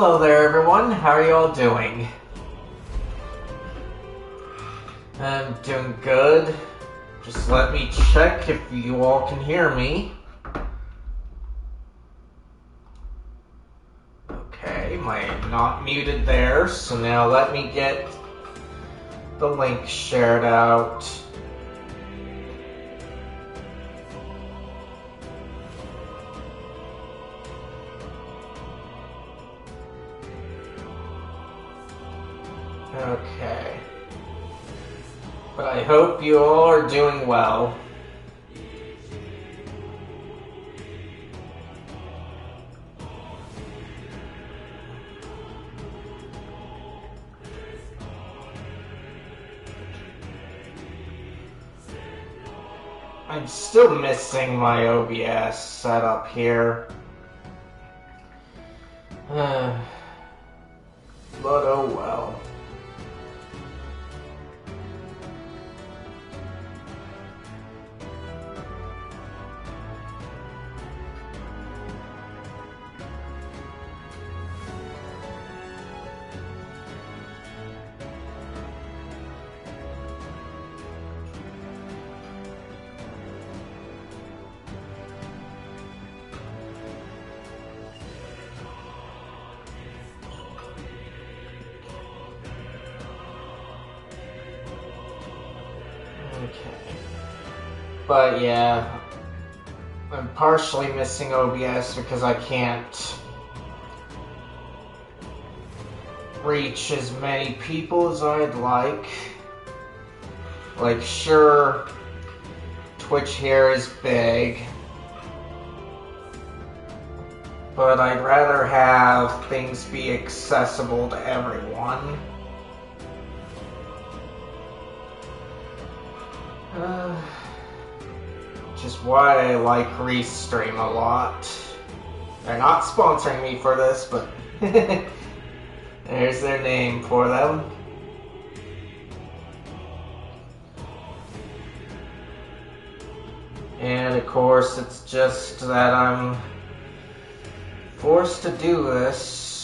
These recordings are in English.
Hello there everyone, how are you all doing? I'm doing good. Just let me check if you all can hear me. Okay, I'm not muted there, so now let me get the link shared out. Okay. But I hope you all are doing well. I'm still missing my OBS setup here. But oh well. Okay. But yeah, I'm partially missing OBS because I can't reach as many people as I'd like. Like, sure, Twitch here is big, but I'd rather have things be accessible to everyone. Which is why I like Restream a lot. They're not sponsoring me for this, but there's their name for them. And of course, it's just that I'm forced to do this.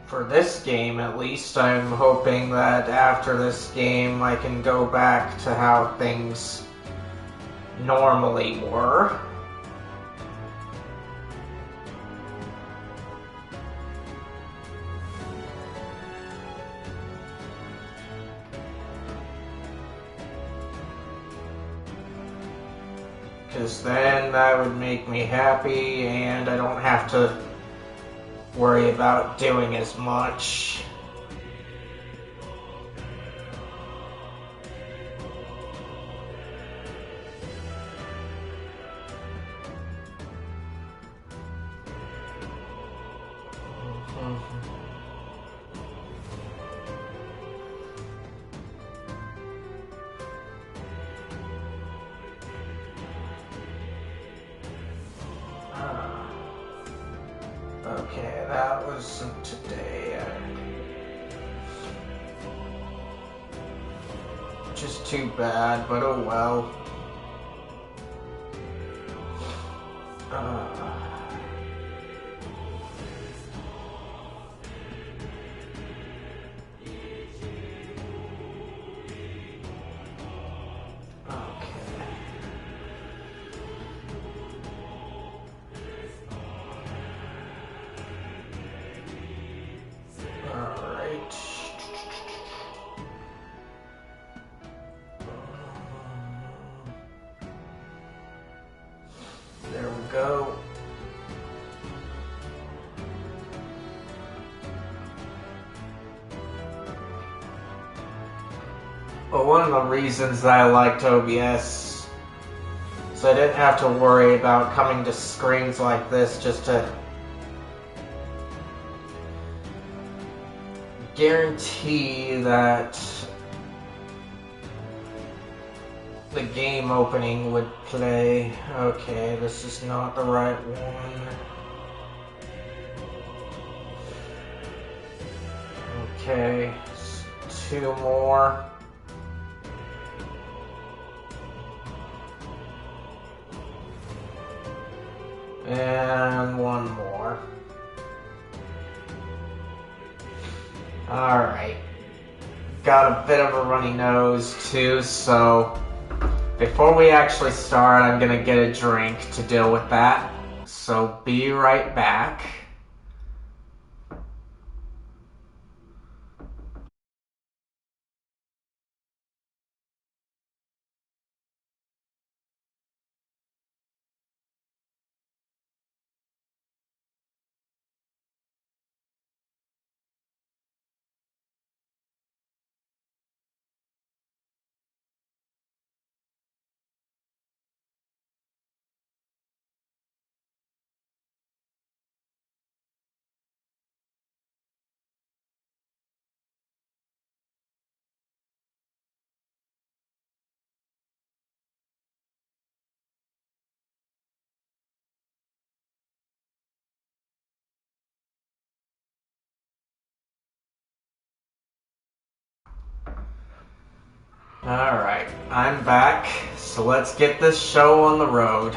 For this game, at least, I'm hoping that after this game I can go back to how things normally were. Because then that would make me happy and I don't have to worry about doing as much. Okay, that wasn't today. Which is too bad, but oh well. There we go. Well, one of the reasons that I liked OBS is I didn't have to worry about coming to screens like this just to guarantee that the game opening would play. Okay, this is not the right one. Okay, two more. And one more. Alright. Got a bit of a runny nose too, so before we actually start, I'm gonna get a drink to deal with that. So be right back. Alright, I'm back, so let's get this show on the road.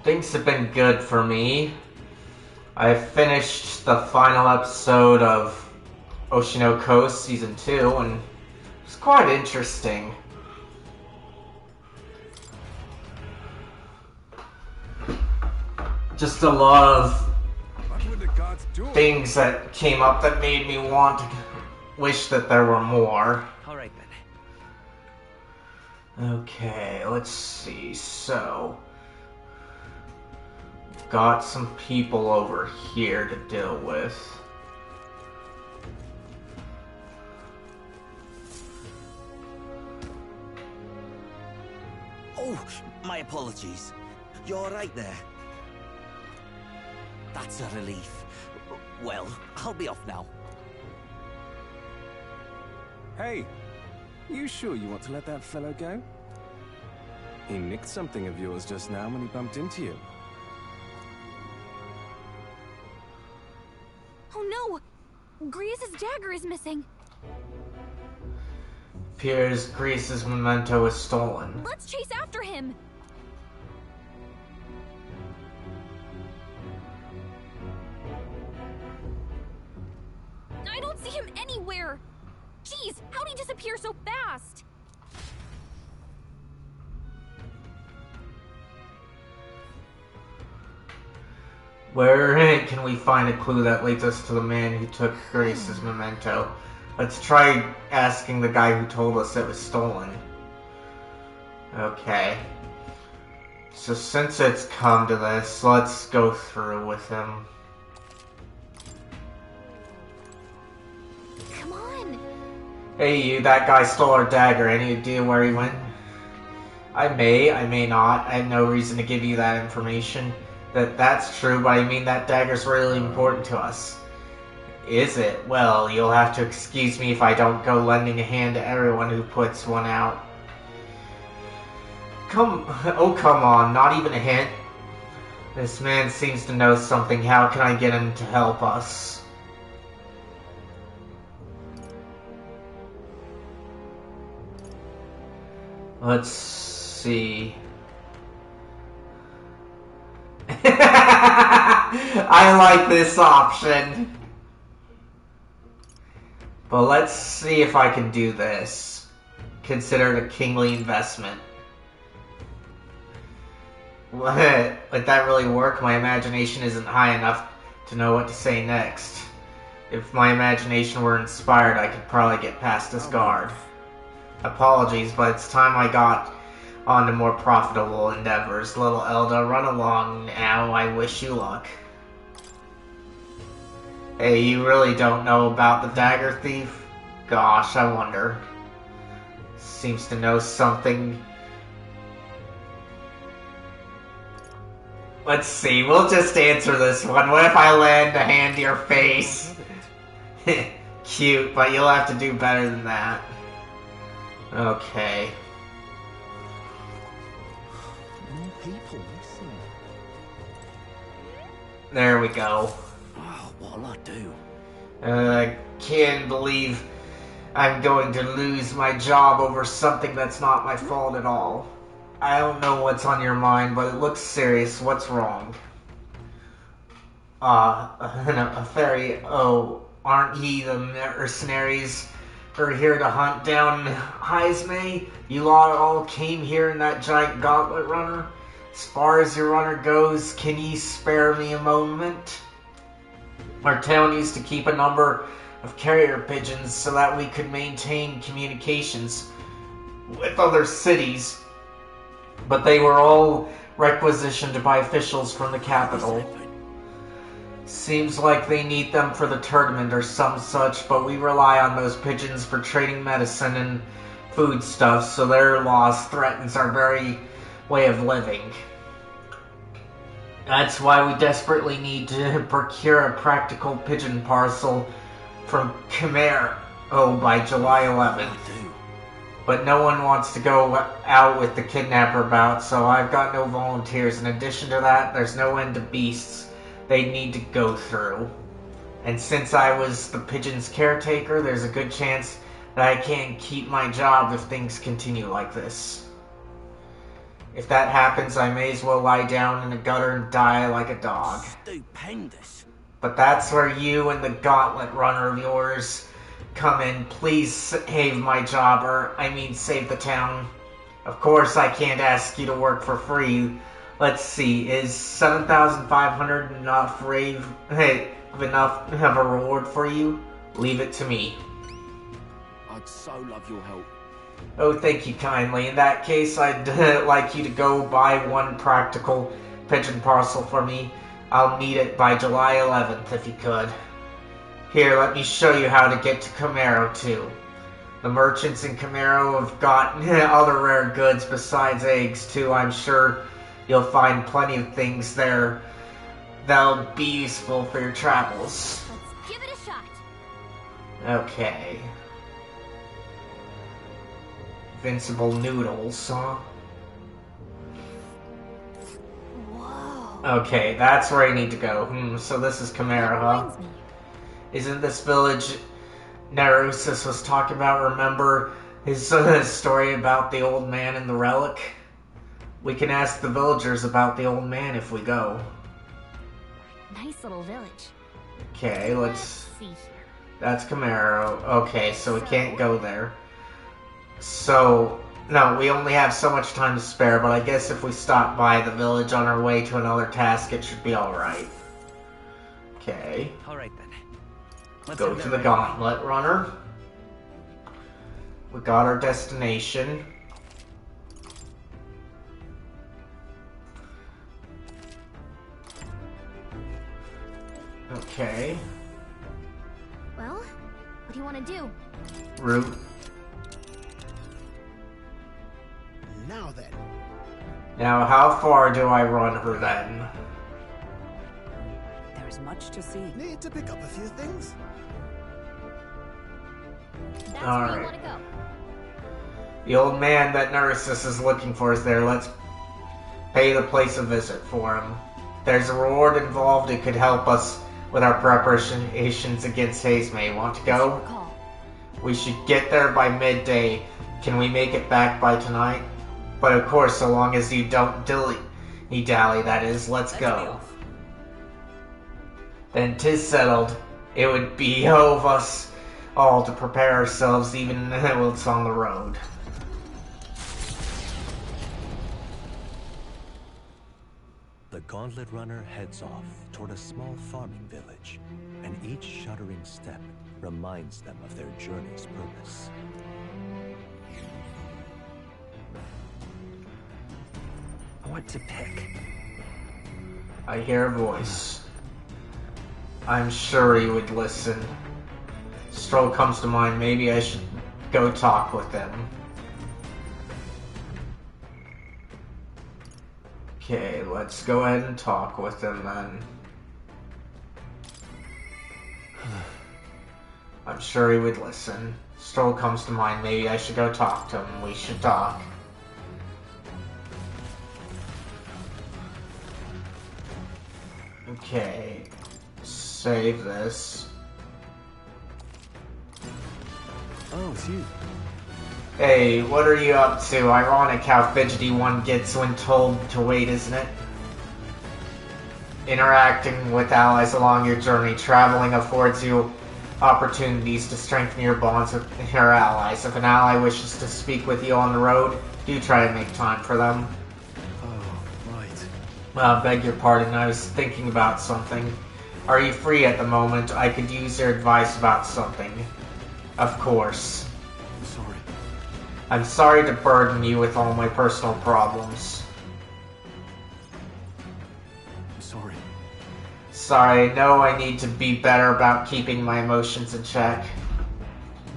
Things have been good for me. I finished the final episode of Oshinoko Season 2, and it was quite interesting. Just a lot of things that came up that made me wish that there were more. Alright then. Okay, let's see. So, got some people over here to deal with. Oh, my apologies. You're alright there? That's a relief. Well, I'll be off now. Hey, you sure you want to let that fellow go? He nicked something of yours just now when he bumped into you. Oh no! Grease's dagger is missing. Appears Grease's memento is stolen. Let's chase after him! I don't see him anywhere! Jeez, how'd he disappear so fast? Where can we find a clue that leads us to the man who took Grace's memento? Let's try asking the guy who told us it was stolen. Okay. So since it's come to this, let's go through with him. Come on! Hey you, that guy stole our dagger. Any idea where he went? I may not. I have no reason to give you that information. That's true, but I mean that dagger's really important to us. Is it? Well, you'll have to excuse me if I don't go lending a hand to everyone who puts one out. Come on, not even a hint? This man seems to know something. How can I get him to help us? Let's see. I like this option. But let's see if I can do this. Consider it a kingly investment. Would that really work? My imagination isn't high enough to know what to say next. If my imagination were inspired, I could probably get past this guard. Apologies, but it's time I got on to more profitable endeavors. Little Elda, run along now. I wish you luck. Hey, you really don't know about the dagger thief? Gosh, I wonder. Seems to know something. Let's see, we'll just answer this one. What if I land a hand to your face? Cute, but you'll have to do better than that. Okay. More people missing. There we go. Oh, what'll I do? I can't believe I'm going to lose my job over something that's not my fault at all. I don't know what's on your mind, but it looks serious. What's wrong? A fairy. Oh, aren't ye the mercenaries who are here to hunt down Heismay? You lot all came here in that giant gauntlet runner? As far as your runner goes, can ye spare me a moment? Our town used to keep a number of carrier pigeons so that we could maintain communications with other cities, but they were all requisitioned by officials from the capital. Seems like they need them for the tournament or some such, but we rely on those pigeons for trading medicine and foodstuffs, so their loss threatens our very way of living. That's why we desperately need to procure a practical pigeon parcel from Khmer, by July 11th. But no one wants to go out with the kidnapper bout, so I've got no volunteers. In addition to that, there's no end to beasts they need to go through. And since I was the pigeon's caretaker, there's a good chance that I can't keep my job if things continue like this. If that happens, I may as well lie down in a gutter and die like a dog. Stupendous. But that's where you and the gauntlet runner of yours come in. Please save my job, save the town. Of course, I can't ask you to work for free. Let's see, is 7,500 enough of a reward for you? Leave it to me. I'd so love your help. Oh, thank you kindly. In that case, I'd like you to go buy one practical pigeon parcel for me. I'll need it by July 11th, if you could. Here, let me show you how to get to Camaro, too. The merchants in Camaro have got other rare goods besides eggs, too. I'm sure you'll find plenty of things there that'll be useful for your travels. Let's give it a shot. Okay. Invincible noodles, huh? Whoa. Okay, that's where I need to go. So this is Camaro, huh? Reminds me. Isn't this village Narusis was talking about? Remember his story about the old man and the relic? We can ask the villagers about the old man if we go. Nice little village. Okay, let's see here. That's Camaro. Okay, so we can't go there. So, no, we only have so much time to spare, but I guess if we stop by the village on our way to another task, it should be alright. Okay. Alright then. Let's Go to the Gauntlet Runner. We got our destination. Okay. Well, what do you want to do? Route. Now then. Now, how far do I run her then? There is much to see. Need to pick up a few things? That's All where you right. want to go. The old man that Narcissus is looking for is there. Let's pay the place a visit for him. There's a reward involved. It could help us with our preparations against Heismay. Want to go? Call. We should get there by midday. Can we make it back by tonight? But of course, so long as you don't dilly-dally, that is. Let's go. Then 'tis settled. It would behove us all to prepare ourselves even while it's on the road. The Gauntlet Runner heads off toward a small farming village, and each shuddering step reminds them of their journey's purpose. What to pick? I hear a voice. I'm sure he would listen. Stroll comes to mind. Maybe I should go talk with them. Okay, let's go ahead and talk with them then. I'm sure he would listen. Stroll comes to mind. Maybe I should go talk to him. We should talk. Okay. Save this. Oh, it's you. Hey, what are you up to? Ironic how fidgety one gets when told to wait, isn't it? Interacting with allies along your journey, traveling affords you opportunities to strengthen your bonds with your allies. If an ally wishes to speak with you on the road, do try to make time for them. Oh, right. Beg your pardon, I was thinking about something. Are you free at the moment? I could use your advice about something. Of course. I'm sorry. I'm sorry to burden you with all my personal problems. I'm sorry. Sorry, I know I need to be better about keeping my emotions in check.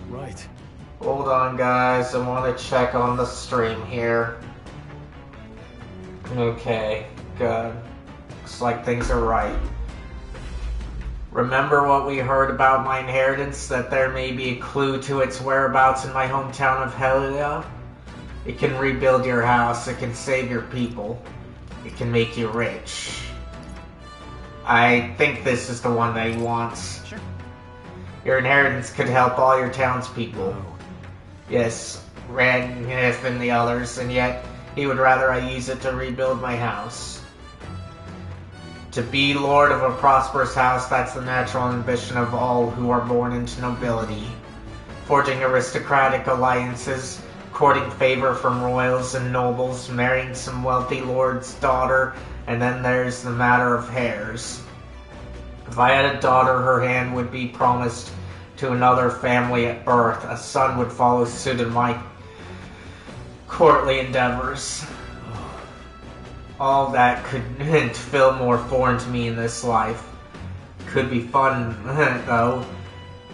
Right. Hold on, guys. I want to check on the stream here. Okay, good. Looks like things are right. Remember what we heard about my inheritance? That there may be a clue to its whereabouts in my hometown of Helia? It can rebuild your house. It can save your people. It can make you rich. I think this is the one that he wants. Sure. Your inheritance could help all your townspeople. Oh. Yes, Radniff and the others, and yet he would rather I use it to rebuild my house. To be lord of a prosperous house, that's the natural ambition of all who are born into nobility. Forging aristocratic alliances, courting favor from royals and nobles, marrying some wealthy lord's daughter, and then there's the matter of heirs. If I had a daughter, her hand would be promised to another family at birth. A son would follow suit in my courtly endeavors. All that couldn't feel more foreign to me in this life. Could be fun, though.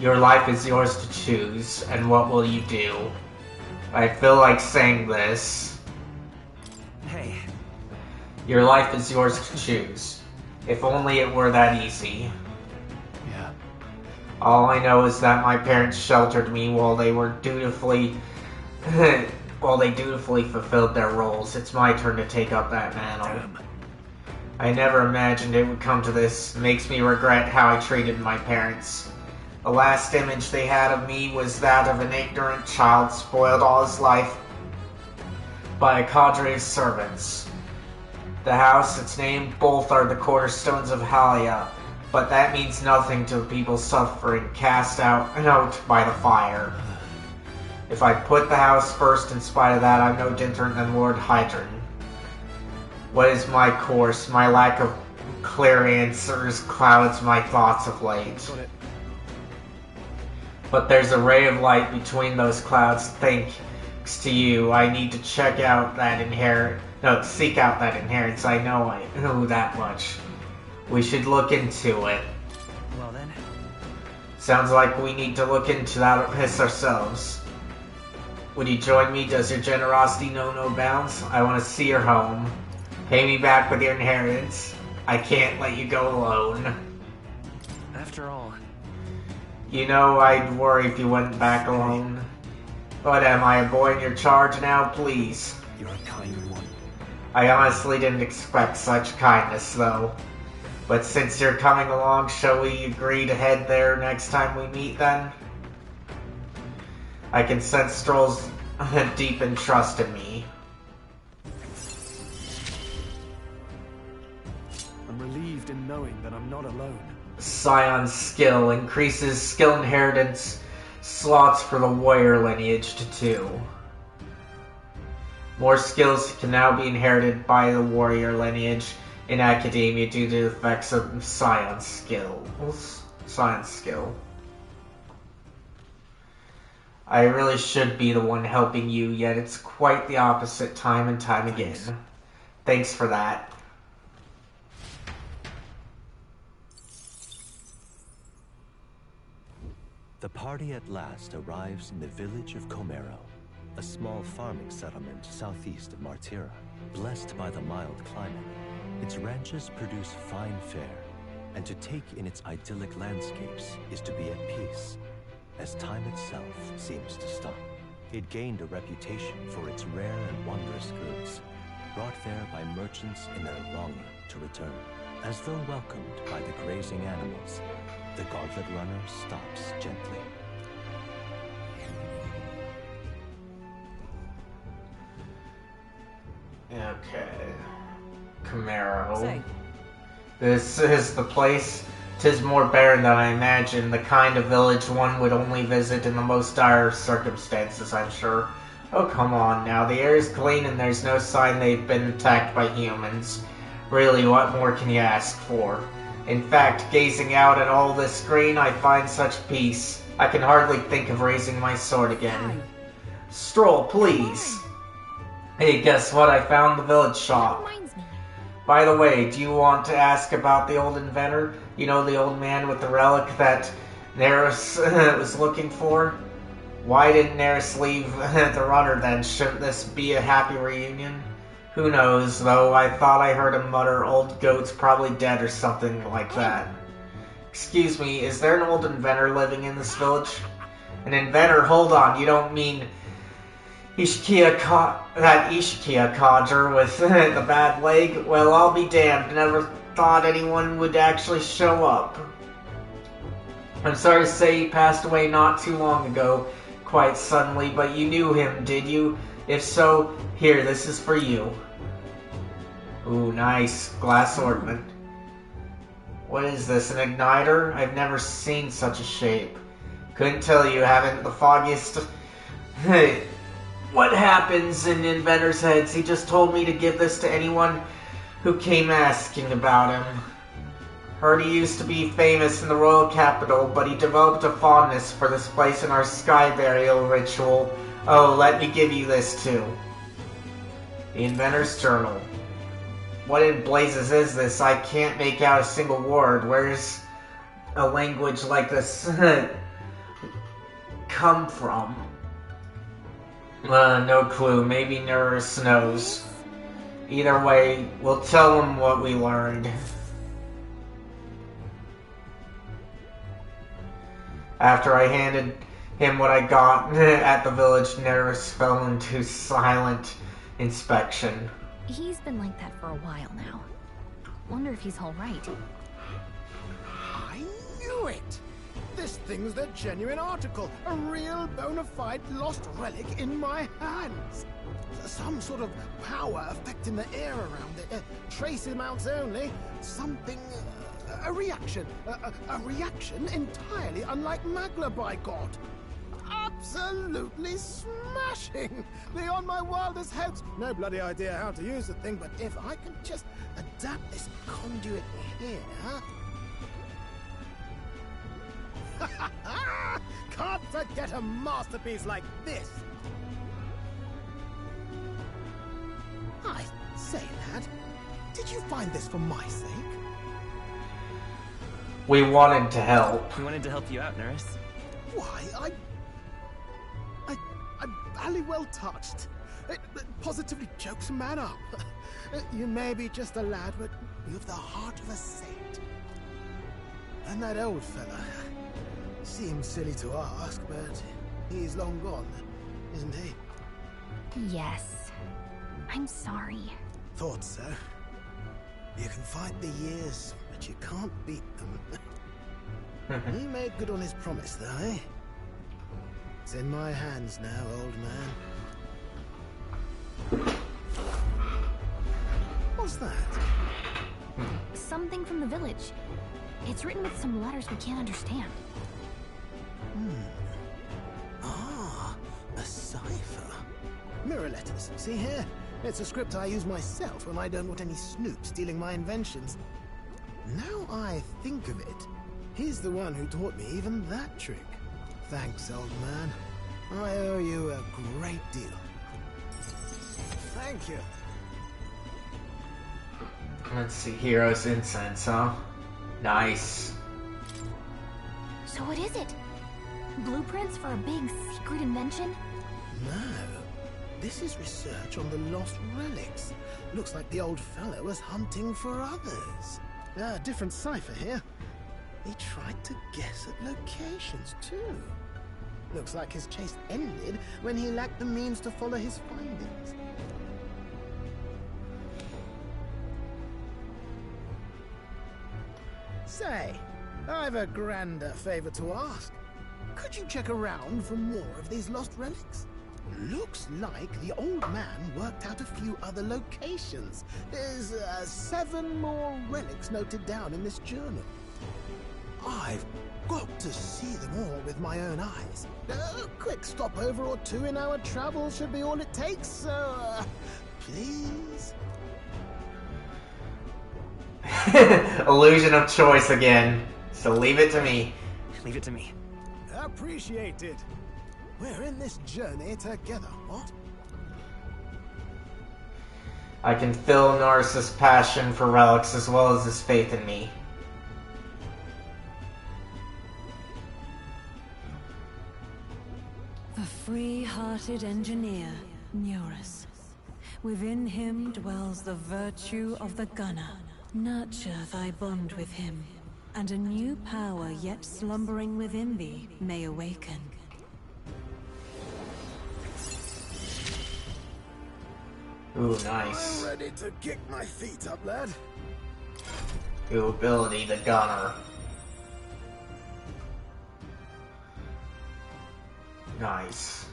Your life is yours to choose, and what will you do? I feel like saying this. Hey. Your life is yours to choose. If only it were that easy. Yeah. All I know is that my parents sheltered me while they were dutifully fulfilled their roles. It's my turn to take up that mantle. Damn. I never imagined it would come to this. Makes me regret how I treated my parents. The last image they had of me was that of an ignorant child spoiled all his life by a cadre of servants. The house, its name, both are the cornerstones of Halia, but that means nothing to the people suffering, cast out by the fire. If I put the house first in spite of that, I'm no different than Lord Hydron. What is my course? My lack of clear answers clouds my thoughts of late. Got it. But there's a ray of light between those clouds. Thanks to you, I need to seek out that inheritance. I know that much. We should look into it. Well then. Sounds like we need to look into that ourselves. Would you join me? Does your generosity know no bounds? I want to see your home. Pay me back with your inheritance. I can't let you go alone. After all. You know I'd worry if you went back alone. But am I a boy in your charge now? Please. You're a kind one. I honestly didn't expect such kindness, though. But since you're coming along, shall we agree to head there next time we meet, then? I can sense Stroll's deep in trust in me. I'm relieved in knowing that I'm not alone. Scion's skill increases skill inheritance slots for the warrior lineage to 2. More skills can now be inherited by the warrior lineage in academia due to the effects of Scion's skill. I really should be the one helping you, yet it's quite the opposite time and time again. Thanks for that. The party at last arrives in the village of Comero, a small farming settlement southeast of Martira. Blessed by the mild climate, its ranches produce fine fare, and to take in its idyllic landscapes is to be at peace, as time itself seems to stop. It gained a reputation for its rare and wondrous goods, brought there by merchants in their longing to return. As though welcomed by the grazing animals, the Gauntlet Runner stops gently. Okay. Camaro. Say, This is the place. 'Tis more barren than I imagined, the kind of village one would only visit in the most dire circumstances, I'm sure. Oh, come on now. The air is clean and there's no sign they've been attacked by humans. Really, what more can you ask for? In fact, gazing out at all this green, I find such peace. I can hardly think of raising my sword again. Stroll, please. Hey, guess what? I found the village That shop. reminds me. By the way, do you want to ask about the old inventor? You know, the old man with the relic that Neris was looking for? Why didn't Neris leave the runner then? Shouldn't this be a happy reunion? Who knows, though. I thought I heard him mutter, old goat's probably dead or something like that. Excuse me, is there an old inventor living in this village? An inventor? Hold on, you don't mean that Ishkia codger with the bad leg? Well, I'll be damned. Never thought anyone would actually show up. I'm sorry to say he passed away not too long ago, quite suddenly, but you knew him, did you? If so, here, this is for you. Ooh, nice. Glass ornament. What is this, an igniter? I've never seen such a shape. Couldn't tell you, haven't the foggiest... Hey, what happens in inventors' heads? He just told me to give this to anyone who came asking about him. Heard he used to be famous in the royal capital, but he developed a fondness for this place in our sky burial ritual. Oh, let me give you this too. The inventor's journal. What in blazes is this? I can't make out a single word. Where's a language like this come from? No clue. Maybe Neris knows. Either way, we'll tell him what we learned. After I handed him what I got at the village, Neris fell into silent inspection. He's been like that for a while now. Wonder if he's all right. I knew it! This thing's the genuine article. A real bona fide lost relic in my hands. Some sort of power affecting the air around it. Trace amounts only. Something... a reaction. A reaction entirely unlike Magla, by God. Absolutely smashing! Beyond my wildest hopes. No bloody idea how to use the thing, but if I can just adapt this conduit here... Can't forget a masterpiece like this! I say, lad, did you find this for my sake? We wanted to help. we wanted to help you out, Neris. Why, I'm bally well touched. It positively chokes a man up. You may be just a lad, but you've the heart of a saint. And that old fella seems silly to ask, but he's long gone, isn't he? Yes. I'm sorry. Thought so. You can fight the years, but you can't beat them. He made good on his promise, though, eh? It's in my hands now, old man. What's that? Something from the village. It's written with some letters we can't understand. Ah, a cipher. Mirror letters, see here? It's a script I use myself when I don't want any snoop stealing my inventions. Now I think of it, he's the one who taught me even that trick. Thanks, old man. I owe you a great deal. Thank you. Let's see, Hero's Incense, huh? Nice. So what is it? Blueprints for a big secret invention? No. This is research on the lost relics. Looks like the old fellow was hunting for others. Different cipher here. He tried to guess at locations, too. Looks like his chase ended when he lacked the means to follow his findings. Say, I've a grander favor to ask. Could you check around for more of these lost relics? Looks like the old man worked out a few other locations. There's 7 more relics noted down in this journal. I've got to see them all with my own eyes. A quick stopover or 2 in our travel should be all it takes, so please? Illusion of choice again. So leave it to me. Leave it to me. Appreciate it. We're in this journey together, what? I can feel Norris's passion for relics as well as his faith in me. The free-hearted engineer, Norris. Within him dwells the virtue of the gunner. Nurture thy bond with him, and a new power yet slumbering within thee may awaken. Ooh, nice. I'm ready to kick my feet up, lad. New ability, the gunner. Nice.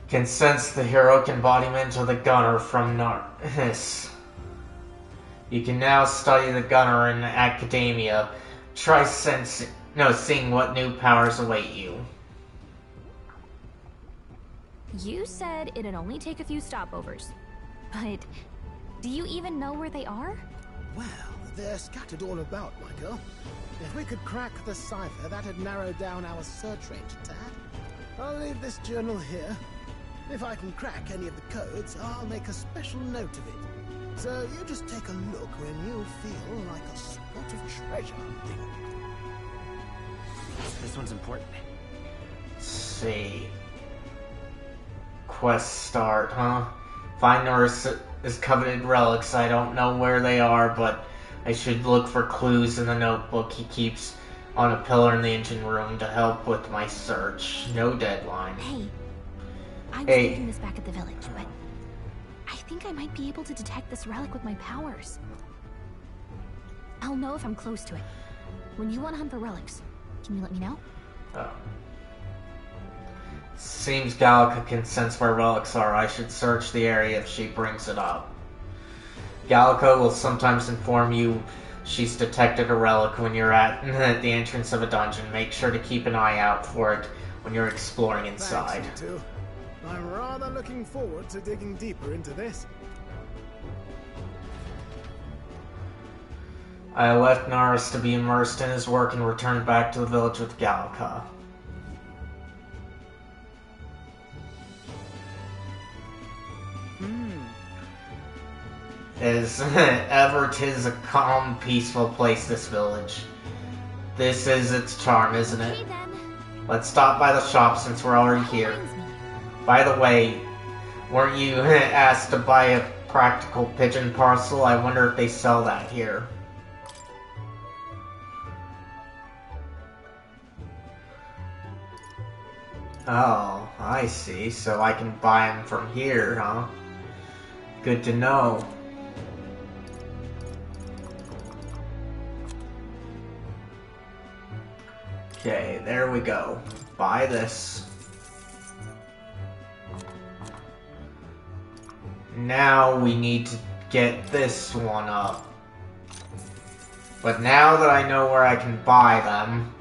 Can sense the heroic embodiment of the gunner from Norris. You can now study the gunner in academia. Try seeing what new powers await you. You said it'd only take a few stopovers. But do you even know where they are? Well, they're scattered all about, my girl. If we could crack the cipher, that'd narrow down our search range a tad. I'll leave this journal here. If I can crack any of the codes, I'll make a special note of it. So you just take a look when you feel like a spot of treasure hunting. This one's important. Let's see. Quest start, huh? Find Norris's coveted relics. I don't know where they are, but I should look for clues in the notebook he keeps on a pillar in the engine room to help with my search. No deadline. Hey, I was thinking this back at the village, but I think I might be able to detect this relic with my powers. I'll know if I'm close to it. When you want to hunt for relics, can you let me know? Oh. Seems Gallica can sense where relics are. I should search the area if she brings it up. Gallica will sometimes inform you she's detected a relic when you're at the entrance of a dungeon. Make sure to keep an eye out for it when you're exploring inside. Thanks, you two. I'm rather looking forward to digging deeper into this. I left Norris to be immersed in his work and returned back to the village with Gallica. As ever, 'tis a calm, peaceful place, this village. This is its charm, isn't it? Okay, then. Let's stop by the shop since we're already here. Reminds me. By the way, weren't you asked to buy a practical pigeon parcel? I wonder if they sell that here. Oh, I see. So I can buy them from here, huh? Good to know. Okay, there we go. Buy this. Now we need to get this one up. But now that I know where I can buy them,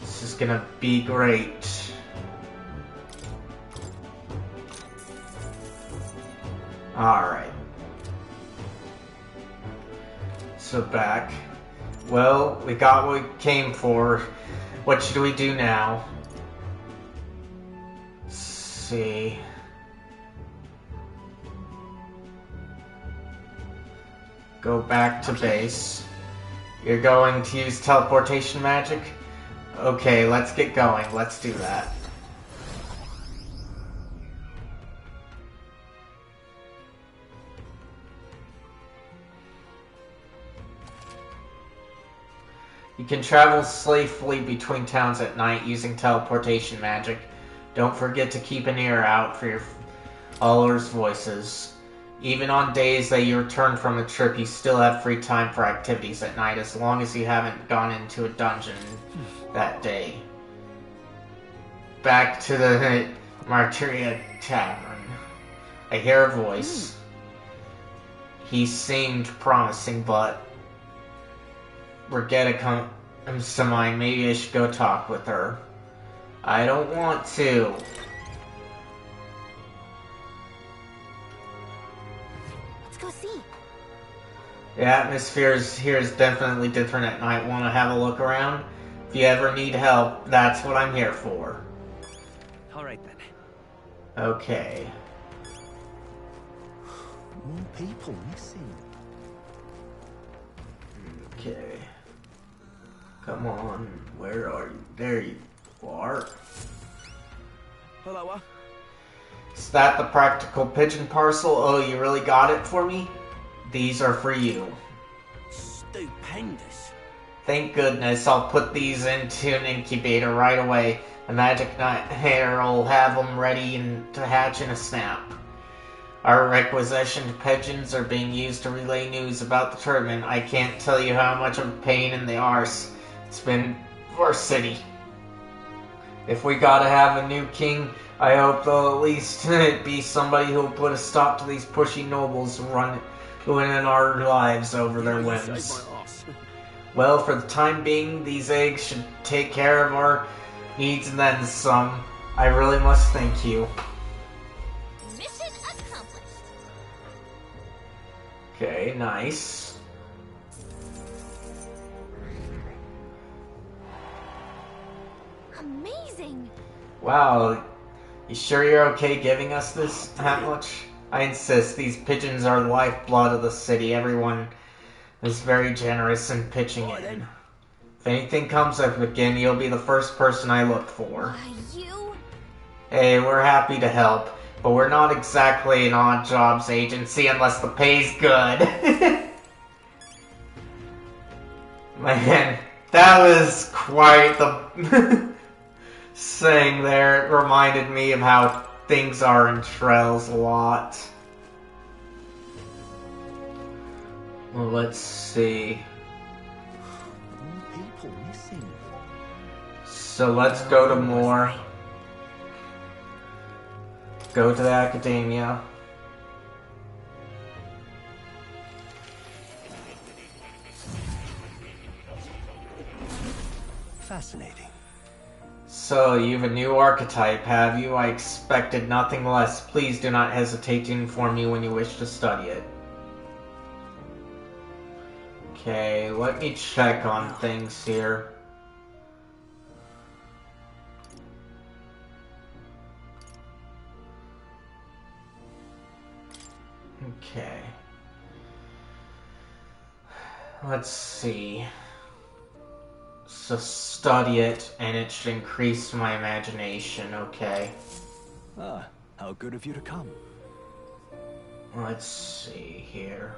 this is gonna be great. Alright. So back. Well, we got what we came for. What should we do now? Let's see. Go back to base. You're going to use teleportation magic? Okay, let's get going. Let's do that. You can travel safely between towns at night using teleportation magic. Don't forget to keep an ear out for your followers' voices. Even on days that you return from a trip, you still have free time for activities at night as long as you haven't gone into a dungeon that day. back to the Martyria Tavern. I hear a voice. He seemed promising, but Regetta comes to mind. Maybe I should go talk with her. I don't want to. Let's go see. The atmosphere here is definitely different at night. Want to have a look around? If you ever need help, that's what I'm here for. All right then. Okay. More people missing. Okay. Come on. Where are you? There you are. Hello. Is that the practical pigeon parcel? Oh, you really got it for me? These are for you. Stupendous. Thank goodness. I'll put these into an incubator right away. The magic hair will have them ready to hatch in a snap. Our requisitioned pigeons are being used to relay news about the tournament. I can't tell you how much of a pain in the arse it's been for our city. If we gotta have a new king, I hope they'll at least be somebody who'll put a stop to these pushy nobles ruining our lives over their whims. Well, for the time being, these eggs should take care of our needs and then some. I really must thank you. Mission accomplished. Okay, nice. Amazing. Wow, you sure you're okay giving us this that much? I insist, these pigeons are the lifeblood of the city. Everyone is very generous in pitching in. If anything comes up again, you'll be the first person I look for. You? Hey, we're happy to help, but we're not exactly an odd jobs agency unless the pay's good. Man, that was quite the saying there. It reminded me of how things are in Trails a lot. Well, let's see. More people missing. So let's go to more. Go to the academia. Fascinating. So, you have a new archetype, have you? I expected nothing less. Please do not hesitate to inform me when you wish to study it. Okay, let me check on things here. Okay. Let's see. So study it, and it should increase my imagination, okay. Ah, how good of you to come. Let's see here.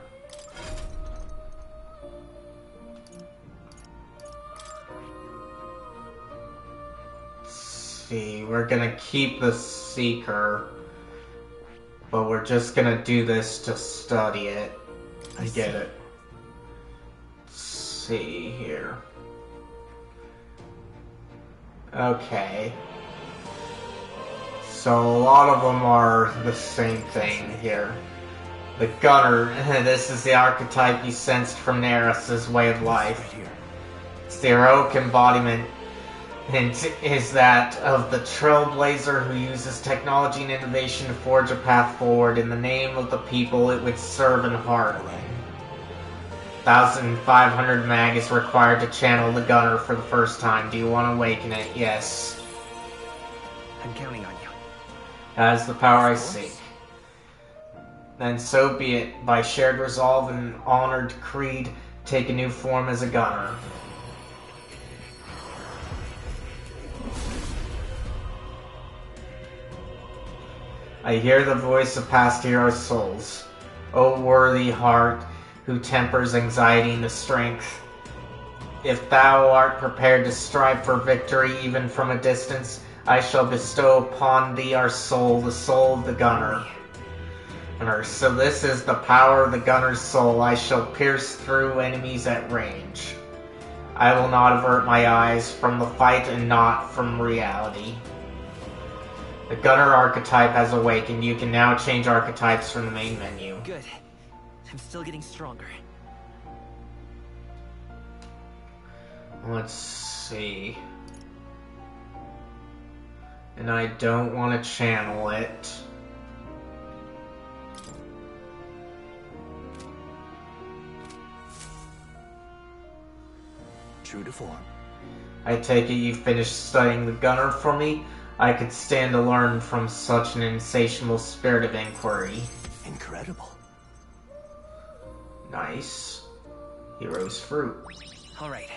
Let's see, we're gonna keep the Seeker, but we're just gonna do this to study it. I get it. Let's see here. Okay. So a lot of them are the same thing here. The Gunner, this is the archetype you sensed from Neris' way of life. It's the heroic embodiment, and is that of the trailblazer who uses technology and innovation to forge a path forward in the name of the people it would serve in heart. 1,500 mag is required to channel the Gunner for the first time. Do you want to awaken it? Yes. I'm counting on you. That is the power I seek. Then so be it. By shared resolve and honored creed, take a new form as a Gunner. I hear the voice of past heroes' souls. O worthy heart, who tempers anxiety into strength. If thou art prepared to strive for victory even from a distance, I shall bestow upon thee our soul, the soul of the Gunner. So this is the power of the Gunner's soul. I shall pierce through enemies at range. I will not avert my eyes from the fight and not from reality. The gunner archetype has awakened. You can now change archetypes from the main menu. Good. I'm still getting stronger. Let's see. And I don't want to channel it. True to form. I take it you finished studying the gunner for me? I could stand to learn from such an insatiable spirit of inquiry. Incredible. Nice. Hero's fruit. All right.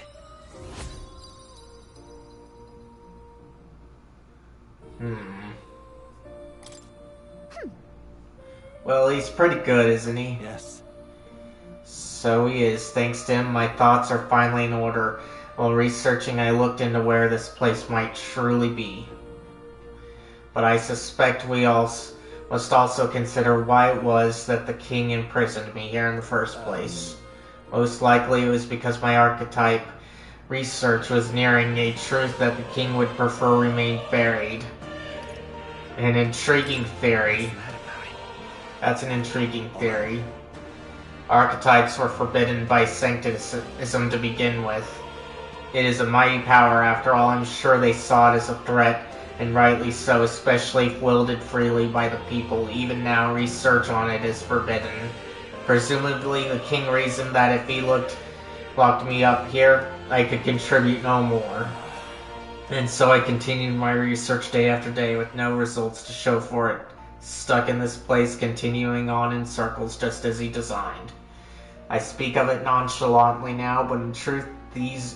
Well, he's pretty good, isn't he? Yes. So he is. Thanks to him, my thoughts are finally in order. While researching, I looked into where this place might truly be. But I suspect we all must also consider why it was that the king imprisoned me here in the first place. Most likely it was because my archetype research was nearing a truth that the king would prefer remain buried. An intriguing theory. That's an intriguing theory. Archetypes were forbidden by sancticism to begin with. It is a mighty power, after all. I'm sure they saw it as a threat, and rightly so, especially if wielded freely by the people. Even now, research on it is forbidden. Presumably, the king reasoned that if he locked me up here, I could contribute no more. And so I continued my research day after day with no results to show for it. Stuck in this place, continuing on in circles just as he designed. I speak of it nonchalantly now, but in truth,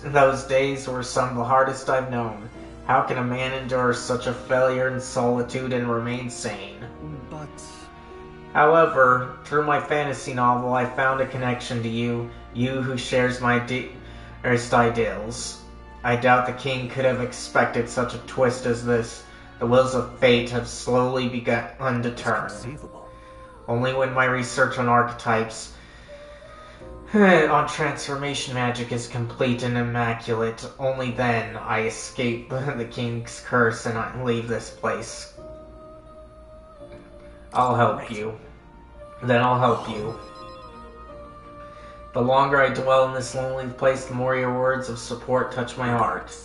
those days were some of the hardest I've known. How can a man endure such a failure in solitude and remain sane? But... However, through my fantasy novel, I found a connection to you who shares my dearest ideals. I doubt the king could have expected such a twist as this. The wheels of fate have slowly begun to turn. Only when my research on archetypes, on transformation magic is complete and immaculate, only then I escape the king's curse and I leave this place. I'll help you. Then I'll help you. The longer I dwell in this lonely place, the more your words of support touch my heart.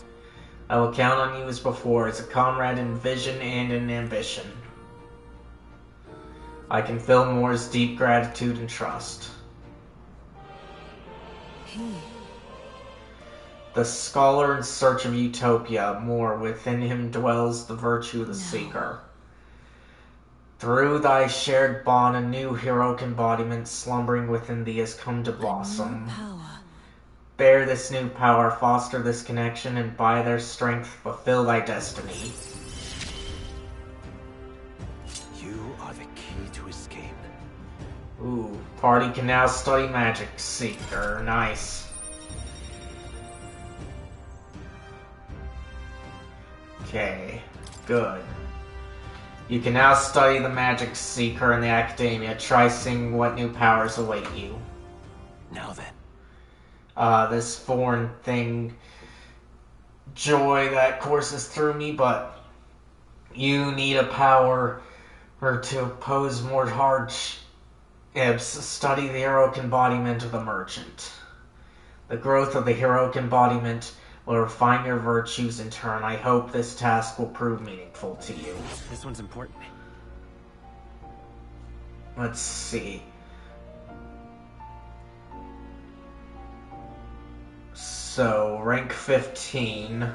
I will count on you as before, as a comrade in vision and in ambition. I can feel Moore's deep gratitude and trust. The scholar in search of utopia, Moore, within him dwells the virtue of the seeker. Through thy shared bond, a new heroic embodiment slumbering within thee has come to blossom. Bear this new power, foster this connection, and by their strength fulfill thy destiny. You are the key to escape. Ooh, party can now study magic seeker. Nice. Okay, good. You can now study the magic seeker in the academia. Try seeing what new powers await you. Now then. This foreign thing, joy that courses through me, but you need a power to oppose more hardships. Study the heroic embodiment of the merchant. The growth of the heroic embodiment will refine your virtues in turn. I hope this task will prove meaningful to you. This one's important. Let's see. So, rank 15.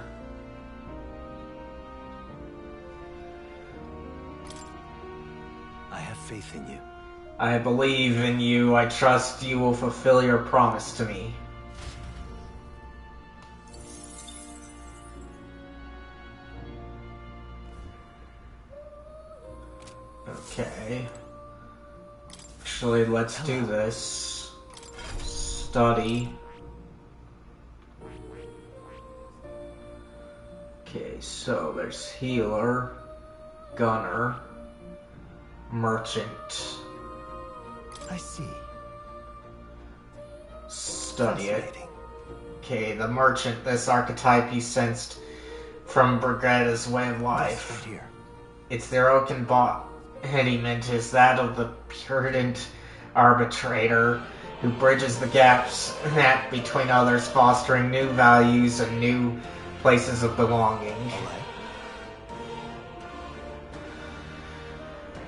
I have faith in you. I believe in you. I trust you will fulfill your promise to me. Okay. Actually, let's do this. Study. Okay, so there's healer, gunner, merchant. I see. Study it. Okay, the merchant, this archetype you sensed from Brigida's way of life. Right here. Its their embodiment is that of the Puritan arbitrator who bridges the gaps between others, fostering new values and new places of belonging.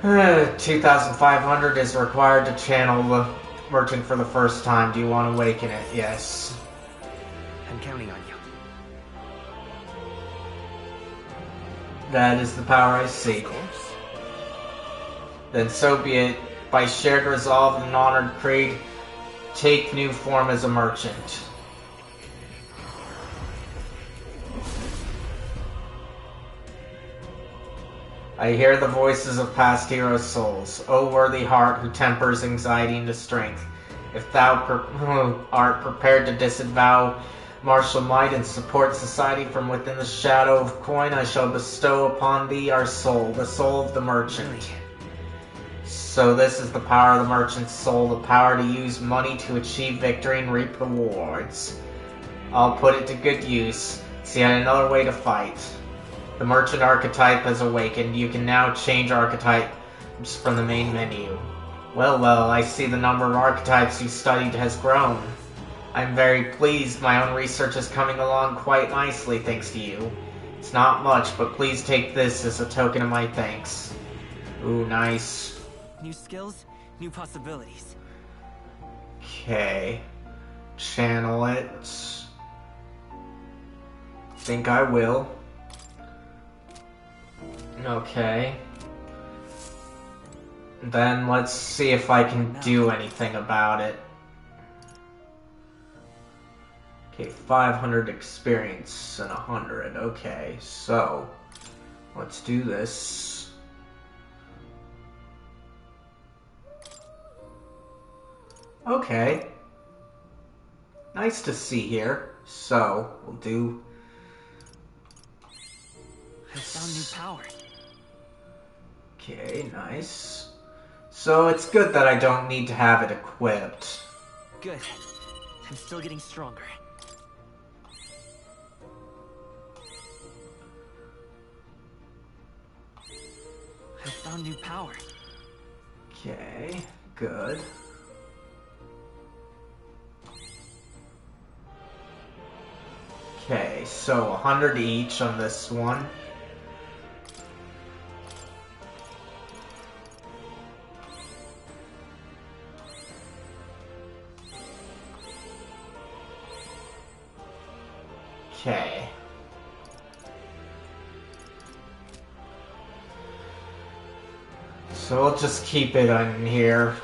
2,500 is required to channel the merchant for the first time. Do you want to awaken it? Yes. I'm counting on you. That is the power I seek. Then so be it. By shared resolve and honored creed, take new form as a merchant. I hear the voices of past heroes' souls. O worthy heart who tempers anxiety into strength. If thou art prepared to disavow martial might and support society from within the shadow of coin, I shall bestow upon thee our soul, the soul of the merchant. So this is the power of the merchant's soul, the power to use money to achieve victory and reap rewards. I'll put it to good use. It's yet another way to fight. The merchant archetype has awakened. You can now change archetypes from the main menu. Well, I see the number of archetypes you studied has grown. I'm very pleased. My own research is coming along quite nicely thanks to you. It's not much, but please take this as a token of my thanks. Ooh, nice. New skills, new possibilities. Okay. Channel it. Think I will. Okay. Then let's see if I can do anything about it. Okay, 500 experience and 100. Okay, so let's do this. Okay. Nice to see here. So, we'll do... I found new power. Okay, nice. So it's good that I don't need to have it equipped. Good. I'm still getting stronger. I found new power. Okay, good. Okay, so 100 each on this one. Okay. So we'll just keep it on here.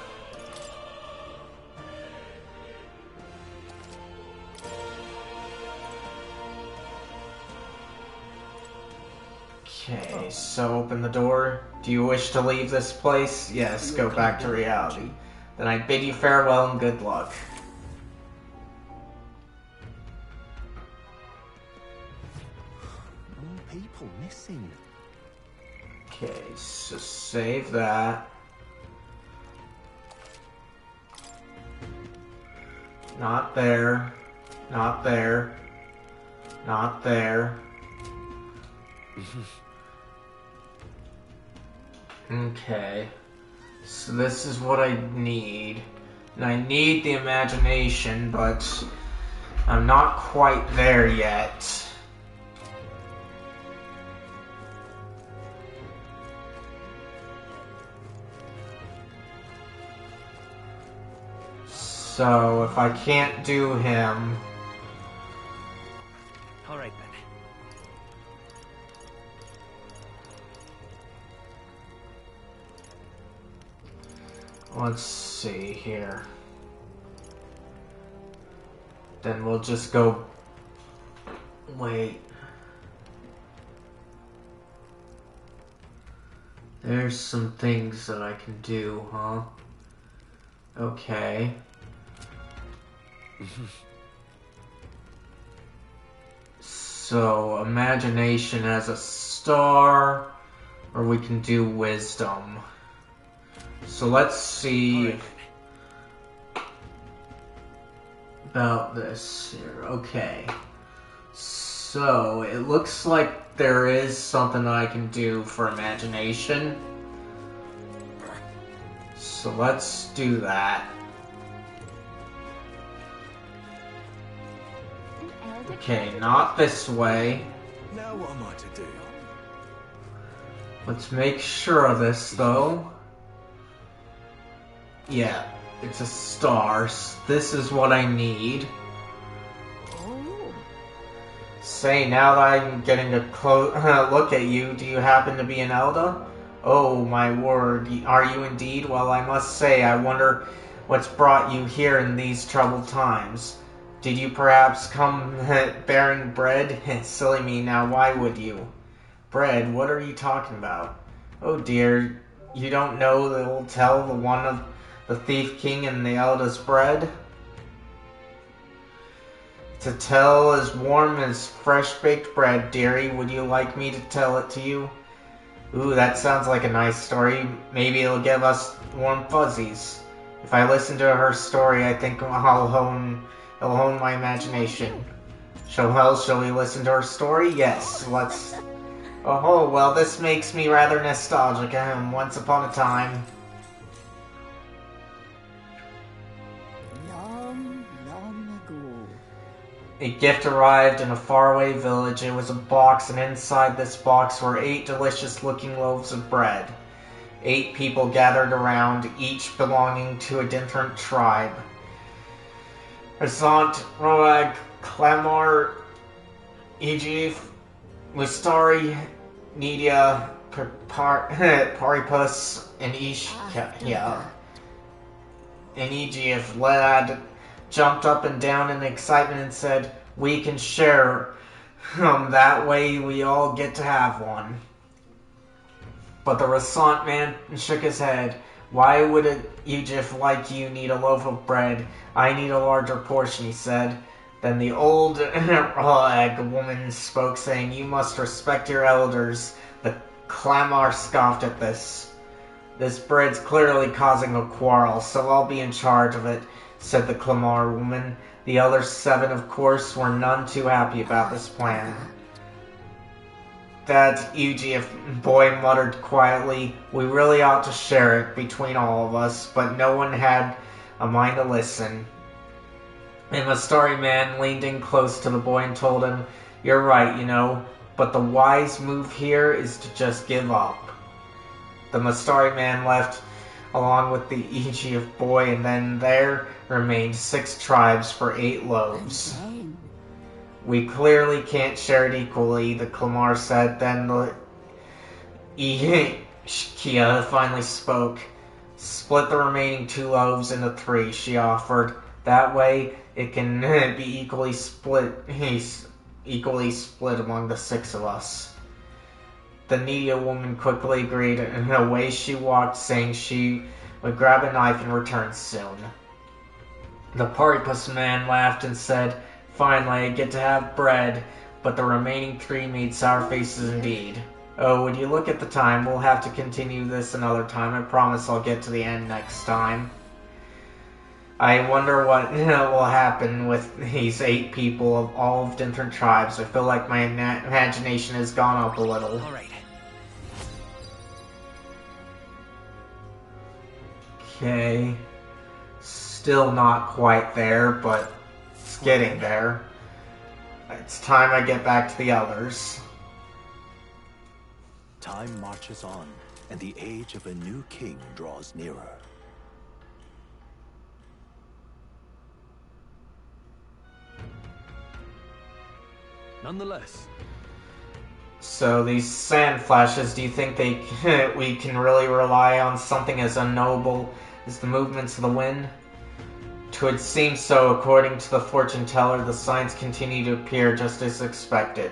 Okay, so open the door. Do you wish to leave this place? Yes, go back to reality. Then I bid you farewell and good luck. More people missing. Okay, so save that. Not there. Not there. Not there. Okay. So this is what I need. And I need the imagination, but I'm not quite there yet. So if I can't do him... Alright then. Let's see here. Then we'll just go... Wait. There's some things that I can do, huh? Okay. So, imagination as a star, or we can do wisdom. So let's see about this here. Okay. So, it looks like there is something that I can do for imagination. So let's do that. Okay, not this way. Now what am I to do? Let's make sure of this, though. Yeah, it's a star. This is what I need. Say, now that I'm getting a look at you, do you happen to be an Elda? Oh, my word, are you indeed? Well, I must say, I wonder what's brought you here in these troubled times. Did you perhaps come bearing bread? Silly me, now why would you? Bread? What are you talking about? Oh dear, you don't know the old tale, the one of the Thief King and the Elda's bread? It's a tale as warm as fresh-baked bread, dearie. Would you like me to tell it to you? Ooh, that sounds like a nice story. Maybe it'll give us warm fuzzies. If I listen to her story, I think it'll hone my imagination. Shall we listen to her story? Yes, let's... Oh, well, this makes me rather nostalgic. Once upon a time... Long ago. A gift arrived in a faraway village. It was a box, and inside this box were 8 delicious-looking loaves of bread. 8 people gathered around, each belonging to a different tribe. Razant, Roag, Clamor, Ejif, Mustari, Nidia, Paripus, and and Ejif lad jumped up and down in excitement and said, "We can share. That way we all get to have one." But the Razant man shook his head. "Why would a Ejif like you need a loaf of bread? I need a larger portion," he said. Then the old woman spoke, saying, "You must respect your elders." The Clamar scoffed at this. "This bread's clearly causing a quarrel, so I'll be in charge of it," said the Clamar woman. The other 7, of course, were none too happy about this plan. That Ejif boy muttered quietly, "We really ought to share it between all of us," but no one had a mind to listen. And the Mastari man leaned in close to the boy and told him, "You're right, you know, but the wise move here is to just give up." The Mastari man left along with the Ejif boy, and then there remained 6 tribes for 8 loaves. "We clearly can't share it equally," the Clamar said. Then the Ishkia finally spoke. "Split the remaining 2 loaves into 3, she offered. "That way it can be equally split among the 6 of us." The Nidia woman quickly agreed, and away she walked, saying she would grab a knife and return soon. The Paripus man laughed and said, "Finally, I get to have bread," but the remaining 3 made sour faces indeed. "Oh, would you look at the time? We'll have to continue this another time. I promise I'll get to the end next time." I wonder what will happen with these 8 people of all of different tribes. I feel like my imagination has gone up a little. All right. Okay. Still not quite there, but it's getting there. It's time I get back to the others. Time marches on, and the age of a new king draws nearer. Nonetheless, So these sand flashes, do you think we can really rely on something as unknowable as the movements of the wind? Twould seem so, according to the fortune teller. The signs continue to appear just as expected.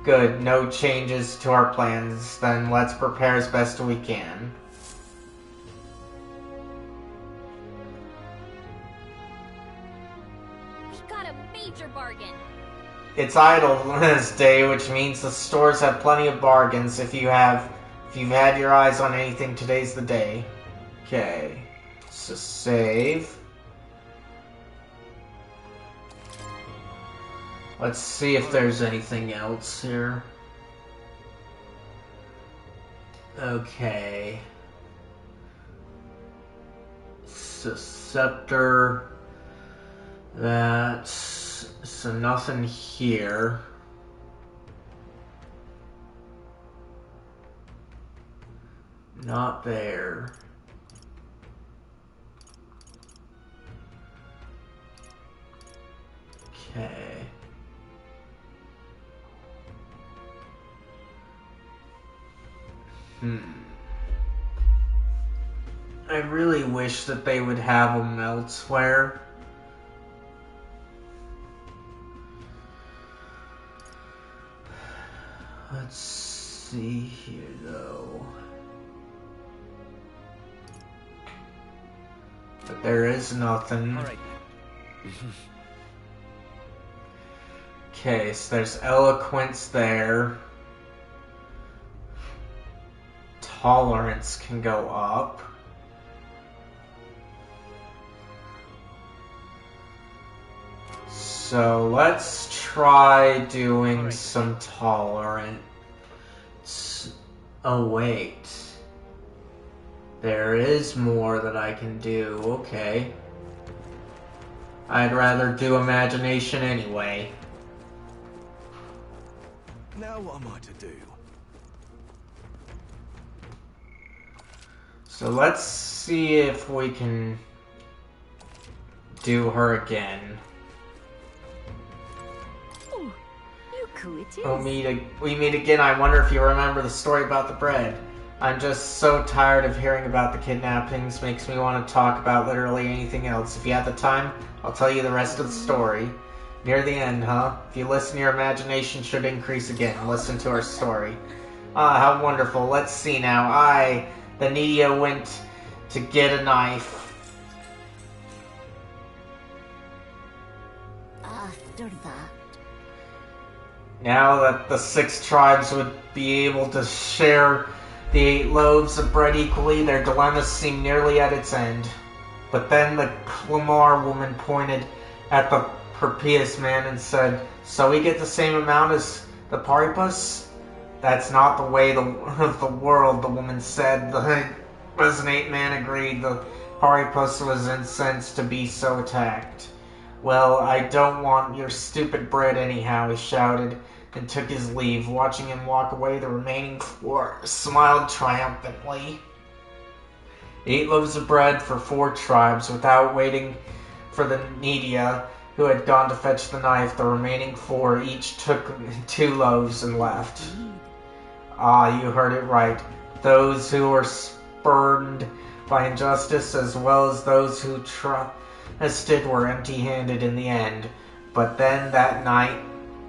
Good, no changes to our plans. Then let's prepare as best we can. We got a major bargain. It's Idleness Day, which means the stores have plenty of bargains. If you've had your eyes on anything, today's the day. Okay, so save. Let's see if there's anything else here. Okay. Scepter. That's... So nothing here. Not there. Okay. I really wish that they would have them elsewhere. Let's see here, though. But there is nothing. All right. Okay, so there's eloquence there. Tolerance can go up. So let's try doing some tolerance. Oh wait. There is more that I can do. Okay. I'd rather do imagination anyway. Now what am I to do? So let's see if we can do her again. Oh, you cool it is. We meet again. I wonder if you remember the story about the bread. I'm just so tired of hearing about the kidnappings. Makes me want to talk about literally anything else. If you have the time, I'll tell you the rest of the story. Near the end, huh? If you listen, your imagination should increase again. Listen to our story. Ah, how wonderful. Let's see now. The Nidia went to get a knife. After that, Now that the 6 tribes would be able to share the 8 loaves of bread equally, their dilemma seemed nearly at its end. But then the Clamar woman pointed at the Perpeus man and said, "So we get the same amount as the Paripus?" "That's not the way of the world," the woman said. The resonate man agreed. The Paripus was incensed to be so attacked. "Well, I don't want your stupid bread anyhow," he shouted, and took his leave. Watching him walk away, the remaining 4 smiled triumphantly. 8 loaves of bread for 4 tribes. Without waiting for the Nidia, who had gone to fetch the knife, the remaining 4 each took 2 loaves and left. Ah, you heard it right. Those who were spurned by injustice, as well as those who trusted, were empty-handed in the end. But then that night,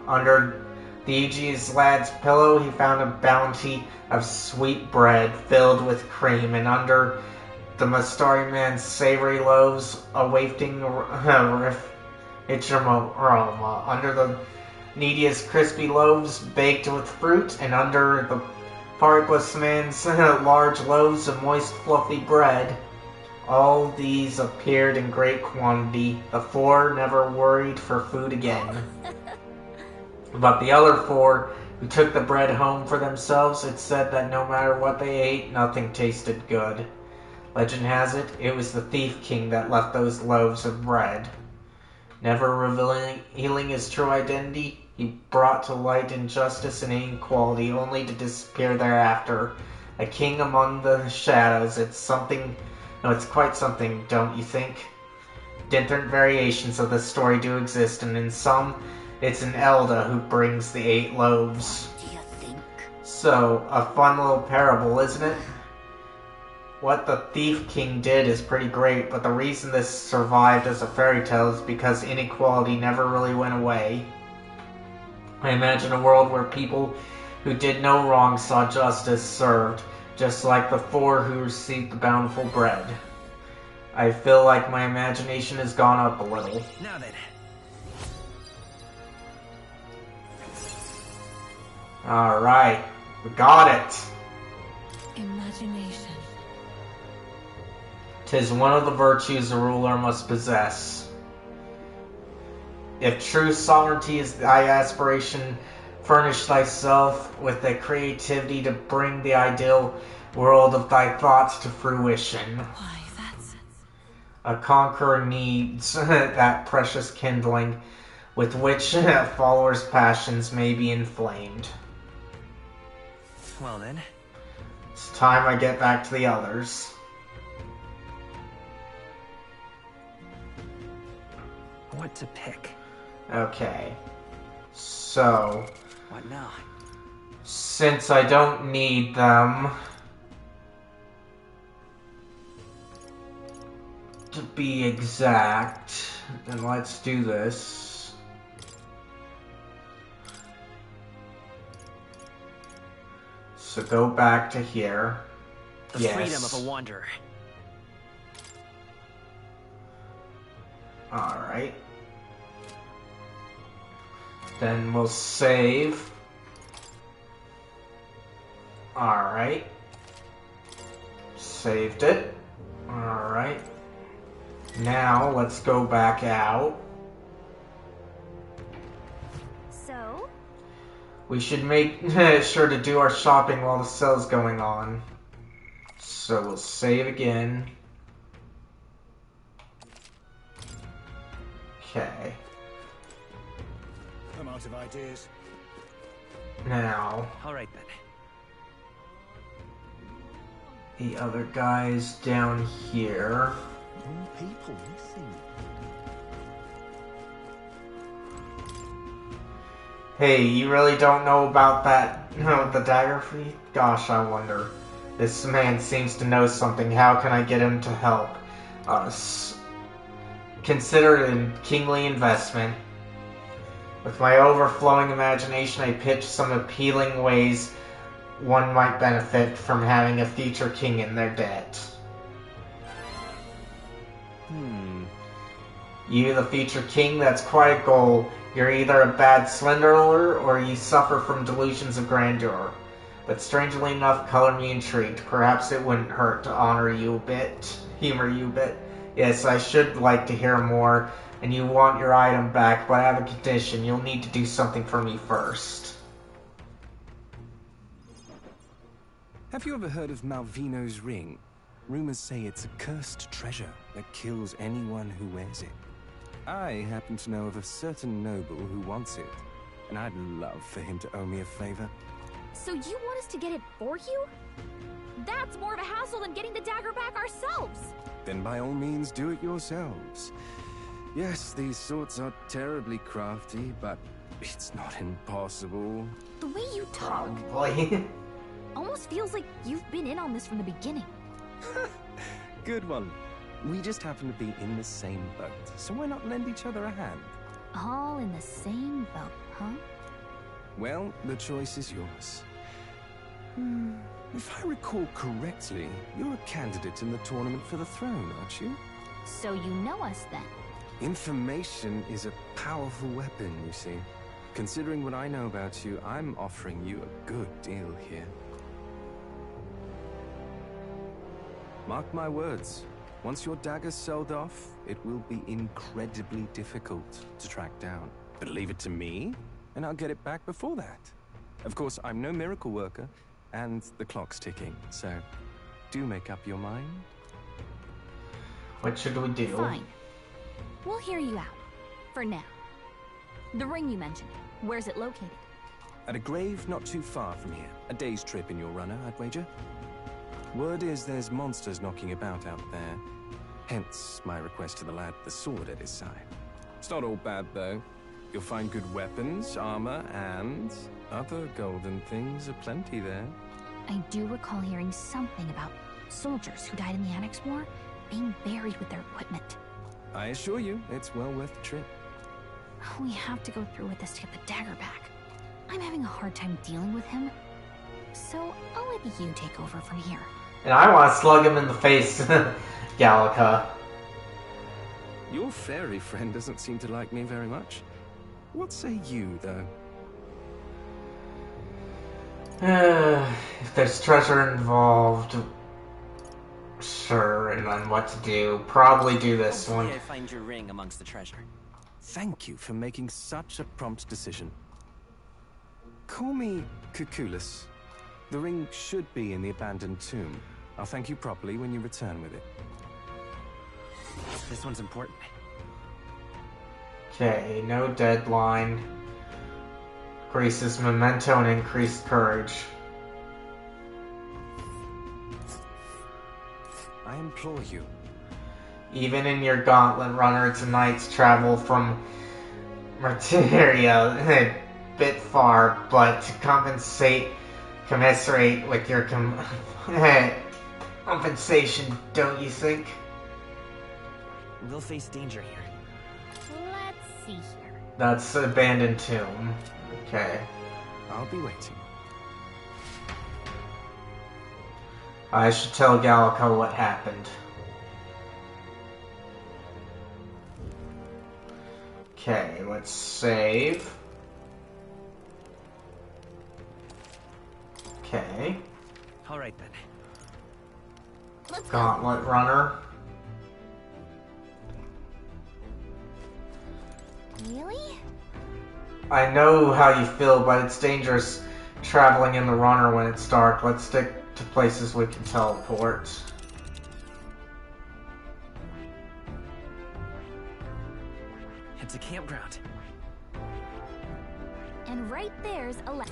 under the Aegis lad's pillow, he found a bounty of sweet bread filled with cream, and under the Mastari man's savory loaves, a wafting aroma. Under the Nidia's crispy loaves baked with fruit, and under the Paripus man's large loaves of moist, fluffy bread. All these appeared in great quantity. The 4 never worried for food again. But the other 4, who took the bread home for themselves, it said that no matter what they ate, nothing tasted good. Legend has it, it was the Thief King that left those loaves of bread. Never revealing his true identity, he brought to light injustice and inequality, only to disappear thereafter. A king among the shadows. It's quite something, don't you think? Different variations of this story do exist, and in some, it's an Elda who brings the 8 loaves. do you think? So, a fun little parable, isn't it? What the Thief King did is pretty great, but the reason this survived as a fairy tale is because inequality never really went away. I imagine a world where people who did no wrong saw justice served, just like the 4 who received the bountiful bread. I feel like my imagination has gone up a little. Now then. Alright, we got it! Imagination. 'Tis one of the virtues a ruler must possess. If true sovereignty is thy aspiration, furnish thyself with the creativity to bring the ideal world of thy thoughts to fruition. Why, that's... A conqueror needs that precious kindling with which followers' passions may be inflamed. Well then. It's time I get back to the others. What to pick? Okay. So... What now? since I don't need them... to be exact, then let's do this. So go back to here. The Yes. freedom of a wanderer. Alright. Then we'll save. Alright. Saved it. Alright. Now let's go back out. So? We should make sure to do our shopping while the sale's going on. So we'll save again. Okay. I'm out of ideas. Now, Alright then. the other guy's down here. More people missing. Hey, you really don't know about that, the dagger fee? Gosh, I wonder. This man seems to know something. How can I get him to help us? Consider it a kingly investment. With my overflowing imagination, I pitch some appealing ways one might benefit from having a future king in their debt. You, the future king, that's quite a goal. You're either a bad swindler or you suffer from delusions of grandeur. But strangely enough, color me intrigued. Perhaps it wouldn't hurt to honor you a bit, humor you a bit. Yes, I should like to hear more, and you want your item back, but I have a condition. You'll need to do something for me first. Have you ever heard of Malvino's ring? Rumors say it's a cursed treasure that kills anyone who wears it. I happen to know of a certain noble who wants it, and I'd love for him to owe me a favor. So you want us to get it for you? That's more of a hassle than getting the dagger back ourselves. Then by all means do it yourselves. Yes, these sorts are terribly crafty, but it's not impossible. The way you talk Probably. almost feels like you've been in on this from the beginning. Good one. We just happen to be in the same boat, so why not lend each other a hand? All in the same boat, huh? Well, the choice is yours. If I recall correctly, you're a candidate in the tournament for the throne, aren't you? So you know us then. Information is a powerful weapon, you see. Considering what I know about you, I'm offering you a good deal here. Mark my words, once your dagger's sold off, it will be incredibly difficult to track down. But leave it to me, and I'll get it back before that. Of course, I'm no miracle worker, and the clock's ticking, so do make up your mind. What should we do? Fine. We'll hear you out. For now. The ring you mentioned, where's it located? At a grave not too far from here. A day's trip in your runner, I'd wager. Word is there's monsters knocking about out there. Hence my request to the lad with the sword at his side. It's not all bad, though. You'll find good weapons, armor, and other golden things aplenty there. I do recall hearing something about soldiers who died in the Annex War being buried with their equipment. I assure you, it's well worth the trip. We have to go through with this to get the dagger back. I'm having a hard time dealing with him, so I'll let you take over from here. And I want to slug him in the face, Gallica. Your fairy friend doesn't seem to like me very much. What say you, though? If there's treasure involved, sure, and then what to do. Probably do this one. Hopefully I find your ring amongst the treasure. Thank you for making such a prompt decision. Call me Cuculus. The ring should be in the abandoned tomb. I'll thank you properly when you return with it. This one's important. Okay, no deadline. Increases memento and increased courage. I implore you. Even in your gauntlet runner, tonight's travel from Materia a bit far, but to commiserate with your compensation, don't you think? We'll face danger here. Let's see here. That's abandoned tomb. Okay. I'll be waiting. I should tell Gallico what happened. Okay, let's save. Okay. Alright then. Let's go. Gauntlet runner. Really? I know how you feel, but it's dangerous traveling in the runner when it's dark. Let's stick to places we can teleport. It's a campground. And right there's a let's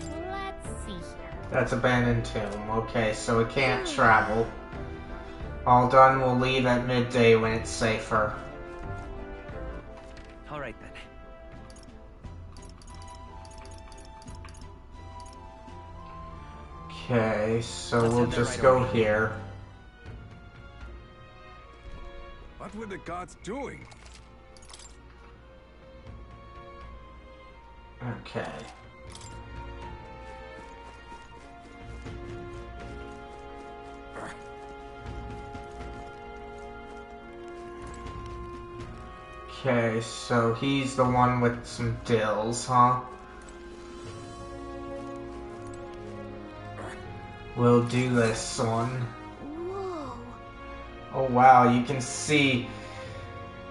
see here. That's abandoned tomb. Okay, so we can't travel. All done, we'll leave at midday when it's safer. Alright then. Okay, so Let's we'll head there just right go away. here. What were the guards doing? Okay. Okay, so he's the one with some dills, huh? We'll do this one. Whoa. Oh wow, you can see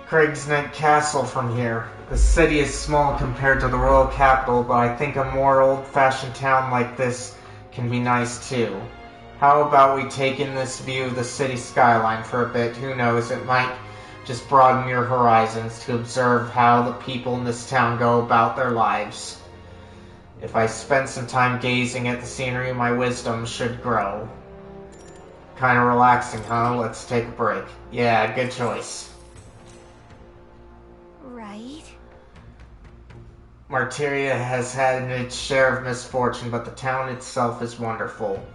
Craigsnet Castle from here. The city is small compared to the royal capital, but I think a more old-fashioned town like this can be nice too. How about we take in this view of the city skyline for a bit? Who knows, it might just broaden your horizons to observe how the people in this town go about their lives. If I spend some time gazing at the scenery, my wisdom should grow. Kinda relaxing, huh? Let's take a break. Yeah, good choice. Right? Martyria has had its share of misfortune, but the town itself is wonderful.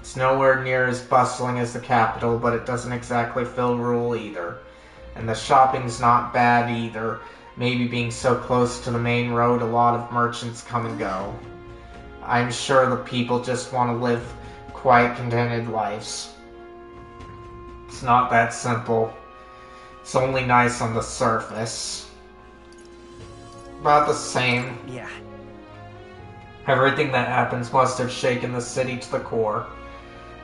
It's nowhere near as bustling as the capital, but it doesn't exactly fill rule either. And the shopping's not bad either. Maybe being so close to the main road, a lot of merchants come and go. I'm sure the people just want to live quiet, contented lives. It's not that simple. It's only nice on the surface. About the same. Yeah. Everything that happens must have shaken the city to the core.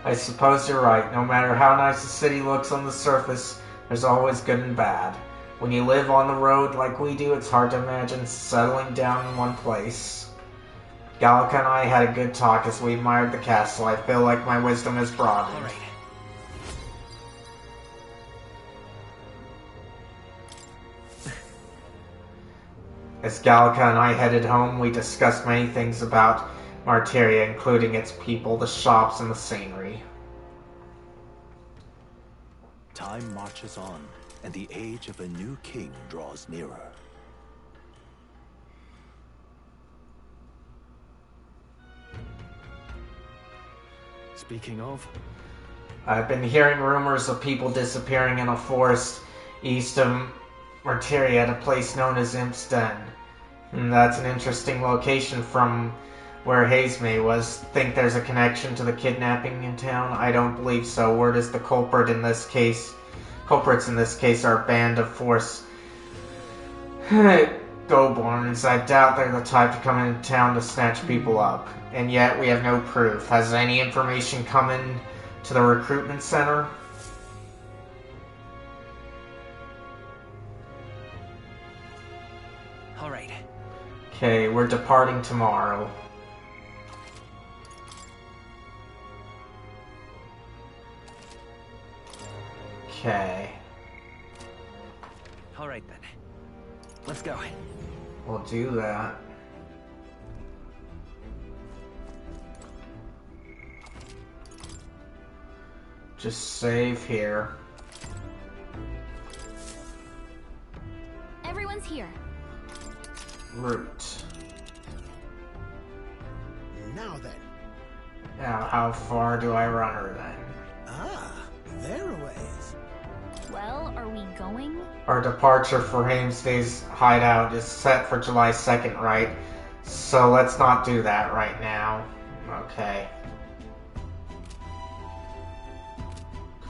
I suppose you're right. No matter how nice a city looks on the surface, there's always good and bad. When you live on the road like we do, it's hard to imagine settling down in one place. Gallica and I had a good talk as we admired the castle. I feel like my wisdom has broadened. Alright. As Gallica and I headed home, we discussed many things about Martyria, including its people, the shops, and the scenery. Time marches on, and the age of a new king draws nearer. Speaking of, I've been hearing rumors of people disappearing in a forest east of Martyria at a place known as Imp's Den. That's an interesting location from where Hazemay was. Think there's a connection to the kidnapping in town? I don't believe so. Word is the culprits in this case are a band of force Go-borns. I doubt they're the type to come into town to snatch people up. And yet we have no proof. Has any information come in to the recruitment center? Okay, we're departing tomorrow. Okay. Alright then. Let's go. We'll do that. Just save here. Everyone's here. Route. Now then. Now, how far do I run her then? Ah, there a ways. Well, are we going? Our departure for Hamestay's hideout is set for July 2nd, right? So let's not do that right now. Okay.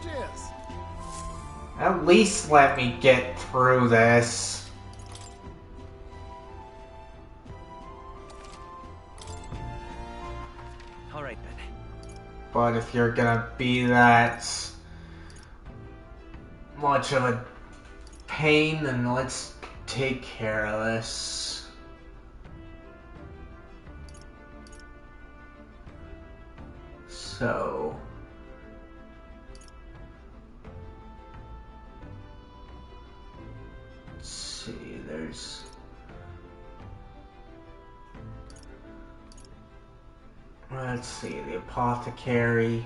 Cheers. At least let me get through this. Alright then. But if you're gonna be that much of a pain, then let's take care of this. So... let's see, there's... let's see, the apothecary.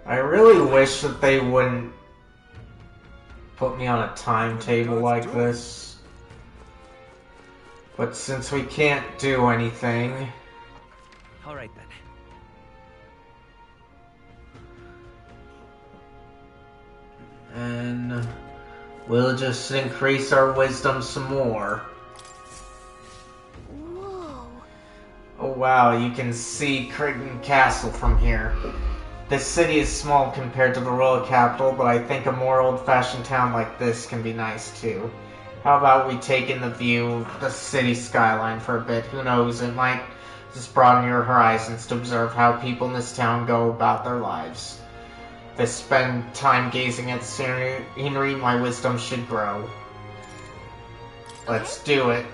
I really wish that they wouldn't put me on a timetable like this. But since we can't do anything... Alright then. and we'll just increase our wisdom some more. Whoa. Oh wow, you can see Crichton Castle from here. This city is small compared to the royal capital, but I think a more old-fashioned town like this can be nice too. How about we take in the view of the city skyline for a bit? Who knows, it might just broaden your horizons to observe how people in this town go about their lives. If I spend time gazing at scenery, my wisdom should grow. Let's do it.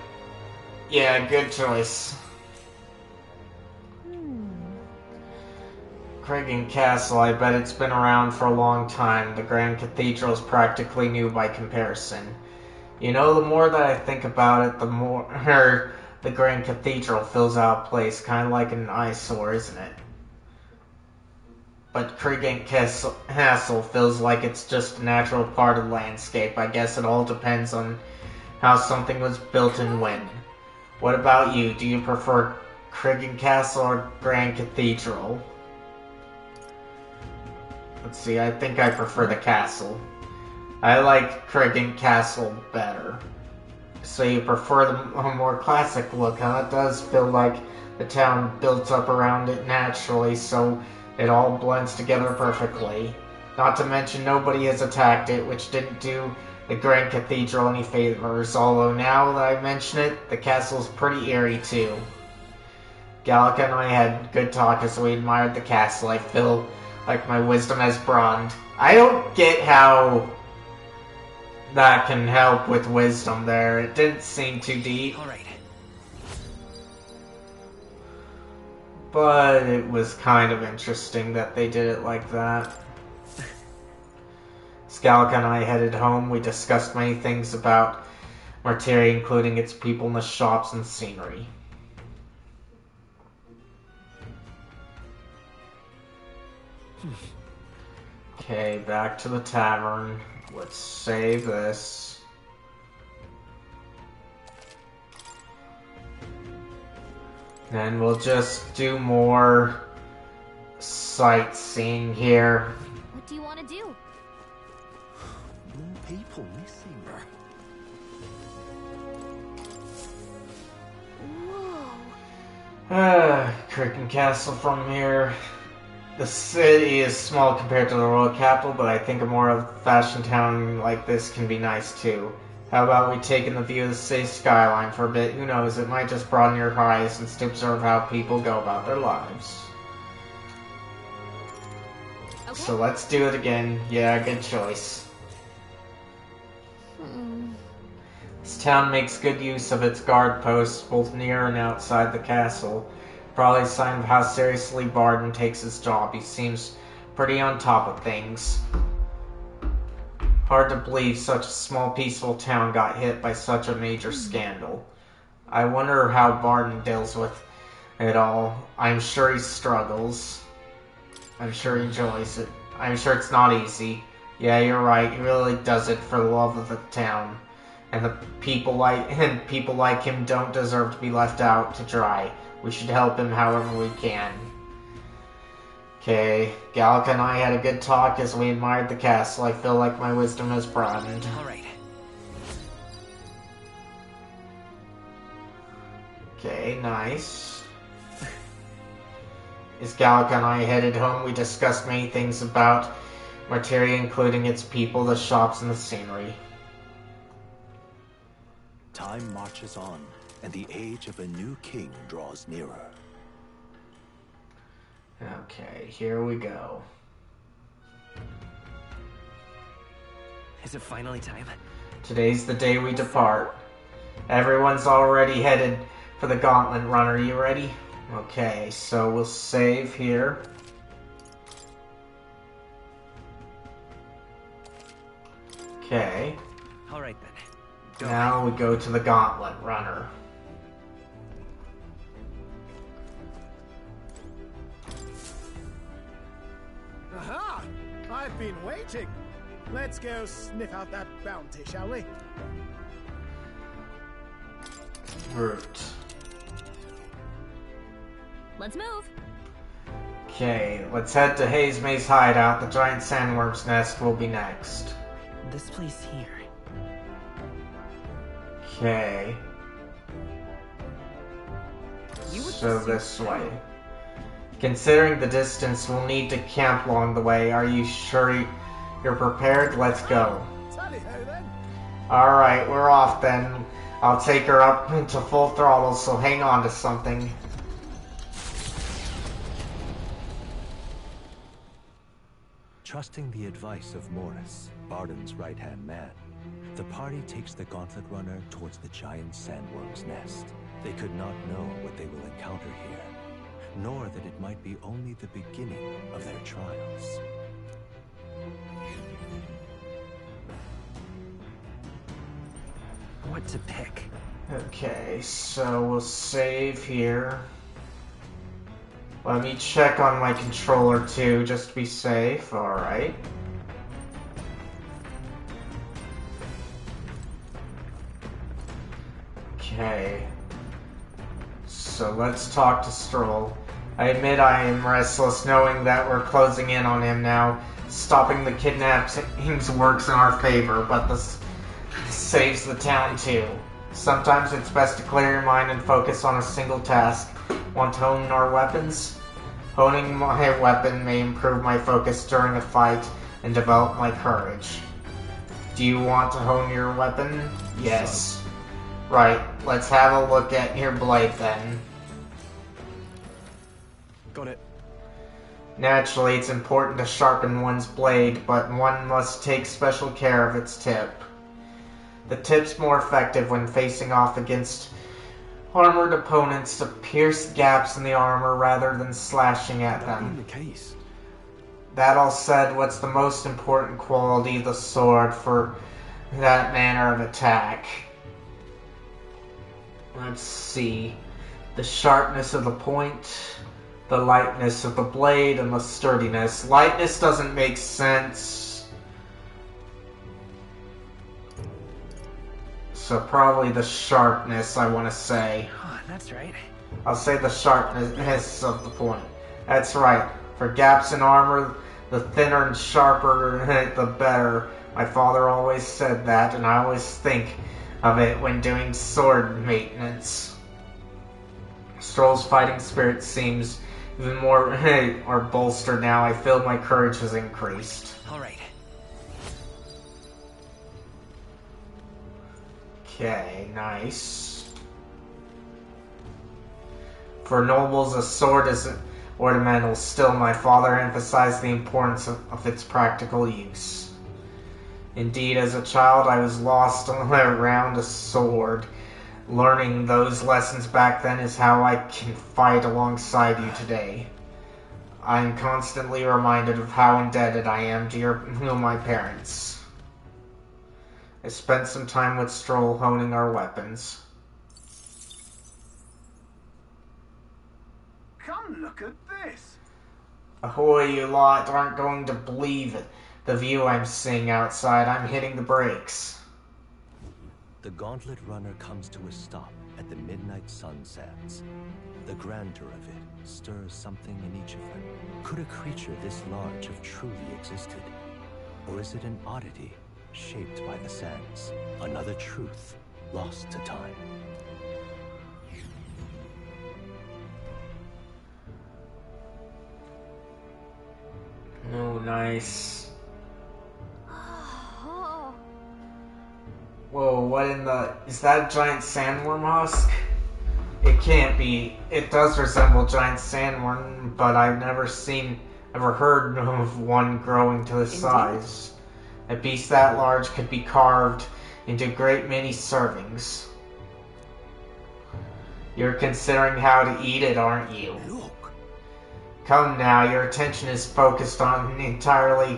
Yeah, good choice. Crichton Castle, I bet it's been around for a long time. The Grand Cathedral is practically new by comparison. You know, the more that I think about it, the more the Grand Cathedral fills out a place, kind of like an eyesore, isn't it? But Crichton Castle feels like it's just a natural part of the landscape. I guess it all depends on how something was built and when. What about you? Do you prefer Crichton Castle or Grand Cathedral? Let's see, I think I prefer the castle. I like Crichton Castle better. So you prefer the more classic look, huh? It does feel like the town built up around it naturally, so it all blends together perfectly. Not to mention nobody has attacked it, which didn't do the Grand Cathedral any favors, although now that I mention it, the castle's pretty eerie too. Gallica and I had good talk as we admired the castle. I feel like my wisdom has broadened. I don't get how that can help with wisdom there. It didn't seem too deep. Alright. But it was kind of interesting that they did it like that. Gallica and I headed home. We discussed many things about Martyria, including its people and the shops and scenery. Okay, back to the tavern. Let's save this. Then we'll just do more sightseeing here. What do you want to do? More people missing. Whoa. Crichton Castle from here. The city is small compared to the royal capital, but I think a more old-fashioned town like this can be nice too. How about we take in the view of the city skyline for a bit? Who knows, it might just broaden your horizons to observe how people go about their lives. Okay. So let's do it again. Yeah, good choice. This town makes good use of its guard posts, both near and outside the castle. Probably a sign of how seriously Barden takes his job. He seems pretty on top of things. Hard to believe such a small, peaceful town got hit by such a major scandal. I wonder how Barden deals with it all. I'm sure he struggles. I'm sure he enjoys it. I'm sure it's not easy. Yeah, you're right. He really does it for the love of the town. And people like him don't deserve to be left out to dry. We should help him however we can. Okay, Gallica and I had a good talk as we admired the castle. I feel like my wisdom has broadened. Alright. Okay, nice. As Gallica and I headed home, we discussed many things about Martyria, including its people, the shops, and the scenery. Time marches on, and the age of a new king draws nearer. Okay, here we go. Is it finally time? Today's the day we depart. Everyone's already headed for the Gauntlet Run. Are you ready? Okay, so we'll save here. Okay. Alright then. Go. Now we go to the Gauntlet Runner. Aha! I've been waiting. Let's go sniff out that bounty, shall we? Route. Let's move. Okay, let's head to Haze May's hideout. The giant sandworm's nest will be next. This place here. Okay. So this way. Considering the distance, we'll need to camp along the way. Are you sure you're prepared? Let's go. Tally-ho then. Alright, we're off then. I'll take her up into full throttle, so hang on to something. Trusting the advice of Morris, Barden's right-hand man, the party takes the Gauntlet Runner towards the giant sandworm's nest. They could not know what they will encounter here, nor that it might be only the beginning of their trials. What to pick? Okay, so we'll save here. Let me check on my controller too, just to be safe. Alright. Okay. So let's talk to Stroll. I admit I am restless knowing that we're closing in on him now. Stopping the kidnappings works in our favor, but this saves the town too. Sometimes it's best to clear your mind and focus on a single task. Want to hone our weapons? Honing my weapon may improve my focus during a fight and develop my courage. Do you want to hone your weapon? Yes. Right, let's have a look at your blade then. Got it. Naturally, it's important to sharpen one's blade, but one must take special care of its tip. The tip's more effective when facing off against armored opponents to pierce gaps in the armor rather than slashing at them. The case. That all said, what's the most important quality of the sword for that manner of attack? Let's see. The sharpness of the point, the lightness of the blade, and the sturdiness. Lightness doesn't make sense. So probably the sharpness, I want to say. Oh, that's right. I'll say the sharpness of the point. That's right. For gaps in armor, the thinner and sharper, the better. My father always said that, and I always think of it when doing sword maintenance. Stroll's fighting spirit seems even more or bolstered now. I feel my courage has increased. All right. Okay, nice. For nobles, a sword is ornamental. Still, my father emphasized the importance of its practical use. Indeed, as a child, I was lost around a sword. Learning those lessons back then is how I can fight alongside you today. I am constantly reminded of how indebted I am to my parents. I spent some time with Stroll honing our weapons. Come look at this. Ahoy, you lot aren't going to believe it. The view I'm seeing outside. I'm hitting the brakes. The Gauntlet Runner comes to a stop at the midnight sunsands. The grandeur of it stirs something in each of them. Could a creature this large have truly existed? Or is it an oddity shaped by the sands? Another truth lost to time. Oh, nice. Whoa, what in the... Is that a giant sandworm husk? It can't be. It does resemble giant sandworm, but I've never heard of one growing to this size. A beast that large could be carved into a great many servings. You're considering how to eat it, aren't you? Look. Come now, your attention is focused on entirely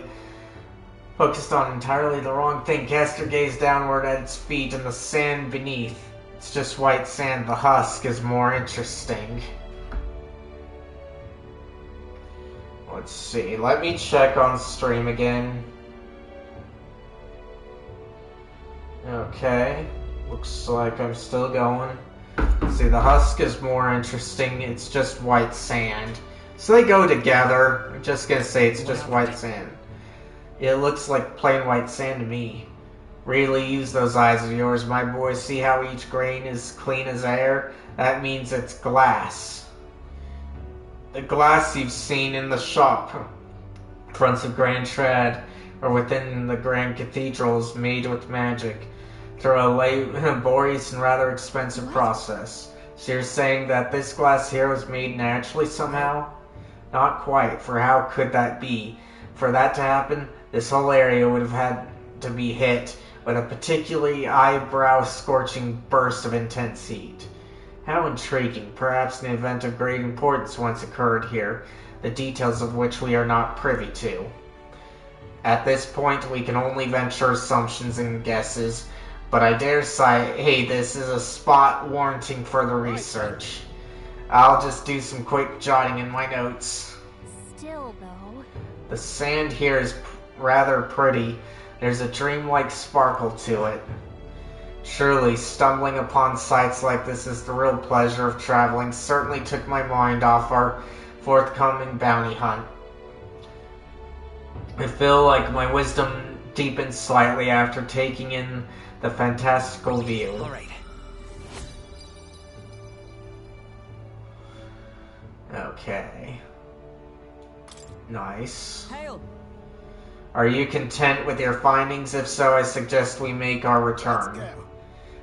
the wrong thing. Cast your gaze downward at its feet and the sand beneath. It's just white sand. The husk is more interesting. Let's see. Let me check on stream again. Okay. Looks like I'm still going. See, the husk is more interesting. It's just white sand. So they go together. I'm just gonna say it's just white sand. It looks like plain white sand to me. Really use those eyes of yours, my boy. See how each grain is clean as air? That means it's glass. The glass you've seen in the shop fronts of Grand Trad or within the Grand Cathedral is made with magic through a laborious and rather expensive process. So you're saying that this glass here was made naturally somehow? Not quite, for how could that be? For that to happen, this whole area would have had to be hit with a particularly eyebrow-scorching burst of intense heat. How intriguing. Perhaps an event of great importance once occurred here, the details of which we are not privy to. At this point, we can only venture assumptions and guesses, but I dare say, this is a spot warranting further research. I'll just do some quick jotting in my notes. Still, though... The sand here is rather pretty. There's a dreamlike sparkle to it. Surely, stumbling upon sights like this is the real pleasure of traveling. Certainly took my mind off our forthcoming bounty hunt. I feel like my wisdom deepened slightly after taking in the fantastical view. All right. Okay. Nice. Hail. Are you content with your findings? If so, I suggest we make our return. Let's go.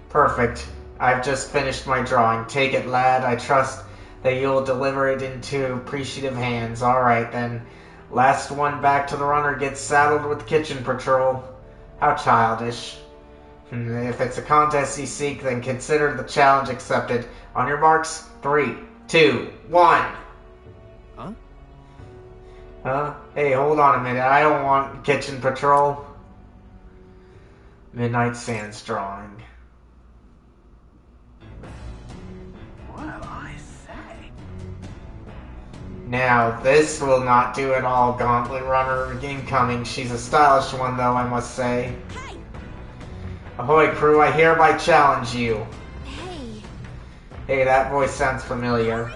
Perfect. I've just finished my drawing. Take it, lad. I trust that you'll deliver it into appreciative hands. Alright, then. Last one back to the runner gets saddled with kitchen patrol. How childish. If it's a contest you seek, then consider the challenge accepted. On your marks, 3, 2, 1. Huh? Hey, hold on a minute. I don't want kitchen patrol. Midnight Sands drawing. Well, I say. Now, this will not do at all, Gauntlet Runner incoming. She's a stylish one, though, I must say. Hey! Ahoy, crew, I hereby challenge you. Hey! Hey, that voice sounds familiar.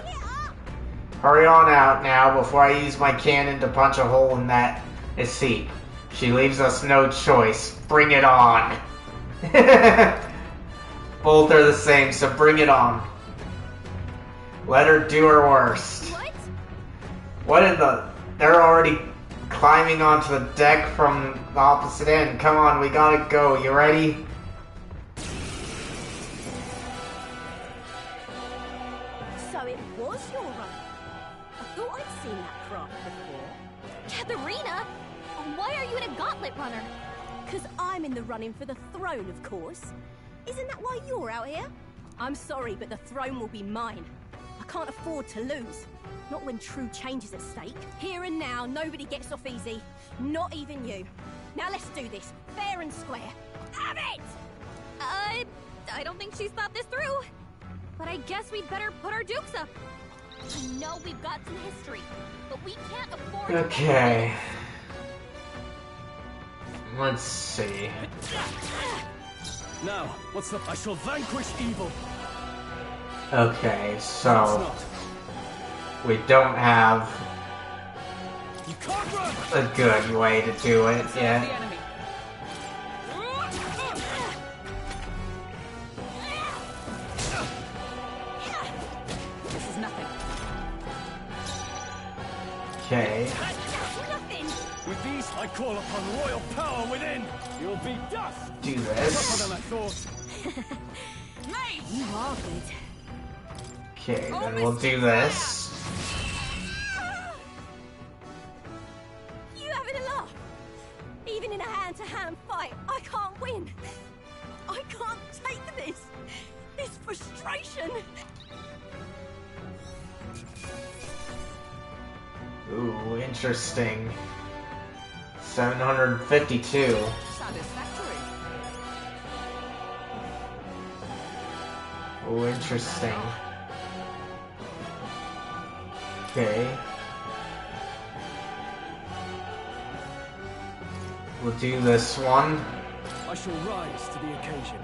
Hurry on out now before I use my cannon to punch a hole in that heap. She leaves us no choice. Bring it on. Both are the same, so bring it on. Let her do her worst. What? What in the... They're already climbing onto the deck from the opposite end. Come on, we gotta go. You ready? So it was your run. I thought I'd seen that craft before. Katharina! Why are you in a gauntlet runner? Because I'm in the running for the throne, of course. Isn't that why you're out here? I'm sorry, but the throne will be mine. I can't afford to lose. Not when true change is at stake. Here and now, nobody gets off easy. Not even you. Now let's do this, fair and square. Have it! I don't think she's thought this through. But I guess we'd better put our dukes up. I know we've got some history, but we can't afford Okay. Let's see. Now, what's the... I shall vanquish evil. Okay, so... we don't have You can't run. a good way to do it yet. This is nothing. Okay. With these, I call upon royal power within. You'll be dust. Do this. Tougher than I thought. Mate! You are good. Okay, then we'll do this. You having a laugh? Even in a hand-to-hand fight, I can't win. I can't take this. This frustration. Ooh, interesting. 752. Satisfactory. Ooh, interesting. Okay. We'll do this one. I shall rise to the occasion.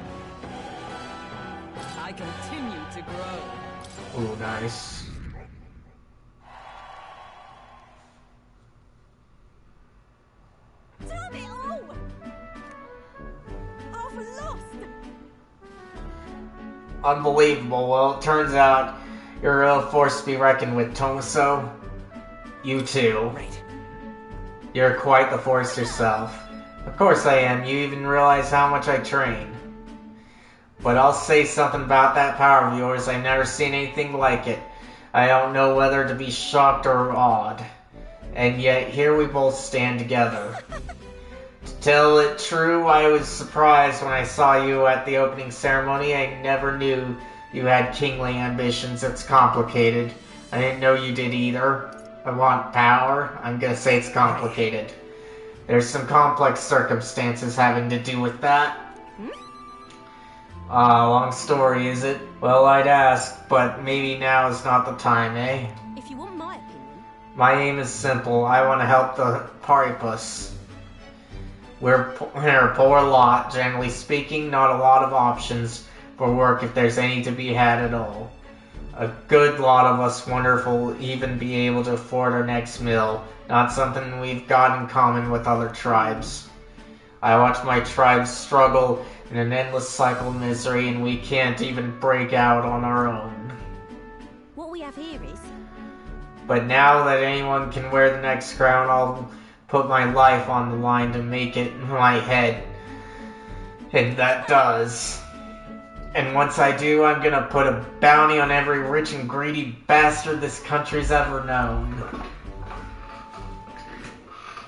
I continue to grow. Ooh, nice. Damn it all! I've lost. Unbelievable. Well, it turns out you're a real force to be reckoned with, Tomaso. You too. Right. You're quite the force yourself. Of course I am. You even realize how much I train. But I'll say something about that power of yours. I've never seen anything like it. I don't know whether to be shocked or awed. And yet, here we both stand together. To tell it true, I was surprised when I saw you at the opening ceremony. I never knew you had kingly ambitions. It's complicated. I didn't know you did either. I want power. I'm gonna say it's complicated. There's some complex circumstances having to do with that. Long story, is it? Well, I'd ask, but maybe now is not the time, eh? If you want my opinion. My aim is simple. I want to help the Paripus. We're a poor lot, generally speaking, not a lot of options for work if there's any to be had at all. A good lot of us wonder if we'll even be able to afford our next meal, not something we've got in common with other tribes. I watch my tribe struggle in an endless cycle of misery, and we can't even break out on our own. What we have here is... But now that anyone can wear the next crown, I'll put my life on the line to make it my head. And that does. And once I do, I'm gonna put a bounty on every rich and greedy bastard this country's ever known.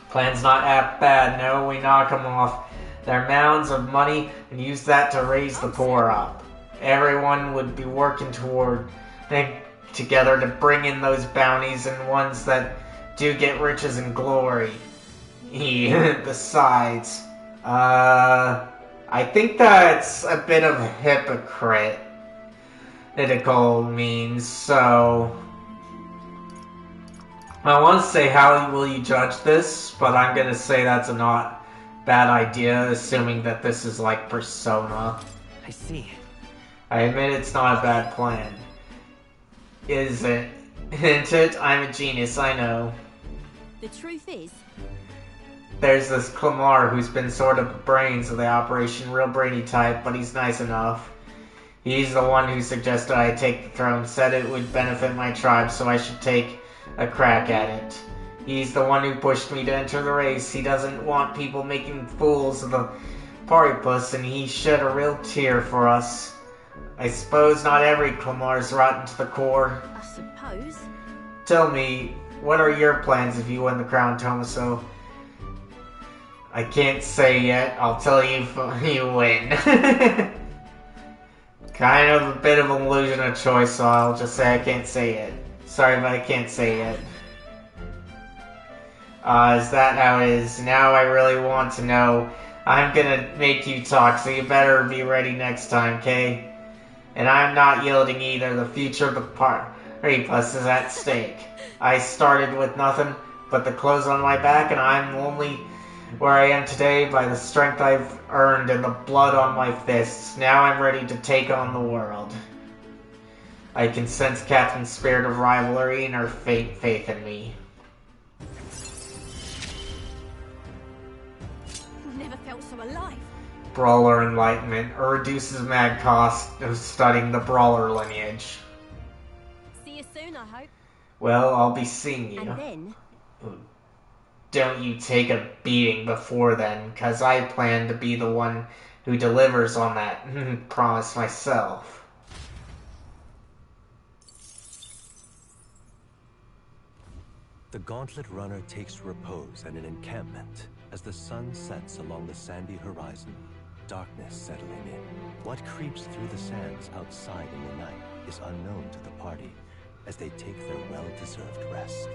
Plan's not half bad, no, we knock them off their mounds of money and use that to raise the poor up. Everyone would be working together to bring in those bounties and ones that do get riches and glory. Besides, I think that's a bit of hypocritical means, so... I want to say how will you judge this, but I'm gonna say that's a not bad idea, assuming that this is like Persona. I see. I admit it's not a bad plan. Is it? Isn't it? I'm a genius, I know. The truth is... There's this Clamar who's been sort of the brains of the operation, real brainy type, but he's nice enough. He's the one who suggested I take the throne, said it would benefit my tribe, so I should take a crack at it. He's the one who pushed me to enter the race. He doesn't want people making fools of the Paripus, and he shed a real tear for us. I suppose not every Clamar's rotten to the core. I suppose. Tell me, what are your plans if you win the crown, Tomaso? I can't say yet. I'll tell you if you win. Kind of a bit of an illusion of choice, so I'll just say I can't say it. Sorry, but I can't say it. Is that how it is? Now I really want to know. I'm gonna make you talk, so you better be ready next time, okay? And I'm not yielding either. The future of the party plus is at stake. I started with nothing but the clothes on my back, and I'm only where I am today by the strength I've earned and the blood on my fists. Now I'm ready to take on the world. I can sense Catherine's spirit of rivalry and her faith in me. Never felt so alive. Brawler Enlightenment, or reduces mad cost of studying the Brawler lineage. See you soon, I hope. Well, I'll be seeing you. And then? Don't you take a beating before then, 'cause I plan to be the one who delivers on that promise myself. The Gauntlet Runner takes repose at an encampment as the sun sets along the sandy horizon, darkness settling in. What creeps through the sands outside in the night is unknown to the party as they take their well-deserved rest.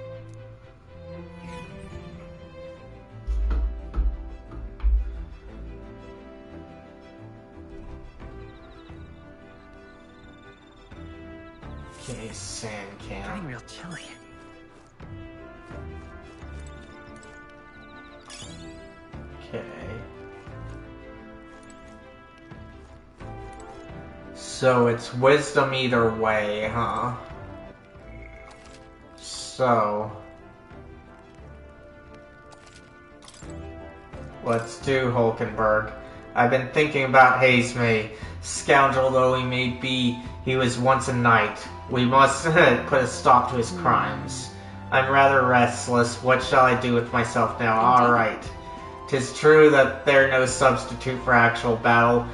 Okay, sand can. Getting real chilly. Okay. So it's wisdom either way, huh? So let's do Hulkenberg. I've been thinking about Hazemay. Scoundrel though he may be, he was once a knight. We must put a stop to his crimes. I'm rather restless. What shall I do with myself now? Alright. 'Tis true that they're no substitute for actual battle,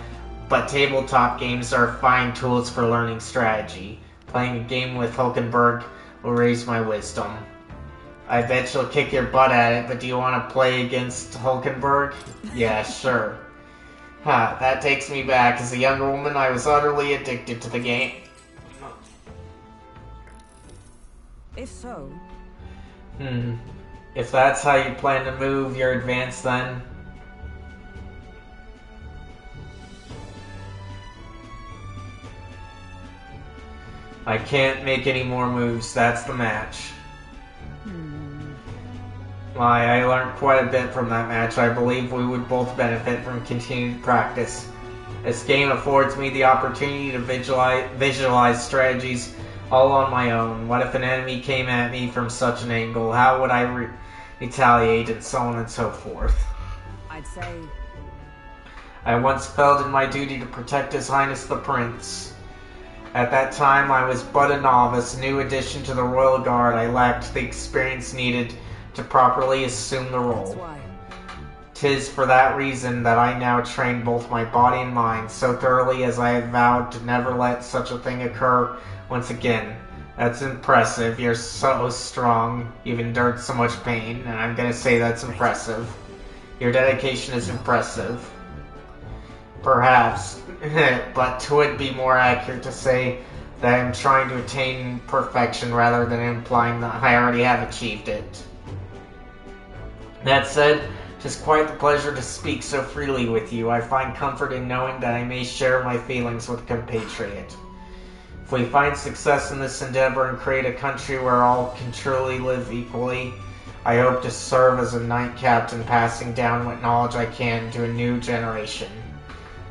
but tabletop games are fine tools for learning strategy. Playing a game with Hulkenberg will raise my wisdom. I bet you'll kick your butt at it, but do you want to play against Hulkenberg? Yeah, sure. That takes me back. As a younger woman, I was utterly addicted to the game. If so... If that's how you plan to move your advance, then... I can't make any more moves. That's the match. I learned quite a bit from that match. I believe we would both benefit from continued practice. This game affords me the opportunity to visualize strategies all on my own. What if an enemy came at me from such an angle? How would I retaliate, and so on and so forth? I'd say... I once felt in my duty to protect His Highness the Prince. At that time, I was but a novice, a new addition to the Royal Guard. I lacked the experience needed to properly assume the role. That's why. 'Tis for that reason that I now train both my body and mind so thoroughly as I have vowed to never let such a thing occur once again. That's impressive. You're so strong. You've endured so much pain, and I'm gonna say that's impressive. Your dedication is impressive. Perhaps, but 'twould be more accurate to say that I'm trying to attain perfection rather than implying that I already have achieved it. That said, 'tis quite the pleasure to speak so freely with you. I find comfort in knowing that I may share my feelings with a compatriot. If we find success in this endeavor and create a country where all can truly live equally, I hope to serve as a knight captain, passing down what knowledge I can to a new generation.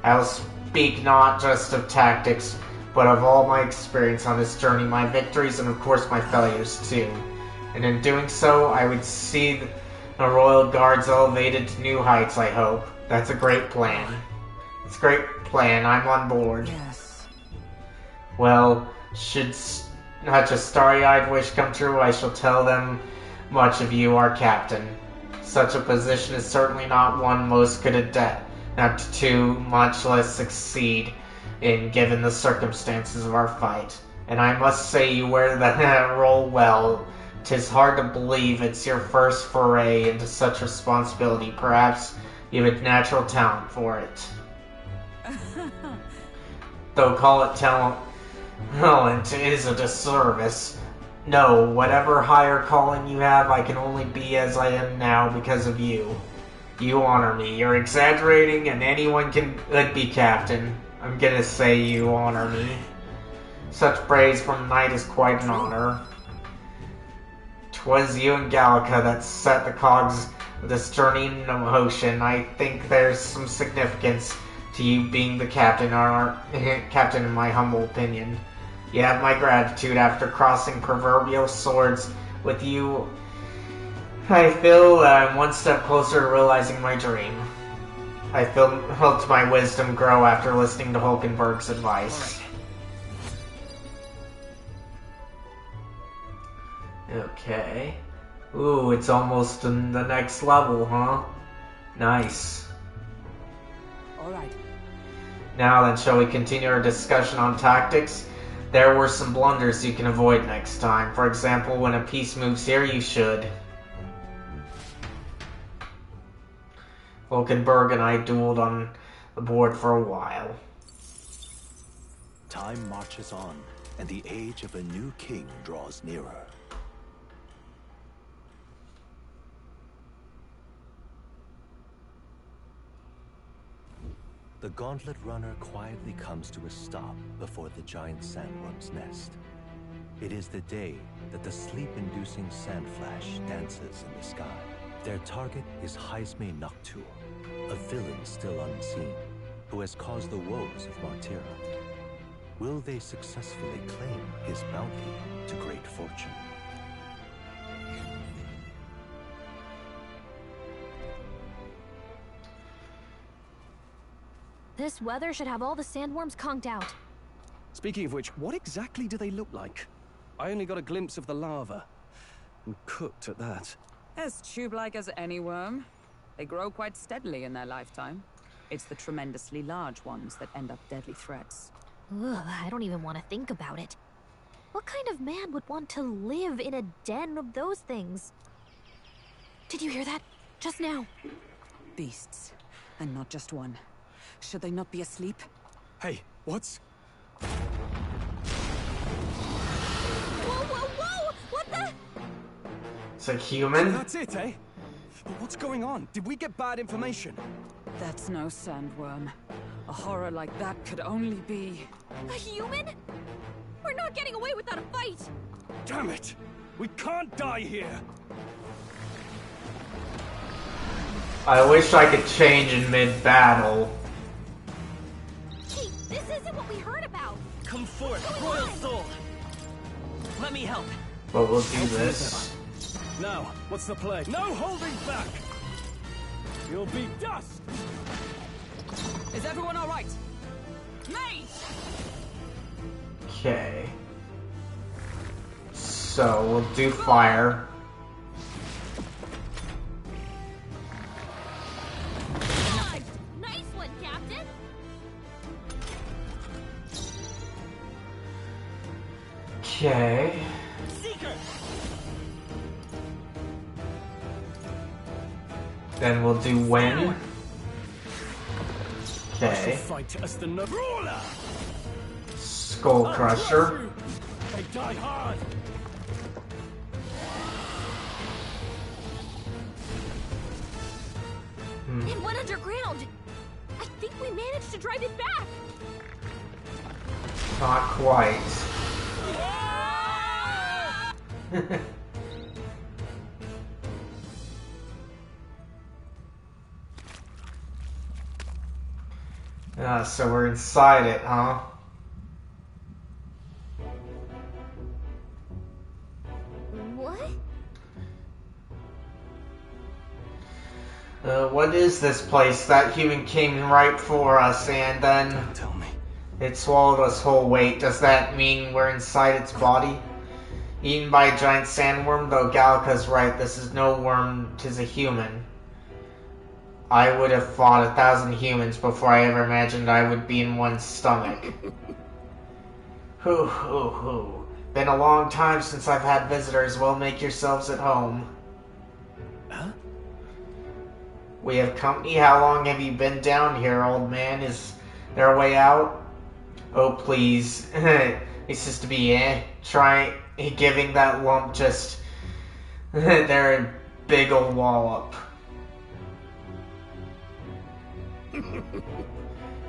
I will speak not just of tactics, but of all my experience on this journey, my victories and of course my failures too. And in doing so, I would see the Royal Guards elevated to new heights, I hope. That's a great plan. It's a great plan. I'm on board. Yes. Well, should such a starry-eyed wish come true, I shall tell them much of you, our captain. Such a position is certainly not one most could adapt to, much less succeed in, given the circumstances of our fight. And I must say you wear that role well. 'Tis hard to believe it's your first foray into such responsibility. Perhaps you have a natural talent for it. Though call it talent is a disservice. No, whatever higher calling you have, I can only be as I am now because of you. You honor me. You're exaggerating, and anyone could be captain. I'm gonna say you honor me. Such praise from the knight is quite an honor. 'Twas you and Gallica that set the cogs of this journey in motion. I think there's some significance to you being the captain, captain in my humble opinion. You have my gratitude. After crossing proverbial swords with you, I feel I'm one step closer to realizing my dream. I felt my wisdom grow after listening to Hulkenberg's advice. Okay. Ooh, it's almost in the next level, huh? Nice. Alright. Now then, shall we continue our discussion on tactics? There were some blunders you can avoid next time. For example, when a piece moves here, you should. Hulkenberg and I dueled on the board for a while. Time marches on, and the age of a new king draws nearer. The gauntlet runner quietly comes to a stop before the giant sandworm's nest. It is the day that the sleep-inducing sand flash dances in the sky. Their target is Heisme Noctur, a villain still unseen, who has caused the woes of Martira. Will they successfully claim his bounty to great fortune? This weather should have all the sandworms conked out. Speaking of which, what exactly do they look like? I only got a glimpse of the lava. And cooked at that. As tube-like as any worm. They grow quite steadily in their lifetime. It's the tremendously large ones that end up deadly threats. Ugh, I don't even want to think about it. What kind of man would want to live in a den of those things? Did you hear that? Just now. Beasts. And not just one. Should they not be asleep? Hey, what's... Whoa, whoa, whoa! What the? It's a human? That's it, eh? But what's going on? Did we get bad information? That's no sandworm. A horror like that could only be... A human? We're not getting away without a fight! Damn it! We can't die here! I wish I could change in mid-battle. Hey, this isn't what we heard about! Come forth, royal soul! Let me help. But we'll do this. Now, what's the play? No holding back! You'll be dust! Is everyone alright? Mate! Okay. So, we'll do fire. Nice one, Captain! Okay. Seeker! Then we'll do when. Okay. Fight as the ruler! Skull Crusher. They die hard! It went underground! I think we managed to drive it back! Not quite. So we're inside it, huh? What? What is this place? That human came right for us and then Tell me. it swallowed us whole. Wait, does that mean we're inside its body? Eaten by a giant sandworm? Though Gallica's right, this is no worm, 'tis a human. I would have fought 1,000 humans before I ever imagined I would be in one's stomach. Hoo hoo hoo. Been a long time since I've had visitors. Well, make yourselves at home. Huh? We have company. How long have you been down here, old man? Is there a way out? Oh, please. It's just to be, giving that lump just there a big ol' wallop.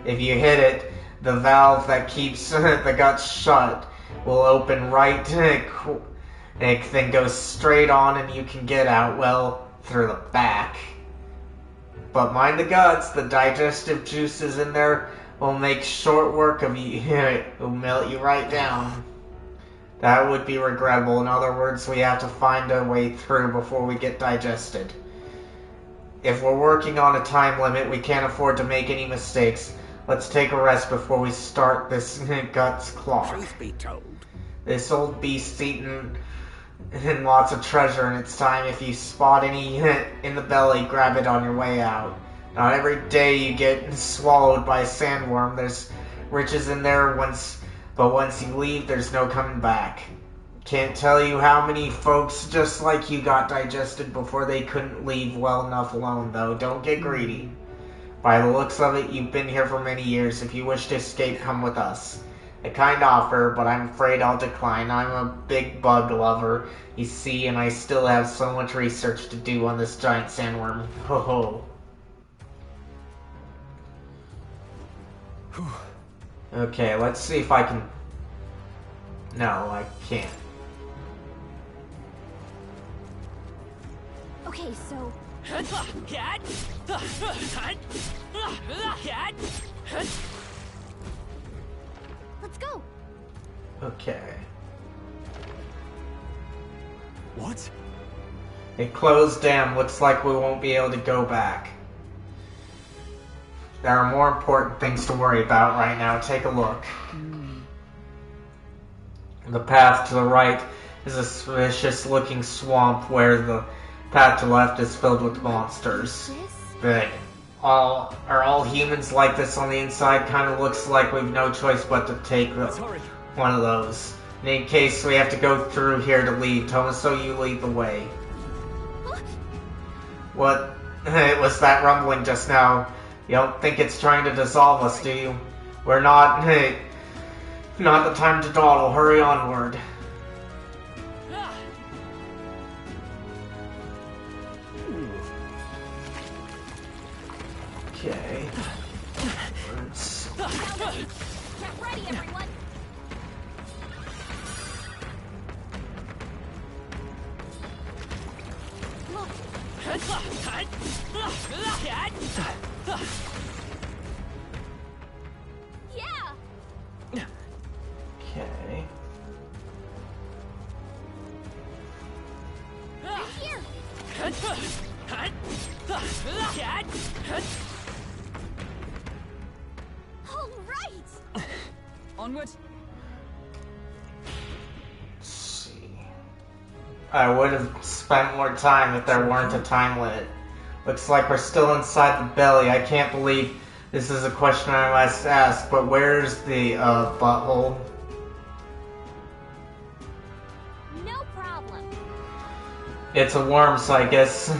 If you hit it, the valve that keeps the guts shut will open right and then goes straight on and you can get out, well, through the back. But mind the guts, the digestive juices in there will make short work of you. It will melt you right down. That would be regrettable. In other words, we have to find a way through before we get digested. If we're working on a time limit, we can't afford to make any mistakes. Let's take a rest before we start this guts clock. Truth be told, This old beast's eaten lots of treasure in its time. If you spot any in the belly, grab it on your way out. Not every day you get swallowed by a sandworm. There's riches in there but once you leave, there's no coming back. Can't tell you how many folks just like you got digested before they couldn't leave well enough alone, though. Don't get greedy. By the looks of it, you've been here for many years. If you wish to escape, come with us. A kind offer, but I'm afraid I'll decline. I'm a big bug lover, you see, and I still have so much research to do on this giant sandworm. Ho ho. Okay, let's see if I can... No, I can't. Okay, so... Let's go! Okay. What? It closed down. Looks like we won't be able to go back. There are more important things to worry about right now. Take a look. The path to the right is a suspicious-looking swamp where the path to the left is filled with monsters. Are all humans like this on the inside? Kind of looks like we've no choice but to take one of those. In any case, we have to go through here to leave. Tomaso, you lead the way. What? It was that rumbling just now. You don't think it's trying to dissolve us, do you? We're not... Not the time to dawdle. Hurry onward. Okay. Let's... Get ready, everyone! Yeah! Okay. Right here! All right! Onward. Let's see. I would have spent more time if there weren't a time limit. Looks like we're still inside the belly. I can't believe this is a question I must ask, but where's the butthole? No problem. It's a worm, so I guess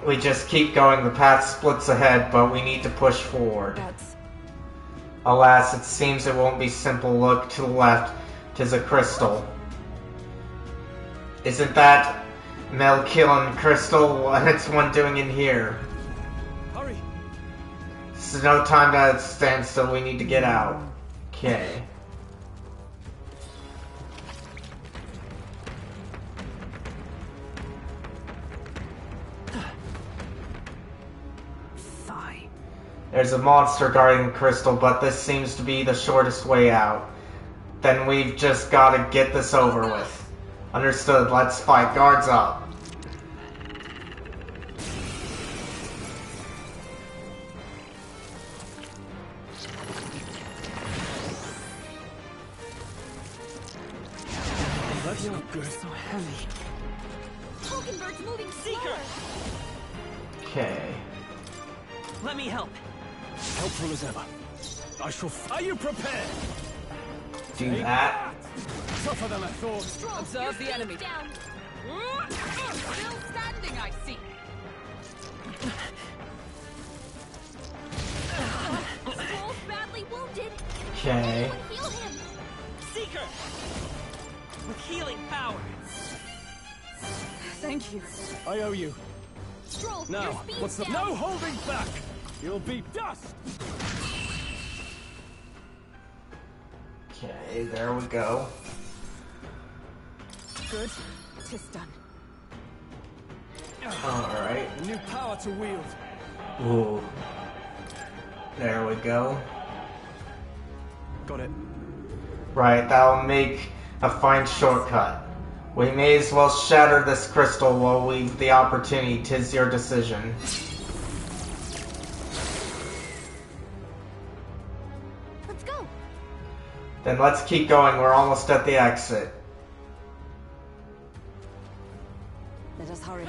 we just keep going. The path splits ahead, but we need to push forward. Alas, it seems it won't be simple. Look to the left. 'Tis a crystal. Isn't that Melkillen crystal? What's one doing in here? Hurry! This is no time to stand still. We need to get out. Okay. Fine. There's a monster guarding the crystal, but this seems to be the shortest way out. Then we've just got to get this over with. Understood. Let's fight. Guards up. That's not good. So heavy. Hulkenberg's moving slower. Okay. Let me help. Helpful as ever. Are you prepared? Do that. tougher than I thought. Observe the enemy. Down. Still standing, I see. Stroll's badly wounded. Okay. Anyone heal him. Seeker! With healing power. Thank you. I owe you. Stroll, Now, your speed's what's the... down. No holding back! You'll be dust! Okay, there we go. Good. 'Tis done. Alright. A new power to wield. Ooh. There we go. Got it. Right, that'll make a fine shortcut. We may as well shatter this crystal while we've the opportunity. 'Tis your decision. Let's go. Then let's keep going. We're almost at the exit. Let us hurry.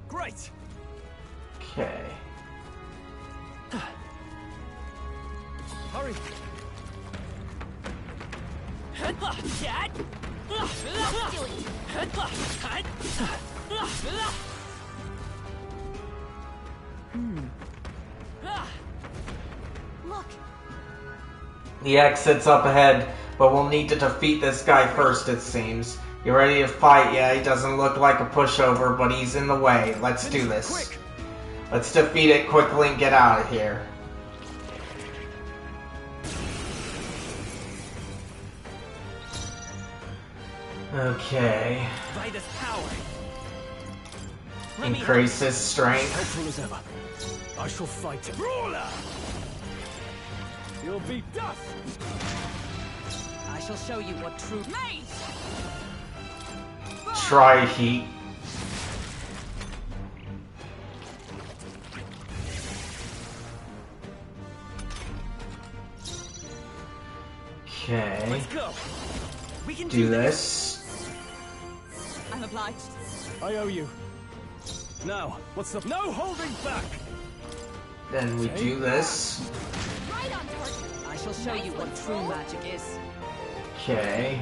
Great! Okay. Hurry! Look. The exit's up ahead, but we'll need to defeat this guy first, it seems. You ready to fight? Yeah, he doesn't look like a pushover, but he's in the way. Let's do this. Quick. Let's defeat it quickly and get out of here. Okay. By this power. Increase his strength. Helpful as ever. I shall fight it. Brawler! You'll be dust! I shall show you what true maze. Try heat. Okay. Let's go. We can Do this. I'm obliged. I owe you. Now, what's the... No holding back! Then we do this. Right on target. I shall show you what true magic is. Okay.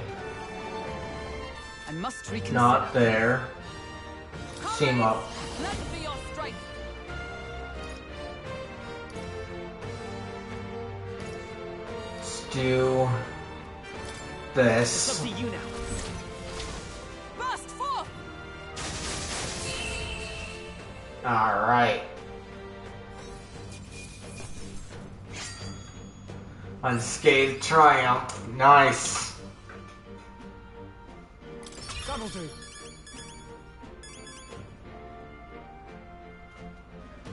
I must reconsider. Not there. Team up. Let be your strength. Let's do It's up this. to you now. Burst forth. Alright. Unscathed triumph. Nice. That'll do.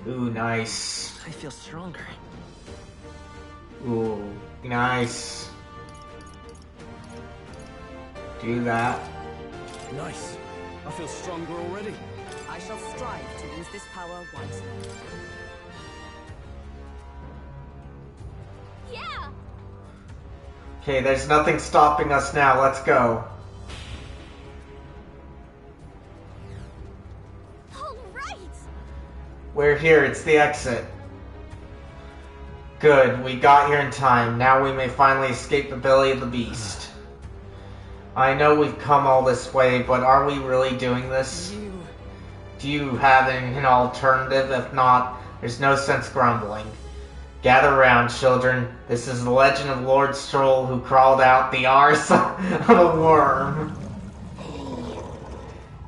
Ooh, nice. I feel stronger. Ooh, nice. Do that. Nice. I feel stronger already. I shall strive to use this power wisely. Yeah. Okay, there's nothing stopping us now. Let's go. All right. We're here. It's the exit. Good. We got here in time. Now we may finally escape the belly of the beast. I know we've come all this way, but are we really doing this? Do you have an alternative? If not, there's no sense grumbling. Gather around, children. This is the legend of Lord Stroll who crawled out the arse of a worm.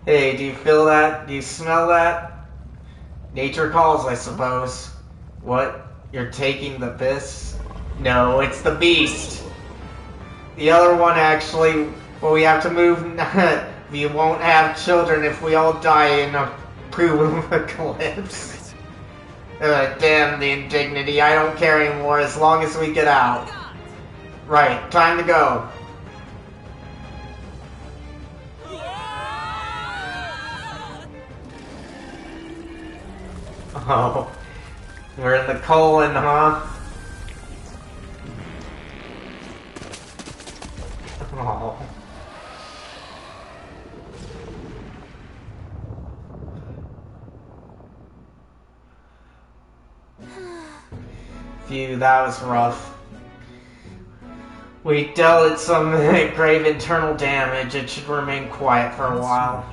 Hey, do you feel that? Do you smell that? Nature calls, I suppose. What? You're taking the piss? No, it's the beast. The other one actually, well, we have to move. We won't have children if we all die in a poop eclipse. Damn the indignity. I don't care anymore as long as we get out. Right, time to go. Oh, we're in the colon, huh? Oh. Phew, that was rough. We dealt it some grave internal damage. It should remain quiet for a while.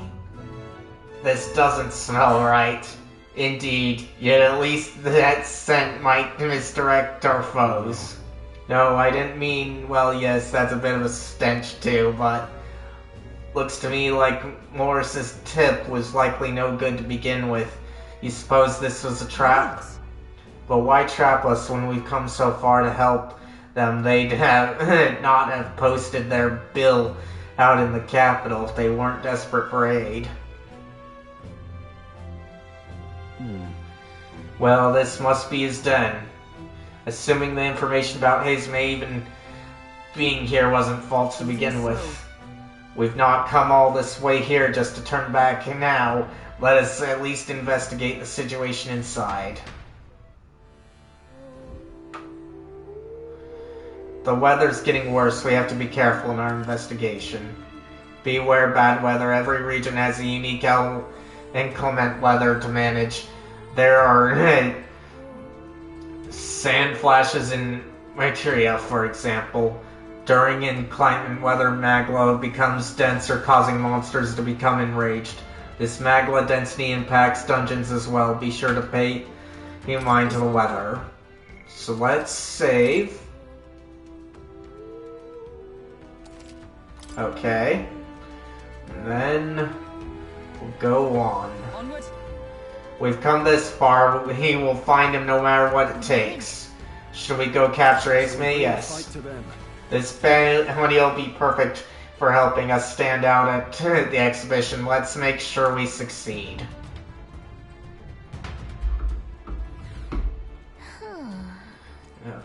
This doesn't smell right. Indeed, yet at least that scent might misdirect our foes. No, I didn't mean, well, yes, that's a bit of a stench too, but looks to me like Morris's tip was likely no good to begin with. You suppose this was a trap? But why trap us when we've come so far to help them? They'd have not have posted their bill out in the capital if they weren't desperate for aid. Well, this must be his den. Assuming the information about his may even being here wasn't false to begin with. We've not come all this way here just to turn back now. Let us at least investigate the situation inside. The weather's getting worse. We have to be careful in our investigation. Beware bad weather. Every region has a unique inclement weather to manage. There are sand flashes in Materia, for example. During inclement weather, magma becomes denser, causing monsters to become enraged. This magma density impacts dungeons as well. Be sure to pay mind to the weather. So let's save. Okay. And then we'll go on. Onward. We've come this far. He will find him no matter what it takes. Should we go capture Esme? Yes. This bounty will be perfect for helping us stand out at the exhibition. Let's make sure we succeed.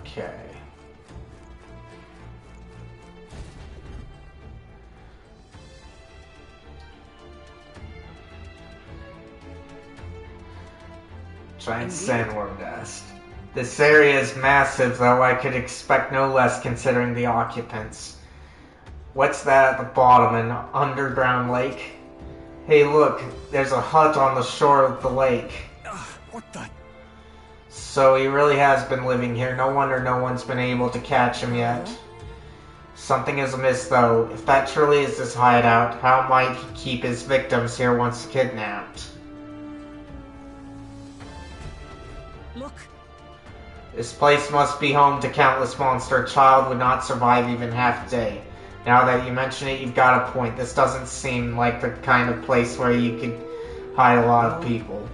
Okay. Giant sandworm nest. This area is massive, though I could expect no less considering the occupants. What's that at the bottom? An underground lake? Hey look, there's a hut on the shore of the lake. What the? So he really has been living here. No wonder no one's been able to catch him yet. Something is amiss though. If that truly is his hideout, how might he keep his victims here once kidnapped? Look. This place must be home to countless monsters. A child would not survive even half a day. Now that you mention it, you've got a point. This doesn't seem like the kind of place where you could hide a lot of people.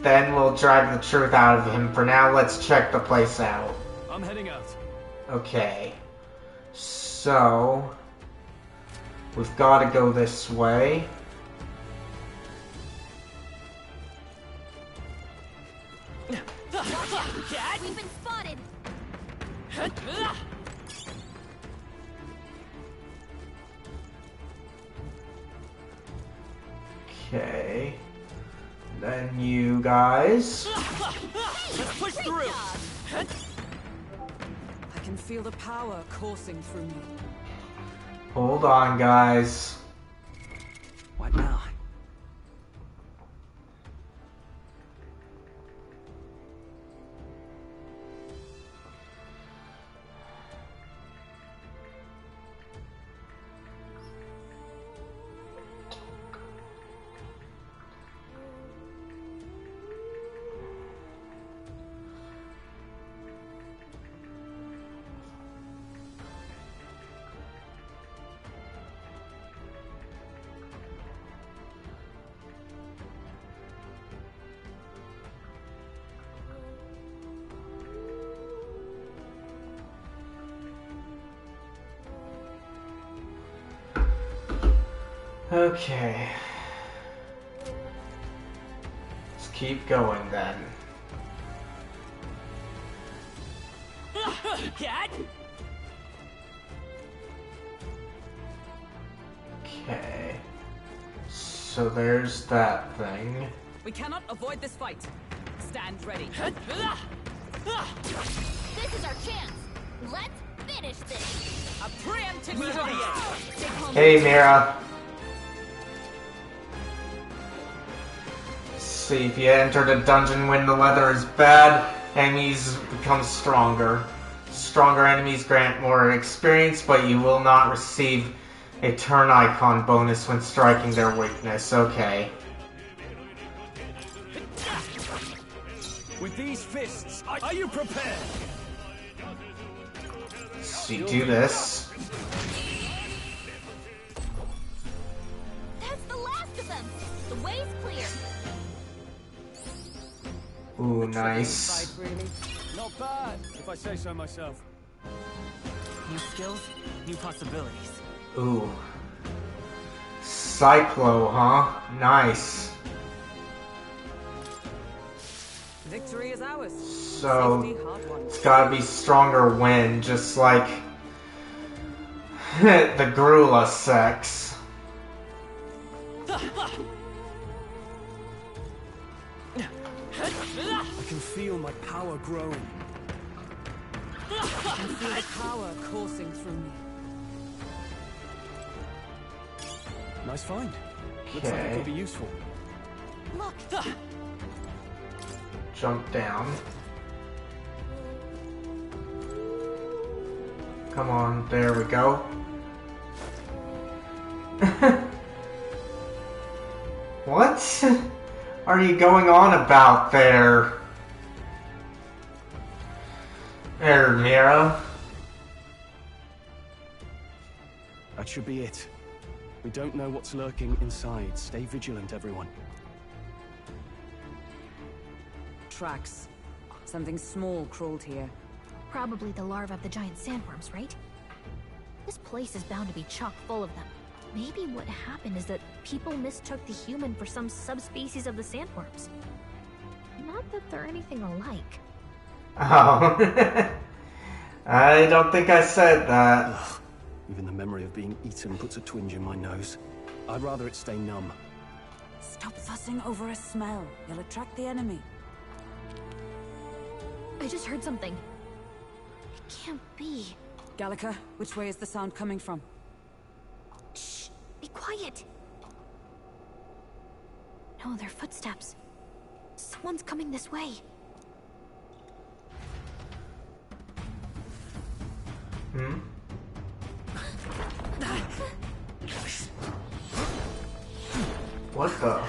Then we'll drive the truth out of him. For now, let's check the place out. I'm heading out. Okay. So we've got to go this way. We've been spotted. Okay. Then you guys. Let's push through. I can feel the power coursing through me. Hold on, guys. What now? Okay. Let's keep going then. Cat? Okay. So there's that thing. We cannot avoid this fight. Stand ready. This is our chance. Let's finish this. A preemptive strike. Hey, Mira. See, if you entered a dungeon when the weather is bad, Enemies become stronger. Stronger enemies grant more experience, but you will not receive a turn icon bonus when striking their weakness. Okay. With these fists, are you prepared? So you do this. That's the last of them. The way's clear. Ooh, nice. Really? Not bad, if I say so myself. New skills, new possibilities. Ooh. Cyclo, huh? Nice. Victory is ours. So, Safety, hard won. it's gotta be stronger win, just like the Grula sex. I can feel my power growing. I can feel the power coursing through me. Nice find. Looks like it could be useful. Look. Jump down. Come on, there we go. What are you going on about there? There, Mira. That should be it. We don't know what's lurking inside. Stay vigilant, everyone. Tracks. Something small crawled here. Probably the larvae of the giant sandworms, right? This place is bound to be chock full of them. Maybe what happened is that people mistook the human for some subspecies of the sandworms. Not that they're anything alike. Oh. I don't think I said that. Ugh. Even the memory of being eaten puts a twinge in my nose. I'd rather it stay numb. Stop fussing over a smell. You'll attract the enemy. I just heard something. It can't be. Gallica, which way is the sound coming from? Shh! Be quiet! No, they're footsteps. Someone's coming this way. Hmm? What the?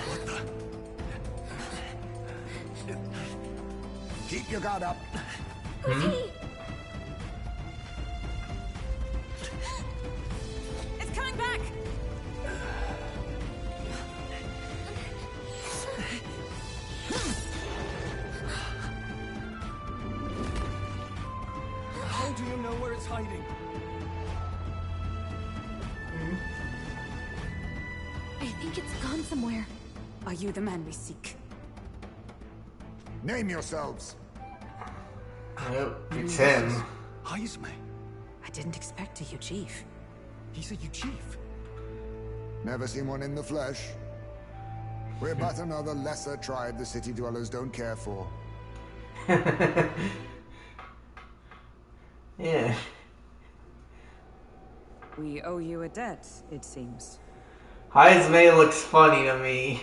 Keep your guard up. Hmm? It's coming back! How do you know where it's hiding? I think it's gone somewhere. Are you the man we seek? Name yourselves. Yep, it's him. Heisme. I didn't expect to, you, Chief. He's a you chief. Never seen one in the flesh. We're but another lesser tribe the city dwellers don't care for. Yeah. We owe you a debt, it seems. Heisme looks funny to me.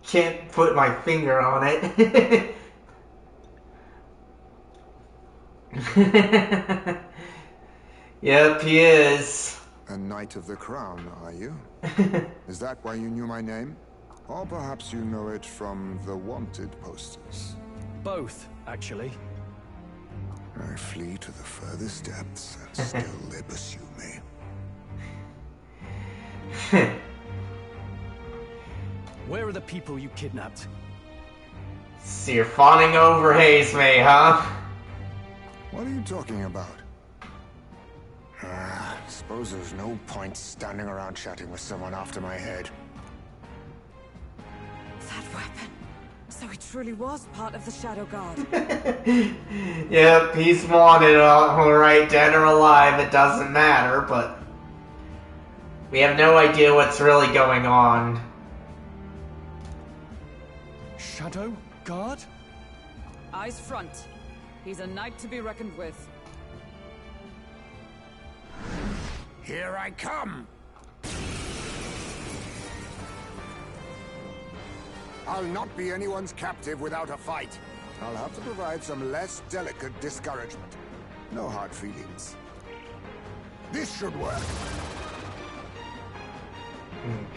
Can't put my finger on it. Yep, he is. A Knight of the Crown, are you? Is that why you knew my name? Or perhaps you know it from the wanted posters? Both, actually. I flee to the furthest depths, and still they pursue me. Where are the people you kidnapped? So you're fawning over Heisme, huh? What are you talking about? Suppose there's no point standing around chatting with someone after my head. That weapon. So he truly was part of the Shadow Guard. Yep, he's wanted, alright, dead or alive, it doesn't matter, but we have no idea what's really going on. Shadow Guard? Eyes front. He's a knight to be reckoned with. Here I come! I'll not be anyone's captive without a fight. I'll have to provide some less delicate discouragement. No hard feelings. This should work.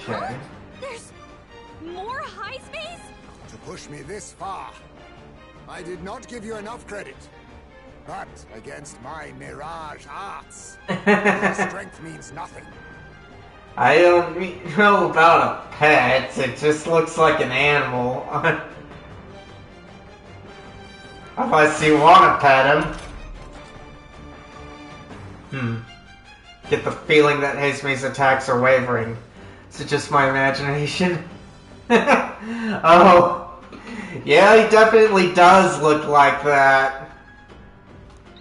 Okay. There's more high space? To push me this far, I did not give you enough credit. But against my mirage arts, your strength means nothing. I don't know about a pet. It just looks like an animal. Unless you want to pet him. Get the feeling that Haseme's attacks are wavering. Is it just my imagination? Oh. Yeah, he definitely does look like that.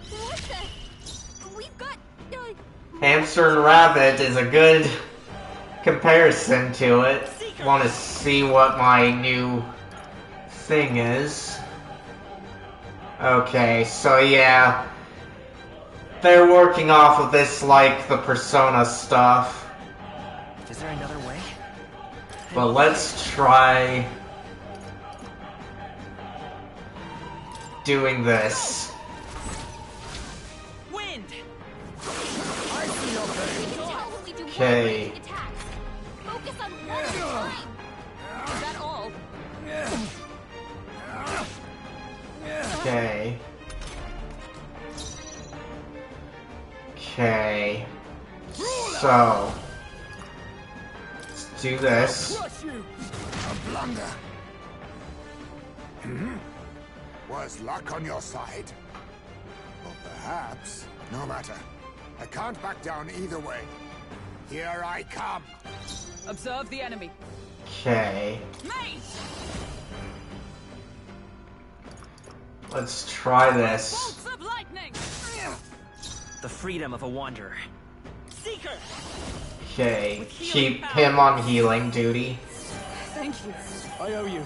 What the? We've got... Hamster and rabbit is a good comparison to it. Want to see what my new thing is. Okay, so yeah. They're working off of this like the Persona stuff. Is there another way? But let's try doing this. Wind. Okay. Focus on one at a time. Is that all? Okay. Okay. So let's do this. A blunder. Was luck on your side? Or perhaps, no matter. I can't back down either way. Here I come. Observe the enemy. Okay. Maze! Let's try this. Bolts of lightning! The freedom of a wanderer. Seeker! Okay. Keep him on healing duty. Thank you. I owe you.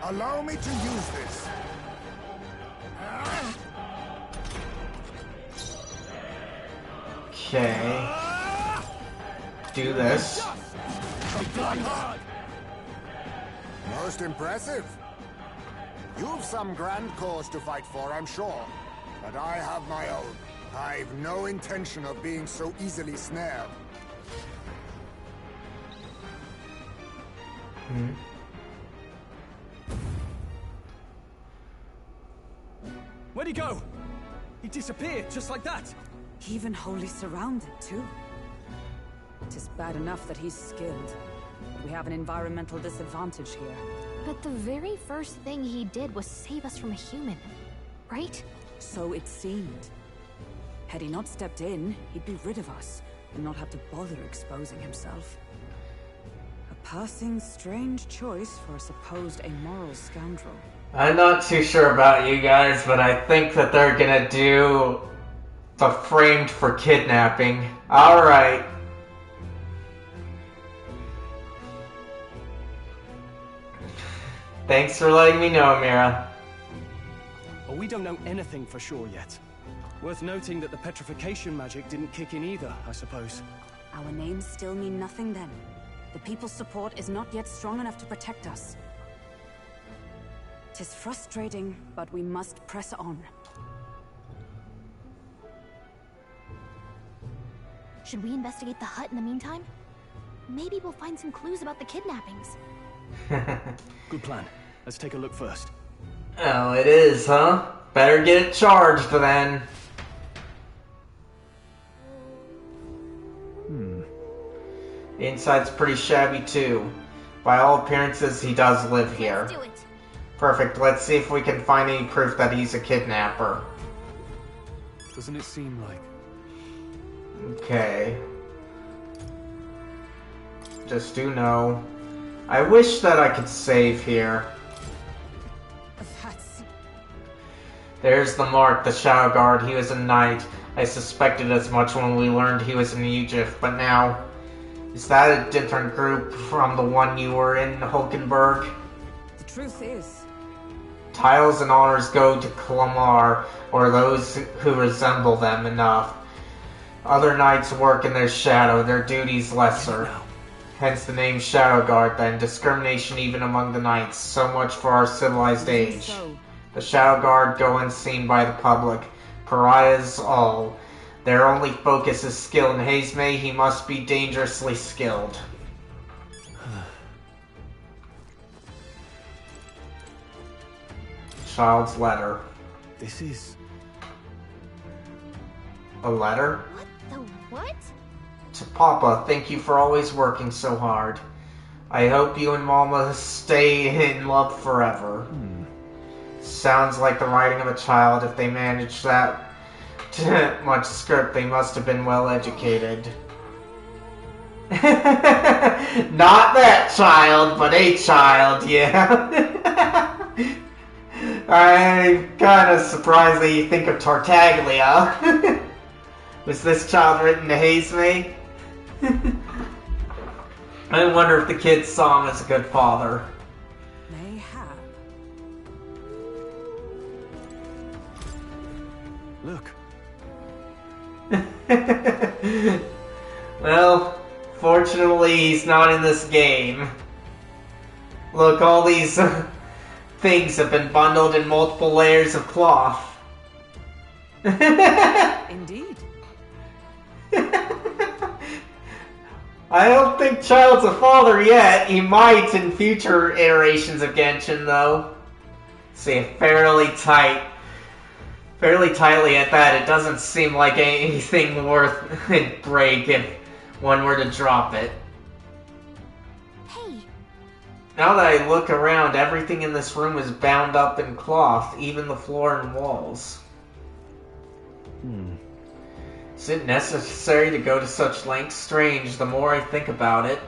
Allow me to use this. Okay. Do this. Most impressive. You've some grand cause to fight for, I'm sure. But I have my own. I've no intention of being so easily snared. Where'd he go? He disappeared just like that. Even wholly surrounded, too. It is bad enough that he's skilled. We have an environmental disadvantage here. But the very first thing he did was save us from a human, right? So it seemed. Had he not stepped in, he'd be rid of us, and not have to bother exposing himself. A passing strange choice for a supposed amoral scoundrel. I'm not too sure about you guys, but I think that they're gonna do the framed for kidnapping. Alright. Thanks for letting me know, Mira. Well, we don't know anything for sure yet. Worth noting that the petrification magic didn't kick in either, I suppose. Our names still mean nothing then. The people's support is not yet strong enough to protect us. 'Tis frustrating, but we must press on. Should we investigate the hut in the meantime? Maybe we'll find some clues about the kidnappings. Good plan. Let's take a look first. Oh, it is, huh? Better get it charged then. The inside's pretty shabby too. By all appearances, he does live here. Let's do it. Perfect. Let's see if we can find any proof that he's a kidnapper. Doesn't it seem like? Okay. Just do know. I wish that I could save here. There's the mark, the Shadow Guard. He was a knight. I suspected as much when we learned he was in Egypt, but now... Is that a different group from the one you were in, Hulkenberg? The truth is... Titles and honors go to Kalamar, or those who resemble them enough. Other knights work in their shadow, their duties lesser. Hence the name Shadow Guard, then. Discrimination even among the knights. So much for our civilized age. The Shadow Guard go unseen by the public. Pariahs all. Their only focus is skill. In Hazemay, he must be dangerously skilled. Child's letter. This is... a letter? What the what? To Papa, thank you for always working so hard. I hope you and Mama stay in love forever. Sounds like the writing of a child. If they managed that much script, they must have been well educated. Not that child, but a child, yeah. I'm kind of surprised that you think of Tartaglia. Was this child written to Hazemay? I wonder if the kids saw him as a good father. Mayhap. Look. Well, fortunately he's not in this game. Look, all these things have been bundled in multiple layers of cloth. Indeed. I don't think Child's a father yet. He might in future iterations of Genshin, though. See, fairly tightly at that. It doesn't seem like anything worth a break if one were to drop it. Hey. Now that I look around, everything in this room is bound up in cloth, even the floor and walls. Is it necessary to go to such lengths? Strange, the more I think about it.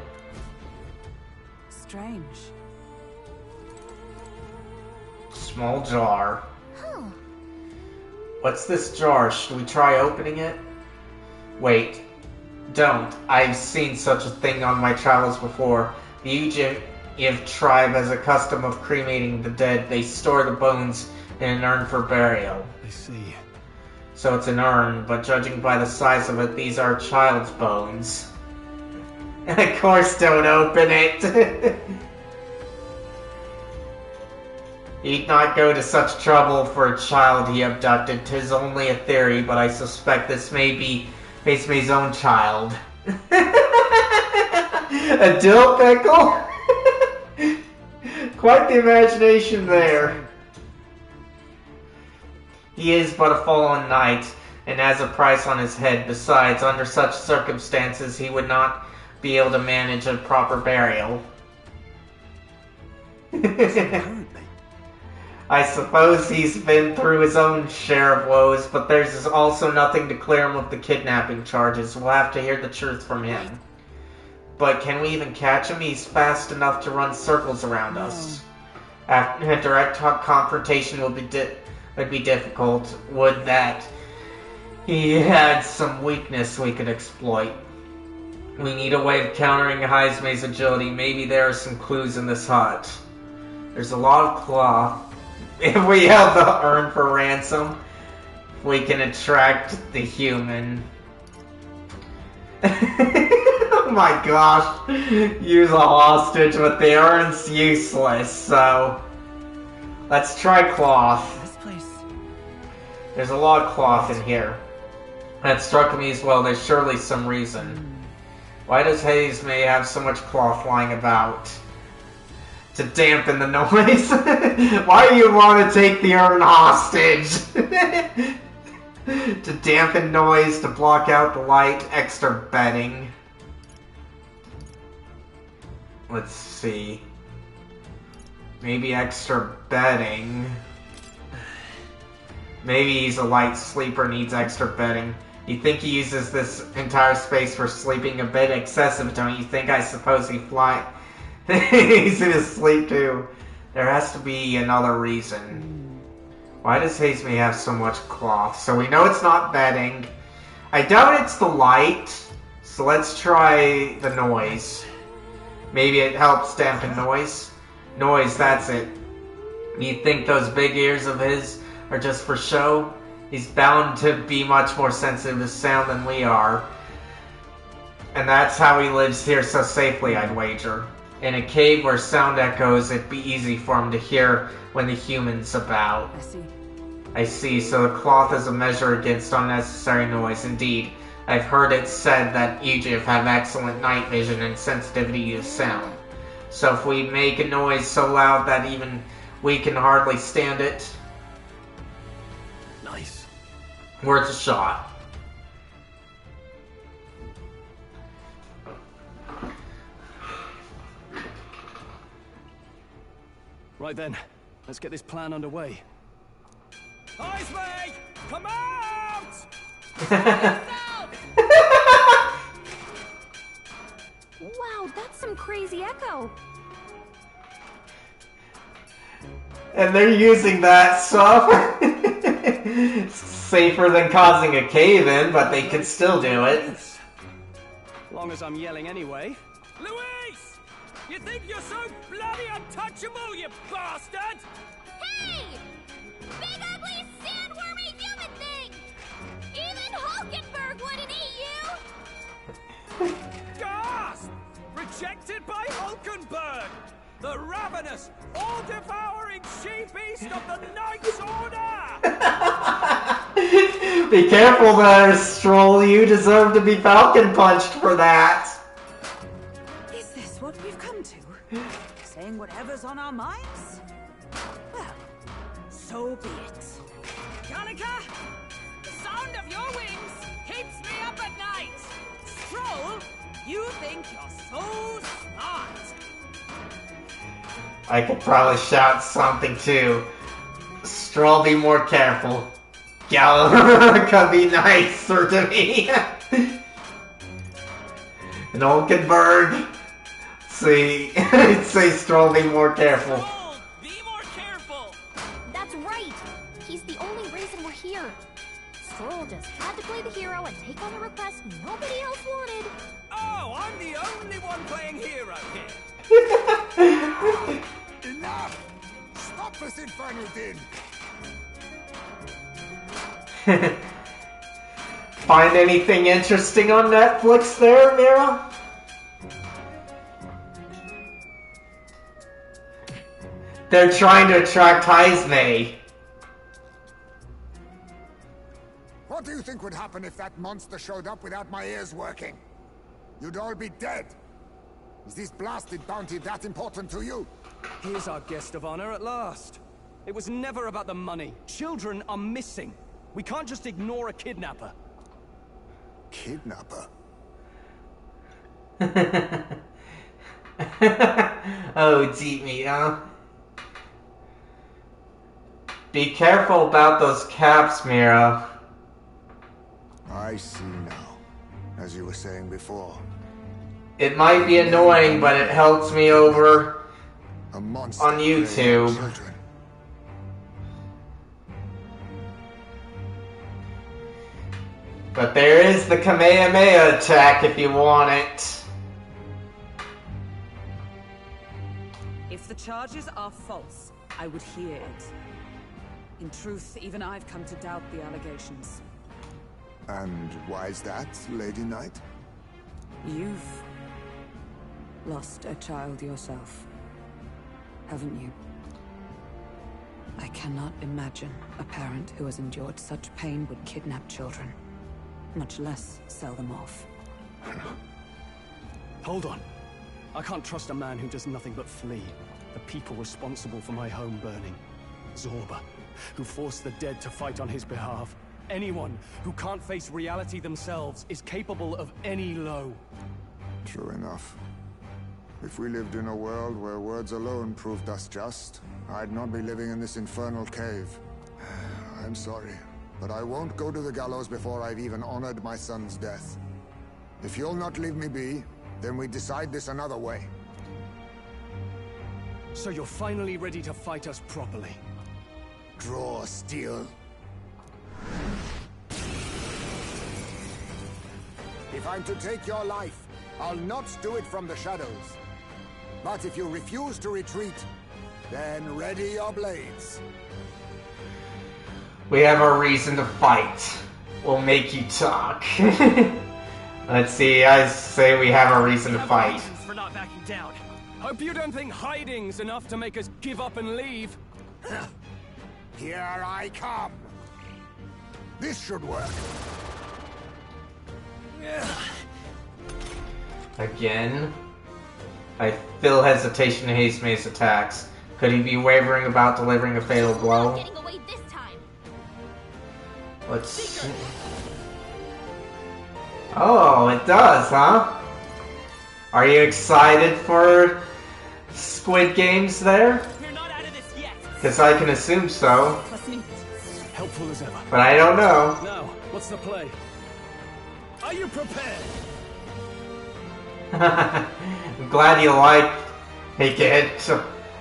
Strange. Small jar. Huh. What's this jar? Should we try opening it? Wait. Don't. I've seen such a thing on my travels before. The Ujiv tribe has a custom of cremating the dead. They store the bones in an urn for burial. I see. So it's an urn, but judging by the size of it, these are child's bones. Of course, don't open it! He'd not go to such trouble for a child he abducted. 'Tis only a theory, but I suspect this may be Hazemay's own child. A dill pickle? Quite the imagination there. He is but a fallen knight, and has a price on his head. Besides, under such circumstances, he would not be able to manage a proper burial. I suppose he's been through his own share of woes, but there's also nothing to clear him of the kidnapping charges. We'll have to hear the truth from him. But can we even catch him? He's fast enough to run circles around us. A direct confrontation would be difficult. Would that he had some weakness we could exploit. We need a way of countering Hazemay's agility. Maybe there are some clues in this hut. There's a lot of cloth. If we have the urn for ransom, we can attract the human. Oh my gosh. Use a hostage, but the urn's useless, so let's try cloth. There's a lot of cloth in here. That struck me as well. There's surely some reason. Why does Hazemay have so much cloth lying about? To dampen the noise? Why do you want to take the urn hostage? To dampen noise, to block out the light, extra bedding. Let's see. Maybe extra bedding. Maybe he's a light sleeper, needs extra bedding. You think he uses this entire space for sleeping a bit excessive, don't you think? I suppose he he's in his sleep too. There has to be another reason. Why does Hazemay have so much cloth? So we know it's not bedding. I doubt it's the light. So let's try the noise. Maybe it helps dampen noise. Noise, that's it. You think those big ears of his are just for show? He's bound to be much more sensitive to sound than we are. And that's how he lives here so safely, I'd wager. In a cave where sound echoes, it'd be easy for him to hear when the human's about. I see, so the cloth is a measure against unnecessary noise. Indeed, I've heard it said that Egypt have excellent night vision and sensitivity to sound. So if we make a noise so loud that even we can hardly stand it... Nice. Worth a shot. Right then, let's get this plan underway. Eyes, mate! Come out! Wow, that's some crazy echo. And they're using that stuff. Safer than causing a cave-in, but they could still do it. As long as I'm yelling anyway. Luis! You think you're so bloody untouchable, you bastard? Hey! Big ugly sandwormy human thing! Even Hulkenberg wouldn't eat you! Gasp! Rejected by Hulkenberg! The ravenous, all-devouring she-beast of the Knight's Order! Be careful there, Stroll. You deserve to be falcon punched for that. Is this what we've come to? Saying whatever's on our minds? Well, so be it. Gallica, the sound of your wings keeps me up at night. Stroll, you think you're so smart. I could probably shout something too. Stroll, be more careful. Gallagher could be nicer to me. And Olkenberg. See, say Stroll, be more careful. Stroll, be more careful. That's right. He's the only reason we're here. Stroll just had to play the hero and take on a request nobody else wanted. Oh, I'm the only one playing hero here. Enough! Stop this infernal din! Find anything interesting on Netflix there, Mira? They're trying to attract Heismay. What do you think would happen if that monster showed up without my ears working? You'd all be dead. Is this blasted bounty that important to you? Here's our guest of honor at last. It was never about the money. Children are missing. We can't just ignore a kidnapper. Kidnapper? Oh, deep meat, huh? Be careful about those caps, Mira. I see now. As you were saying before. It might be annoying, but it helps me over a monster on YouTube. But there is the Kamehameha attack if you want it. If the charges are false, I would hear it. In truth, even I've come to doubt the allegations. And why is that, Lady Knight? You've lost a child yourself, haven't you? I cannot imagine a parent who has endured such pain would kidnap children, much less sell them off. Hold on. I can't trust a man who does nothing but flee. The people responsible for my home burning. Zorba, who forced the dead to fight on his behalf. Anyone who can't face reality themselves is capable of any low. True enough. If we lived in a world where words alone proved us just, I'd not be living in this infernal cave. I'm sorry, but I won't go to the gallows before I've even honored my son's death. If you'll not leave me be, then we decide this another way. So you're finally ready to fight us properly? Draw steel. If I'm to take your life, I'll not do it from the shadows. But if you refuse to retreat, then ready your blades. We have a reason to fight. We'll make you talk. Let's see, I say we have a reason to fight. For not backing down. Hope you don't think hiding's enough to make us give up and leave. Here I come. This should work. Again? I feel hesitation to haste his attacks. Could he be wavering about delivering a fatal blow? Let's see. Oh, it does, huh? Are you excited for Squid Games there? Because I can assume so. Helpful as ever. But I don't know. Now, what's the play? Are you prepared? I'm glad you like it.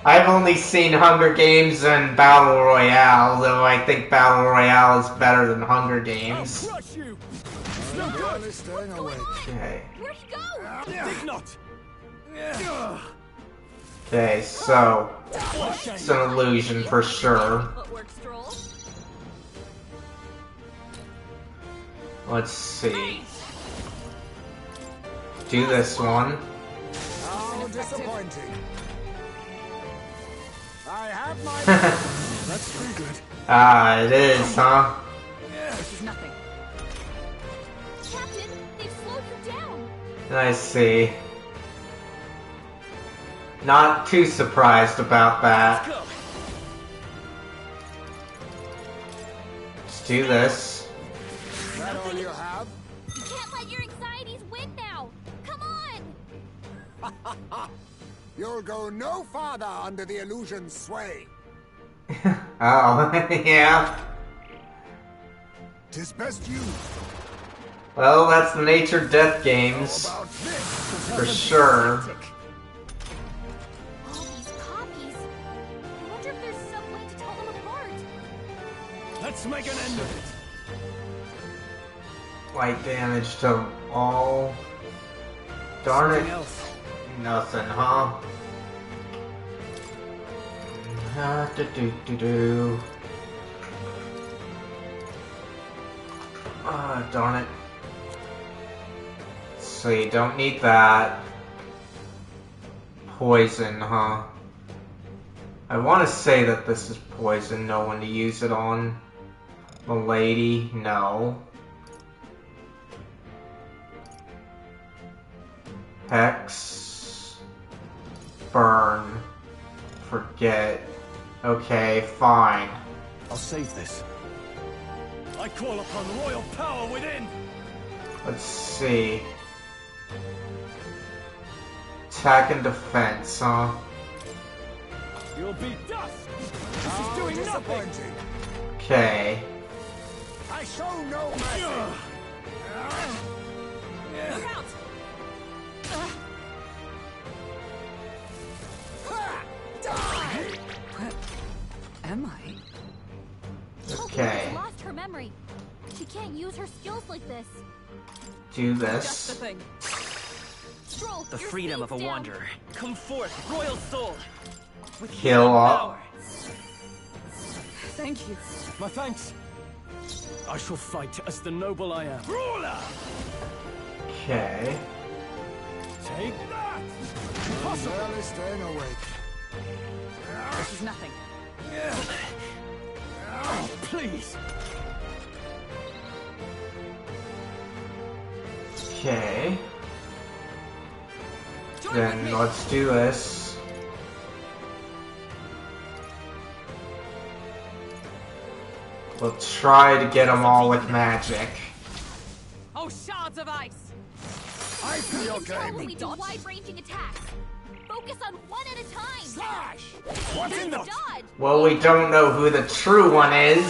I've only seen Hunger Games and Battle Royale, though I think Battle Royale is better than Hunger Games. Okay. Okay, so it's an illusion for sure. Let's see. Do this one. How disappointing. I have my... That's pretty good. Ah, it is, huh? This is nothing. Captain, they've slowed you down. I see. Not too surprised about that. Let's do this. Is that all you have? You can't let your anxieties win now. Come on. You'll go no farther under the illusion's sway. Oh, yeah. 'Tis best used. Well, that's the nature death games. For sure. All these copies. I wonder if there's some way to tell them apart. Let's make an end of it. Light damage to all. Darn it. Nothing, huh? Do. Ah, darn it. So you don't need that. Poison, huh? I want to say that this is poison. No one to use it on. Milady, no. Hex. Burn. Forget. Okay, fine. I'll save this. I call upon royal power within. Let's see. Attack and defense, huh? You'll be dust. This is doing nothing. Okay. I show no mercy. Look out! Where am I? Okay. She's lost her memory. She can't use her skills like this. Do Just the this. thing. Stroll, The your freedom of a speed's down. wanderer. Come forth, royal soul. With Kill healing all. power. Thank you. My thanks. I shall fight as the noble I am. Ruler! Okay. Take that! Impossible. Barely staying awake. This is nothing. Oh, please! Okay. Then let's do this. We'll try to get them all with magic. Oh, shards of ice! I feel your When we game. do wide-ranging attacks. Focus on one at a time. Slash! What's in the... Dodge. Well, we don't know who the true one is.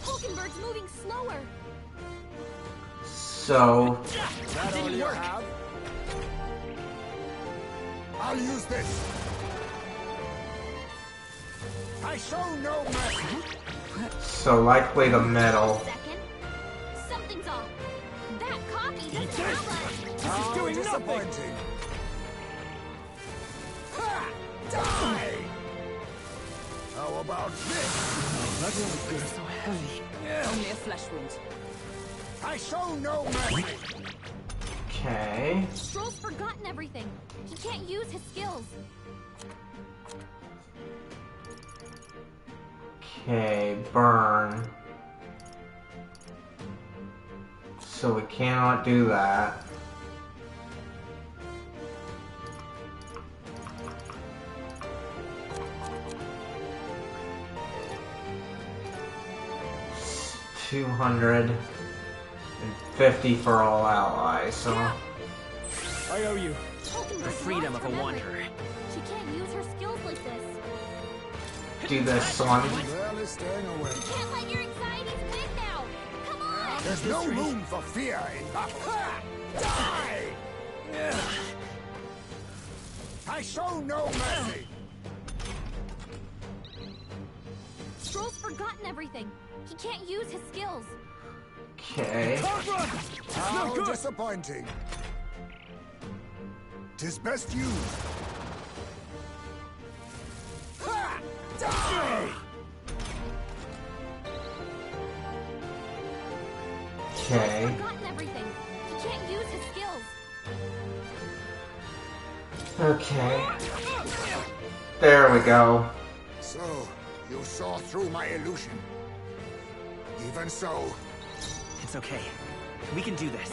Hulkenberg's moving slower. So, Is that all you have? I'll use this. I show no mercy. so likely the metal. Second. Something's off. That copy doesn't have us. How doing nothing. disappointing. Ha! Die! How about this? That's good. heavy. Only a flesh wound. I show no mercy. Okay. Stroll's forgotten everything. He can't use his skills. Okay, burn. So we cannot do that. $250 for all allies, so... I owe you. The freedom of a wanderer. She can't use her skills like this. Do this one. Barely staying away. You can't let your anxieties win now. Come on. There's no room for fear in battle. Die! I show no mercy. Stroll's forgotten everything. He can't use his skills. Okay. How disappointing. 'Tis best used. Ha! Die! Okay. He's forgotten everything. He can't use his skills. Okay. There we go. So, you saw through my illusion. Even so, It's okay. We can do this.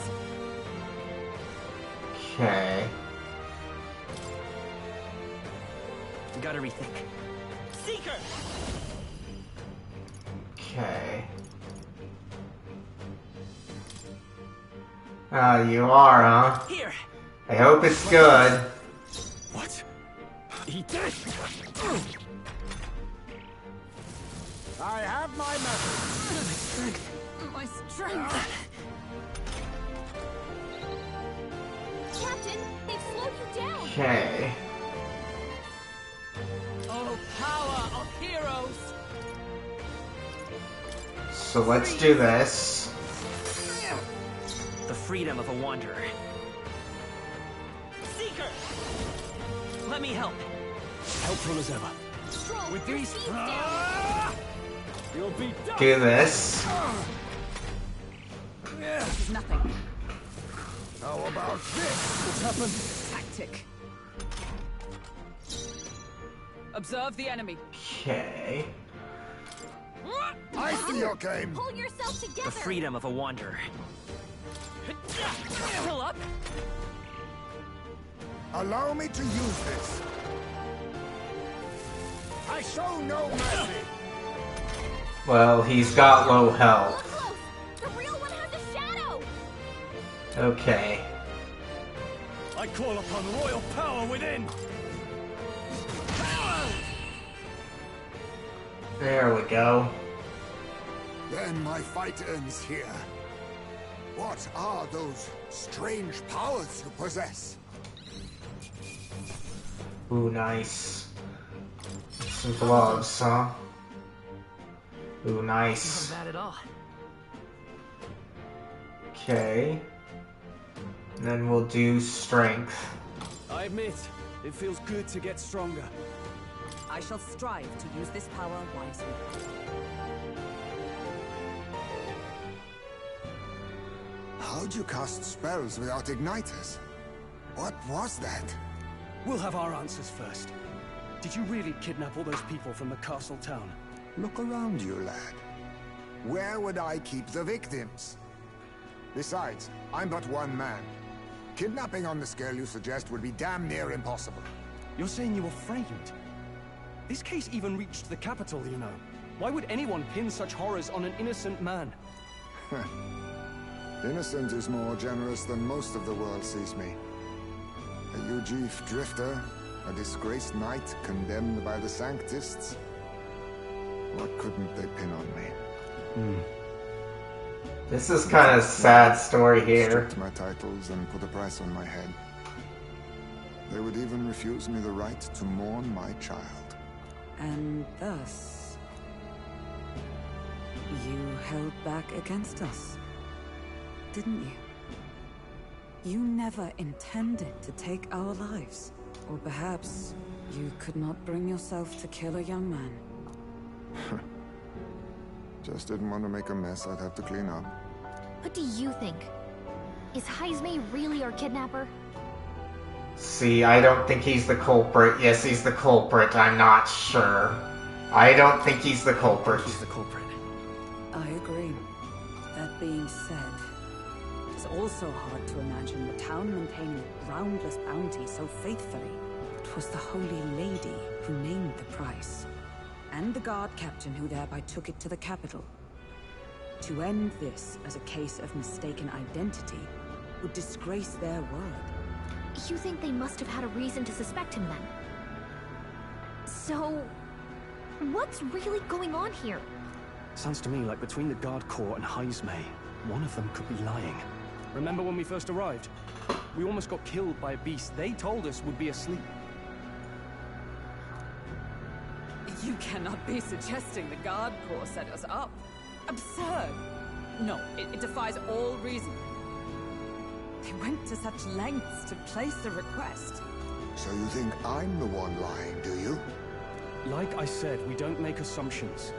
Okay. Gotta rethink. Seeker! Okay. You are, huh? Here. I hope it's good. What? He did. I have my method. My strength. Captain, they've slowed you down. Okay. Oh, power of heroes! So let's do this. The freedom of a wanderer. Seeker! Let me help. Helpful as ever. Stroll, With your these... speed's down. You'll be done. Do this. This is nothing. How about this? What's happened? Tactic. Observe the enemy. Okay. I see your game. Pull yourself together. The freedom of a wanderer. Pull up. Allow me to use this. I show no mercy. Well, he's got low Look health. close. The real one has a shadow. Okay. I call upon royal power within. There we go. Then my fight ends here. What are those strange powers you possess? Ooh, nice. Some gloves, huh? Ooh, nice. Not bad at all. Okay. And then we'll do strength. I admit, it feels good to get stronger. I shall strive to use this power wisely. How'd you cast spells without igniters? What was that? We'll have our answers first. Did you really kidnap all those people from the castle town? Look around you, lad. Where would I keep the victims? Besides, I'm but one man. Kidnapping on the scale you suggest would be damn near impossible. You're saying you were framed? This case even reached the capital, you know. Why would anyone pin such horrors on an innocent man? Innocent is more generous than most of the world sees me. A Ujif drifter, a disgraced knight condemned by the Sanctists. What couldn't they pin on me? This is kind of a sad story here. Stripped my titles and put a price on my head. They would even refuse me the right to mourn my child. And thus, you held back against us, didn't you? You never intended to take our lives. Or perhaps you could not bring yourself to kill a young man. Just didn't want to make a mess I'd have to clean up. What do you think? Is Heismay really our kidnapper? See, I don't think he's the culprit. Yes, he's the culprit. I'm not sure. I don't think he's the culprit. He's the culprit. I agree. That being said, it's also hard to imagine the town maintaining a groundless bounty so faithfully. It was the Holy Lady who named the price, and the guard captain who thereby took it to the capital. To end this as a case of mistaken identity would disgrace their word. You think they must have had a reason to suspect him then? So, what's really going on here? Sounds to me like between the Guard Corps and Heismay, one of them could be lying. Remember when we first arrived? We almost got killed by a beast they told us would be asleep. You cannot be suggesting the Guard Corps set us up. Absurd! No, it defies all reason. They went to such lengths to place the request. So you think I'm the one lying, do you? Like I said, we don't make assumptions.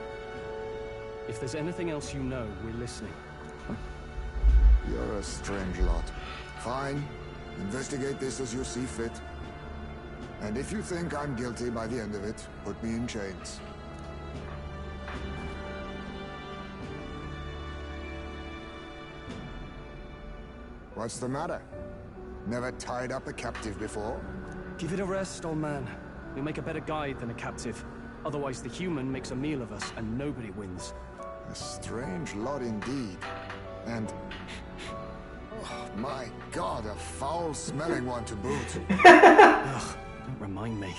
If there's anything else you know, we're listening. You're a strange lot. Fine. Investigate this as you see fit. And if you think I'm guilty by the end of it, put me in chains. What's the matter? Never tied up a captive before? Give it a rest, old man. You'll make a better guide than a captive. Otherwise, the human makes a meal of us, and nobody wins. A strange lot indeed. And... oh, my God, a foul-smelling one to boot. Ugh, don't remind me.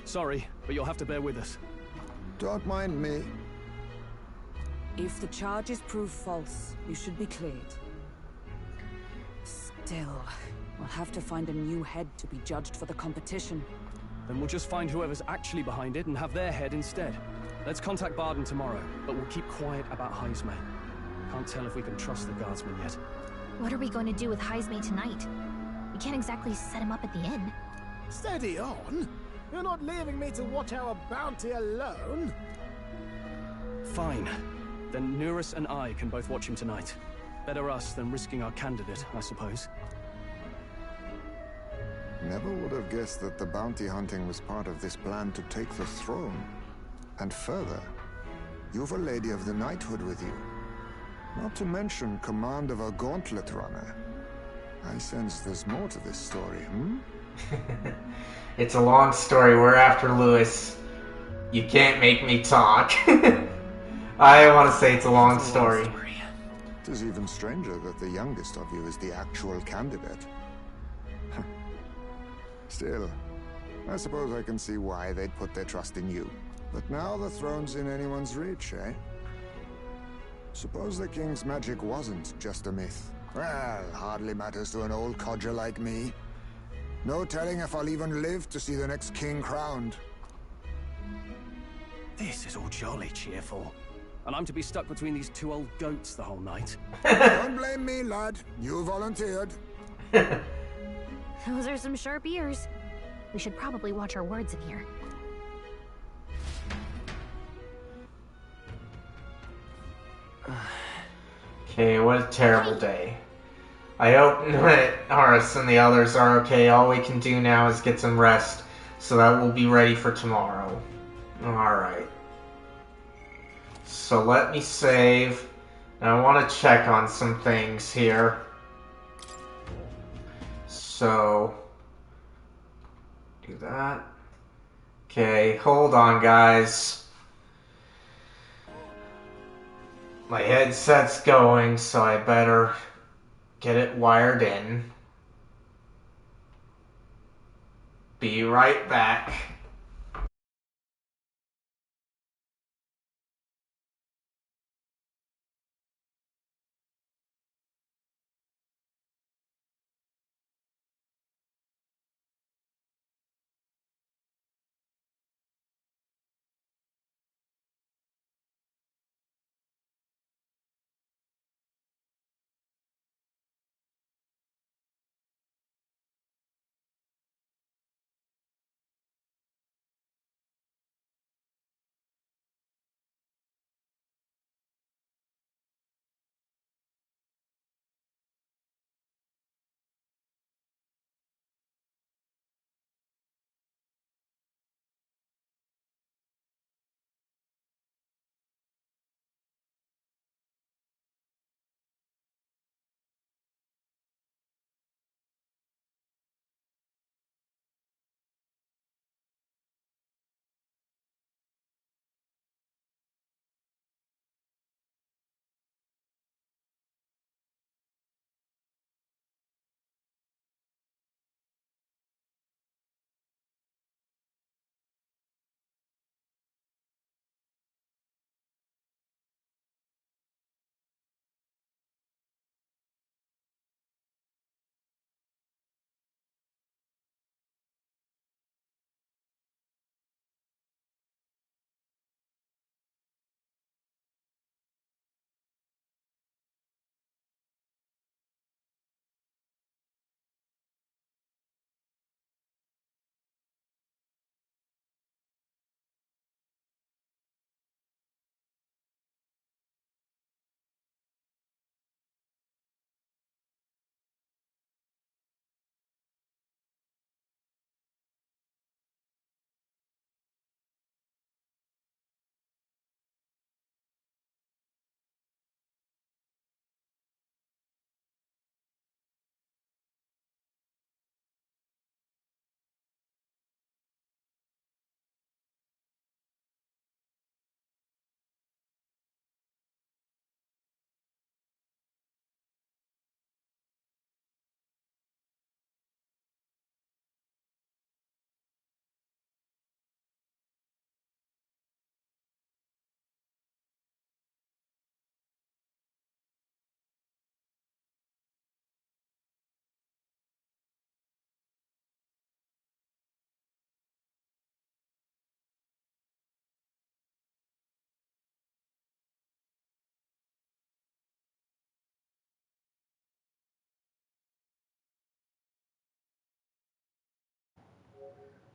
Sorry, but you'll have to bear with us. Don't mind me. If the charges prove false, you should be cleared. Still, we'll have to find a new head to be judged for the competition. Then we'll just find whoever's actually behind it and have their head instead. Let's contact Barden tomorrow, but we'll keep quiet about Heismay. Can't tell if we can trust the guardsman yet. What are we going to do with Heismay tonight? We can't exactly set him up at the inn. Steady on! You're not leaving me to watch our bounty alone! Fine. Then Neurus and I can both watch him tonight. Better us than risking our candidate, I suppose. Never would have guessed that the bounty hunting was part of this plan to take the throne. And further, you've a Lady of the Knighthood with you. Not to mention command of a gauntlet runner. I sense there's more to this story, hmm? It's a long story. We're after Lewis. You can't make me talk. I want to say it's a long story. It is even stranger that the youngest of you is the actual candidate. Still, I suppose I can see why they'd put their trust in you. But now the throne's in anyone's reach, eh? Suppose the king's magic wasn't just a myth. Well, hardly matters to an old codger like me. No telling if I'll even live to see the next king crowned. This is all jolly cheerful. And I'm to be stuck between these two old goats the whole night. Don't blame me, lad. You volunteered. Those are some sharp ears. We should probably watch our words in here. Okay, what a terrible day. I hope that Horace and the others are okay. All we can do now is get some rest, so that we'll be ready for tomorrow. Alright. So let me save. Now I want to check on some things here. So, do that. Okay, hold on, guys. My headset's going, so I better get it wired in. Be right back.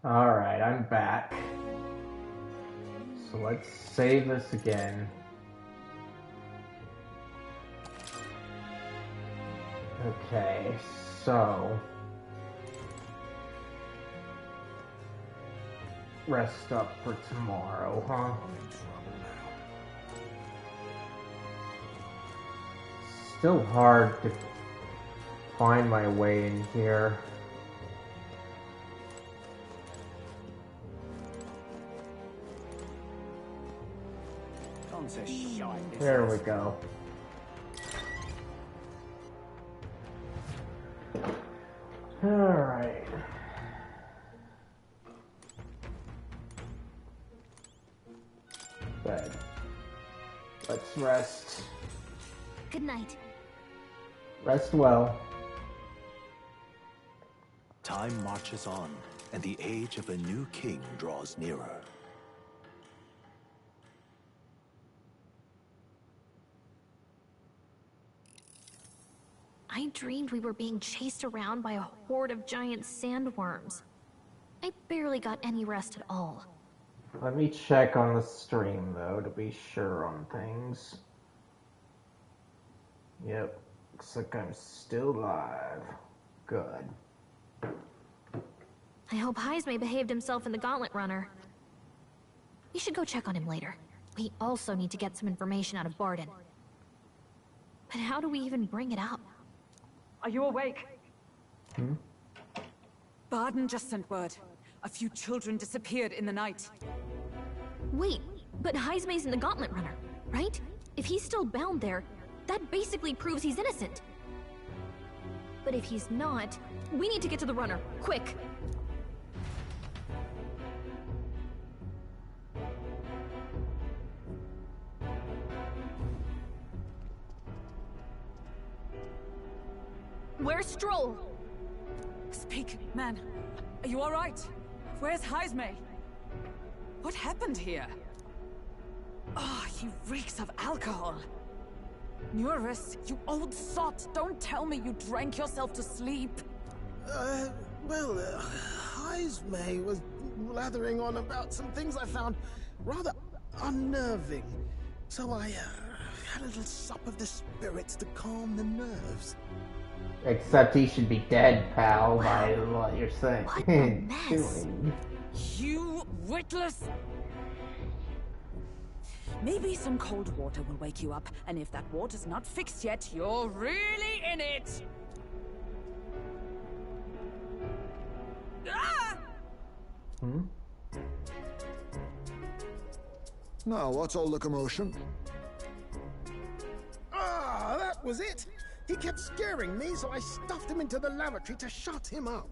Alright, I'm back. So let's save this again. Okay, so... rest up for tomorrow, huh? Still hard to find my way in here. There we go. Alright. Bed. Let's rest. Good night. Rest well. Time marches on, and the age of a new king draws nearer. I dreamed we were being chased around by a horde of giant sandworms. I barely got any rest at all. Let me check on the stream, though, to be sure on things. Yep, looks like I'm still live. Good. I hope Heismay behaved himself in the Gauntlet Runner. We should go check on him later. We also need to get some information out of Barden. But how do we even bring it up? Are you awake? Barden just sent word. A few children disappeared in the night. Wait, but Heismay's in the Gauntlet Runner, right? If he's still bound there, that basically proves he's innocent. But if he's not, we need to get to the runner, quick! Where's Stroll? Speak, man. Are you alright? Where's Heismay? What happened here? Oh, he reeks of alcohol. Neurus, you old sot, don't tell me you drank yourself to sleep. Heismay was blathering on about some things I found rather unnerving. So I had a little sup of the spirits to calm the nerves. Except he should be dead, pal, by what you're saying. What a mess. You witless... Maybe some cold water will wake you up, and if that water's not fixed yet, you're really in it! Ah! Now, what's all the commotion? Ah, that was it! He kept scaring me, so I stuffed him into the lavatory to shut him up.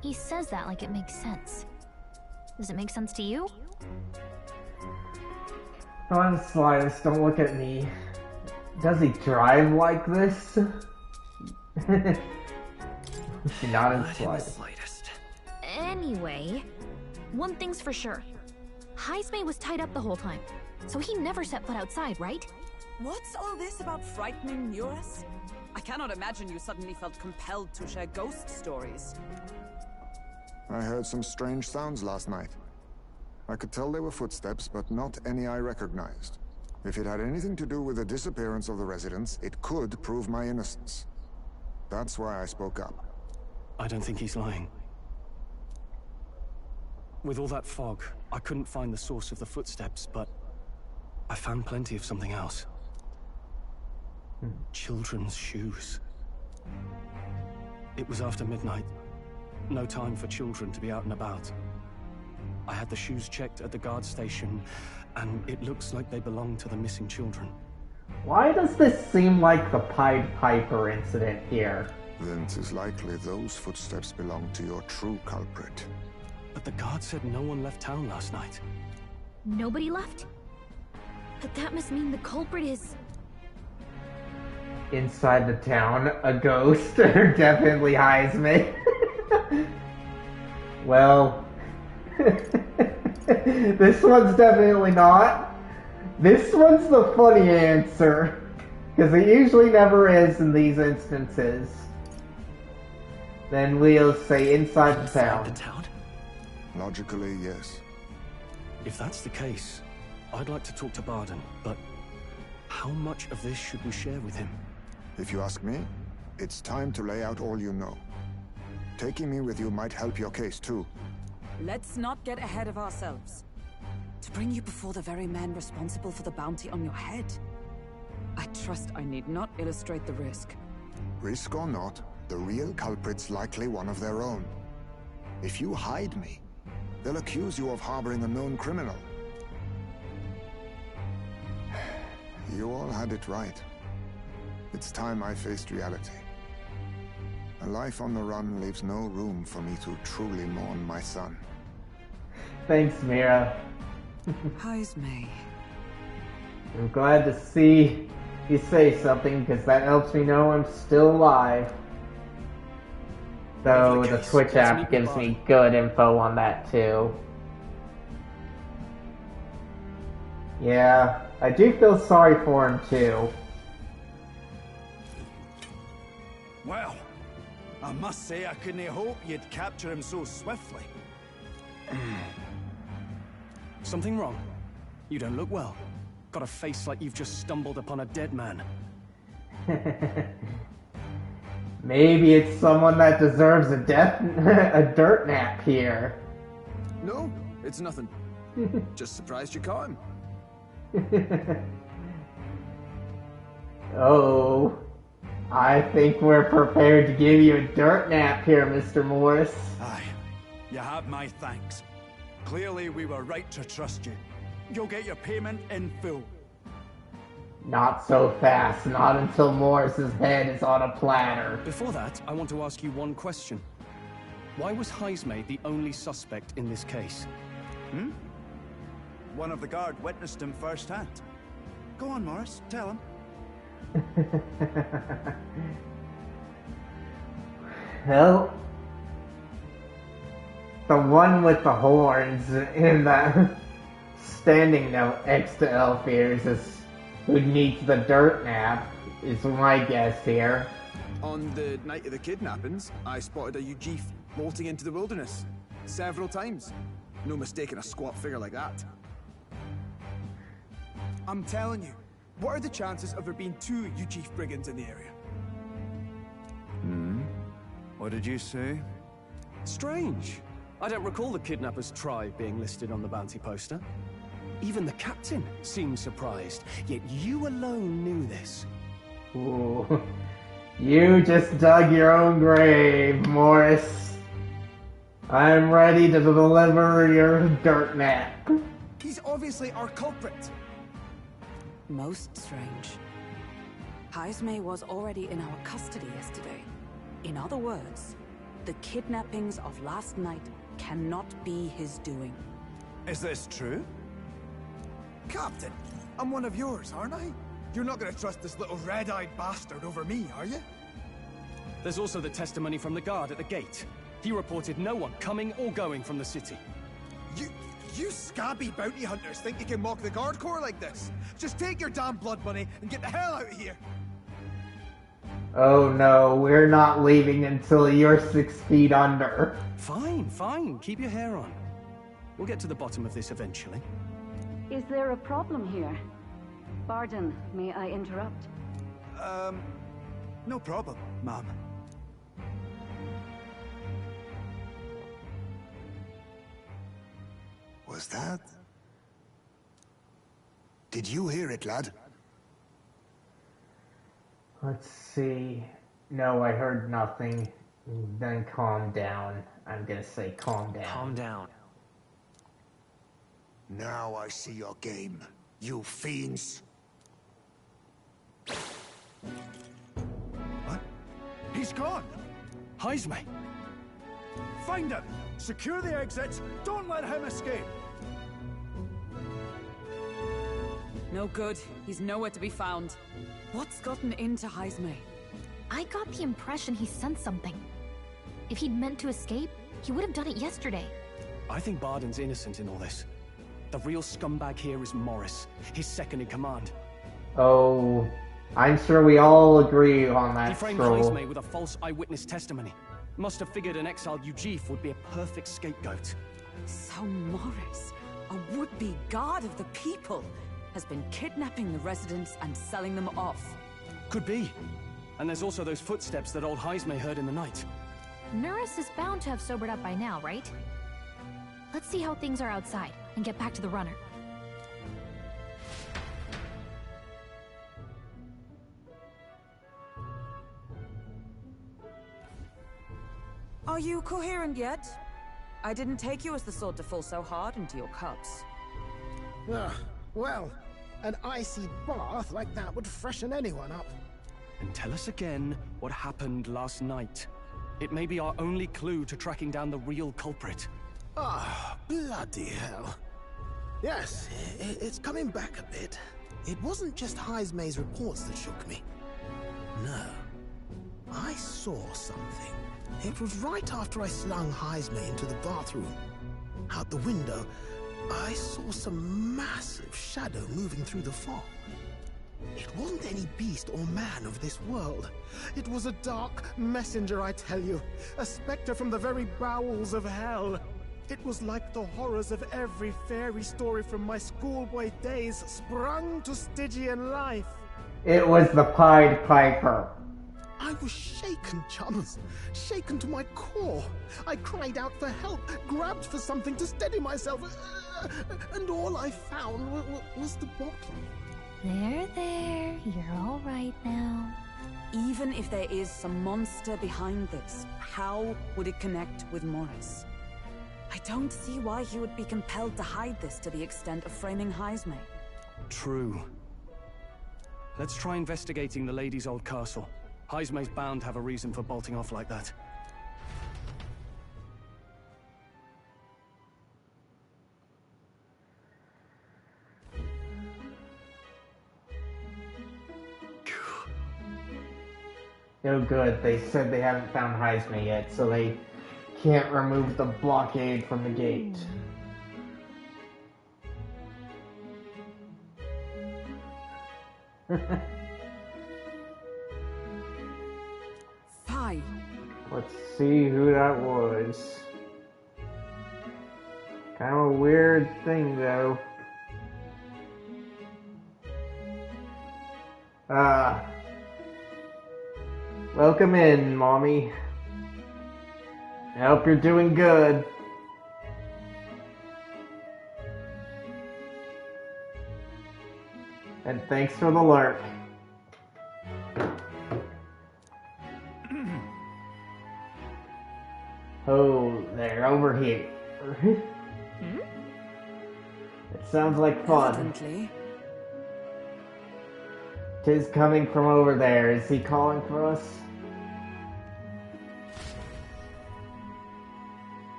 He says that like it makes sense. Does it make sense to you? On Slidus, don't look at me. Does he drive like this? Not in Slidus. Anyway, one thing's for sure. Heismay was tied up the whole time, so he never set foot outside, right? What's all this about frightening Neurus? I cannot imagine you suddenly felt compelled to share ghost stories. I heard some strange sounds last night. I could tell they were footsteps, but not any I recognized. If it had anything to do with the disappearance of the residents, it could prove my innocence. That's why I spoke up. I don't think he's lying. With all that fog, I couldn't find the source of the footsteps, but I found plenty of something else. Children's shoes. It was after midnight. No time for children to be out and about. I had the shoes checked at the guard station, and it looks like they belong to the missing children. Why does this seem like the Pied Piper incident here? Then it is likely those footsteps belong to your true culprit. But the guard said no one left town last night. Nobody left? But that must mean the culprit is... Inside the town, a ghost, or definitely Heismay. Well, this one's definitely not. This one's the funny answer, because it usually never is in these instances. Then we'll say inside the town. Logically, yes. If that's the case, I'd like to talk to Barden, but how much of this should we share with him? If you ask me, it's time to lay out all you know. Taking me with you might help your case, too. Let's not get ahead of ourselves. To bring you before the very man responsible for the bounty on your head. I trust I need not illustrate the risk. Risk or not, the real culprit's likely one of their own. If you hide me, they'll accuse you of harboring a known criminal. You all had it right. It's time I faced reality. A life on the run leaves no room for me to truly mourn my son. Thanks, Mira. Haismay. I'm glad to see you say something, because that helps me know I'm still alive. Though the Twitch app gives me good info on that too. Yeah, I do feel sorry for him too. Well, I must say I couldn't hope you'd capture him so swiftly. Something wrong? You don't look well. Got a face like you've just stumbled upon a dead man. Maybe it's someone that deserves a dirt nap here. No, it's nothing. Just surprised you caught him. Oh, I think we're prepared to give you a dirt nap here, Mr. Morris. Aye, you have my thanks. Clearly we were right to trust you. You'll get your payment in full. Not so fast, not until Morris's head is on a platter. Before that, I want to ask you one question. Why was Haismay the only suspect in this case? One of the guard witnessed him firsthand. Go on, Morris, tell him. Well, the one with the horns in the standing next to Elfears is who needs the dirt nap, is my guess here. On the night of the kidnappings, I spotted a Ujif bolting into the wilderness several times. No mistaking a squat figure like that. I'm telling you, what are the chances of there being 2 Ujif brigands in the area? What did you say? Strange. I don't recall the kidnappers' tribe being listed on the bounty poster. Even the captain seemed surprised, yet you alone knew this. Ooh. You just dug your own grave, Morris. I'm ready to deliver your dirt nap. He's obviously our culprit. Most strange. Haismay was already in our custody yesterday. In other words, the kidnappings of last night cannot be his doing. Is this true? Captain, I'm one of yours, aren't I? You're not going to trust this little red-eyed bastard over me, are you? There's also the testimony from the guard at the gate. He reported no one coming or going from the city. You scabby bounty hunters think you can mock the guard corps like this? Just take your damn blood money and get the hell out of here! Oh no, we're not leaving until you're 6 feet under. Fine, fine. Keep your hair on. We'll get to the bottom of this eventually. Is there a problem here? Barden, may I interrupt? No problem, ma'am. Was that? Did you hear it, lad? Let's see. No, I heard nothing. Then calm down. I'm gonna say calm down. Calm down. Now I see your game, you fiends. What? He's gone! Haismay! Find him! Secure the exits! Don't let him escape! No good. He's nowhere to be found. What's gotten into Haismay? I got the impression he sensed something. If he'd meant to escape, he would have done it yesterday. I think Barden's innocent in all this. The real scumbag here is Morris, his second in command. Oh, I'm sure we all agree on that. He framed Haismay with a false eyewitness testimony. Must have figured an exiled Ujif would be a perfect scapegoat. So Morris, a would-be guard of the people, has been kidnapping the residents and selling them off. Could be. And there's also those footsteps that old Heisme heard in the night. Nurse is bound to have sobered up by now, right? Let's see how things are outside, and get back to the runner. Are you coherent yet? I didn't take you as the sort to fall so hard into your cups. Well, an icy bath like that would freshen anyone up. And tell us again what happened last night. It may be our only clue to tracking down the real culprit. Ah, bloody hell. Yes, it's coming back a bit. It wasn't just Heisme's reports that shook me. No. I saw something. It was right after I slung Heisme into the bathroom. Out the window, I saw some massive shadow moving through the fog. It wasn't any beast or man of this world. It was a dark messenger, I tell you. A specter from the very bowels of hell. It was like the horrors of every fairy story from my schoolboy days sprung to Stygian life. It was the Pied Piper. I was shaken, chums. Shaken to my core. I cried out for help, grabbed for something to steady myself, and all I found was the bottle. There. You're all right now. Even if there is some monster behind this, how would it connect with Morris? I don't see why he would be compelled to hide this to the extent of framing Heisme. True. Let's try investigating the lady's old castle. Heisme's bound to have a reason for bolting off like that. No good. They said they haven't found Heisme yet, so they can't remove the blockade from the gate. Fine. Let's see who that was. Kind of a weird thing, though. Welcome in, Mommy. I hope you're doing good. And thanks for the lurk. Oh, they're over here. It sounds like fun. Evidently. Tis coming from over there. Is he calling for us?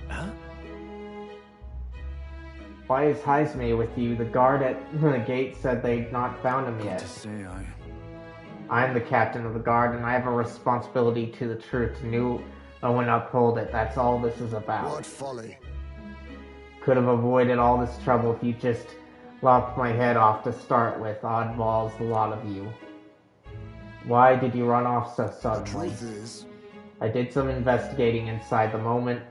Huh? Why is Heisme with you? The guard at the gate said they'd not found him yet. I'm the captain of the guard, and I have a responsibility to the truth. No one uphold it. That's all this is about. What folly. Could have avoided all this trouble if you just lopped my head off to start with. Oddballs, the lot of you. Why did you run off so suddenly? The truth is, I did some investigating inside. The moment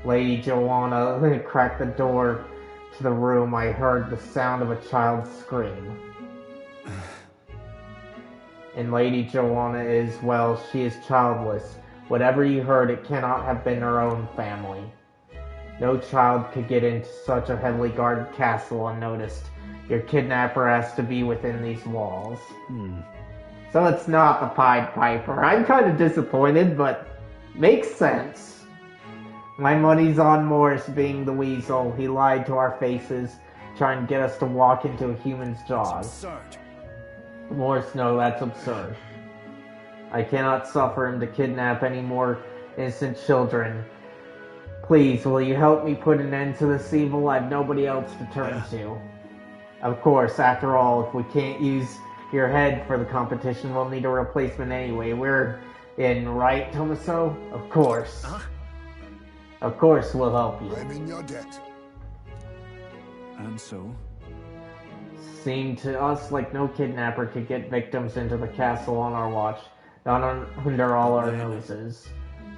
Lady Joanna cracked the door to the room, I heard the sound of a child's scream. And Lady Joanna is, well, she is childless. Whatever you heard, it cannot have been her own family. No child could get into such a heavily guarded castle unnoticed. Your kidnapper has to be within these walls. So it's not the Pied Piper. I'm kind of disappointed, but makes sense. My money's on Morris being the weasel. He lied to our faces, trying to get us to walk into a human's jaws. Absurd. Morris, no, that's absurd. I cannot suffer him to kidnap any more innocent children. Please, will you help me put an end to this evil? I have nobody else to turn to. Of course, after all, if we can't use your head for the competition, we'll need a replacement anyway. We're in, right, Tomaso? Of course. Of course we'll help you. I'm in your debt. And so? Seemed to us like no kidnapper could get victims into the castle on our watch, not under all our noses.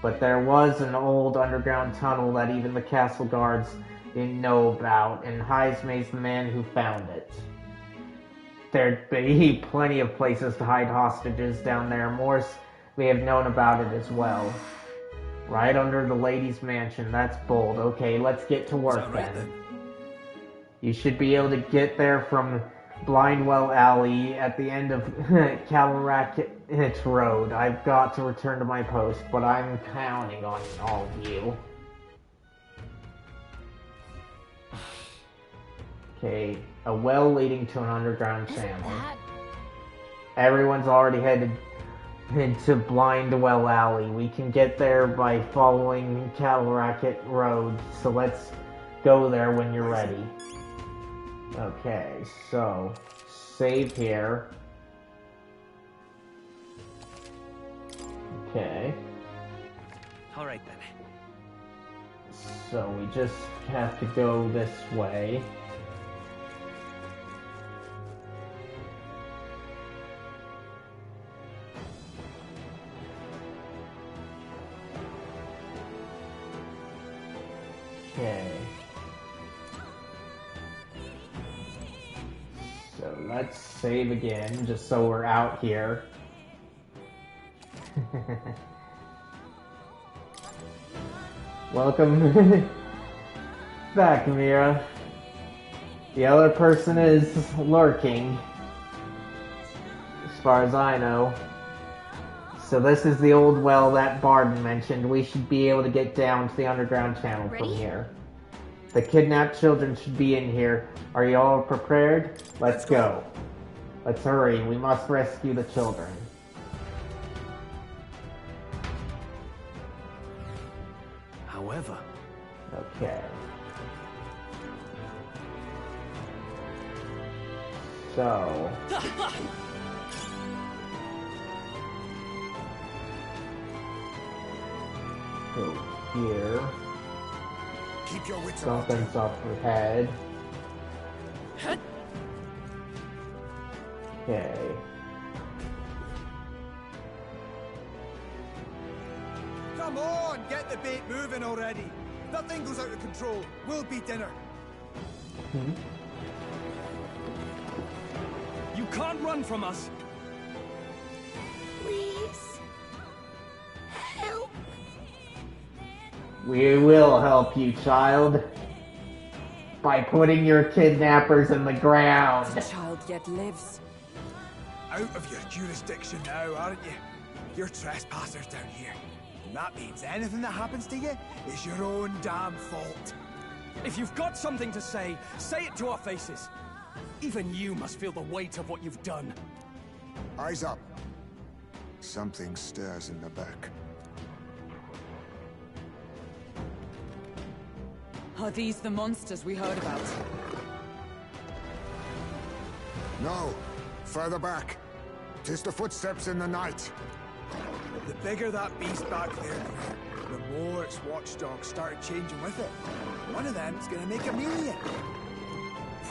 But there was an old underground tunnel that even the castle guards didn't know about, and Heismay's the man who found it. There'd be plenty of places to hide hostages down there. Morse may have known about it as well. Right under the lady's mansion. That's bold. Okay, let's get to work then. You should be able to get there from Blindwell Alley at the end of Calaracket Road. I've got to return to my post, but I'm counting on all of you. Okay, a well leading to an underground channel. Everyone's already headed into Blindwell Alley. We can get there by following Calaracket Road, so let's go there when you're ready. Okay, so save here. Okay. Alright then. So we just have to go this way. Okay. So let's save again, just so we're out here. Welcome back, Mira. The other person is lurking, as far as I know. So this is the old well that Barden mentioned. We should be able to get down to the underground channel from here. The kidnapped children should be in here. Are you all prepared? Let's go. Let's hurry. We must rescue the children. However... Okay. So... go here. Keep your wits Something's off her head. Okay. Come on, get the bait moving already. That thing goes out of control. We'll be dinner. You can't run from us. Please. Help. We will help you, child. By putting your kidnappers in the ground. The child yet lives. Out of your jurisdiction now, aren't you? You're trespassers down here. And that means anything that happens to you is your own damn fault. If you've got something to say it to our faces. Even you must feel the weight of what you've done. Eyes up. Something stirs in the back. Are these the monsters we heard about? No. Further back. 'Tis the footsteps in the night. The bigger that beast back there grew, the more its watchdogs started changing with it. One of them's gonna make a meal of you.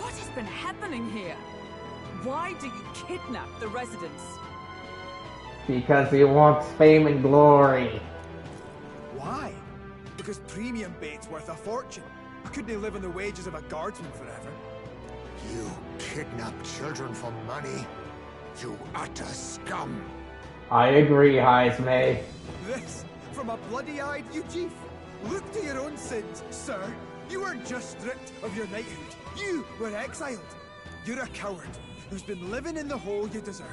What has been happening here? Why do you kidnap the residents? Because he wants fame and glory. Why? Because premium bait's worth a fortune. Couldn't he live on the wages of a guardsman forever? You kidnap children for money? You utter scum! I agree, Heismay. This from a bloody-eyed Eugene. Look to your own sins, sir. You weren't just stripped of your knighthood. You were exiled. You're a coward who's been living in the hole you deserve.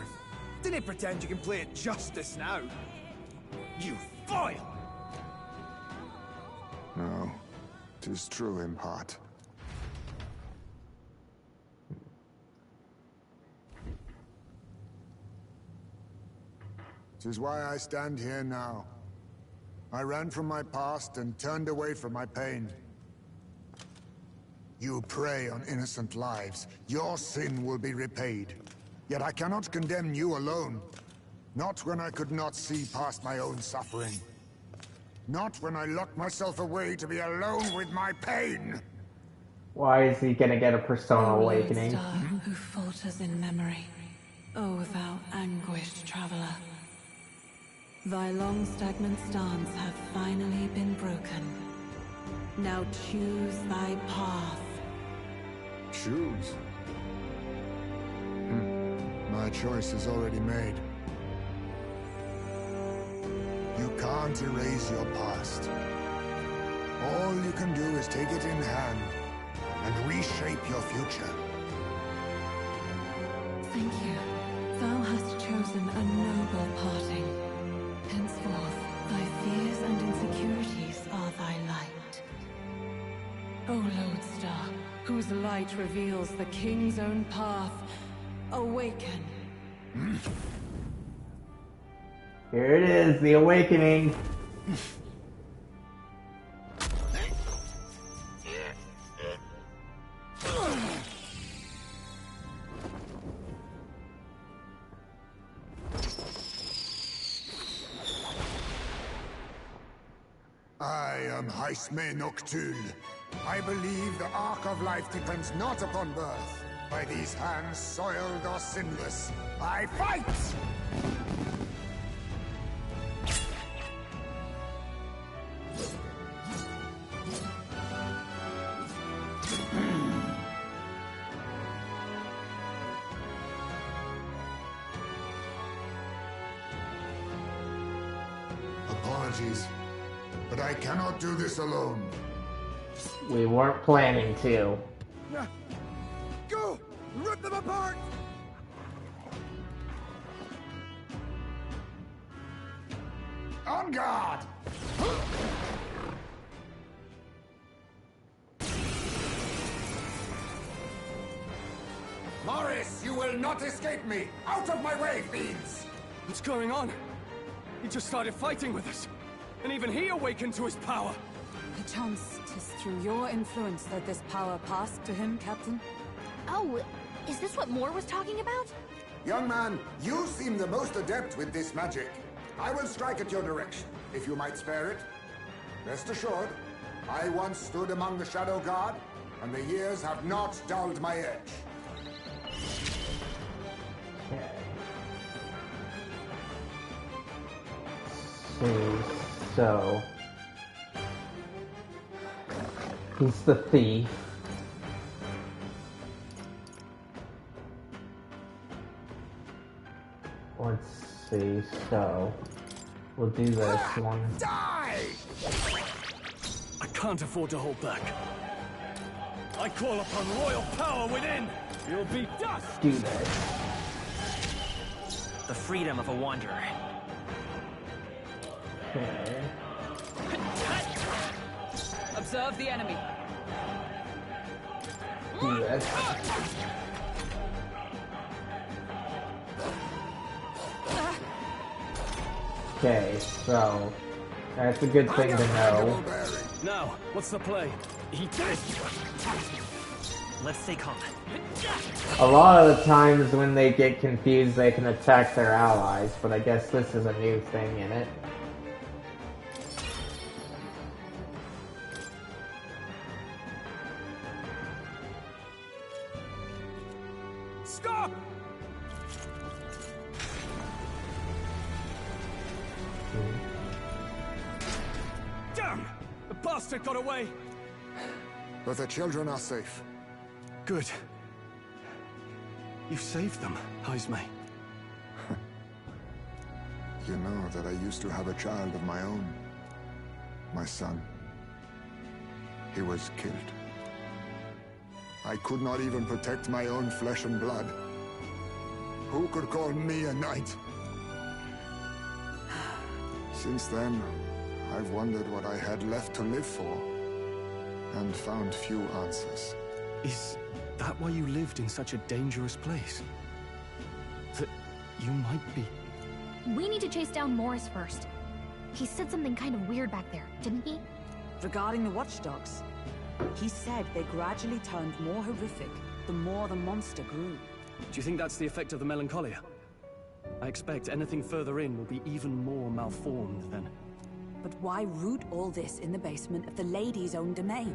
Didn't pretend you can play at justice now. You foil! No, 'tis true in part. Tis why I stand here now. I ran from my past and turned away from my pain. You prey on innocent lives. Your sin will be repaid. Yet I cannot condemn you alone. Not when I could not see past my own suffering. Not when I locked myself away to be alone with my pain. Why is he gonna get a persona awakening? Star who falters in memory. O thou anguished traveler. Thy long stagnant stance hath finally been broken. Now choose thy path. Choose? My choice is already made. You can't erase your past. All you can do is take it in hand and reshape your future. Thank you. Thou hast chosen a noble parting. Henceforth, thy fears and insecurities are thy light. O Lodestar, whose light reveals the king's own path, awaken. Here it is, the awakening. I am Haisme Noctul. I believe the arc of life depends not upon birth. By these hands, soiled or sinless, I fight! Apologies, but I cannot do this alone. We weren't planning to. Go! Rip them apart! On guard! Morris, you will not escape me! Out of my way, fiends! What's going on? He just started fighting with us. And even he awakened to his power. Perchance 'tis through your influence that this power passed to him, Captain? Oh, is this what Moore was talking about? Young man, you seem the most adept with this magic. I will strike at your direction, if you might spare it. Rest assured, I once stood among the Shadow Guard, and the years have not dulled my edge. So he's the thief. Let's see, so we'll do this one. Die! I can't afford to hold back. I call upon royal power within. You'll be dust. Do this. The freedom of a wanderer. Okay. Observe the enemy. Do this. Okay, so that's a good thing to know. Now, what's the play? Eat this. Let's stay calm. A lot of the times when they get confused, they can attack their allies, but I guess this is a new thing in it. Stop! Damn! The bastard got away! But the children are safe. Good. You saved them, Haisme. You know that I used to have a child of my own. My son. He was killed. I could not even protect my own flesh and blood. Who could call me a knight? Since then, I've wondered what I had left to live for, and found few answers. Is that why you lived in such a dangerous place? That you might be... We need to chase down Morris first. He said something kind of weird back there, didn't he? Regarding the watchdogs, he said they gradually turned more horrific the more the monster grew. Do you think that's the effect of the melancholia? I expect anything further in will be even more malformed then. But why root all this in the basement of the lady's own domain?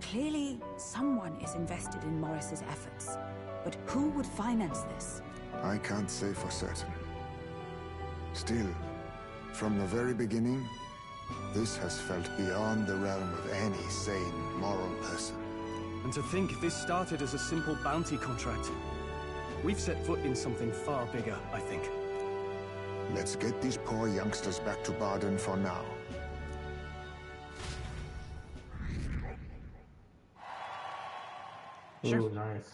Clearly, someone is invested in Morris's efforts. But who would finance this? I can't say for certain. Still, From the very beginning, this has felt beyond the realm of any sane, moral person. And to think this started as a simple bounty contract. We've set foot in something far bigger, I think. Let's get these poor youngsters back to Baden for now. Sure. Ooh, nice.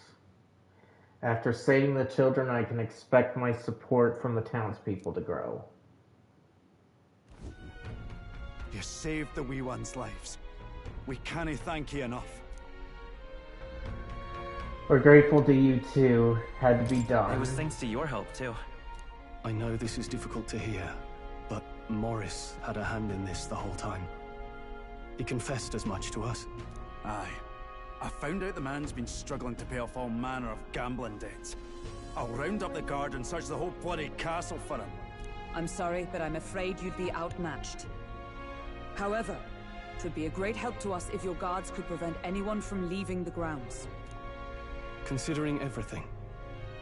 After saving the children, I can expect my support from the townspeople to grow. You saved the wee ones' lives. We can't thank you enough. We're grateful to you too. Had to be done. It was thanks to your help, too. I know this is difficult to hear, but Morris had a hand in this the whole time. He confessed as much to us. Aye. I found out the man's been struggling to pay off all manner of gambling debts. I'll round up the guard and search the whole bloody castle for him. I'm sorry, but I'm afraid you'd be outmatched. However, it would be a great help to us if your guards could prevent anyone from leaving the grounds. Considering everything,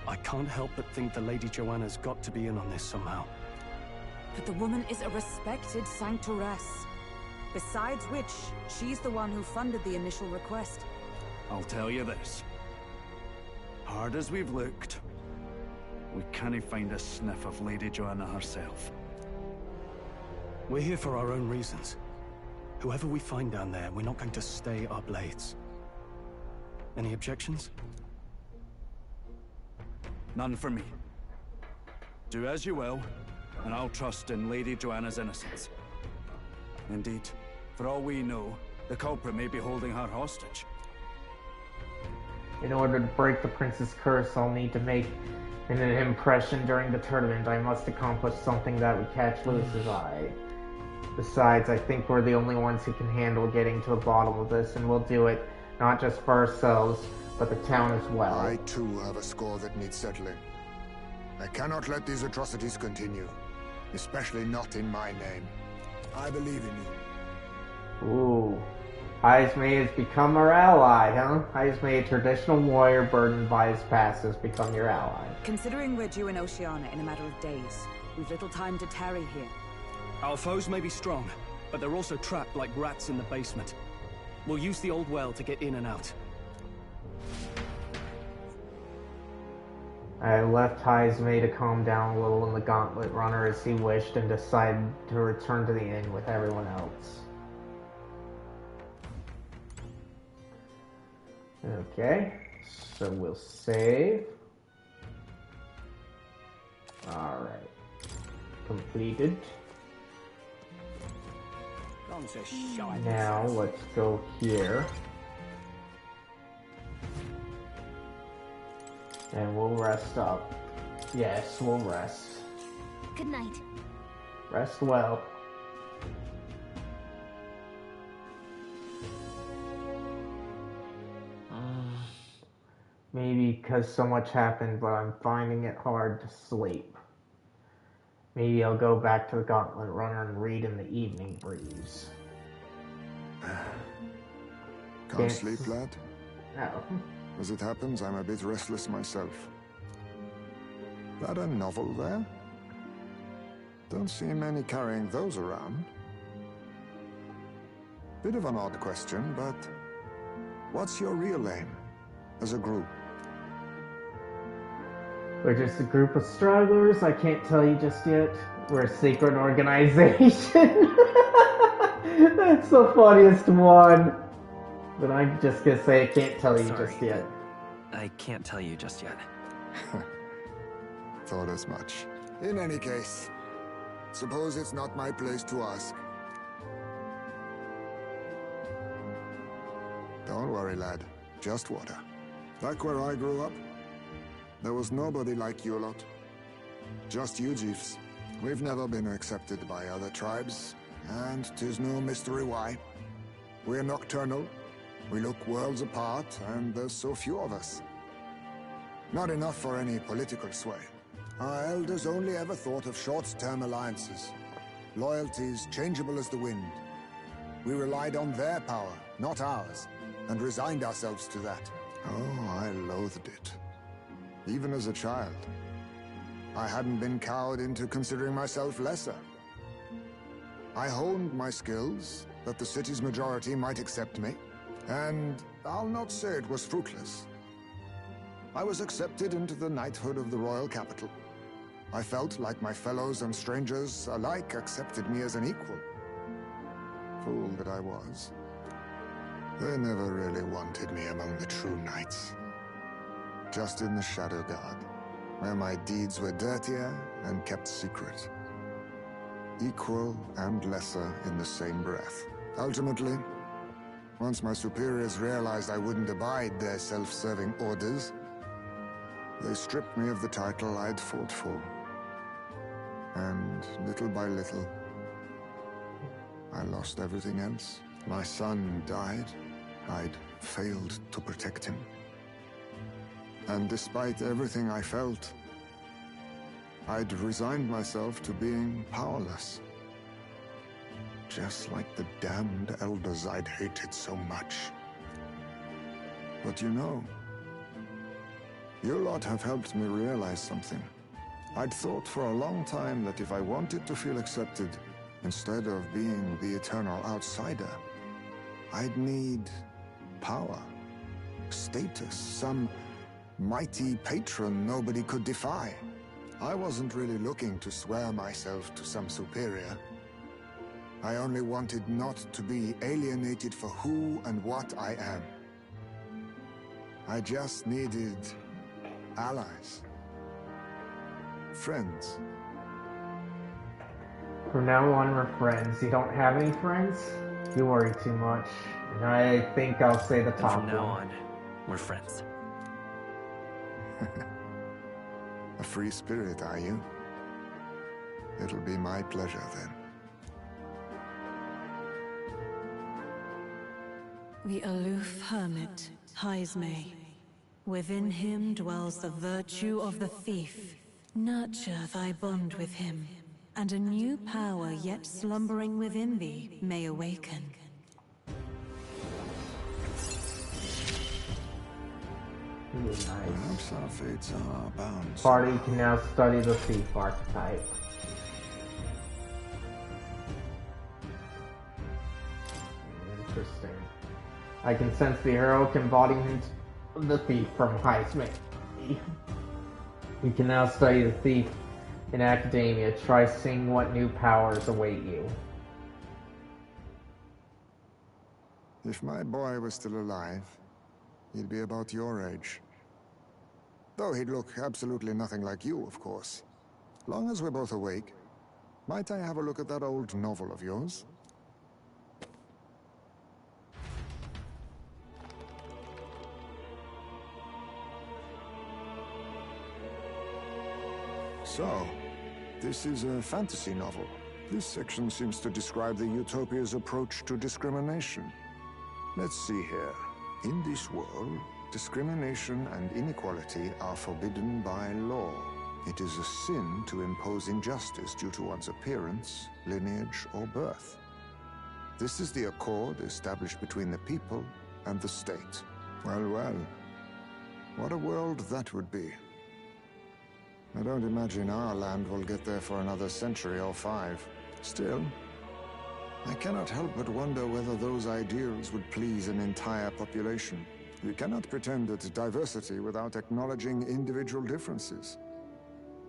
I can't help but think the Lady Joanna's got to be in on this somehow. But the woman is a respected sanctoress. Besides which, she's the one who funded the initial request. I'll tell you this. Hard as we've looked, we can't find a sniff of Lady Joanna herself. We're here for our own reasons. Whoever we find down there, we're not going to stay our blades. Any objections? None for me. Do as you will, and I'll trust in Lady Joanna's innocence. Indeed, for all we know, the culprit may be holding her hostage. In order to break the prince's curse, I'll need to make an impression during the tournament. I must accomplish something that would catch Lewis's eye. Besides, I think we're the only ones who can handle getting to the bottom of this, and we'll do it not just for ourselves, but the town as well. I too have a score that needs settling. I cannot let these atrocities continue, especially not in my name. I believe in you. Ooh. Heismay has become our ally, huh? Heismay, a traditional warrior burdened by his past, has become your ally. Considering we're due in Oceania in a matter of days, we've little time to tarry here. Our foes may be strong, but they're also trapped like rats in the basement. We'll use the old well to get in and out. I left Heismay to calm down a little in the Gauntlet Runner as he wished and decided to return to the inn with everyone else. Okay, so we'll save. Alright. Completed. Now let's go here. And we'll rest up. Yes, we'll rest. Good night. Rest well. Maybe because so much happened, but I'm finding it hard to sleep. Maybe I'll go back to the Gauntlet Runner and read in the evening breeze. Can't sleep, lad? No. As it happens, I'm a bit restless myself. That a novel there? Don't see many carrying those around. Bit of an odd question, but what's your real aim as a group? We're just a group of stragglers. I can't tell you just yet. We're a secret organization. That's the funniest one. But I'm just gonna say I can't tell you just yet. I can't tell you just yet. Thought as much. In any case, suppose it's not my place to ask. Don't worry, lad. Just water. Back where I grew up, there was nobody like you lot. Just you chiefs. We've never been accepted by other tribes, and 'tis no mystery why. We're nocturnal, we look worlds apart, and there's so few of us. Not enough for any political sway. Our elders only ever thought of short-term alliances. Loyalties changeable as the wind. We relied on their power, not ours, and resigned ourselves to that. Oh, I loathed it. Even as a child. I hadn't been cowed into considering myself lesser. I honed my skills, that the city's majority might accept me, and I'll not say it was fruitless. I was accepted into the knighthood of the royal capital. I felt like my fellows and strangers alike accepted me as an equal. Fool that I was. They never really wanted me among the true knights. Just in the Shadow Guard, where my deeds were dirtier and kept secret. Equal and lesser in the same breath. Ultimately, once my superiors realized I wouldn't abide their self-serving orders, they stripped me of the title I'd fought for. And little by little, I lost everything else. My son died. I'd failed to protect him. And despite everything I felt, I'd resigned myself to being powerless. Just like the damned elders I'd hated so much. But you know, you lot have helped me realize something. I'd thought for a long time that if I wanted to feel accepted, instead of being the eternal outsider, I'd need power, status, some mighty patron nobody could defy. I wasn't really looking to swear myself to some superior. I only wanted not to be alienated for who and what I am. I just needed allies. Friends. From now on, we're friends. You don't have any friends? You worry too much. And I think I'll say the top one. From now on, we're friends. A free spirit, are you? It'll be my pleasure, then. The aloof hermit, Heismay. Within him dwells the virtue of the thief. Nurture thy bond with him, and a new power yet slumbering within thee may awaken. Nice. Perhaps our fates are bound. Party can now study the thief archetype. Interesting. I can sense the heroic embodiment of the thief from Heisman. You can now study the thief in academia. Try seeing what new powers await you. If my boy was still alive, he'd be about your age. Though he'd look absolutely nothing like you, of course. Long as we're both awake, might I have a look at that old novel of yours? So, this is a fantasy novel. This section seems to describe the Utopia's approach to discrimination. Let's see here. In this world, discrimination and inequality are forbidden by law. It is a sin to impose injustice due to one's appearance, lineage, or birth. This is the accord established between the people and the state. Well, well. What a world that would be. I don't imagine our land will get there for another century or 5. Still, I cannot help but wonder whether those ideals would please an entire population. We cannot pretend at diversity without acknowledging individual differences.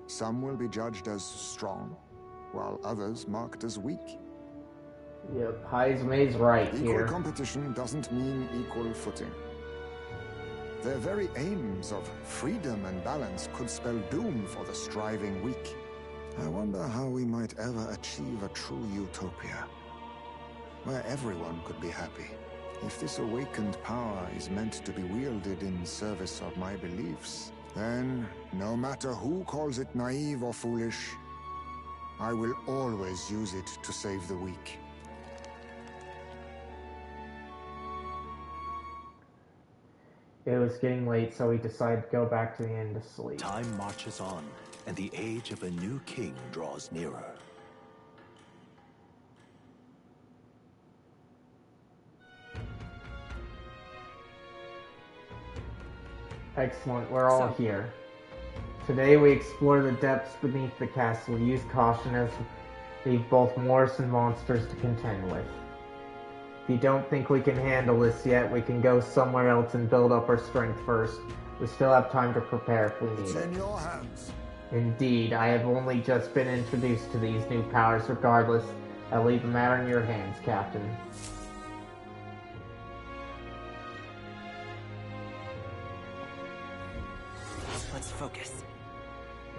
Some will be judged as strong, while others marked as weak. Yep, Heismay's right here. Equal competition doesn't mean equal footing. Their very aims of freedom and balance could spell doom for the striving weak. I wonder how we might ever achieve a true utopia, where everyone could be happy. If this awakened power is meant to be wielded in service of my beliefs, then, no matter who calls it naive or foolish, I will always use it to save the weak. It was getting late, so we decided to go back to the inn to sleep. Time marches on, and the age of a new king draws nearer. Excellent, we're all here. Today we explore the depths beneath the castle. Use caution as Leave both Morris and monsters to contend with. If you don't think we can handle this yet, we can go somewhere else and build up our strength first. We still have time to prepare if we need it. It's in your hands. Indeed, I have only just been introduced to these new powers. Regardless, I'll leave the matter in your hands, Captain. Let's focus.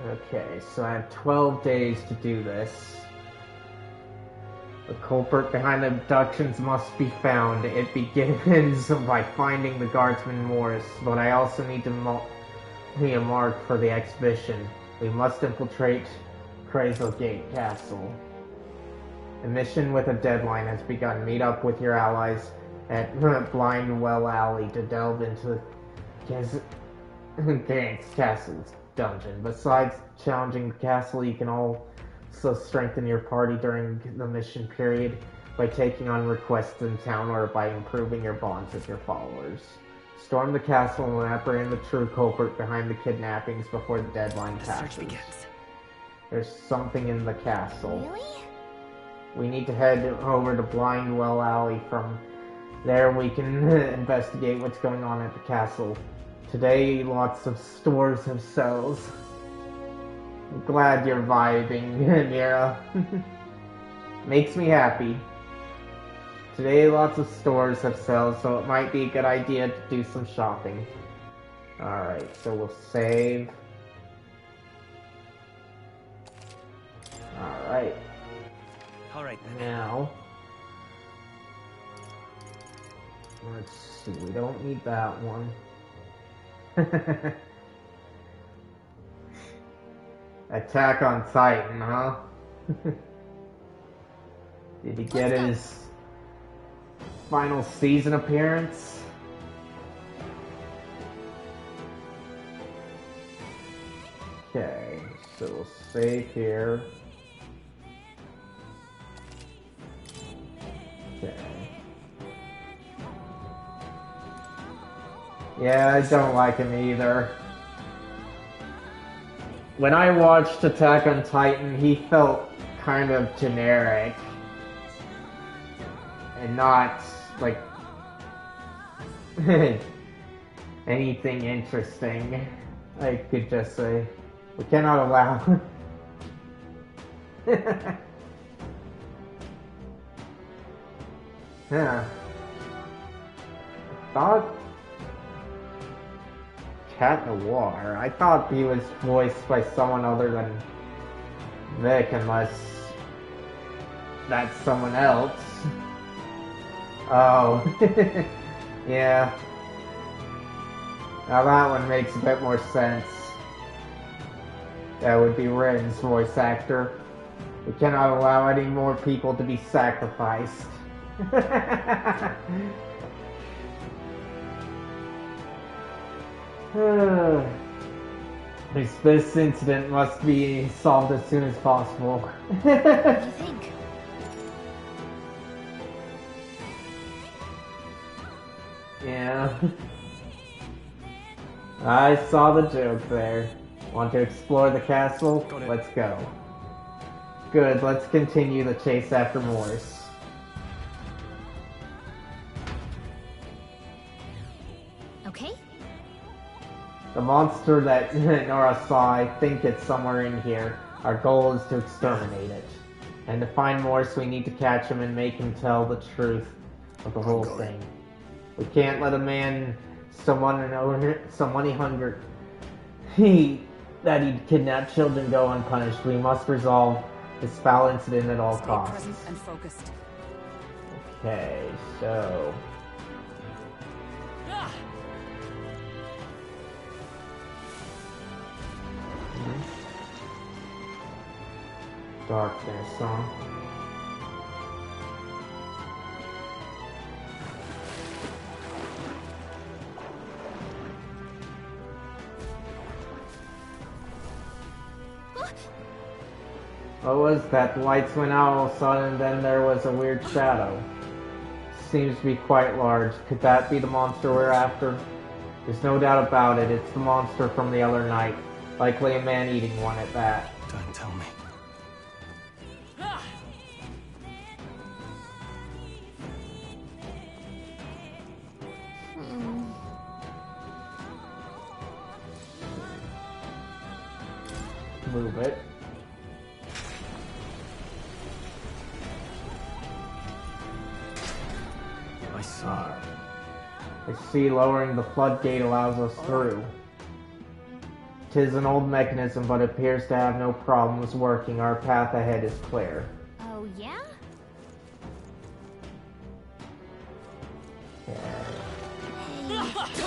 Okay, so I have 12 days to do this. The culprit behind the abductions must be found. It begins by finding the guardsman Morris, but I also need to be a mark for the exhibition. We must infiltrate Gate Castle. A mission with a deadline has begun. Meet up with your allies at Blind Well Alley to delve into Gant's Castle's dungeon. Besides challenging the castle, you can also strengthen your party during the mission period by taking on requests in town or by improving your bonds with your followers. Storm the castle and apprehend the true culprit behind the kidnappings before the deadline passes. The search begins. There's something in the castle. Really? We need to head over to Blind Well Alley. From there we can investigate what's going on at the castle. Today, lots of stores have sales. I'm glad you're vibing, Mira. Makes me happy. Today, lots of stores have sales, so it might be a good idea to do some shopping. Alright, so we'll save. Alright. Alright then. Now, let's see, we don't need that one. Attack on Titan, huh? Did he get his final season appearance? Okay, so we'll save here. Okay. Yeah, I don't like him either. When I watched Attack on Titan, he felt kind of generic. And not, like, anything interesting. I could just say, we cannot allow... Yeah. I thought... Cat Noir. I thought he was voiced by someone other than Vic, unless that's someone else. Oh. Yeah. Now that one makes a bit more sense. That would be Ren's voice actor. We cannot allow any more people to be sacrificed. This incident must be solved as soon as possible. What do you think? Yeah. I saw the joke there. Want to explore the castle? Let's go. Good, let's continue the chase after Morris. Okay. The monster that Nora saw, I think it's somewhere in here. Our goal is to exterminate it. And to find Morris, we need to catch him and make him tell the truth of the whole thing. We can't let a man so money hungry that he kidnapped children go unpunished. We must resolve this foul incident at all costs. Stay present and focused. Okay, so... Darkness, huh? What was that? The lights went out all of a sudden, and then there was a weird shadow. Seems to be quite large. Could that be the monster we're after? There's no doubt about it. It's the monster from the other night. Likely a man-eating one at that. Don't tell me. Move it. I see lowering the floodgate allows us through. 'Tis an old mechanism, but appears to have no problems working. Our path ahead is clear. Oh, yeah? Come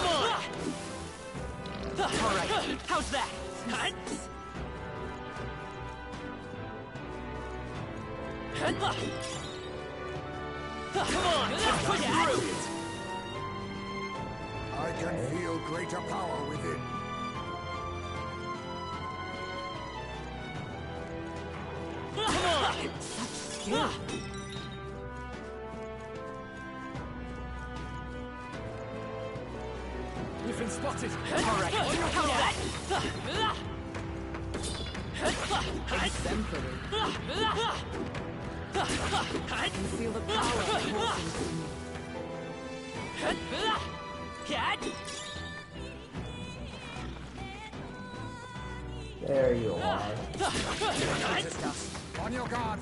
on! Alright, how's that? Come on, let's push through! I can feel greater power within. Come on! We've been spotted. Alright, how's that? Exemplary. I can feel the power coursing through me. There you are. On your guard.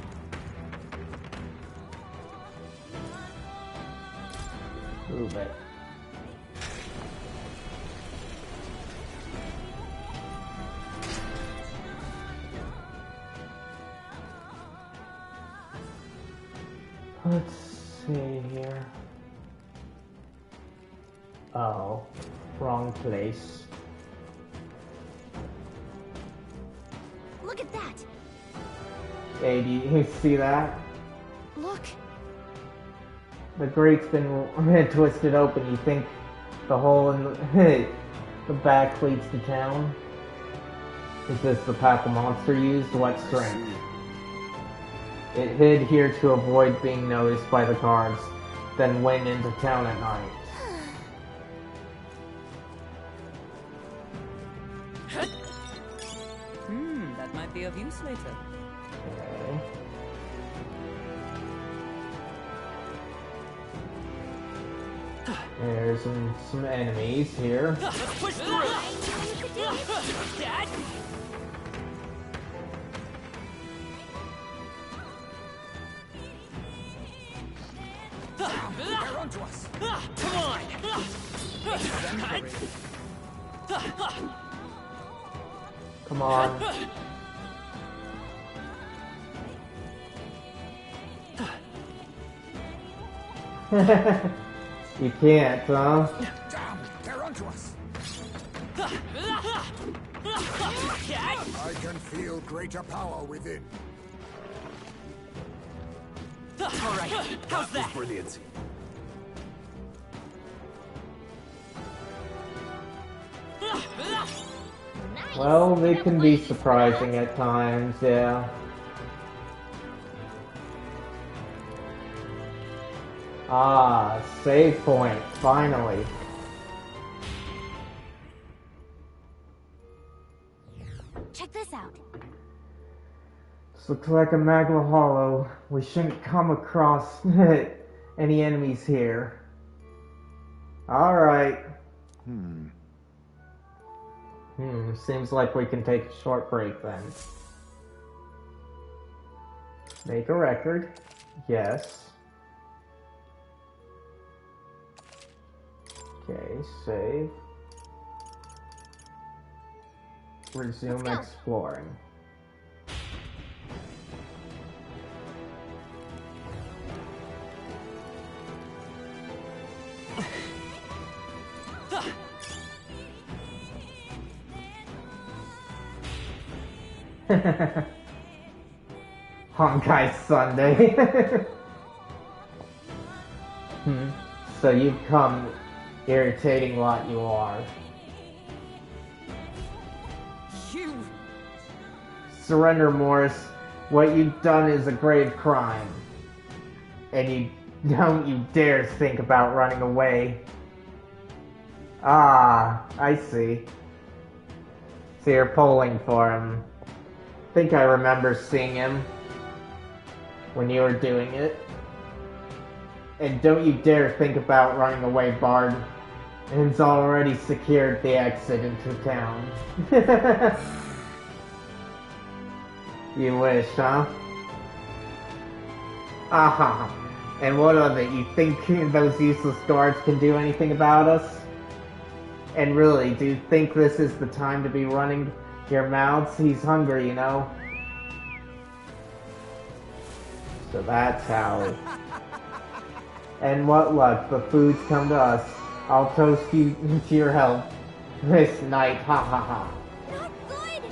Move it. Let's see here. Oh, wrong place. Look at that! Hey, do you see that? Look! The grate's been twisted open. You think the hole in the back leads to town? Is this the path the monster used? What strength? It hid here to avoid being noticed by the guards, then went into town at night. That might be of use later. Okay. There's some enemies here. Let's push through! Dad? They're onto us. Come on! Come on. You can't, huh? Damn, they're onto us. I can feel greater power within. Alright, how's that? Brilliant. Well, they can be surprising at times, yeah. Ah, save point, finally. Check this out. This looks like a Magma Hollow. We shouldn't come across any enemies here. Alright. Seems like we can take a short break then. Make a record. Yes. Okay, save. Resume exploring. Honkai Sunday. So you've come, irritating lot you are. You! Surrender, Morris. What you've done is a grave crime. And don't you dare think about running away. Ah, I see. So you're polling for him. I think I remember seeing him when you were doing it. And don't you dare think about running away, Bard. It's already secured the exit into town. You wish, huh? Aha. And what of it? You think those useless guards can do anything about us? And really, do you think this is the time to be running your mouths? He's hungry, you know? So that's how. And what luck, the food's come to us. I'll toast you to your health this night, ha ha ha. Not good!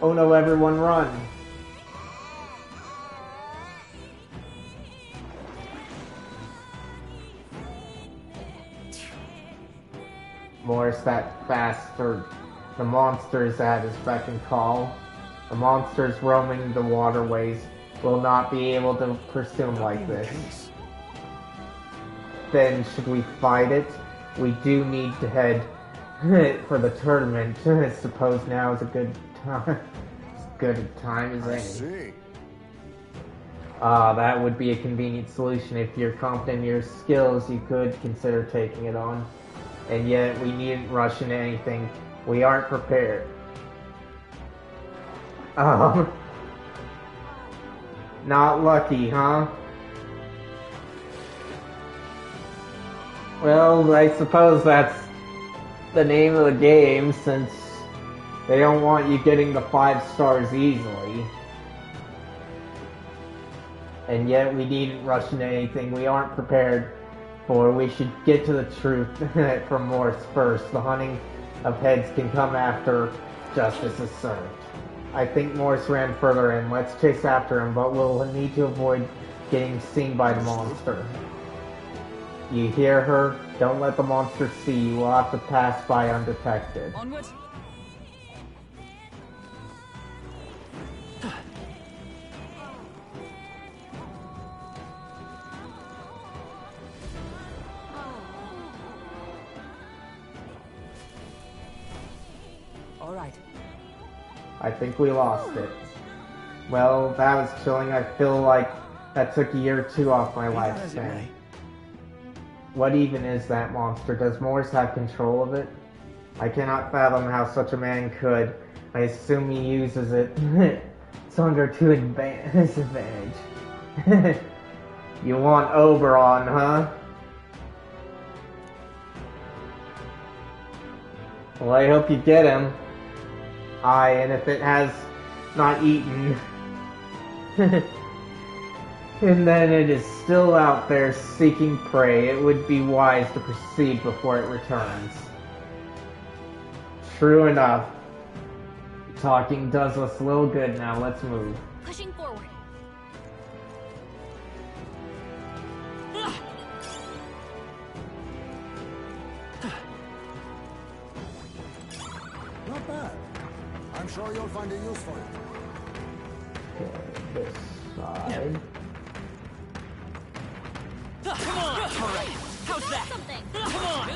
Oh no, everyone run! Morris, that bastard. The monsters at his beck and call. The monsters roaming the waterways will not be able to pursue him like this. Then, should we fight it? We do need to head for the tournament. I suppose now is a good time. As good a time as any. I see. That would be a convenient solution. If you're confident in your skills, you could consider taking it on. And yet, we needn't rush into anything. We aren't prepared. Not lucky, huh? Well, I suppose that's the name of the game, since they don't want you getting the 5 stars easily. And yet, we needn't rush into anything we aren't prepared for. We should get to the truth from Morse first. The hunting of heads can come after justice is served. I think Morse ran further in. Let's chase after him, but we'll need to avoid getting seen by the monster. You hear her? Don't let the monster see you. We'll have to pass by undetected. Onward. All right. I think we lost it. Well, that was chilling. I feel like that took a year or 2 off my lifespan. What even is that monster? Does Morris have control of it? I cannot fathom how such a man could. I assume he uses it. It's hunger to his advantage. You want Oberon, huh? Well, I hope you get him. Aye, and if it has not eaten, and then it is still out there seeking prey, it would be wise to proceed before it returns. True enough. Talking does us a little good now. Let's move. Pushing forward. Not bad. I'm sure you'll find a use for it. Okay, this side. Come on! All right. How's that? Something. Come on!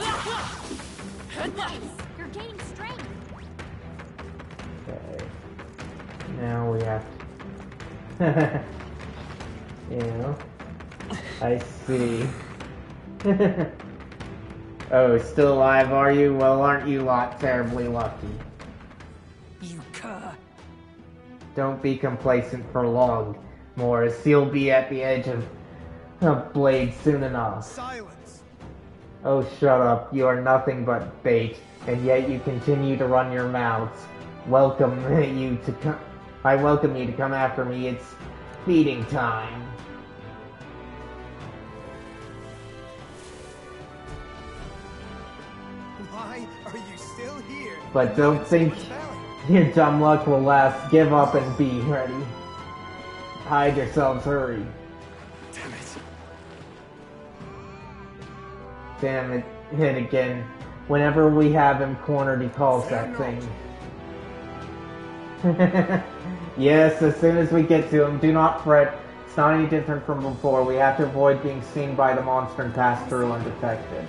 Nice. You're gaining strength. Okay. Now we have to... Yeah. I see. Oh, still alive, are you? Well, aren't you lot terribly lucky? You cur. Don't be complacent for long, Morris. You'll be at the edge of a blade soon enough. Silence! Oh, shut up. You are nothing but bait, and yet you continue to run your mouths. I welcome you to come after me. It's feeding time. Why are you still here? But don't think your dumb luck will last. Give up and be ready. Hide yourselves, hurry. Damn it. Damn it, hit again. Whenever we have him cornered, he calls that thing. Yes, as soon as we get to him, do not fret. It's not any different from before. We have to avoid being seen by the monster and pass through undetected.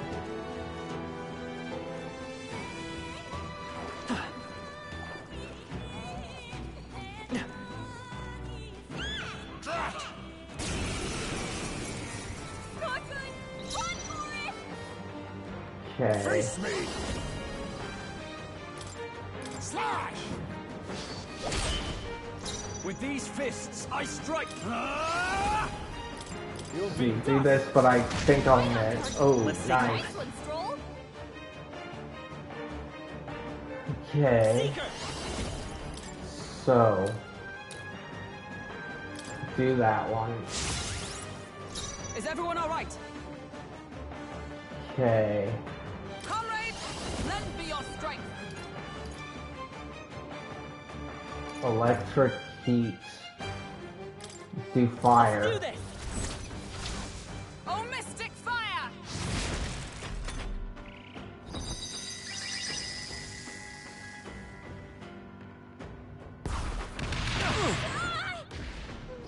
Okay. Face me! Slash! With these fists, I strike. Do this, but I think I'll miss. Oh, nice. Okay. So, do that one. Is everyone all right? Okay. Comrades, lend me your strength. Electric heat. Do fire. Let's do this. Oh, mystic fire!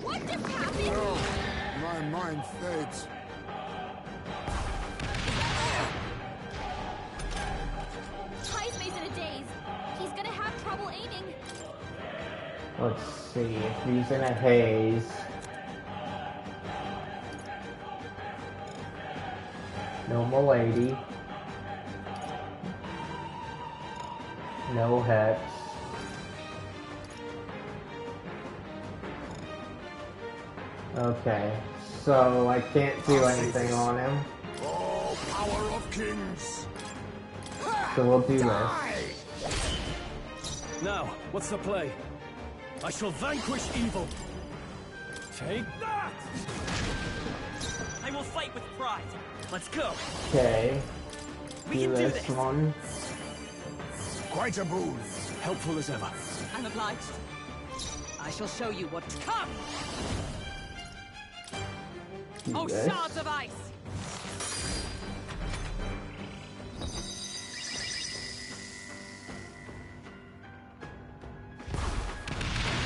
What just happened? Oh, my mind fades. Ty's Mason in a daze. He's gonna have trouble aiming. Let's see if he's in a haze. No Milady. No Hex. Okay, so I can't do anything on him. Oh, power of kings! So we'll do this. Now, what's the play? I shall vanquish evil. Take that! I will fight with pride. Let's go. Okay. We Do can do this this. one. Quite a boon. Helpful as ever. I'm obliged. I shall show you what to come. Do Oh, this. shards of ice!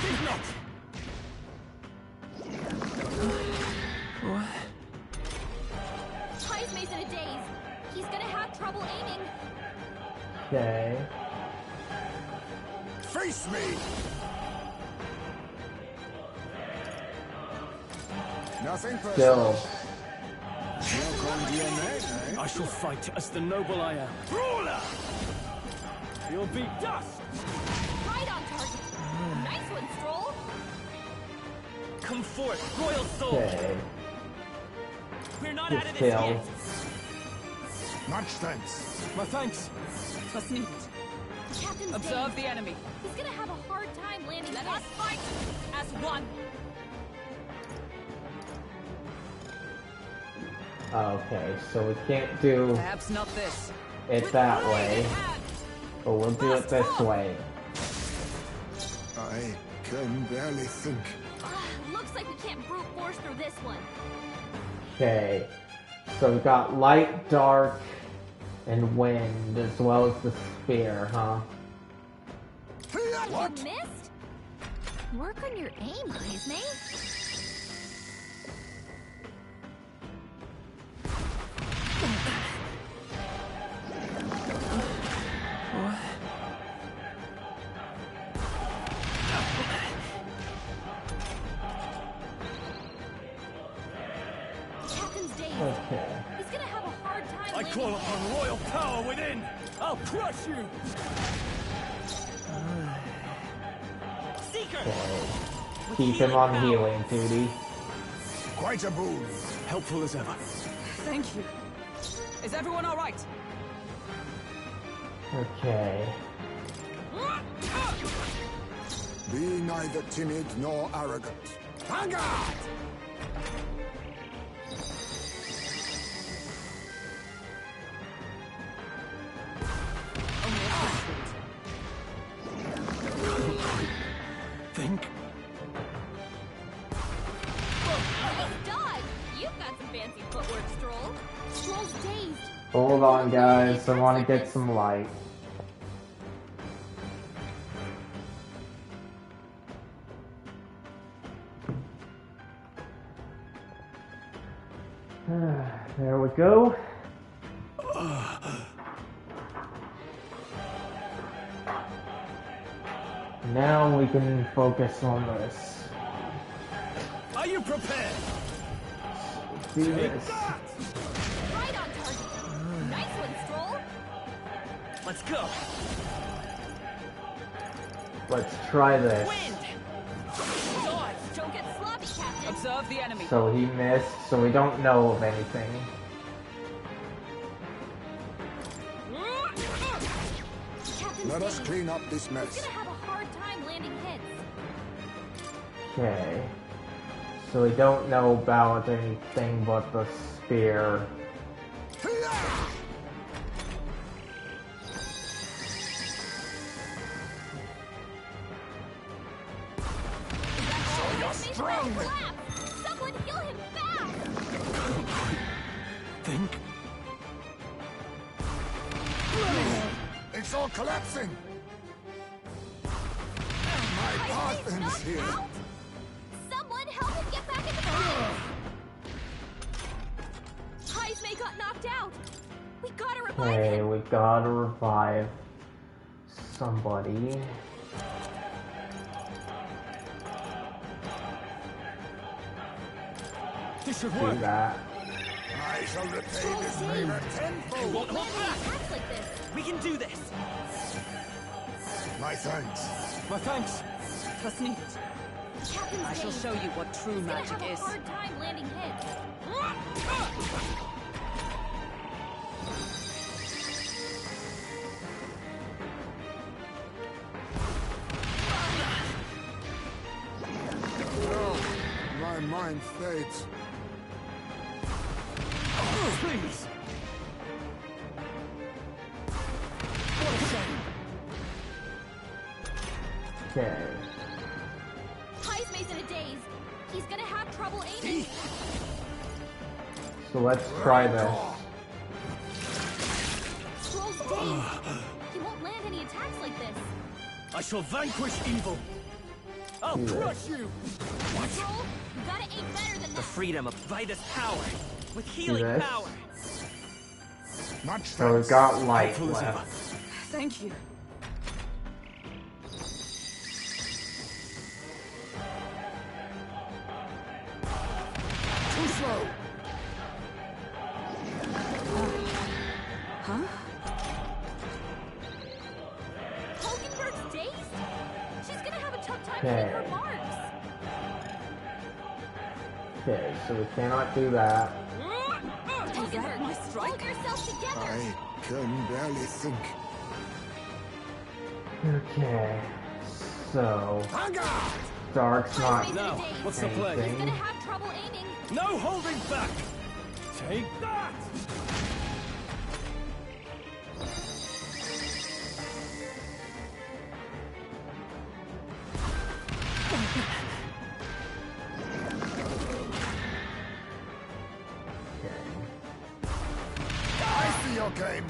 Think not! What? Ty's Mason in a daze. He's gonna have trouble aiming. Okay. Face me! Nothing personal. Still. I shall fight as the noble I am. Brawler! You'll be dust! Right on target. Nice one, Stroll. Come forth, royal soul. Okay. We're not Good out of this kill. yet. Much thanks. My thanks. Must need it. The captain's Observe dazed. the enemy. He's gonna have a hard time landing. Let us fight as one. Okay, so we can't do Perhaps not this. it that way, but we'll do it this way. I can barely think. Looks like we can't brute force through this one. Okay, so we got light, dark, and wind, as well as the spear, huh? What? You missed? Work on your aim, Heisme. Captain's dazed. Okay. He's gonna have a hard time I landing. call upon royal power within. I'll crush you. Seeker! Okay. Keep him on healing duty. Quite a boon. Helpful as ever. Thank you. Is everyone all right? Okay. Be neither timid nor arrogant. Vanguard! Think. Dodge! You've got some fancy footwork, Stroll. Stroll's dazed. Hold on, guys. I want to get some light. There we go. Now we can focus on this. Are you prepared? Do this. Right on target. Nice one, Stroll. Let's go. Let's try this. Wind! Observe the enemy. So he missed, so we don't know of anything. Let us clean up this mess. He's gonna have a hard time landing hits. Okay. So we don't know about anything but the spear. So you're strong! Someone heal him fast! Think? It's all collapsing! My path ends here! Someone help him get back in the fight! Heismay got knocked out! We gotta revive Okay, him! we gotta revive somebody. This should Do work. that. I shall repay this favor tenfold! Won't hold back! We can do this! My thanks. My thanks. Was nicht. I shall show you what true magic is. He's gonna have a hard time landing hits. My mind fades. Please. Okay. Heismay's in a daze. He's gonna have trouble aiming. So let's try this. Stroll's dazed. He won't land any attacks like this. I shall vanquish evil. I'll Do crush you. Stroll, you gotta aim better than The that. freedom of Vitus power! With healing this. power! Much So we've thanks. got light Helpful as left. Thank you. Too slow! Huh? Hulkenberg's dazed? She's gonna have a tough time Okay. hitting her marks. Okay, so we cannot do that. Hulkenberg, hold yourself together. I can barely think. Okay. So Hunger! Dark's not Heismay's in Now, a daze. what's the play? He's gonna anything. have trouble aiming. No holding back. Take that. I see your game!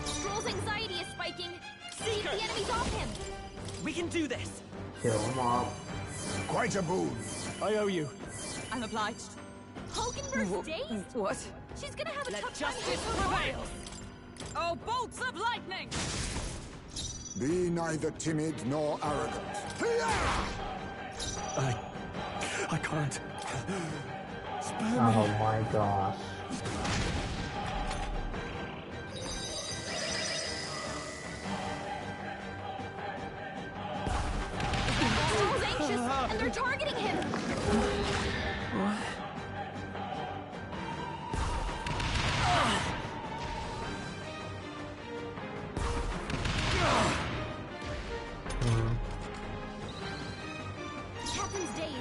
Stroll's anxiety is spiking. See if the enemy's off him. We can do this! Kill him off. Quite a boon. I owe you. I'm obliged. Hulkenberg's dazed? What? She's gonna have a Let tough time justice hitting her prevail. marks. Oh, bolts of lightning! Be neither timid nor arrogant. I can't. Spare me. Oh my gosh. Stroll's anxious, and they're targeting him. Captain's dazed.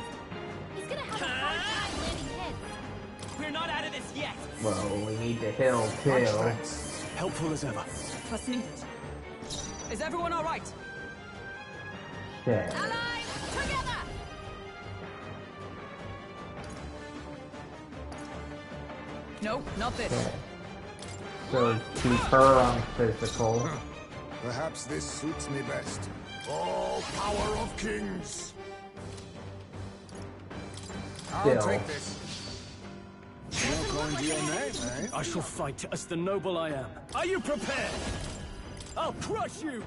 He's gonna have a hard time landing hits. We're not out of this yet! Well, we need to heal Much too. thanks. Helpful as ever. Was nicht. Is everyone all right? Okay. Allies, together! No, not this. Okay. So keep her on physical. Perhaps this suits me best. Oh, power of kings! I'll Still. take this. You're going to your name, eh? I shall fight as the noble I am. Are you prepared? I'll crush you!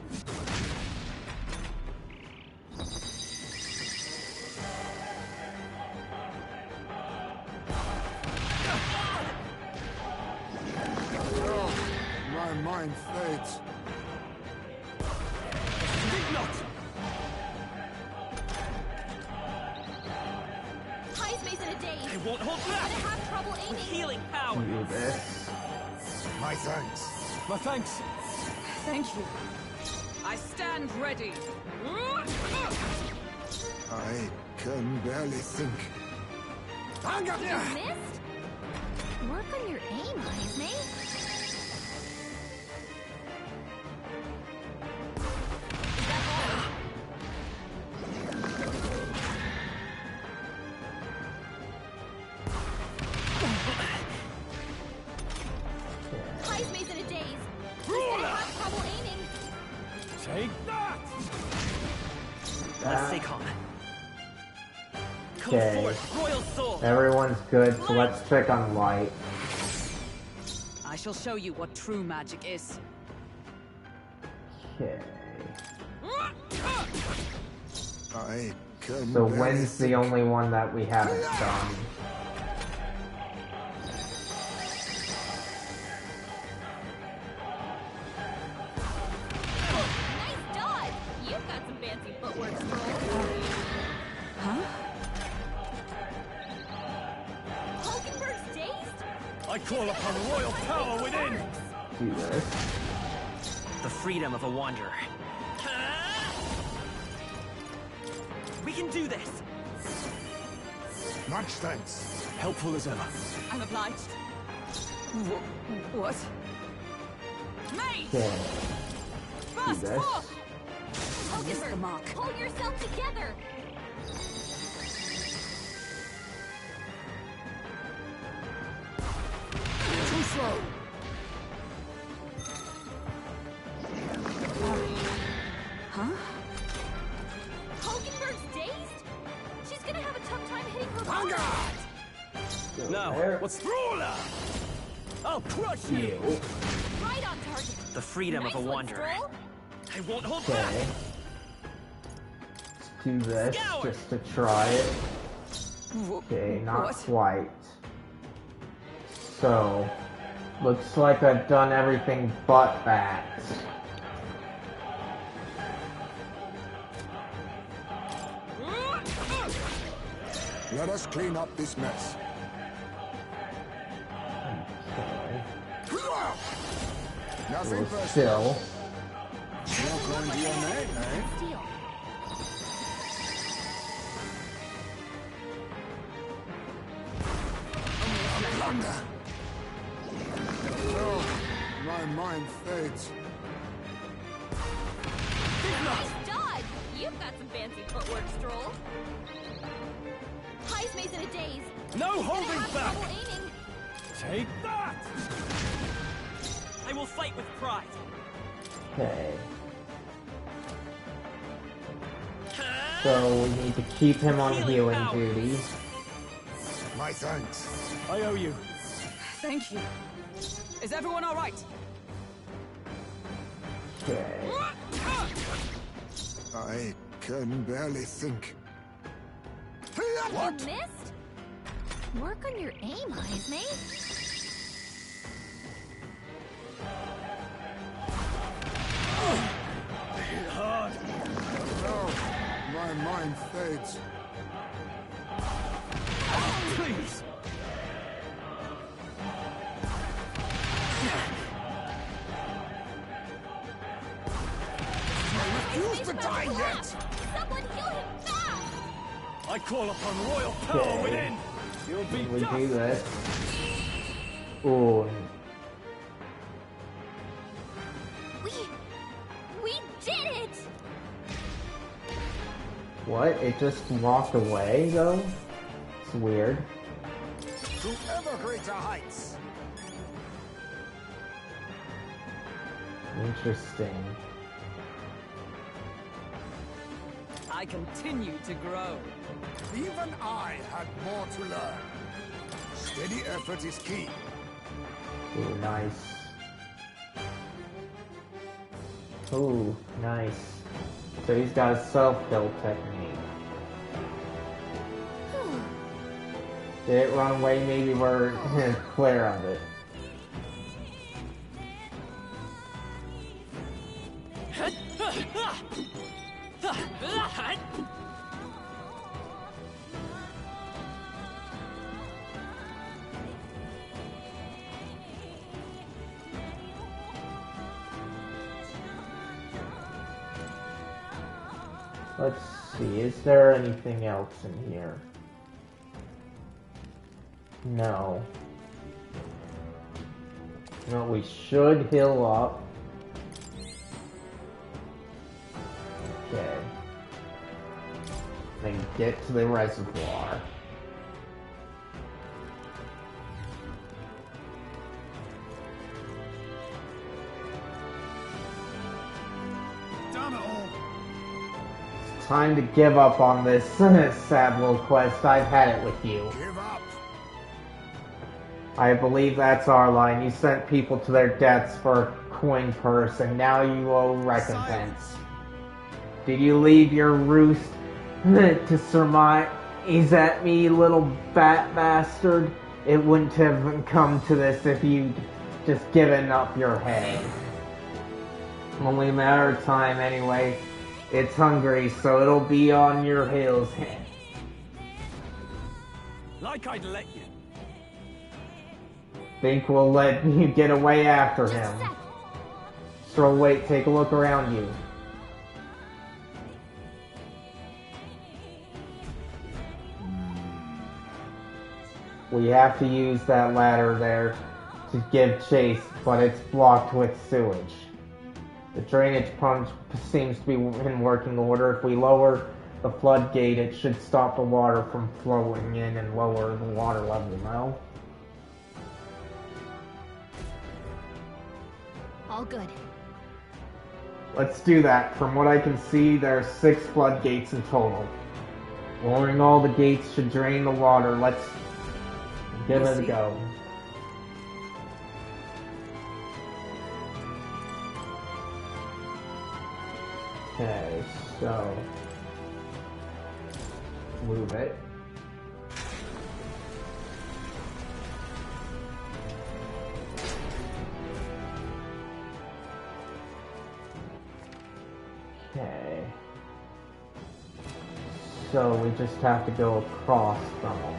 My mind fades. Think not! won't hold back. I have trouble aiming. Healing power. Do this. My thanks. My thanks. Thank you. I stand ready. I can barely think. You missed? Work on your aim, Heisme. Heisme's in a daze. He's gonna have trouble aiming. Take that! Let's stay calm. Code Okay. 4, Royal Soul. Everyone's good, so let's check on light. I shall show you what true magic is. Okay. I can So barely when's the think. only one that we haven't done? Nice dodge. You've got some fancy footwork, Stroll. Huh? Hulkenberg's dazed? I call upon royal power within! Do this. The freedom of a wanderer. We can do this. Much thanks. Helpful as ever. I'm obliged. What? Mate! Okay. Do Fast this. foot! Missed the mark. Hold yourself together. Too slow. Huh? Hulkenberg's dazed? She's gonna have a tough time hitting her Vanguard! Go Now, there. what's ruler? I'll crush you! You. Right on target. The freedom Nice of a one, wanderer. Stroll. I won't hold back. Okay. Let's do this Scour. just to try it. Okay, not What? quite. So, looks like I've done everything but that. Let us clean up this mess. Okay. Nothing Well, personal. still. Not going to your name, eh? Steal. No, my mind fades. Nice dodge. You've got some fancy footwork, Stroll. Heisme's in a daze. No She's gonna holding have back! trouble aiming. Take that! I will fight with pride. Okay. So we need to keep him on healing duty. My thanks. I owe you. Thank you. Is everyone all right? Okay. I can barely think. What? You missed? Work on your aim, Heisme. Hard. No, my mind fades. Please! I refuse to die yet! Someone heal him fast! I call upon royal power Okay. within! You'll be We dust! do this. Ooh. We did it! What? It just walked away, though? It's weird. To ever greater heights! Interesting. I continue to grow. Even I had more to learn. Steady effort is key. Ooh, nice. Ooh, nice. So he's got a self-build technique. Did it run away? Maybe we're clear of it. Let's see, is there anything else in here? No. No, we should heal up. Okay. Then get to the reservoir. Damn it all! It's time to give up on this sad little quest. I've had it with you. Give up. I believe that's our line. You sent people to their deaths for a coin purse, and now you owe recompense. Did you leave your roost to surmise at me, little bat bastard? It wouldn't have come to this if you'd just given up your head. Only a matter of time anyway. It's hungry, so it'll be on your heels. Like I'd let you. Think we'll let you get away after him. So wait, take a look around you. We have to use that ladder there to give chase, but it's blocked with sewage. The drainage pump seems to be in working order. If we lower the floodgate, it should stop the water from flowing in and lower the water level, no? All good. Let's do that. From what I can see, there are 6 floodgates in total. Lowering all the gates should drain the water. Let's give it a go. Okay, so move it. Okay. So we just have to go across from them.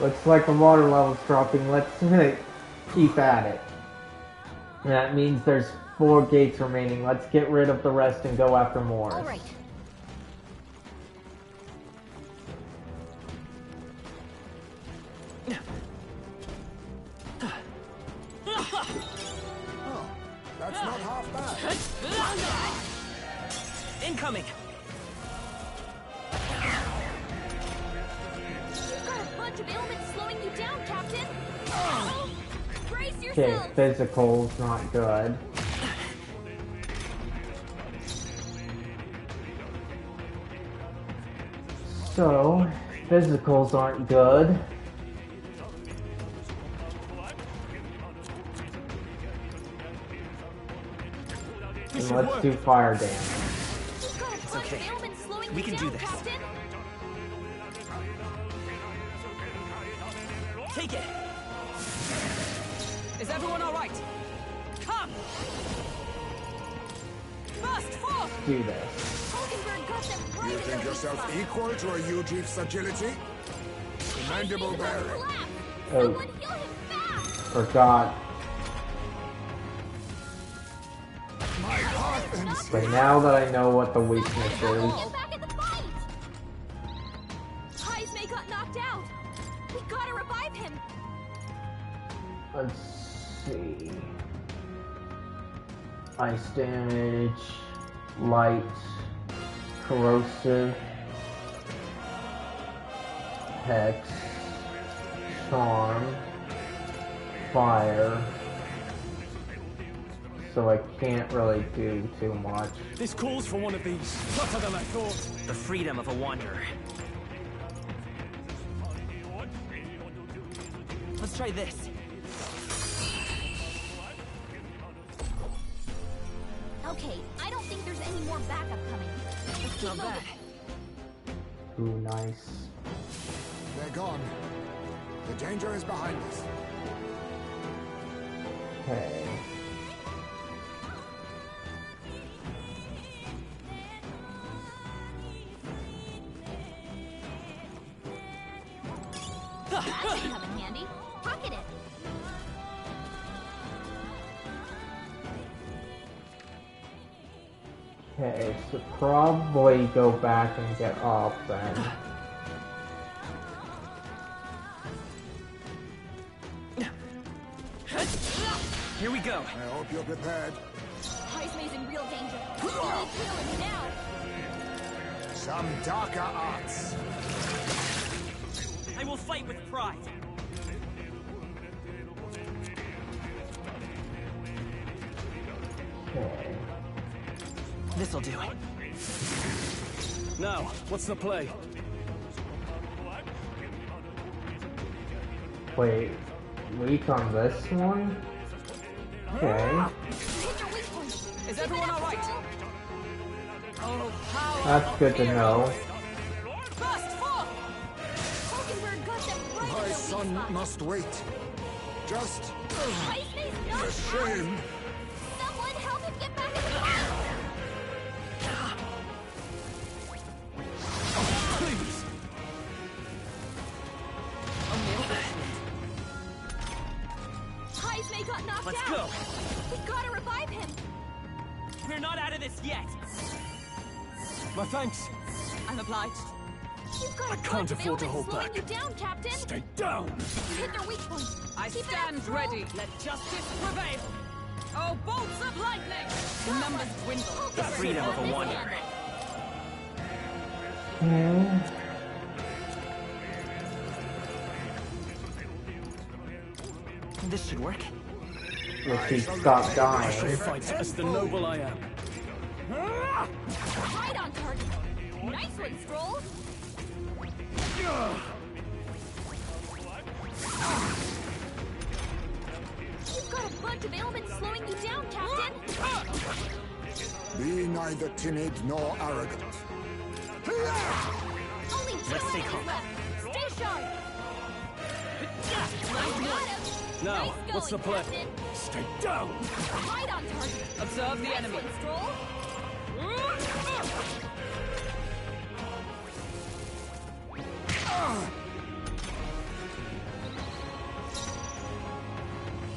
Looks like the water level's dropping. Let's keep at it. That means there's 4 gates remaining. Let's get rid of the rest and go after more. All right. Oh, that's not half bad. Incoming! Of ailments slowing you down, Captain. Brace Okay, yourself. physical's not good. So, physicals aren't good. And let's do fire damage. It's okay. We can do this. Captain. Take it! Is everyone alright? Come! Burst forth! Do this. You think yourself equal to a Ujief's agility? Commendable bearing. Oh. Forgot. But now that I know what the weakness is. Heismay got knocked out. We gotta revive him. Let's see. Ice damage, light, corrosive, hex, charm, fire. So I can't really do too much. This calls for one of these. Tougher than I thought. The freedom of a wanderer. Let's try this. Okay, I don't think there's any more backup coming. Let's keep moving. Ooh, nice. They're gone. The danger is behind us. Okay. That should come in handy. Pocket it. Okay, so probably go back and get off then. Here we go. I hope you're prepared. Heismay's in real danger. We need to kill him now. Some darker arts. I will fight with pride. Okay. This'll do it. Now, what's the play? Wait, weak on this one? Okay. Is everyone alright? Oh, power. That's good to know. Burst forth! Hulkenberg got them right My in their son weak spot. must wait. Just Heismay's not a shame. Someone help him get back in the car! Please! Heismay got knocked Let's out. go. We gotta revive him. We're not out of this yet. My thanks. I'm obliged. You've got I a can't bunch of afford to ailments hold slowing back. you down, Captain. Stay down! You hit their weak point. I Keep it up, stand Stroll. ready. Let justice prevail. Oh, bolts of lightning! Numbers dwindle. The freedom of a wanderer. Okay. This should work. If he stopped I shall dying. fight as the noble I am. Right on target. Nice one, Stroll. You've got a bunch of ailments slowing you down, Captain. Be neither timid nor arrogant. Only 2 Let's stay enemies calm. left. Stay sharp. Got him. Now, Nice what's the going, play? Captain. Stay down! Right on target. Observe the Nice enemy. one, Stroll.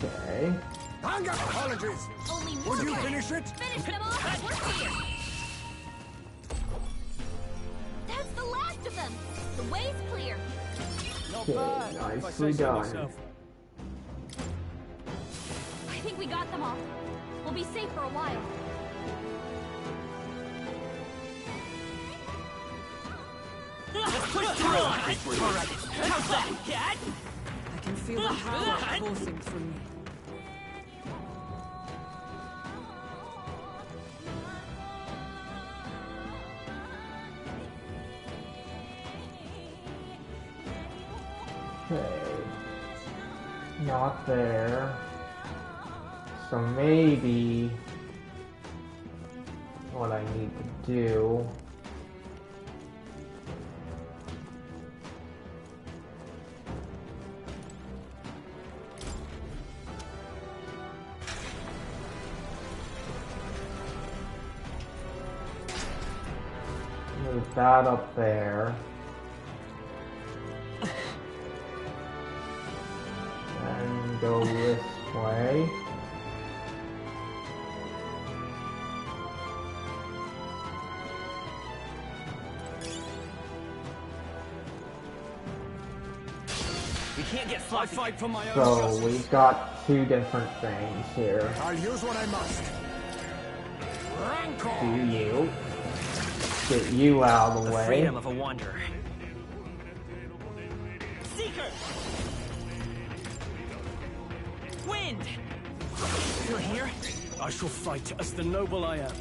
Okay. Hang up! Apologies! Only Would you one. finish it? Finish them off. We're clear. That's the last of them. The way's clear. Not Okay, bad, if I nicely say so done. myself. I think we got them all. We'll be safe for a while. Let's push through. Alright. How's that, Dad? I can feel the power coursing through me. Okay. Not there. So maybe what I need to do move that up there. And go this way. We can't get I sloppy. fight for my own So justice. we've got two different things here. I'll use what I must. Do Rancor! you. Get you out of the The way. freedom of a wanderer. Seeker! Wind! You're here? I shall fight as the noble I am.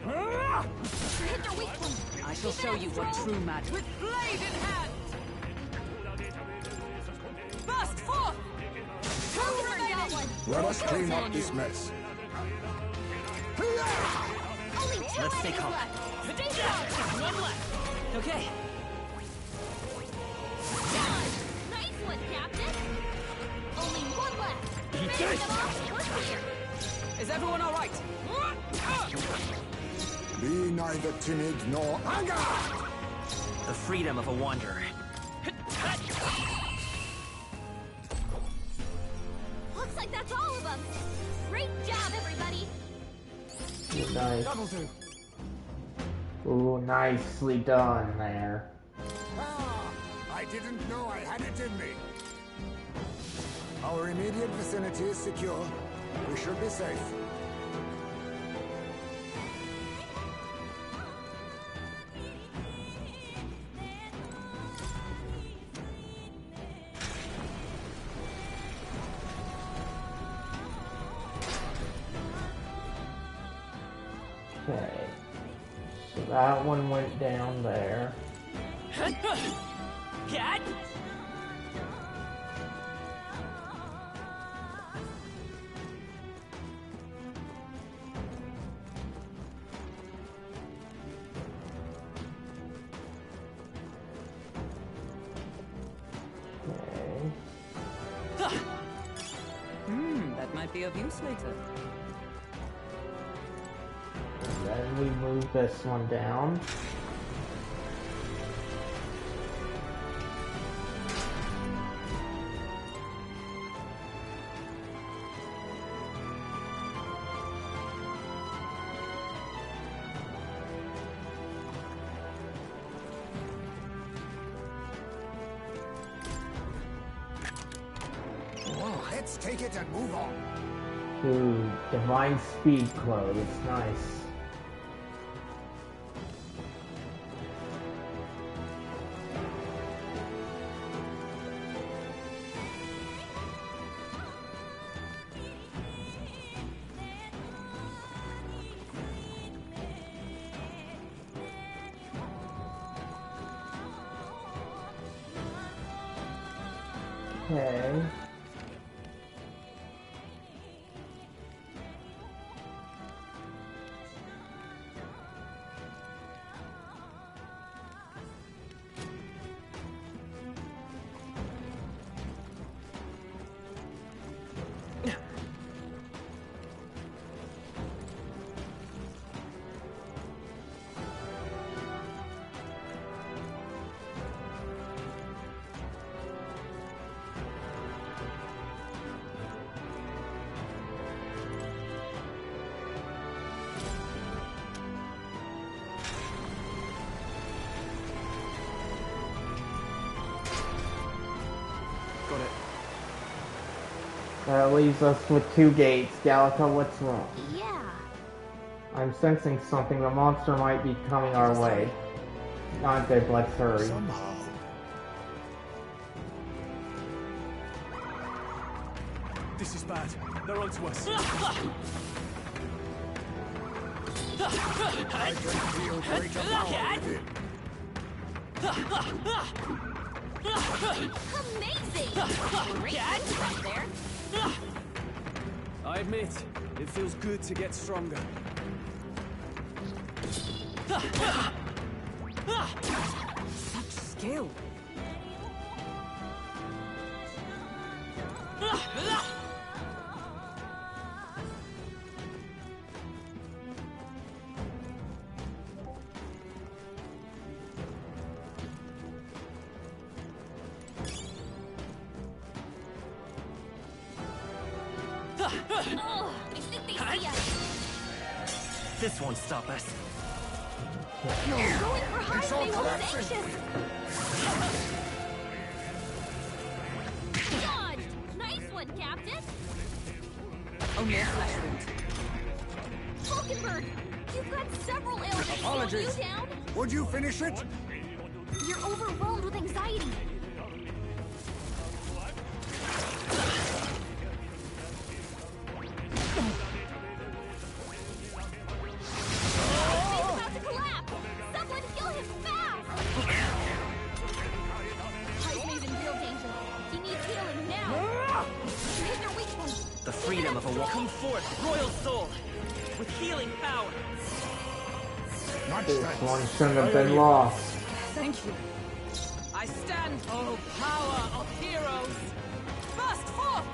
Hit their weak point. I shall show you what true magic. With blade in hand! Burst forth! Hulkenberg got one. Let us clean up this mess. Only 2 Let's stay enemies calm. left. Stay sharp. One left. Okay. Nice one, Captain. Only one left. Eat Finish this. them off. We're clear. Is everyone all right? Be neither timid nor anger! The freedom of a wanderer. Looks like that's all of them. Great job, everybody. Nice. That'll do. Ooh, nicely done there. Ah, I didn't know I had it in me. Our immediate vicinity is secure. We should be safe. Okay. So that one went down there. Cat? That might be of use later. And then we move this one down. Let's take it and move on. Ooh, divine speed clothes. Nice. Okay. Got it. That leaves us with 2 gates. Gallica, what's wrong? Yeah. I'm sensing something. The monster might be coming our way. Not good, let's hurry. Somehow. This is bad. They're onto us. I can feel greater power within. Amazing! Great right there. I admit, it feels good to get stronger. Such skill. Oh, I think they see us. This won't stop us. Going for high, It's all they were collapsing. anxious. Dodged. Nice one, Captain. Only a flesh wound. Falkenberg, you've got several ailments. Apologies. Slow you down. Would you finish it? You're overwhelmed with anxiety. He's about to collapse. Someone kill him fast. Heisman's in real danger. He needs healing now. Hit their weak point. The freedom of a walk. Come forth, royal soul, with healing power. This one shouldn't have been lost. Thank you. I stand, oh power of heroes! Burst forth!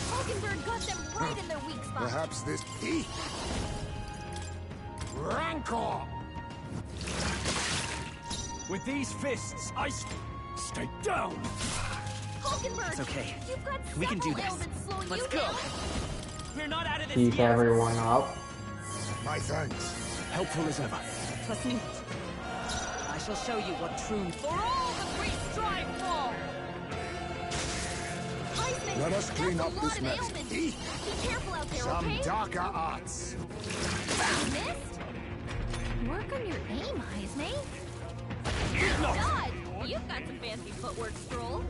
Falkenberg got them right in their weak spot. Perhaps Perhaps this heat. Rancor! With these fists, I stay down! Hulkenberg, It's okay. You've got We can do several this. ailments slowing Let's you go. down. We're not out of this Keep yet. everyone up. My thanks. Helpful as ever. Trust me. I shall show you what true... For all that we strive for! Heisman, Let us clean that's up a lot this of mess. ailments. Eat. Be careful out there, Some okay? darker arts. You missed? Work on your aim, Heisman. No. God, you've got some fancy footwork, Stroll.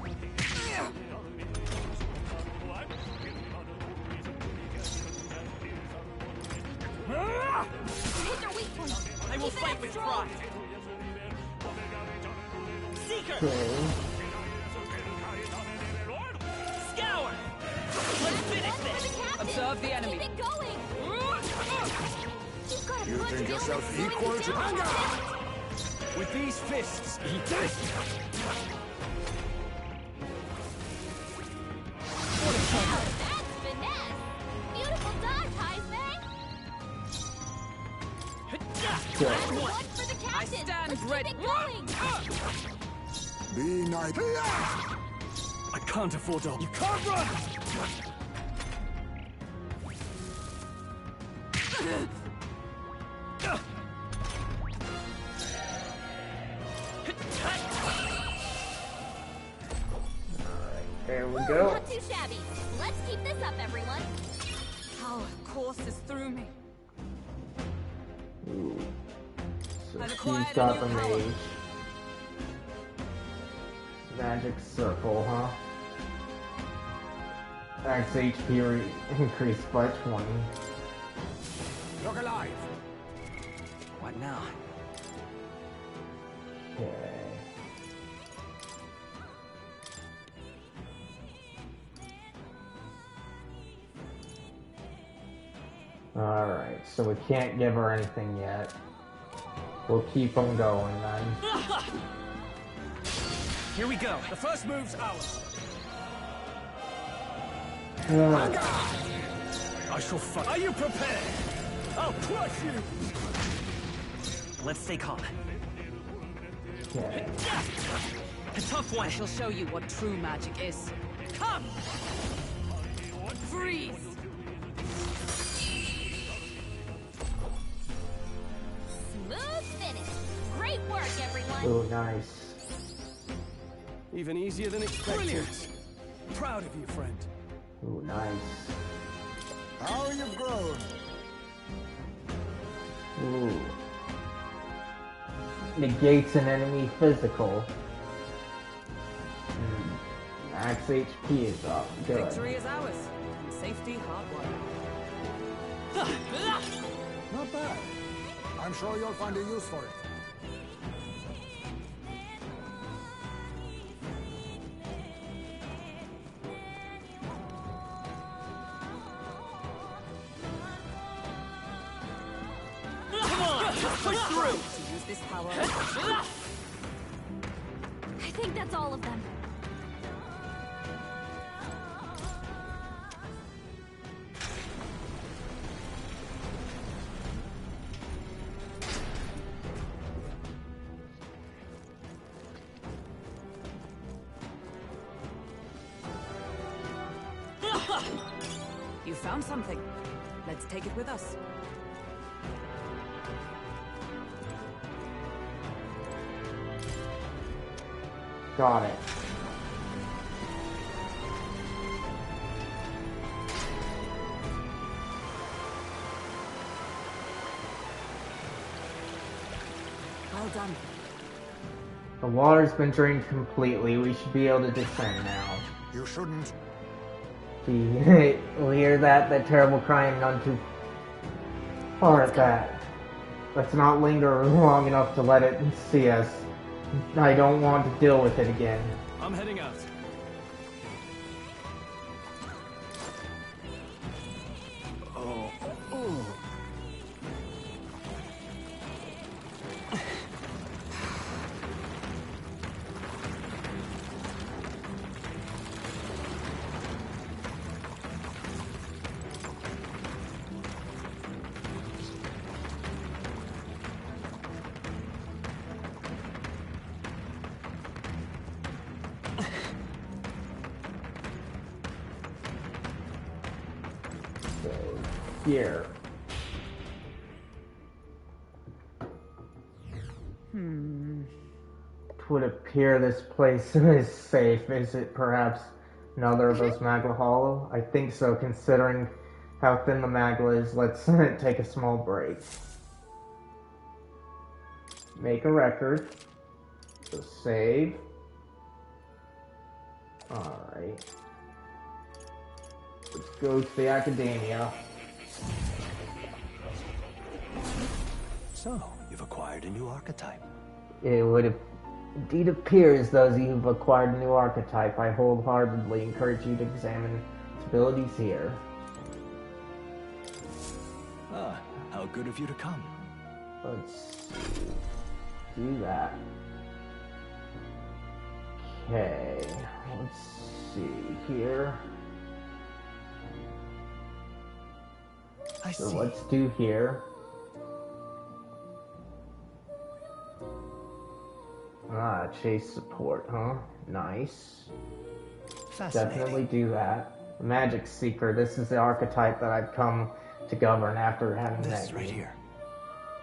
Hit their weak point. I will Keep it fight up, with Stroll. pride. Seeker! Okay. Scour! Let's finish this! Observe the enemy. Keep it going. You've got a You bunch think of yourself ailments slowing equal you to down. anger? With these fists, eat this! Wow, that's finesse. Beautiful dodge, Heisman. Good. One for the captain. I stand Let's ready. keep it going. Be nice. I can't afford to... You can't run! There we go. Not too shabby. Let's keep this up, everyone. Power courses through me. Ooh. So I've she's acquired got a the new power. mage. Magic circle, huh? Max HP increased by 20. Look alive. What now? Okay. Alright, so we can't give her anything yet. We'll keep them going then. Here we go. The first move's ours. I shall fight. Are you prepared? I'll crush you! Let's stay calm. Okay. A tough one. I shall show you what true magic is. Come! Freeze! Smooth finish. Great work, everyone. Oh, nice. Even easier than expected. Brilliant! Proud of you, friend. Oh, nice. How you've grown. Ooh. Negates an enemy physical. Max HP is up. Good. Victory is ours. And safety hard won. Not bad. I'm sure you'll find a use for it. Come on! Push through! To use this power. I think that's all of them. You found something. Let's take it with us. Got it. Well done. The water's been drained completely. We should be able to descend now. You shouldn't. We hear that? That terrible crying, none too far at that. Let's not linger long enough to let it see us. I don't want to deal with it again. I'm heading out. Oh. Oh. So, here. It would appear this place is safe. Is it perhaps another of those Magla Hollow? I think so, considering how thin the Magla is. Let's take a small break. Make a record. So save. Alright. Let's go to the Academia. So, you've acquired a new archetype. It would indeed appear as though you've acquired a new archetype. I wholeheartedly encourage you to examine its abilities here. Ah, how good of you to come. Let's do that. Okay, let's see here. So let's do here. Ah, chase support, huh? Nice. Definitely do that. Magic Seeker, this is the archetype that I've come to govern after having met right you. here.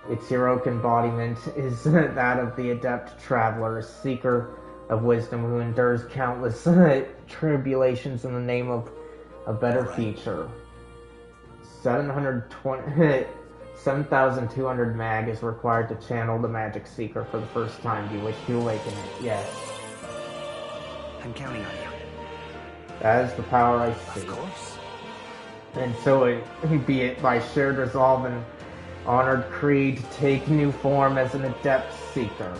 Its heroic embodiment is that of the adept traveler, a seeker of wisdom who endures countless tribulations in the name of a better future. 7,200 mag is required to channel the Magic Seeker for the first time. Do you wish to awaken it? Yes. I'm counting on you. That is the power I see. Of course. And so be it by shared resolve and honored creed to take new form as an adept seeker.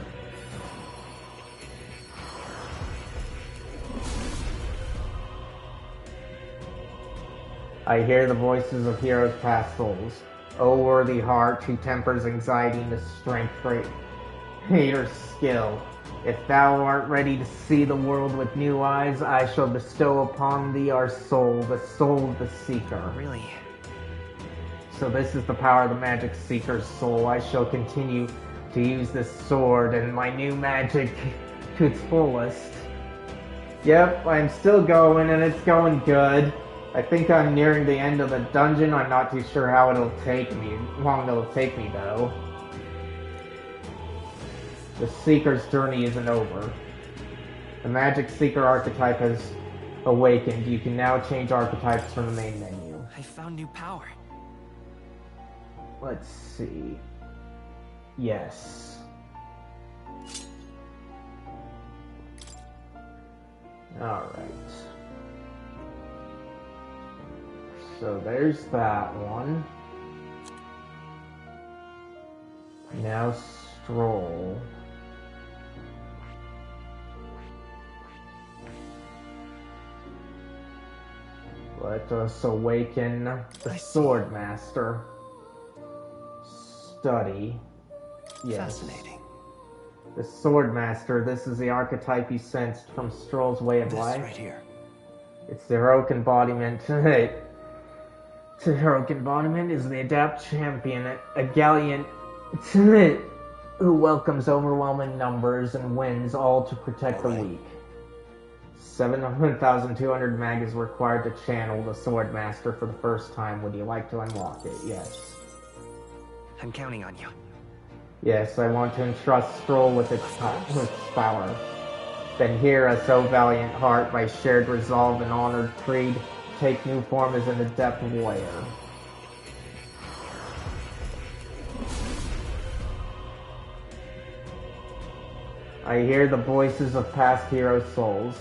I hear the voices of heroes past souls. O worthy heart who tempers anxiety into strength, greater skill. If thou art ready to see the world with new eyes, I shall bestow upon thee our soul, the soul of the seeker. Really? So this is the power of the Magic Seeker's soul. I shall continue to use this sword and my new magic to its fullest. Yep, I'm still going and it's going good. I think I'm nearing the end of the dungeon. I'm not too sure how long it'll take me though. The Seeker's journey isn't over. The Magic Seeker archetype has awakened. You can now change archetypes from the main menu. I found new power. Let's see. Yes. Alright. So there's that one. Now stroll. Let us awaken the Sword Master. Study. Yes. Fascinating. The Sword Master, this is the archetype you sensed from Stroll's way of life. Right here. It's the heroic embodiment. The heroic embodiment is the adept champion, a gallant who welcomes overwhelming numbers and wins all to protect the weak. 7,200 mag is required to channel the Sword Master for the first time. Would you like to unlock it? Yes. I'm counting on you. Yes, I want to entrust Stroll with its power. Then hear us, O valiant heart, by shared resolve and honored creed, take new form as an adept warrior. I hear the voices of past hero souls.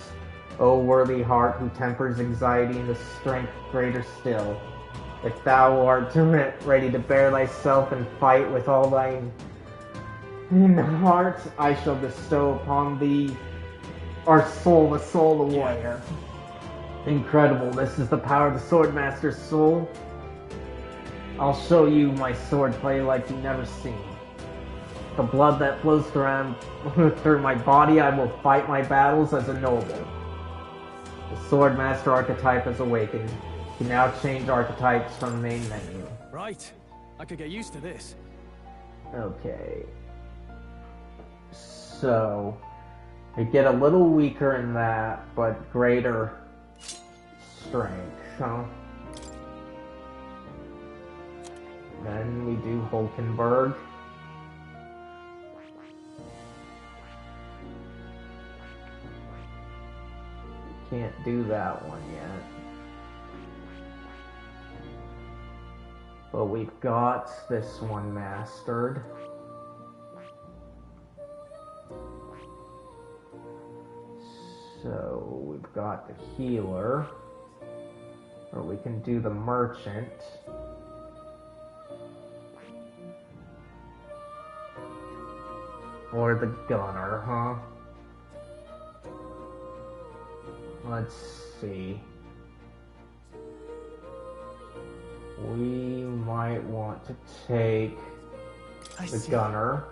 O worthy heart who tempers anxiety into strength greater still. If thou art ready to bear thyself and fight with all thine heart, I shall bestow upon thee our soul, the soul of the warrior. Incredible, this is the power of the Swordmaster's soul. I'll show you my swordplay like you've never seen. The blood that flows through my body, I will fight my battles as a noble. The Swordmaster archetype has awakened. You can now change archetypes from the main menu. Right. I could get used to this. Okay. So, you get a little weaker in that, but greater strength, huh? Then we do Hulkenberg. Can't do that one yet. But we've got this one mastered. So we've got the healer. Or we can do the merchant. Or the gunner, huh? Let's see. We might want to take the gunner.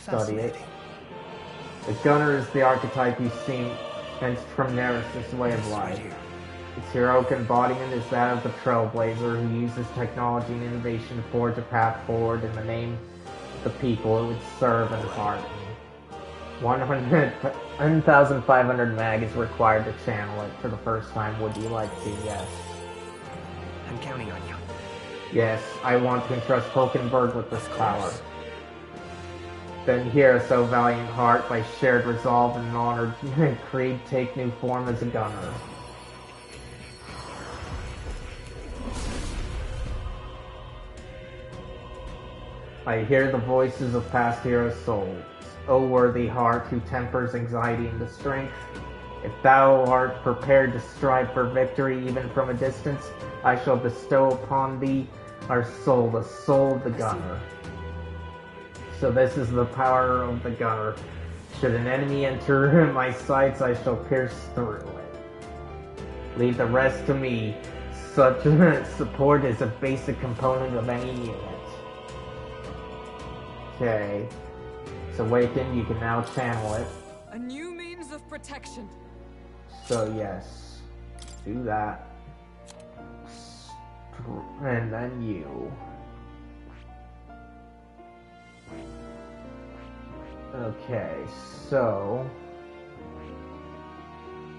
Study it. The gunner is the archetype you've seen from Neris' way of life. Its heroic embodiment is that of the trailblazer who uses technology and innovation to forge a path forward in the name of the people it would serve and harden. 1,500 mag is required to channel it for the first time. Would you like to? Yes. I'm counting on you. Yes, I want to entrust Hulkenberg with this power. Then here, so valiant heart, by shared resolve and an honored creed, take new form as a gunner. I hear the voices of past heroes' souls. O worthy heart, who tempers anxiety into strength, if thou art prepared to strive for victory even from a distance, I shall bestow upon thee our soul, the soul of the gunner. So this is the power of the gunner. Should an enemy enter my sights, I shall pierce through it. Leave the rest to me. Such support is a basic component of any unit. Okay. It's awakened, you can now channel it. A new means of protection. So yes, do that. And then you. Okay, so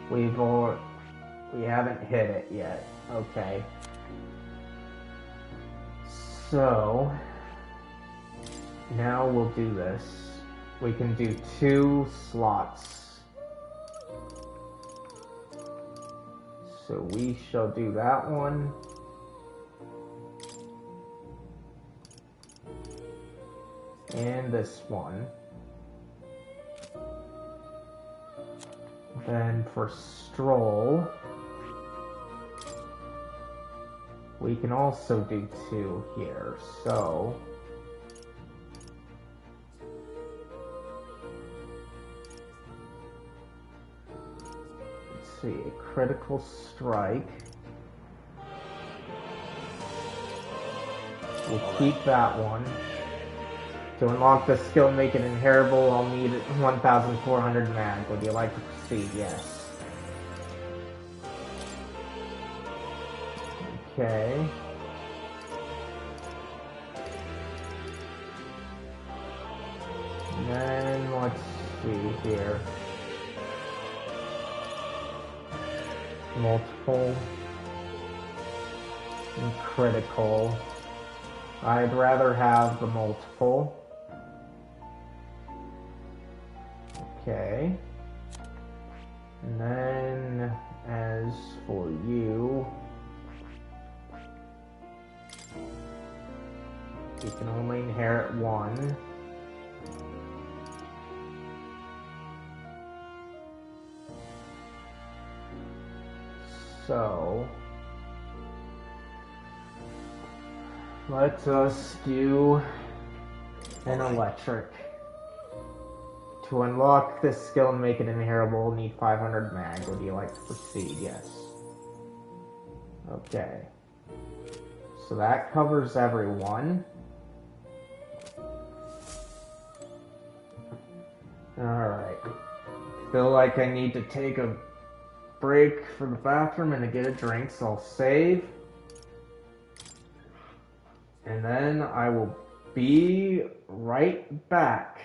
we haven't hit it yet. Okay. So now we'll do this. We can do 2 slots. So we shall do that one. And this one. Then for Stroll, we can also do 2 here. So see, a critical strike. We'll keep that one. To unlock the skill and make it inheritable, I'll need 1,400 mag. Would you like to proceed? Yes. Okay. And then let's see here. Multiple and critical. I'd rather have the multiple. Okay. And then as for you, you can only inherit 1. So let us do an electric. To unlock this skill and make it inheritable, need 500 mag. Would you like to proceed? Yes. Okay. So that covers everyone. Alright. Feel like I need to take a break for the bathroom and to get a drink, so I'll save. And then I will be right back.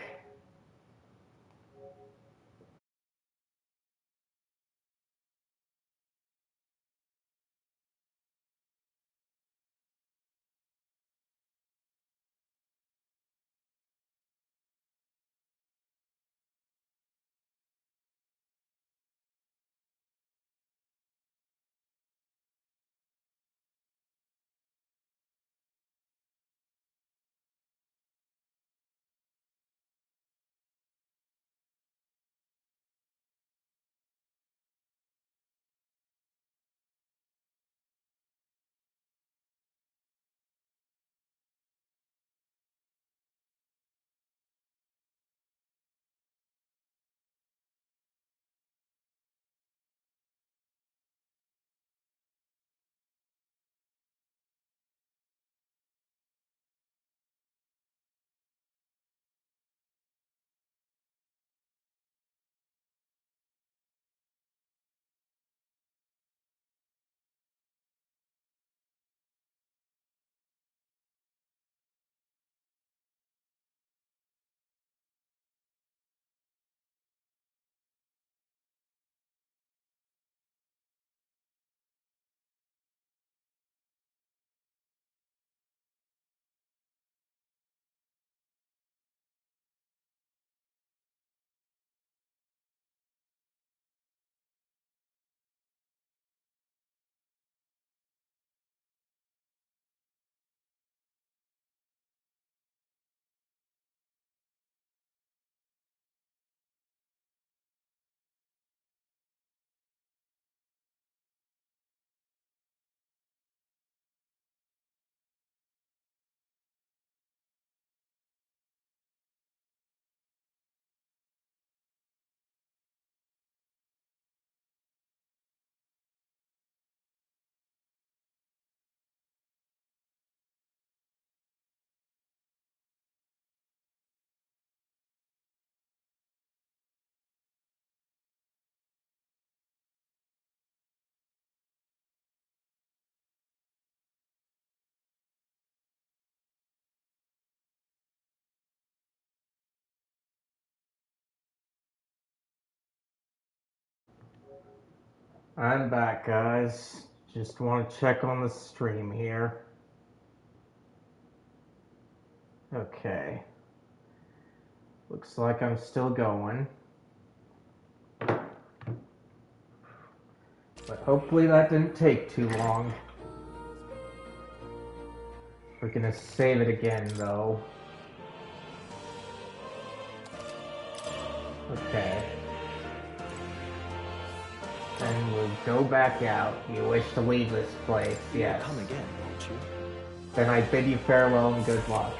I'm back, guys. Just want to check on the stream here. Okay. Looks like I'm still going. But hopefully that didn't take too long. We're gonna save it again, though. Okay. And we'll go back out. You wish to leave this place, yes. You'll come again, won't you? Then I bid you farewell and good luck.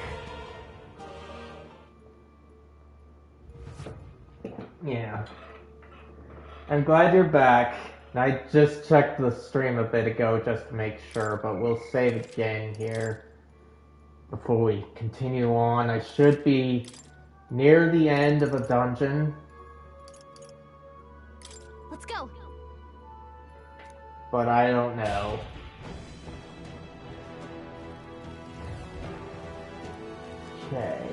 Yeah. I'm glad you're back. I just checked the stream a bit ago just to make sure, but we'll save again here before we continue on. I should be near the end of a dungeon. Let's go. But I don't know. Okay,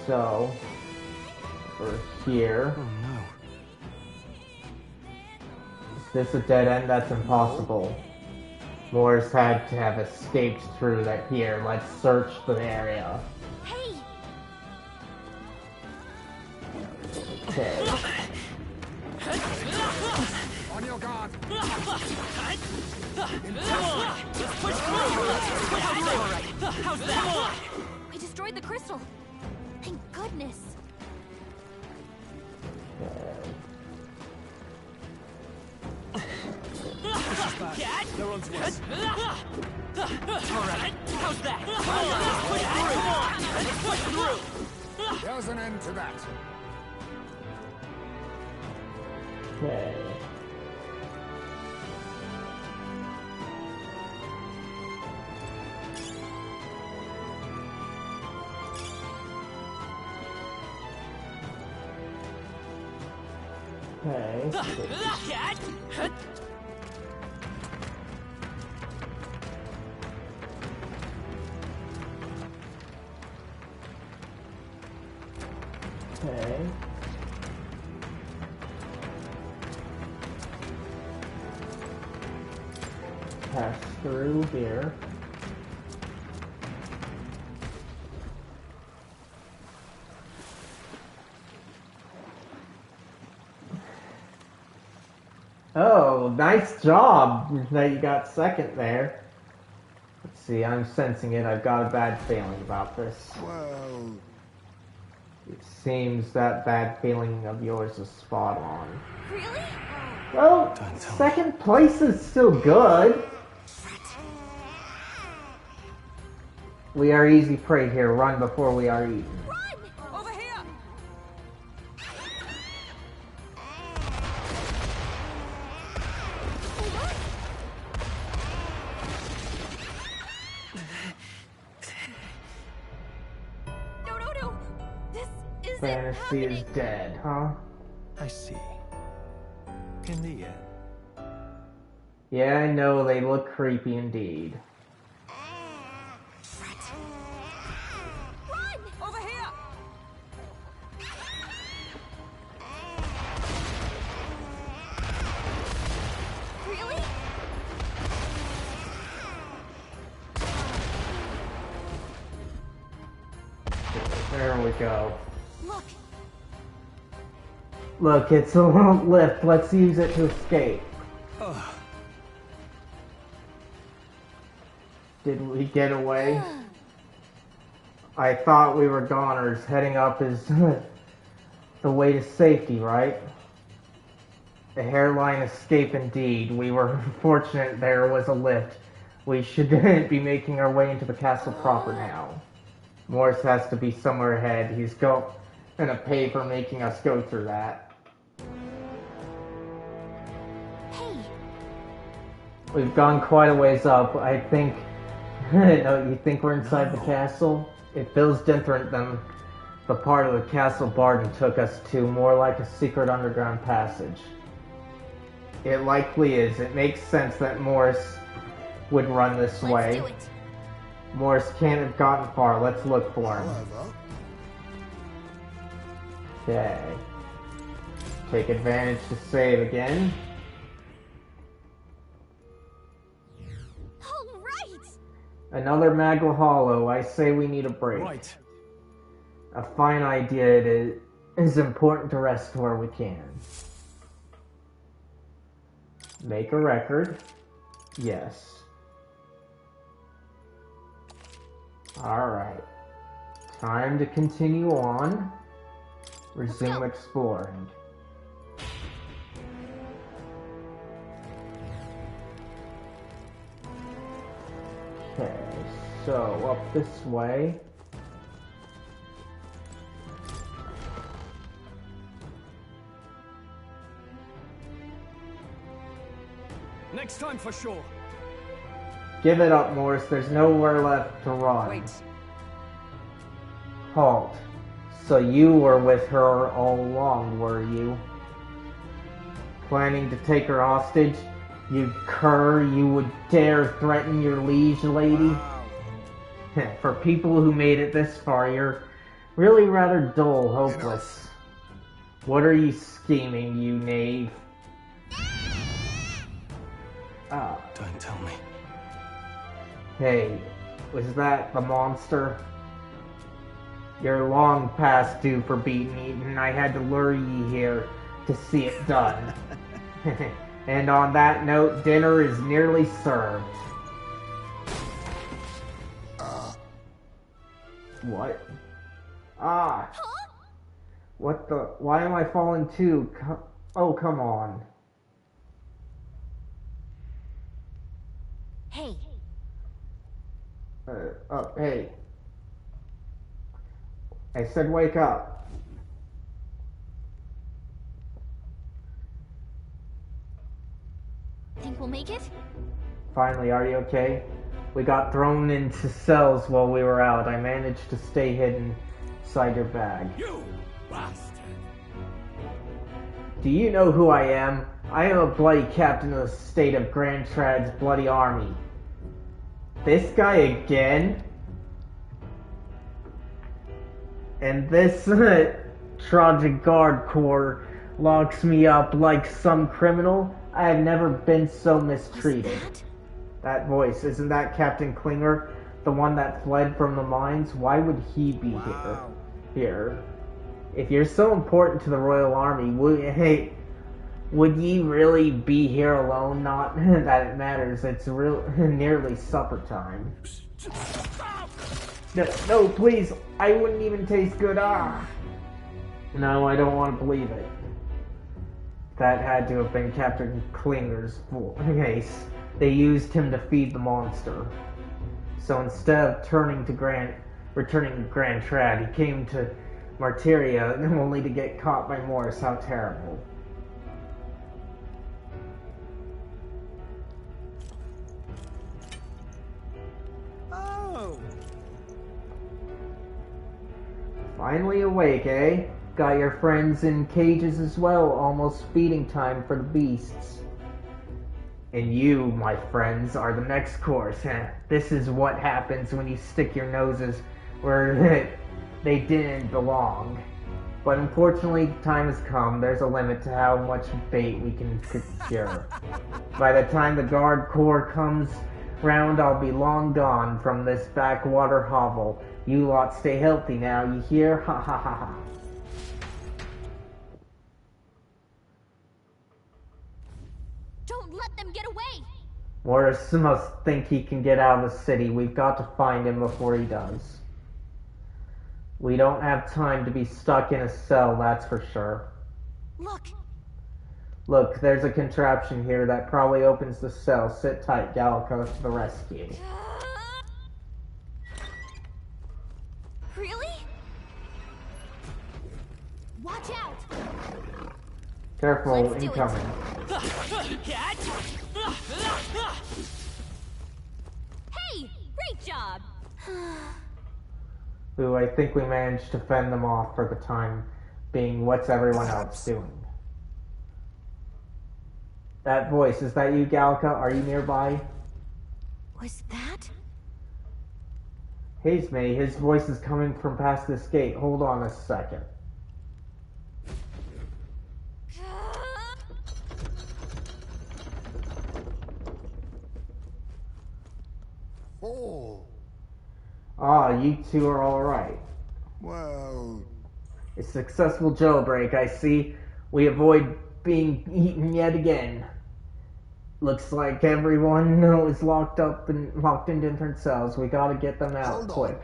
so we're here. Oh no. Is this a dead end? That's impossible. Morris had to have escaped through that here. Let's search the area. Hey! Okay. On your guard! How's that? We destroyed the crystal. Thank goodness. Cat? They're onto us. Alright, how's that? Let's push through! There's an end to that. Okay. Okay. Cat? Okay. Pass through here. Oh, nice job that you got second there. Let's see, I'm sensing it. I've got a bad feeling about this. Well... It seems that bad feeling of yours is spot on. Really? Well, second place is still good. We are easy prey here. Run before we are eaten. Run! Over here! No. This isn't Fantasy is happening. dead, huh? I see. In the end. Yeah, I know, they look creepy indeed. Run! Over here! Really? There we go. Look, Look, it's a little lift. Let's use it to escape. Did we get away? I thought we were goners. Heading up is the way to safety, right? A hairline escape indeed. We were fortunate there was a lift. We should be making our way into the castle proper now. Morris has to be somewhere ahead. He's gonna pay for making us go through that. hey, We've gone quite a ways up. I think... No, you think we're inside the castle? It feels different than the part of the castle Barden took us to, more like a secret underground passage. It likely is. It makes sense that Morris would run this way. let's do it. Morris can't have gotten far. Let's look for him. However, Okay. Take advantage to save again. Another Magla Hollow. I say we need a break. Right. A fine idea. It is important to rest where we can. Make a record. Yes. Alright. Time to continue on. Resume exploring. Okay, so up this way. Next time for sure. Give it up, Morris. There's nowhere left to run. Wait. Halt. So you were with her all along, were you? Planning to take her hostage? You cur, you would dare threaten your liege lady? Wow. For people who made it this far, you're really rather dull, hopeless. What are you scheming, you knave? Don't tell me. Hey, was that the monster? You're long past due for being eaten, and I had to lure ye here to see it done. And on that note, dinner is nearly served. What? Ah! What the? Why am I falling too? Oh, come on. Hey. Hey. I said wake up. Think we'll make it? Finally, are you okay? We got thrown into cells while we were out. I managed to stay hidden inside your bag. You bastard! Do you know who I am? I am a bloody captain of the state of Grand Trad's bloody army. This guy again? And this Trojan Guard Corps locks me up like some criminal? I have never been so mistreated. That voice, isn't that Captain Klinger? The one that fled from the mines? Why would he be here? If you're so important to the Royal Army, would ye really be here alone? Not that it matters, it's nearly supper time. No, please, I wouldn't even taste good. No, I don't want to believe it. That had to have been Captain Klinger's case. They used him to feed the monster. So instead of returning to Grand Trad, he came to Martyria only to get caught by Morris. How terrible. Oh! Finally awake, eh? Got your friends in cages as well, almost feeding time for the beasts. And you, my friends, are the next course. This is what happens when you stick your noses where they didn't belong. But unfortunately, time has come. There's a limit to how much bait we can procure. By the time the Guard Corps comes round, I'll be long gone from this backwater hovel. You lot stay healthy now, you hear? Ha ha ha ha. Don't let them get away! Morris must think he can get out of the city. We've got to find him before he does. We don't have time to be stuck in a cell, that's for sure. Look, there's a contraption here that probably opens the cell. Sit tight, Gallica, to the rescue. Really? Watch out! Careful, incoming. Hey! Great job! Ooh, I think we managed to fend them off for the time being. What's everyone else doing? That voice, is that you, Gallica? Are you nearby? Was that? Haze me, his voice is coming from past this gate. Hold on a second. Oh. Ah, you two are alright. Well... A successful jailbreak, I see. We avoid being eaten yet again. Looks like everyone is locked in different cells. We gotta get them out quick.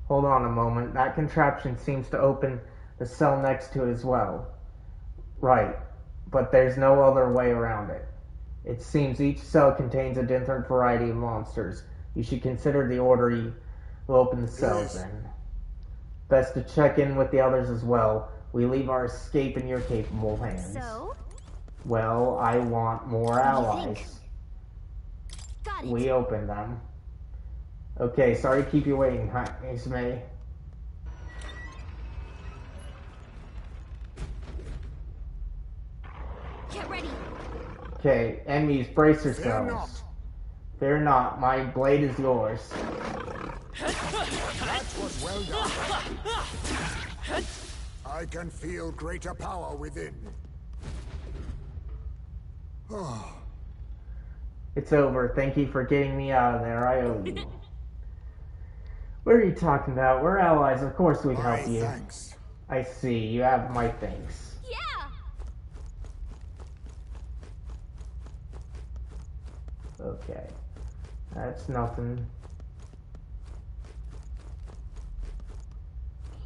Hold on a moment. That contraption seems to open the cell next to it as well. Right, but there's no other way around it. It seems each cell contains a different variety of monsters. You should consider the order you will open the cells in. Best to check in with the others as well. We leave our escape in your capable hands. So? Well, I want more allies. Got it. We open them. Okay, sorry to keep you waiting, Ismay. Get ready. Okay, enemies, brace yourselves. Fear not, my blade is yours. That was well done. I can feel greater power within. Oh. It's over. Thank you for getting me out of there. I owe you. What are you talking about? We're allies. Of course we help you. Thanks. I see. You have my thanks. Yeah. Okay. That's nothing.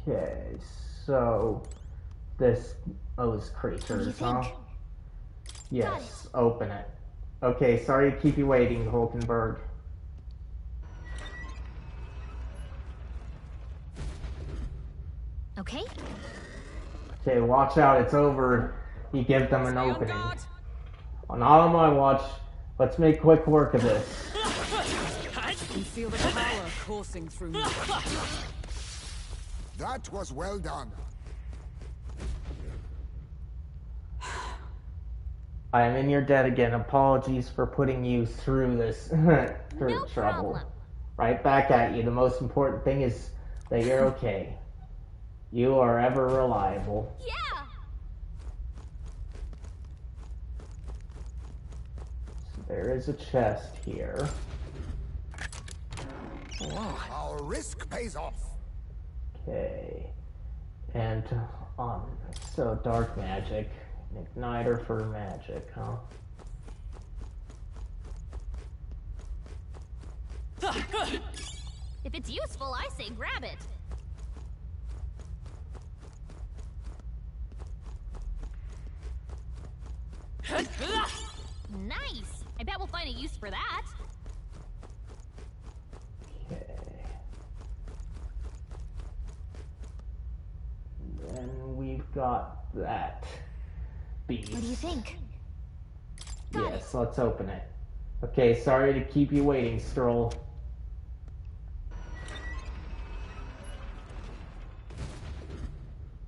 Okay, so those creatures, huh? Yes, open it. Okay, sorry to keep you waiting, Hulkenberg. Okay. Okay, watch out, it's over. You give them an opening. Not on my watch. Let's make quick work of this. I can feel the power coursing through me. That was well done. I am in your debt again. Apologies for putting you through this, through trouble. Problem. Right back at you. The most important thing is that you're okay. You are ever reliable. Yeah. So there is a chest here. Our risk pays off. Okay. And so dark magic. An igniter for magic, huh? If it's useful, I say grab it. Nice! I bet we'll find a use for that. Okay. Then we've got that beast. What do you think? Yes, let's open it. Okay, sorry to keep you waiting, Stroll.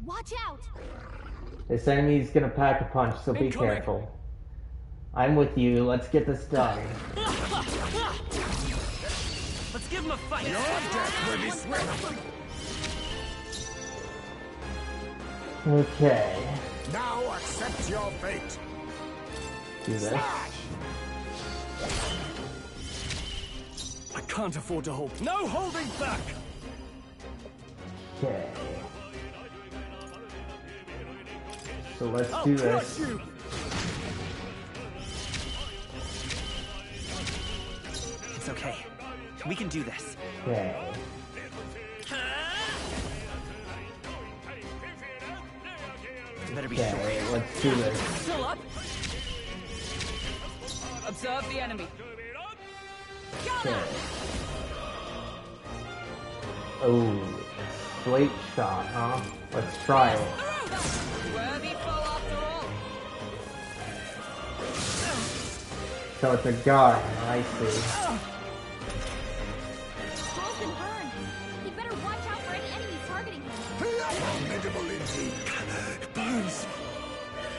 Watch out! This enemy's gonna pack a punch, so be careful. I'm with you, let's get this done. Let's give him a fight! Your death will be swift! Okay. Now accept your fate. Do this. I can't afford to hold. No holding back! Okay. So let's do this. You. It's okay. We can do this. Okay. Better be Okay, let's do this. Still up. Observe the enemy. Okay. Oh, slate shot, huh? Let's try it. Worthy foe after all. So it's a gun, I see. Stroll's been burned. You better watch out for any enemies targeting him. Formidable indeed. It burns.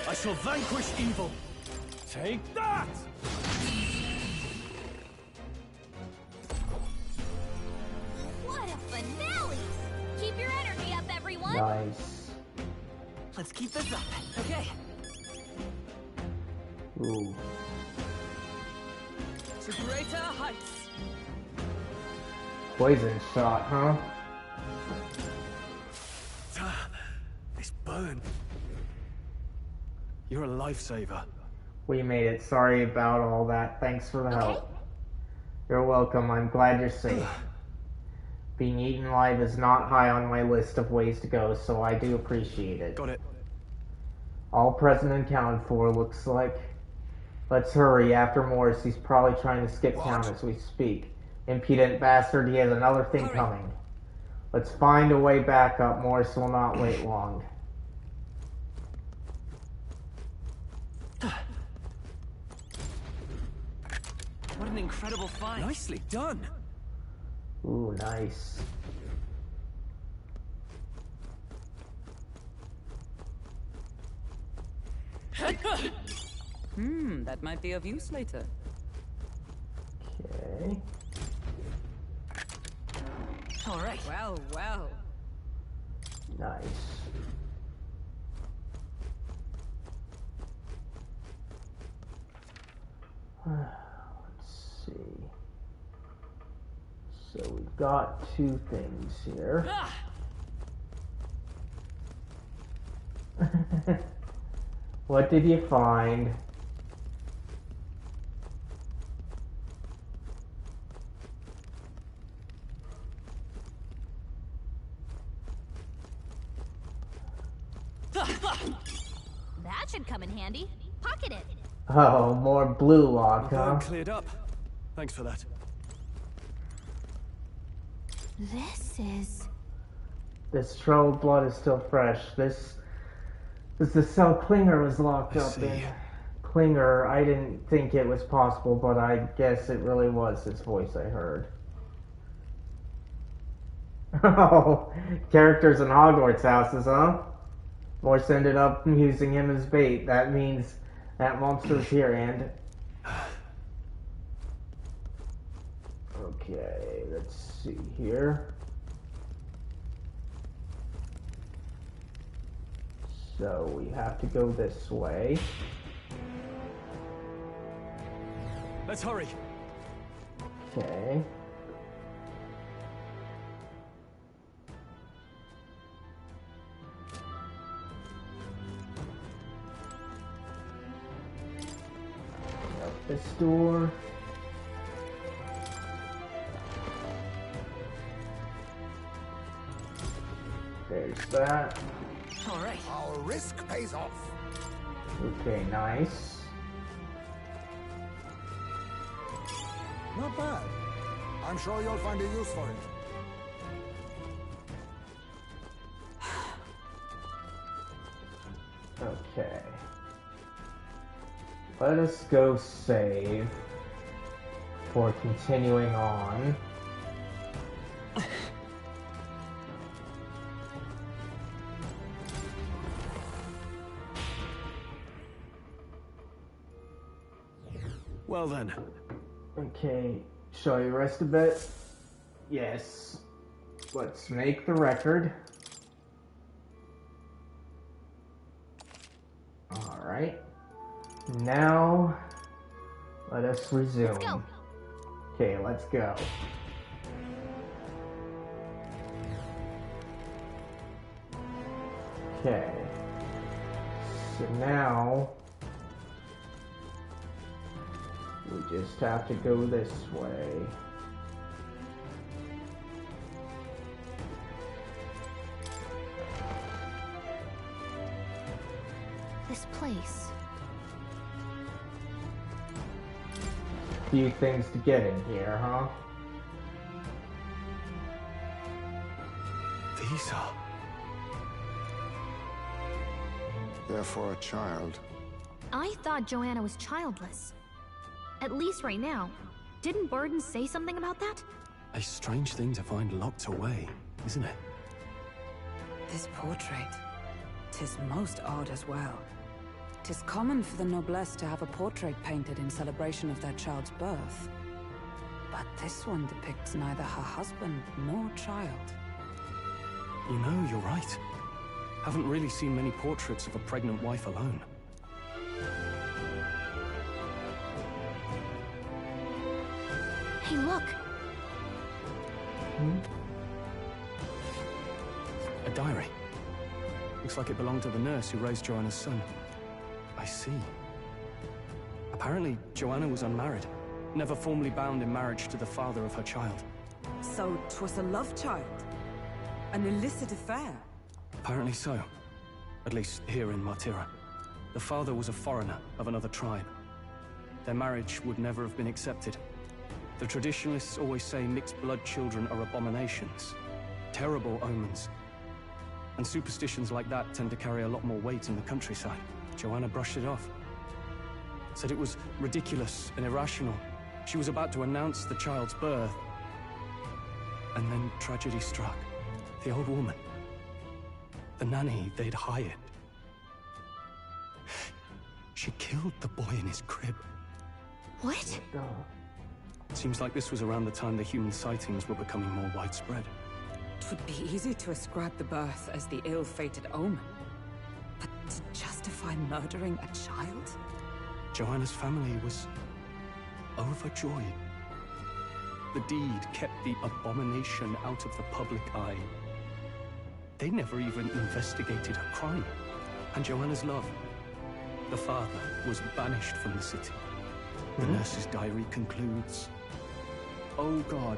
I shall vanquish evil. Take that! What a finale! Keep your energy up, everyone! Nice. Let's keep this up. Okay. Ooh. To greater heights. Poison shot, huh? This burn. You're a lifesaver. We made it. Sorry about all that. Thanks for the help. You're welcome. I'm glad you're safe. Being eaten alive is not high on my list of ways to go, so I do appreciate it. Got it. All present and accounted for, looks like. Let's hurry. After Morris, he's probably trying to skip town as we speak. Impudent bastard, he has another thing coming. Let's find a way back up. Morris will not wait long. What an incredible find. Nicely done. Ooh, nice. That might be of use later. Okay. All right. Well, well. Nice. Let's see. So we've got two things here. What did you find? That should come in handy. Pocket it. Oh, more blue lock, huh? Cleared up. Thanks for that. This troubled blood is still fresh. This is the cell Klinger was locked up in. Klinger, I didn't think it was possible, but I guess it really was his voice I heard. Oh, characters in Hogwarts houses, huh? Morse ended up using him as bait. That means that monster's here, and... Okay, let's see here. So we have to go this way. Let's hurry. Okay. Out this door. There's that. All right. Our risk pays off. Okay, nice. Not bad. I'm sure you'll find a use for it. Okay. Let us go save for continuing on. Well then. Okay, shall you rest a bit? Yes. Let's make the record. Alright. Now, let us resume. Let's go. Okay, let's go. Okay. So now... we just have to go this way. This place. Few things to get in here, huh? These are... They're for a child. I thought Joanna was childless. At least right now. Didn't Burden say something about that? A strange thing to find locked away, isn't it? This portrait. 'Tis most odd as well. 'Tis common for the noblesse to have a portrait painted in celebration of their child's birth. But this one depicts neither her husband nor child. You know, you're right. Haven't really seen many portraits of a pregnant wife alone. Hey, look! A diary. Looks like it belonged to the nurse who raised Joanna's son. I see. Apparently, Joanna was unmarried, never formally bound in marriage to the father of her child. So, 'twas a love child? An illicit affair? Apparently so. At least here in Martira. The father was a foreigner of another tribe. Their marriage would never have been accepted. The traditionalists always say mixed blood children are abominations. Terrible omens. And superstitions like that tend to carry a lot more weight in the countryside. Joanna brushed it off. Said it was ridiculous and irrational. She was about to announce the child's birth. And then tragedy struck. The old woman. The nanny they'd hired. She killed the boy in his crib. What? Seems like this was around the time the human sightings were becoming more widespread. It would be easy to ascribe the birth as the ill-fated omen. But to justify murdering a child? Joanna's family was overjoyed. The deed kept the abomination out of the public eye. They never even investigated her crime. And Joanna's love, the father, was banished from the city. The nurse's diary concludes, "O God,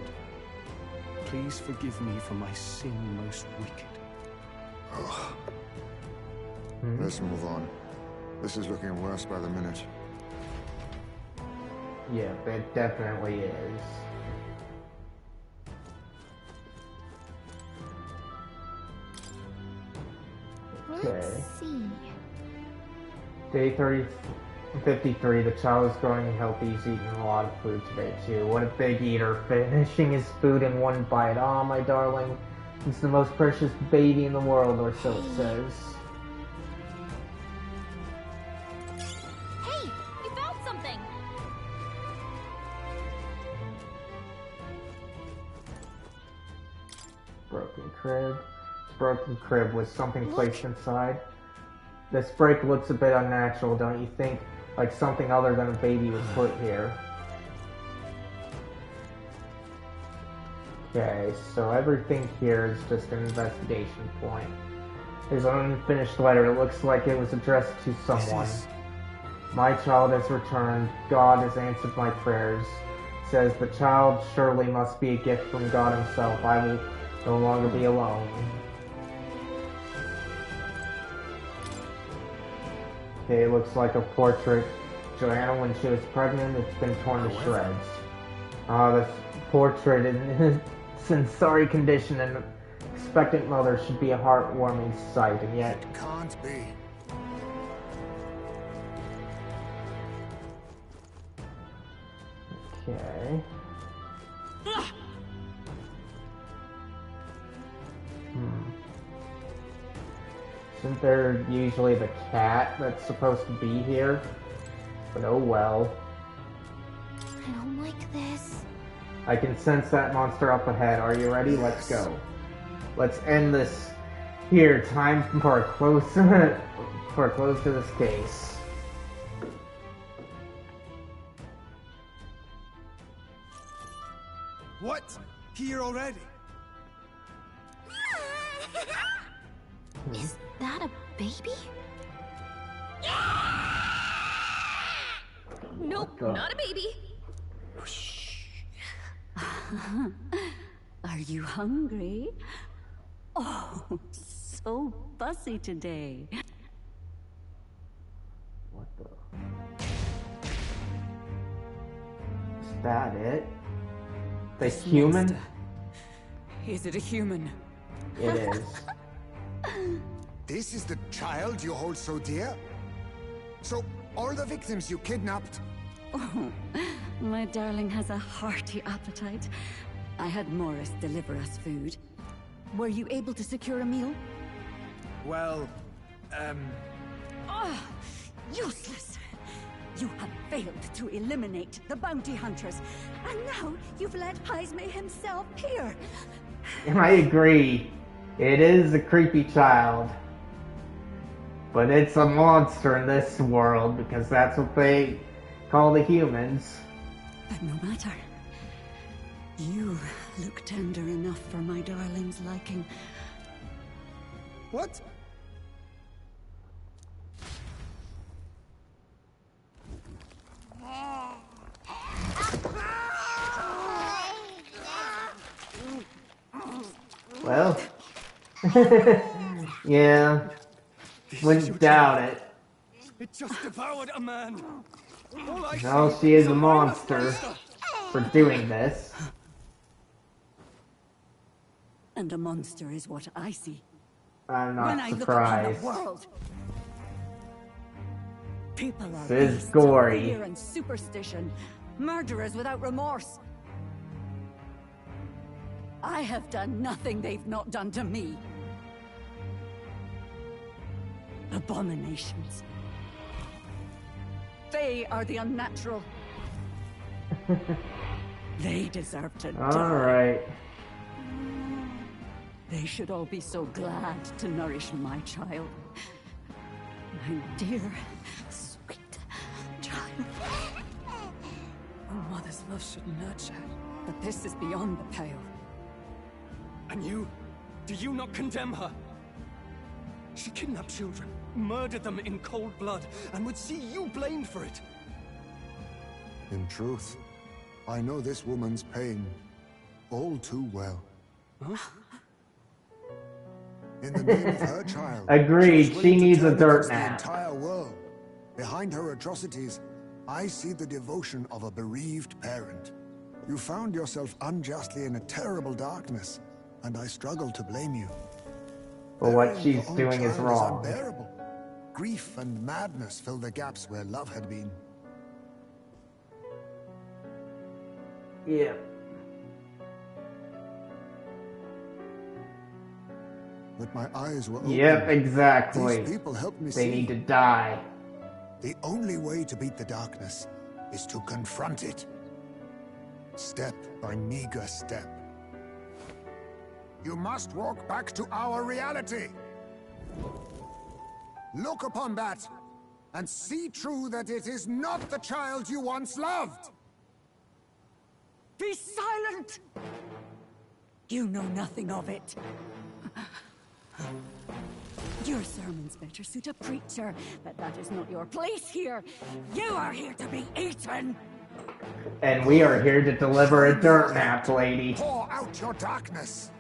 please forgive me for my sin most wicked." Let's move on. This is looking worse by the minute. Yeah, it definitely is. Okay. Let's see. Day 53, the child is growing healthy. He's eating a lot of food today, too. What a big eater, finishing his food in one bite. Oh, my darling. He's the most precious baby in the world, or so it says. Hey, you found something! Broken crib. Broken crib with something placed inside. This break looks a bit unnatural, don't you think? Like something other than a baby was put here. Okay, so everything here is just an investigation point. There's an unfinished letter. It looks like it was addressed to someone. My child has returned. God has answered my prayers. It says the child surely must be a gift from God himself. I will no longer be alone. Okay, it looks like a portrait. Joanna, when she was pregnant, it's been torn to shreds. This portrait is in sorry condition, and expectant mother should be a heartwarming sight, and yet... It can't be. Okay. Isn't there usually the cat that's supposed to be here? But oh well. I don't like this. I can sense that monster up ahead. Are you ready? Let's go. Let's end this here. Time for a close to this case. What? Here already? Is that a baby? Nope, not a baby. Are you hungry? Oh, so fussy today. What the? Is that it? The human? Monster. Is it a human? It is. This is the child you hold so dear? So, all the victims you kidnapped? Oh, my darling has a hearty appetite. I had Morris deliver us food. Were you able to secure a meal? Well, Oh, useless! You have failed to eliminate the bounty hunters, and now you've led Heisme himself here. I agree. It is a creepy child. But it's a monster in this world, because that's what they call the humans. But no matter. You look tender enough for my darling's liking. What? Well, yeah, wouldn't doubt it. It just devoured a man. All I Now see she is a brainless monster for doing this. And a monster is what I see. I'm when not I look upon the surprised. world. People are This is beasts of gory. fear and superstition, murderers without remorse. I have done nothing they've not done to me. Abominations. They are the unnatural. They deserve to die. Alright. They should all be so glad to nourish my child. My dear, sweet child. A mother's love should nurture. But this is beyond the pale. And you? Do you not condemn her? She kidnapped children, murdered them in cold blood, and would see you blamed for it. In truth, I know this woman's pain all too well. Huh? In the name of her child, Agreed, was she willing to needs a turn dirt against nap. The entire world. Behind her atrocities, I see the devotion of a bereaved parent. You found yourself unjustly in a terrible darkness, and I struggle to blame you. But what Burying she's your own doing is child wrong. unbearable. Grief and madness fill the gaps where love had been. Yeah. But my eyes were open. Yep, exactly. These people helped me They see. need to die. The only way to beat the darkness is to confront it. Step by meager step. You must walk back to our reality. Look upon that, and see true that it is not the child you once loved. Be silent! You know nothing of it. Your sermons better suit a preacher, but that is not your place here. You are here to be eaten! And we are here to deliver a dirt nap, lady. Pour out your darkness.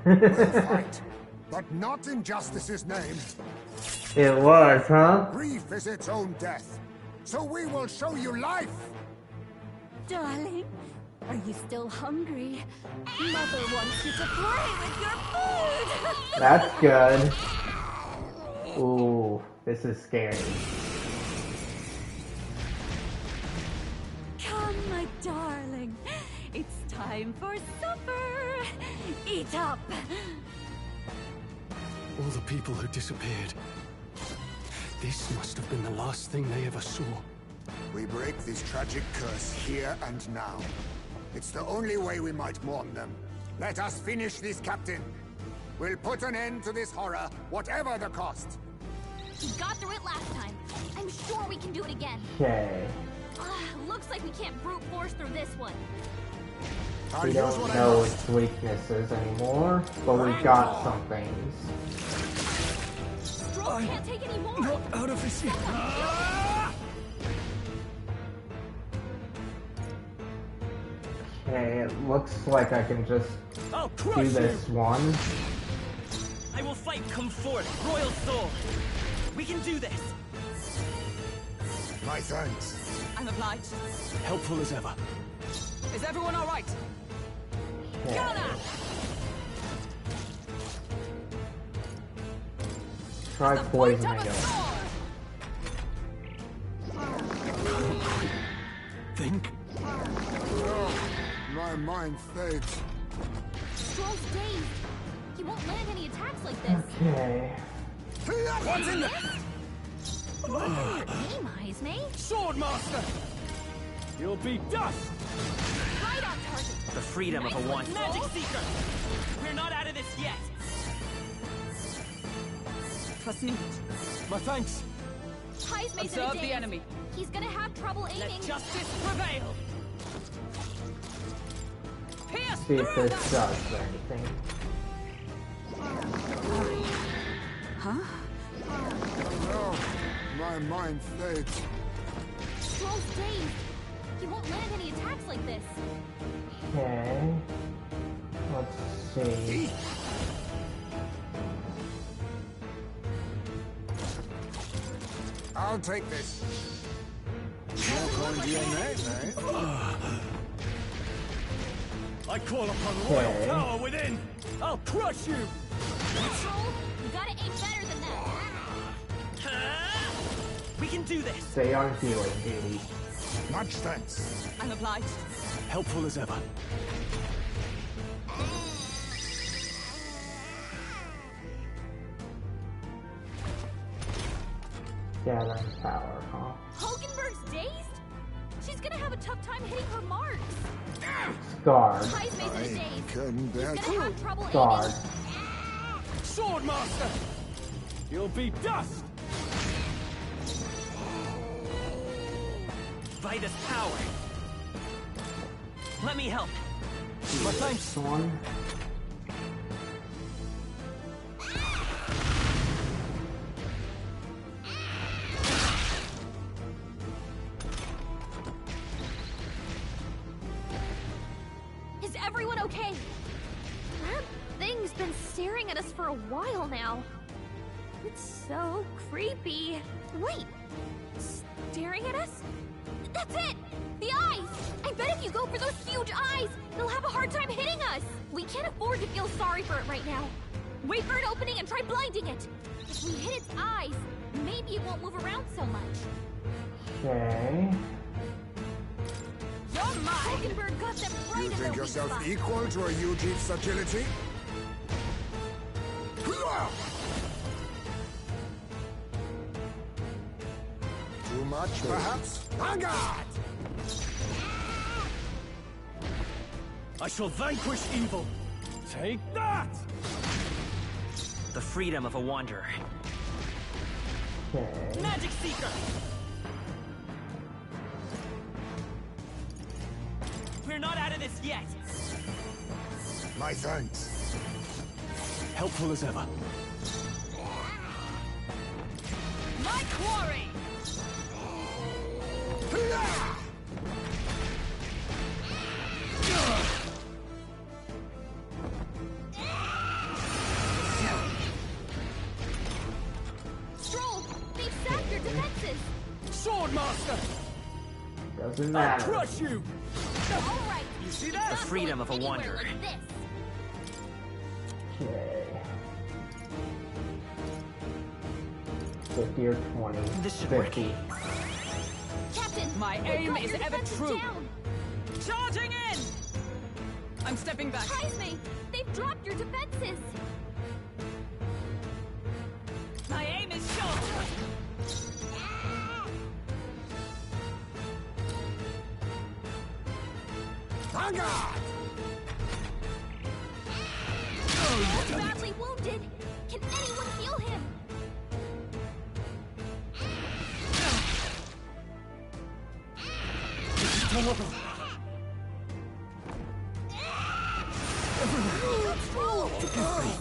We'll fight, but not in justice's name. It was, huh? Grief is its own death, so we will show you life. Darling, are you still hungry? Mother wants you to play with your food! That's good. Ooh, this is scary. Come, my darling. It's time for supper. Eat up. All the people who disappeared. This must have been the last thing they ever saw. We break this tragic curse here and now. It's the only way we might mourn them. Let us finish this, Captain. We'll put an end to this horror, whatever the cost. We got through it last time. I'm sure we can do it again. Okay. Looks like we can't brute force through this one. We don't know its weaknesses anymore, but we've got some things. Stroll can't take any more. Not out of this yet. Okay, it looks like I can just do this one. I will fight, come forth, royal soul. We can do this. My thanks. I'm obliged. Helpful as ever. Is everyone all right? Okay. Gunner! Try poisoning him. Think? My mind fades. Stroll's dazed. He won't land any attacks like this. Okay. What's in there? What is your aim, Heismay? Swordmaster! You'll be dust! Right on target. The freedom of a one. Magic Seeker! We're not out of this yet. Trust me. My thanks. Heismay's in a Observe daze. the enemy. He's gonna have trouble aiming. Let justice prevail. pierce See if through this them. does anything. Huh? No, my mind fades. Stroll's dazed. He won't land any attacks like this. Okay. Let's see. I'll take this. More coin DNA, eh? I call upon royal power within! I'll crush you! Stroll, you gotta aim better than that. We can do this! Stay on healing duty. Much thanks. I'm obliged. Helpful as ever. Gathering power, huh? Hogenberg's dazed? She's gonna have a tough time hitting her marks. Scarred. Heismay's in a daze. Couldn't bear She's gonna have trouble Scarred. aiming. Swordmaster! You'll be dust! Vitus power. Let me help. My thanks. One. Is everyone okay? That thing's been staring at us for a while now. It's so creepy. Wait, staring at us? That's it! The eyes! I bet if you go for those huge eyes, they'll have a hard time hitting us! We can't afford to feel sorry for it right now. Wait for an opening and try blinding it! If we hit its eyes, maybe it won't move around so much. Okay. You're mine! Hogenberg got them right You in think their weak yourself spot. equal to a Eugene agility? Too much, perhaps? On guard! I shall vanquish evil. Take that! The freedom of a wanderer. Okay. Magic Seeker! We're not out of this yet! My thanks. Helpful as ever. My quarry! Stroll! They've sapped your defenses! Swordmaster! Doesn't I'll matter. crush you! Alright! You see that? The freedom of a Anywhere wanderer. like this. Okay. 50 or 20. This should 50. Captain! My they've aim got is your ever defenses true. Down. Charging in! I'm stepping back. Heismay! They've dropped your defenses! My aim is short. On guard! He's badly wounded! Can anyone heal him?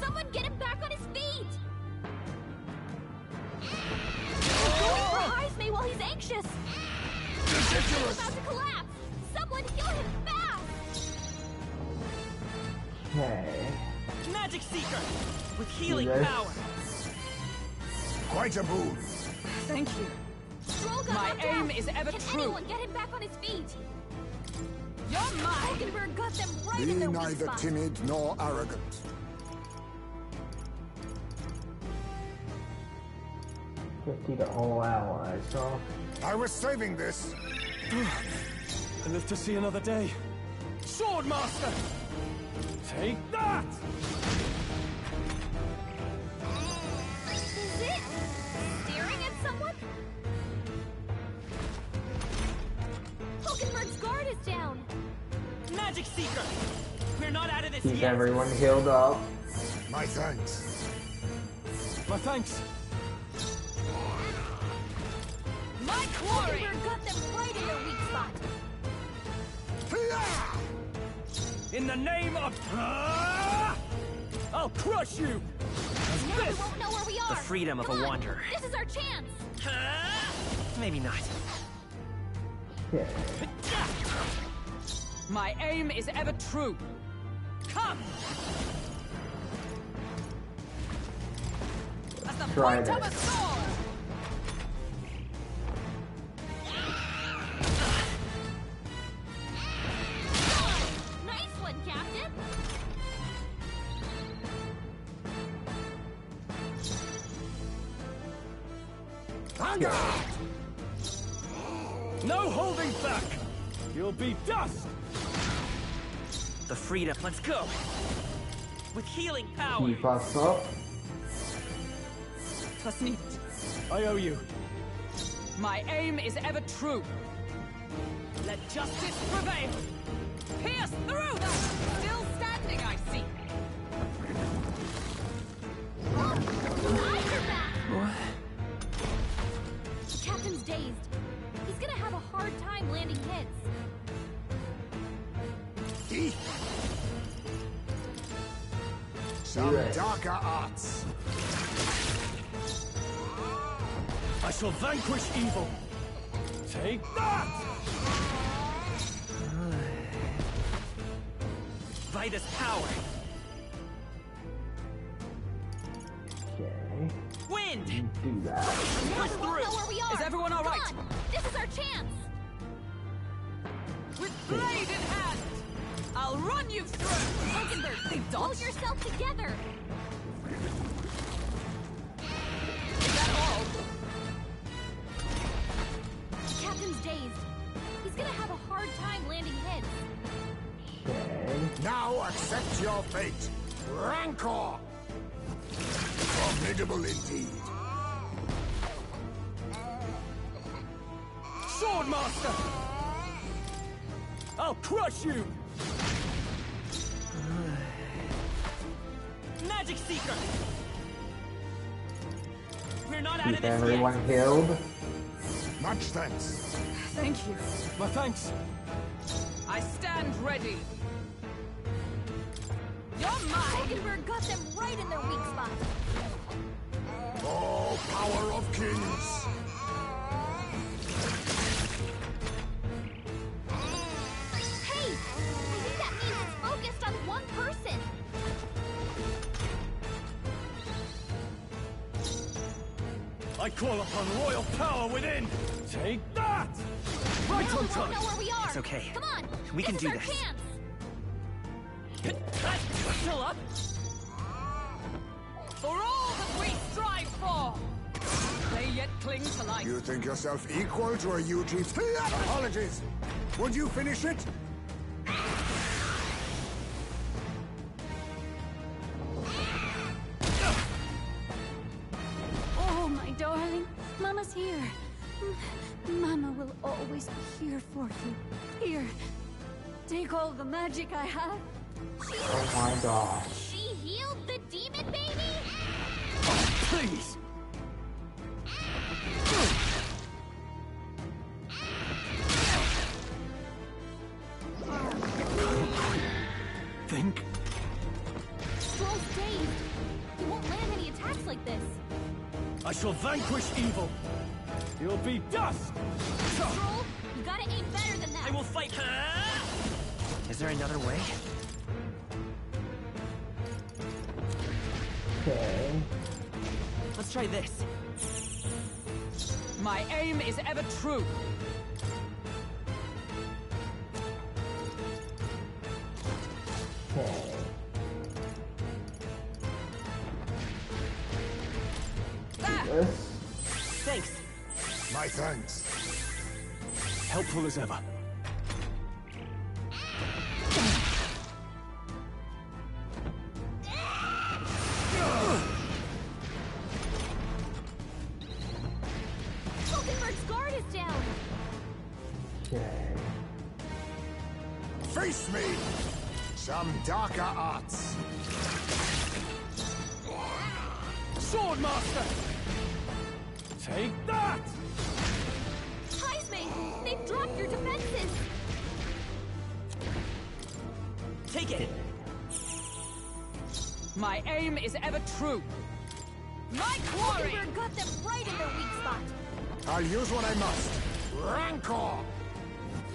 Someone get him back on his feet! Going for Heismay while he's anxious! He's about to collapse! Someone heal him fast! Okay. Magic Seeker! With healing Yes. power! Quite a boon. Thank you. Stroll got My knocked aim out. is ever Can true. anyone get him back on his feet? You're mine! Hogenberg got them right Be in their weak neither spot. timid nor arrogant. 50 to all allies, huh? I was saving this. I live to see another day. Swordmaster! Take that! Is it staring at someone? Hogenberg's guard is down. Magic Seeker! We're not out of this Keep yet! everyone healed up. My thanks. My thanks. My quarry! Hogenberg got them right in their weak spot. In the name of... I'll crush you! Now we won't know where we are! The freedom of Come a on, wanderer. This is our chance! Maybe not. My aim is ever true. Come! At the Try point of this. a sword! Nice one, Captain! No holding back! You'll be dust! The freedom. Let's go! With healing power! Keep us up. Trust I owe you. My aim is ever true. Let justice prevail. Pierce through them! Still standing, I see. What? The captain's dazed. He's gonna have a hard time landing hits. Some darker arts. I shall vanquish evil. Take that! Vitus power! Okay. Wind! Do that. Now we won't know where we are! Is everyone all right? Come on, this is our chance! With blade in hand, I'll run you through! Hulkenberg, hold yourself together! Is that all? The captain's dazed. He's gonna have a hard time landing hits. Okay. Now accept your fate. Rancor! Formidable indeed. Swordmaster! I'll crush you! Magic Seeker! We're not out of Keep this everyone yet! healed. Much thanks. Thank you. My thanks. I stand ready. You're mine! Hulkenberg got them right in their weak spot. Oh, power of kings! Hey! I think that means it's focused on one person. I call upon royal power within! Take that! Right Now on we won't time! know where we are. It's okay. Come on, We can this do is our this. chance. Still up? For all that we strive for! They yet cling to life. You think yourself equal to a UG's... Apologies! Would you finish it? Oh, my darling. Mama's here. Mama will always be here for you. Here. Take all the magic I have. Oh my gosh. She healed the demon baby? Please! Think? Stroll's dazed. He won't land any attacks like this. I shall vanquish evil! You'll be dust! Stroll, you gotta aim better than that. I will fight. Is there another way? Okay. Let's try this. My aim is ever true. Okay. This. Thanks. My thanks. Helpful as ever. Hulkenberg's guard is down. Okay. Face me! Some darker arts. Swordmaster! Take that! Heisman, they've dropped your defenses. Take it! My aim is ever true. My quarry! Hulkenberg got them right in their weak spot. I'll use what I must. Rancor!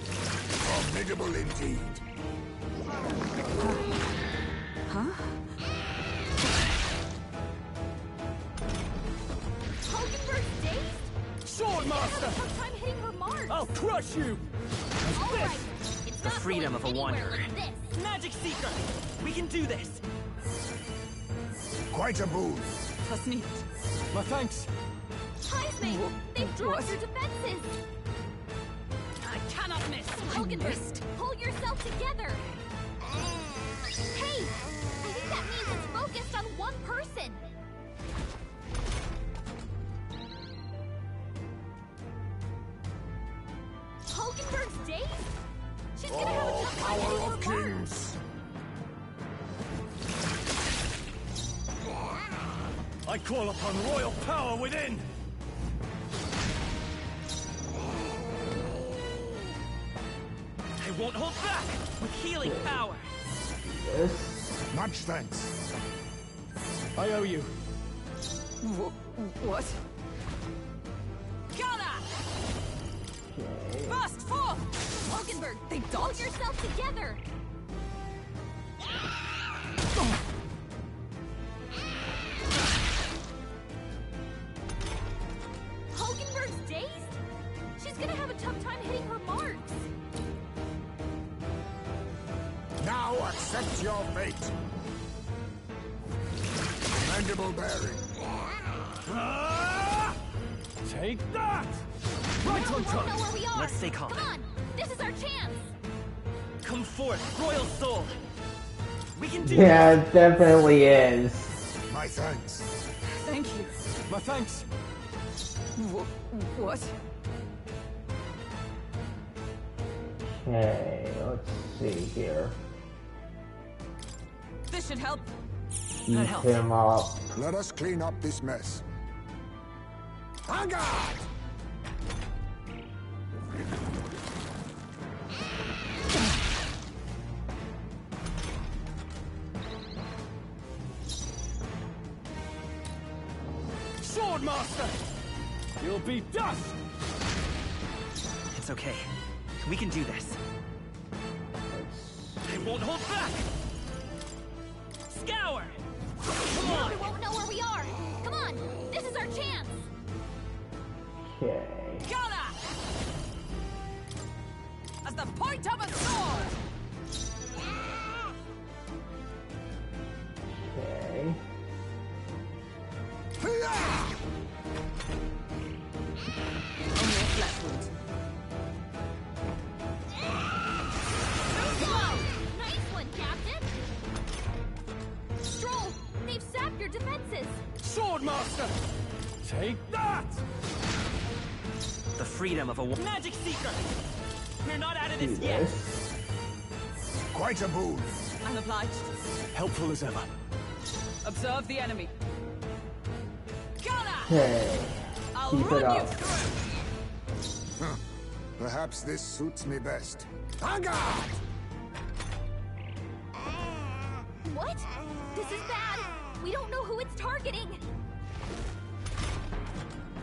Formidable indeed. Huh? Hulkenberg's dazed? Sword Master! Tough time hitting her mark. I'll crush you! All right. It's The not freedom going of a anywhere wanderer. like this. Magic Seeker! We can do this! Quite a boon. Fascinated. My thanks. Heisman, they've dropped your defenses. I cannot miss. Hulkenberg, pull yourself together. Hey, I think that means it's focused on one person. Hulkenberg's dazed? She's gonna have a tough time Power hitting of her mark. kings. I call upon royal power within! I won't hold back with healing power! Much thanks. I owe you. What? Gunner! Burst forth! Hulkenberg, pull yourself together. Hulkenberg's dazed? She's gonna have a tough time hitting her marks. Now accept your fate. Mandible bearing. Take that! Right We on won't know time! where we are. Let's stay calm. Come on, this is our chance. Come forth, Royal Soul! We can do Yeah, it definitely is. My thanks. Thank you. My thanks! What? Okay, let's see here. This should help. Eat him up. Let us clean up this mess. En garde! Sword Master! You'll be dust! It's okay. We can do this. I won't hold back! Scour! Come Now on! we won't know where we are. Come on, this is our chance. Okay. Gunner! As the point of a sword! Okay. Only a flesh wound. Nice one, Captain. Stroll, they've sapped your defenses. Sword Master! Take that! The freedom of a Magic Seeker! We're not out of this Do yet! this. Quite a boon. I'm obliged. Helpful as ever. Observe the enemy. Gunner! Okay. I'll Keep it run you up. through! Huh. Perhaps this suits me best. En garde! What? This is bad. We don't know who it's targeting.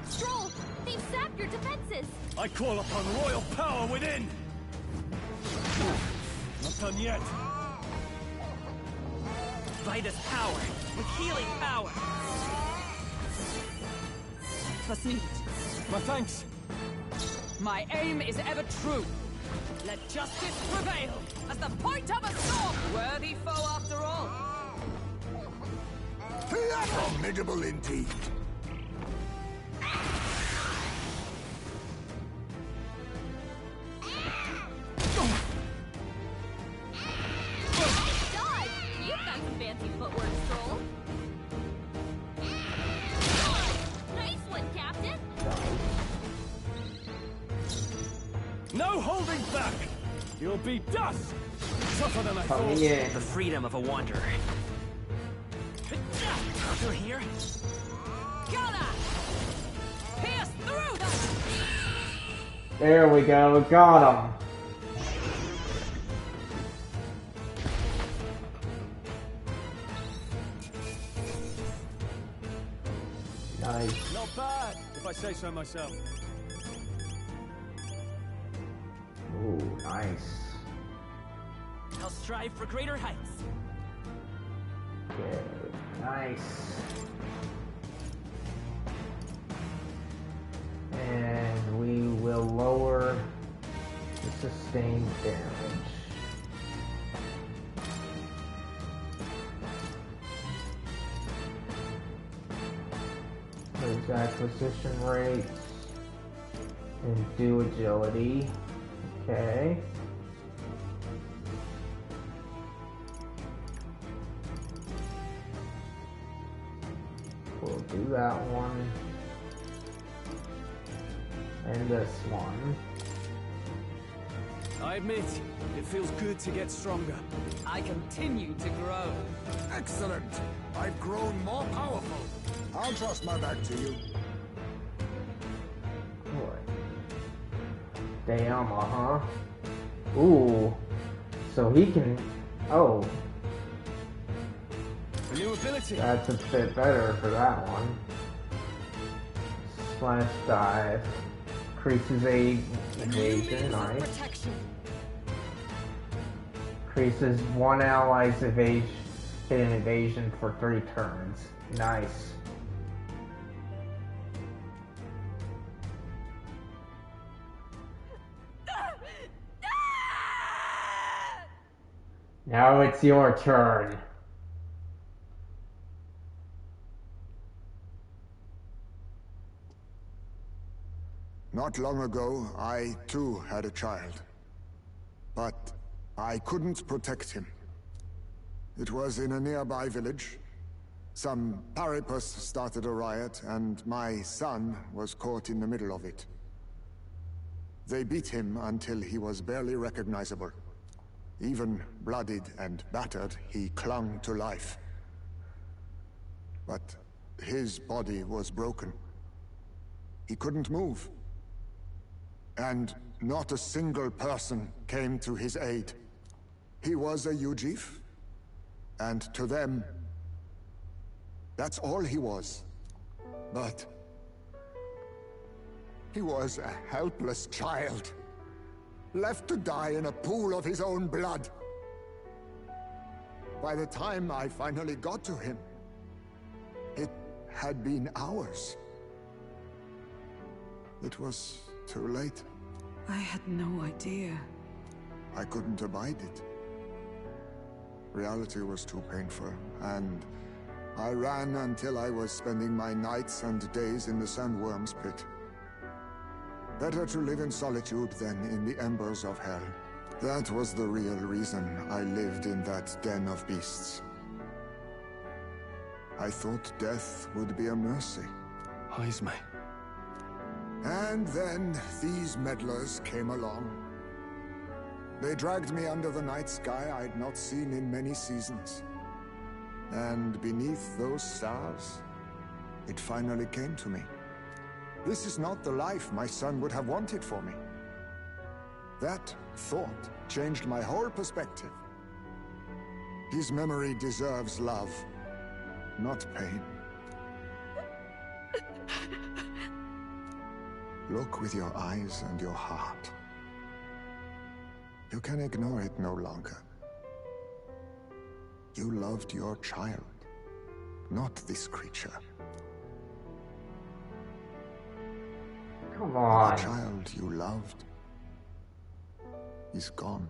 Stroll, they've sapped your defenses. I call upon royal power within! Not done yet. Vitus power with healing power! Fascinated. My thanks! My aim is ever true. Let justice prevail as the point of a sword. Worthy foe after all. Formidable indeed. Nice dodge. You've got some fancy footwork, Stroll. Nice one, Captain. No holding back! You'll be dust! Tougher than I thought. Coming in. The freedom of a wanderer. Through here? Gunner! Pierce through them! There we go. Got him. Nice. Not bad, if I say so myself. Ooh, nice. I'll strive for greater heights. Okay, nice. And we will lower the sustained damage. There's acquisition rates and do agility. Okay. We'll do that one. And this one. I admit, it feels good to get stronger. I continue to grow. Excellent. I've grown more powerful. I'll trust my back to you. Dayama, huh? Ooh. So he can... Oh. A new ability. That's a bit better for that one. Slash dive. Increases aid evasion, nice. Increases one ally's evasion for 3 turns. Nice. Now it's your turn. Not long ago, I too had a child. But I couldn't protect him. It was in a nearby village. Some paripus started a riot, and my son was caught in the middle of it. They beat him until he was barely recognizable. Even bloodied and battered, he clung to life. But his body was broken. He couldn't move. And not a single person came to his aid. He was a Ujif, and to them, that's all he was. But he was a helpless child, left to die in a pool of his own blood. By the time I finally got to him, it had been hours. It was too late. I had no idea. I couldn't abide it. Reality was too painful, and I ran until I was spending my nights and days in the sandworm's pit. Better to live in solitude than in the embers of hell. That was the real reason I lived in that den of beasts. I thought death would be a mercy. Heisme. And then these meddlers came along. They dragged me under the night sky I'd not seen in many seasons. And beneath those stars, it finally came to me. This is not the life my son would have wanted for me. That thought changed my whole perspective. His memory deserves love, not pain. Look with your eyes and your heart. You can ignore it no longer. You loved your child, not this creature. Come on. The child you loved is gone.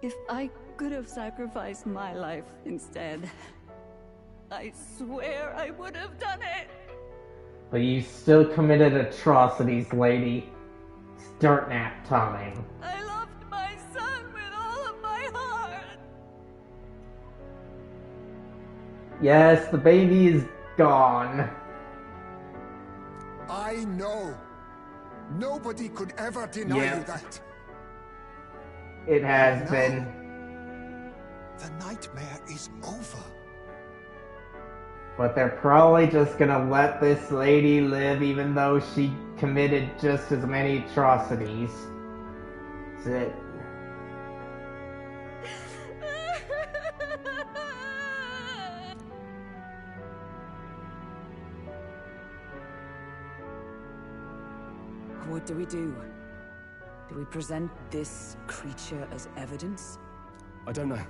If I could have sacrificed my life instead, I swear I would have done it. But you still committed atrocities, lady. It's dirt nap time. I loved my son with all of my heart. Yes, the baby is gone. I know. Nobody could ever deny you that. It has been. The nightmare is over. But they're probably just gonna let this lady live even though she committed just as many atrocities. That's it. what do we do? Do we present this creature as evidence? I don't know.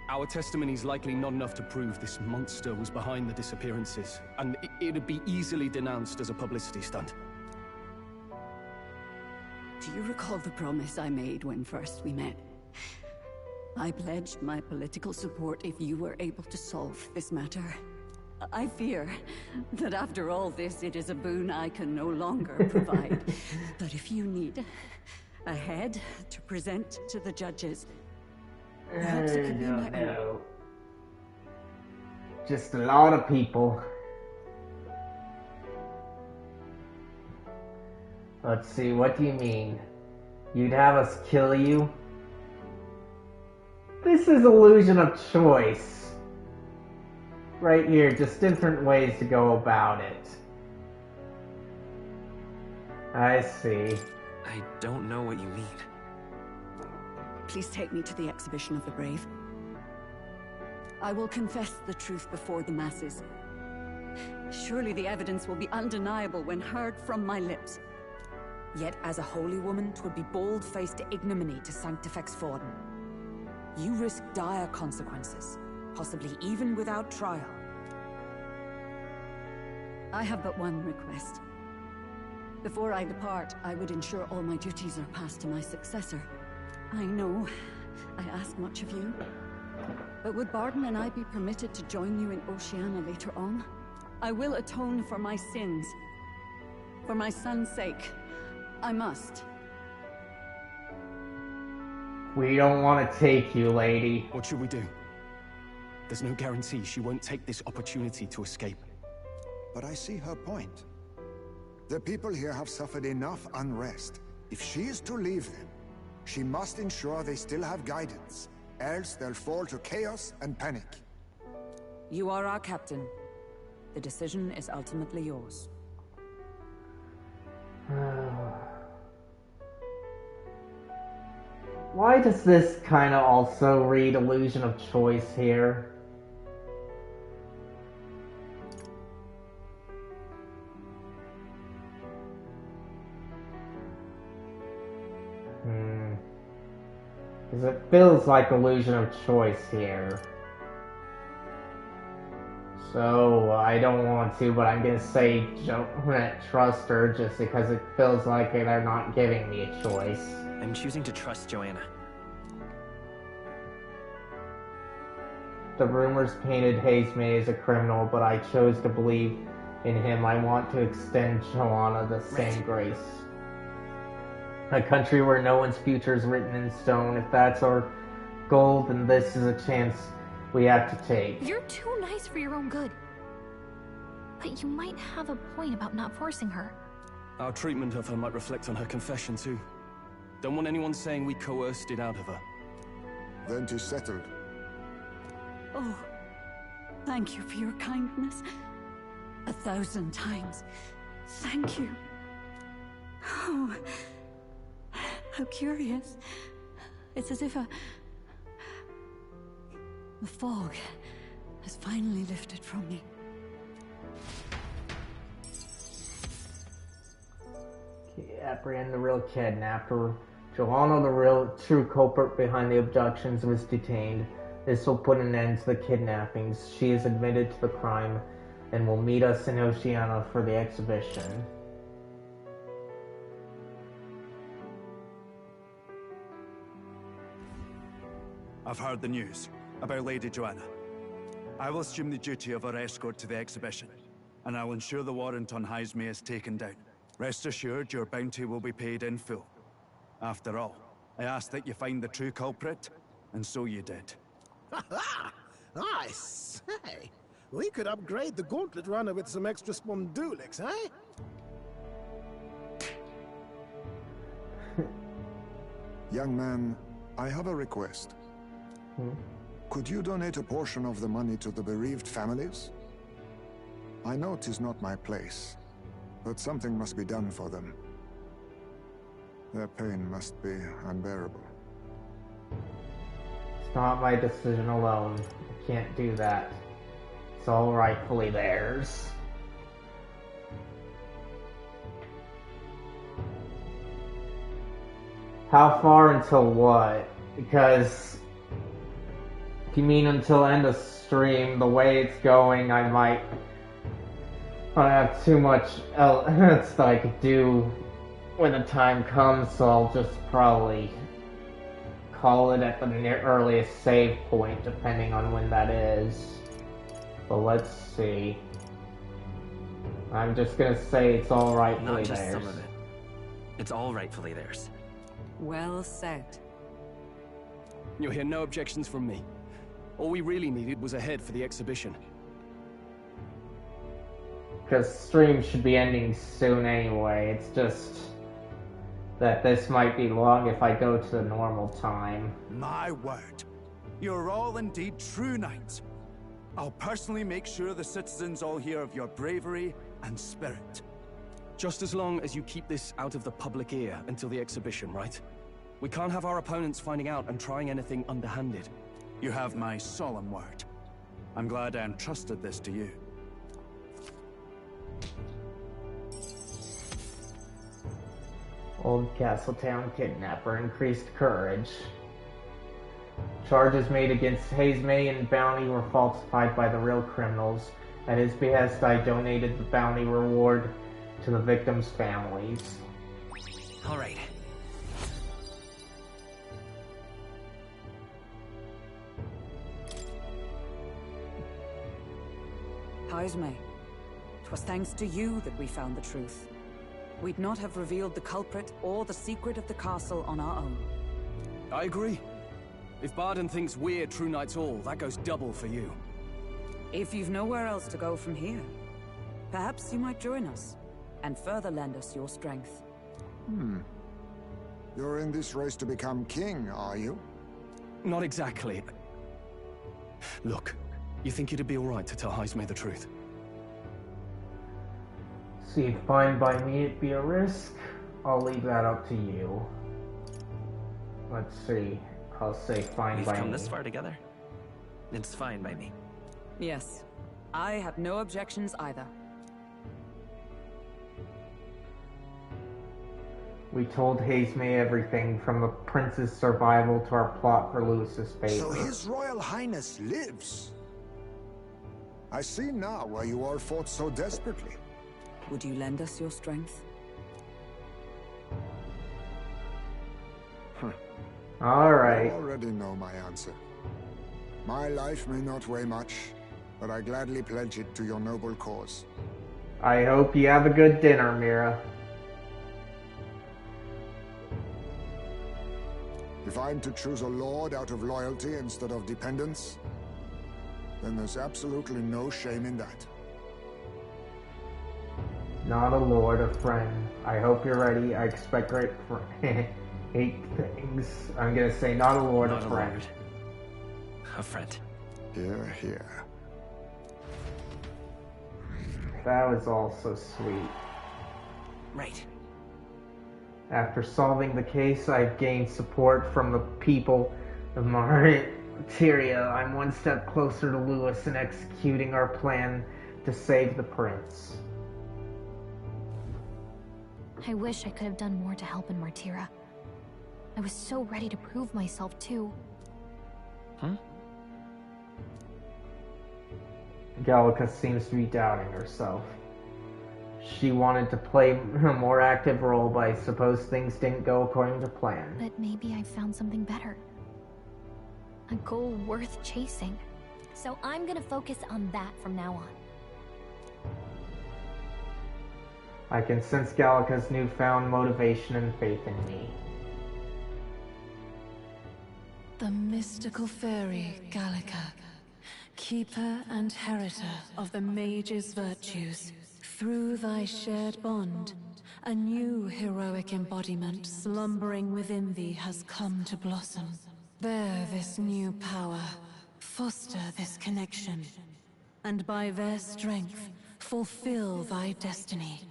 Our testimony's likely not enough to prove this monster was behind the disappearances, and it'd be easily denounced as a publicity stunt. Do you recall the promise I made when first we met? I pledged my political support if you were able to solve this matter. I fear that after all this, it is a boon I can no longer provide. But if you need a head to present to the judges, perhaps it could be my own. Just a lot of people. Let's see, what do you mean? You'd have us kill you? This is illusion of choice. Right here, just different ways to go about it. I see. I don't know what you mean. Please take me to the exhibition of the brave. I will confess the truth before the masses. Surely the evidence will be undeniable when heard from my lips. Yet as a holy woman, 'twould be bold-faced ignominy to sanctifex Forden. You risk dire consequences, possibly even without trial. I have but one request. Before I depart, I would ensure all my duties are passed to my successor. I know I ask much of you, but would Barden and I be permitted to join you in Oceania later on? I will atone for my sins. For my son's sake, I must. We don't want to take you, lady. What should we do? There's no guarantee she won't take this opportunity to escape. But I see her point. The people here have suffered enough unrest. If she is to leave them, she must ensure they still have guidance. Else they'll fall to chaos and panic. You are our captain. The decision is ultimately yours. Why does this kind of also read illusion of choice here? Because it feels like illusion of choice here. So, I don't want to, but I'm gonna say don't trust her just because it feels like they're not giving me a choice. I'm choosing to trust Joanna. The rumors painted Hazemay as a criminal, but I chose to believe in him. I want to extend Joanna the same grace. A country where no one's future is written in stone. If that's our goal, then this is a chance we have to take. You're too nice for your own good. But you might have a point about not forcing her. Our treatment of her might reflect on her confession too. Don't want anyone saying we coerced it out of her. Then 'tis settled. Oh, thank you for your kindness. 1,000 times. Thank you. Oh, how curious. It's as if the fog has finally lifted from me. Apprehend the real kidnapper. Joanna, the real true culprit behind the abductions, was detained. This will put an end to the kidnappings. She is admitted to the crime and will meet us in Oceania for the exhibition. I've heard the news about Lady Joanna. I will assume the duty of her escort to the exhibition, and I'll ensure the warrant on Hazemay is taken down. Rest assured, your bounty will be paid in full. After all, I asked that you find the true culprit, and so you did. I say, we could upgrade the gauntlet runner with some extra spondulics, eh? Young man, I have a request. Could you donate a portion of the money to the bereaved families? I know 'tis not my place, but something must be done for them. Their pain must be unbearable. It's not my decision alone. I can't do that. It's all rightfully theirs. How far until what? Because if you mean until end of stream, the way it's going, I might not have too much else that I could do when the time comes, so I'll just probably call it at the earliest save point, depending on when that is. But let's see. I'm just gonna say it's all rightfully Not just theirs. some of it. It's all rightfully theirs. Well said. You'll hear no objections from me. All we really needed was a head for the exhibition. Because stream should be ending soon anyway. It's just that this might be long if I go to the normal time. My word. You're all indeed true knights. I'll personally make sure the citizens all hear of your bravery and spirit. Just as long as you keep this out of the public ear until the exhibition, right? We can't have our opponents finding out and trying anything underhanded. You have my solemn word. I'm glad I entrusted this to you. Old Castletown kidnapper, increased courage. Charges made against Hazemay and bounty were falsified by the real criminals. At his behest, I donated the bounty reward to the victims' families. All right. Hazemay, 'twas thanks to you that we found the truth. We'd not have revealed the culprit or the secret of the castle on our own. I agree. If Barden thinks we're true knights all, that goes double for you. If you've nowhere else to go from here, perhaps you might join us and further lend us your strength. You're in this race to become king, are you? Not exactly. Look, you think it'd be alright to tell Hazemay the truth? See, fine by me, it'd be a risk. I'll leave that up to you. Let's see. I'll say fine We've by come me. this far together. It's fine by me. Yes, I have no objections either. We told Hazemay everything, from the prince's survival to our plot for Lewis's favor. So His Royal Highness lives. I see now why you all fought so desperately. Would you lend us your strength? Alright. You already know my answer. My life may not weigh much, but I gladly pledge it to your noble cause. I hope you have a good dinner, Mira. If I'm to choose a lord out of loyalty instead of dependence, then there's absolutely no shame in that. Not a lord, a friend. I hope you're ready. I expect great hate things. I'm gonna say not a lord, Not a friend. lord. A friend. Hear, hear. That was all so sweet. Right. After solving the case, I've gained support from the people of Martyria. I'm one step closer to Lewis in executing our plan to save the prince. I wish I could have done more to help in Martyra. I was so ready to prove myself, too. Gallica seems to be doubting herself. She wanted to play a more active role, but I suppose things didn't go according to plan. But maybe I found something better. A goal worth chasing. So I'm gonna focus on that from now on. I can sense Gallica's newfound motivation and faith in me. The mystical fairy, Gallica, keeper and heritor of the mage's virtues. Through thy shared bond, a new heroic embodiment slumbering within thee has come to blossom. Bear this new power, foster this connection, and by their strength, fulfill thy destiny.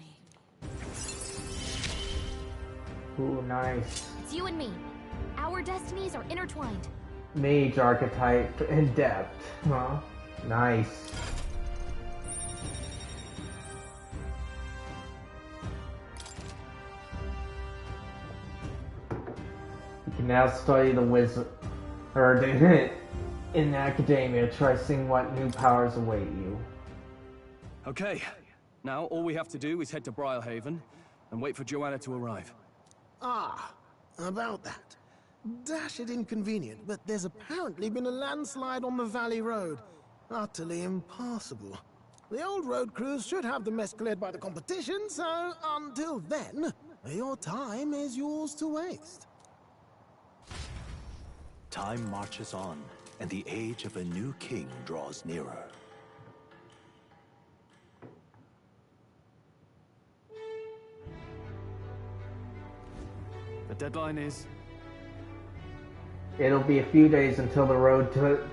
Ooh, nice. It's you and me. Our destinies are intertwined. Mage archetype and depth, huh? Nice. can now study the wizard in academia. Try seeing what new powers await you. Okay, now all we have to do is head to Briarhaven and wait for Joanna to arrive. Ah, about that. Dash it inconvenient, but there's apparently been a landslide on the Valley Road. Utterly impassable. The old road crews should have the mess cleared by the competition, so until then, your time is yours to waste. Time marches on, and the age of a new king draws nearer. The deadline is... It'll be a few days until the road to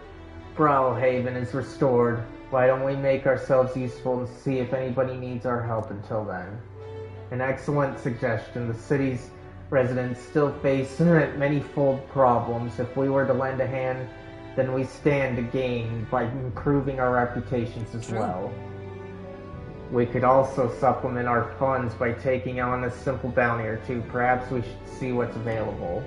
Briarhaven is restored. Why don't we make ourselves useful and see if anybody needs our help until then? An excellent suggestion. The city's residents still face many-fold problems. If we were to lend a hand, then we stand to gain by improving our reputations as well. We could also supplement our funds by taking on a simple bounty or two. Perhaps we should see what's available.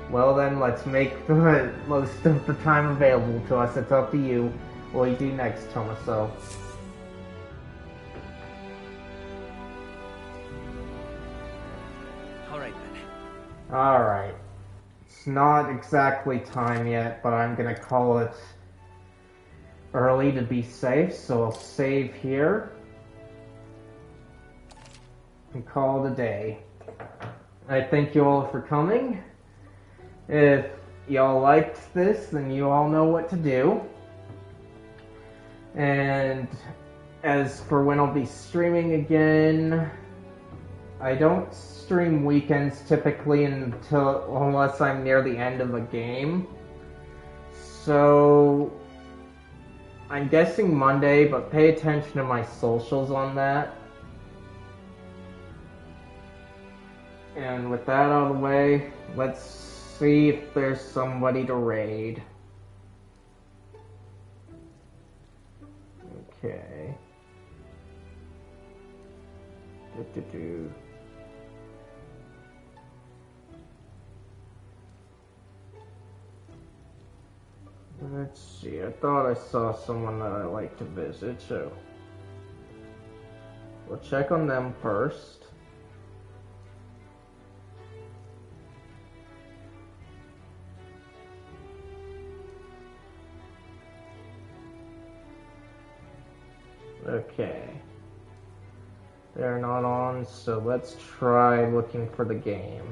Well then, let's make the most of the time available to us. It's up to you. What do you do next, Tomaso? Alright then. Alright. It's not exactly time yet, but I'm gonna call it early to be safe, so I'll save here and call it a day. I thank you all for coming. If y'all liked this, then you all know what to do. And as for when I'll be streaming again, I don't stream weekends typically unless I'm near the end of a game. So I'm guessing Monday, but pay attention to my socials on that. And with that out of the way, let's see if there's somebody to raid. Okay. Let's see, I thought I saw someone that I like to visit, so we'll check on them first. Okay. They're not on, so let's try looking for the game.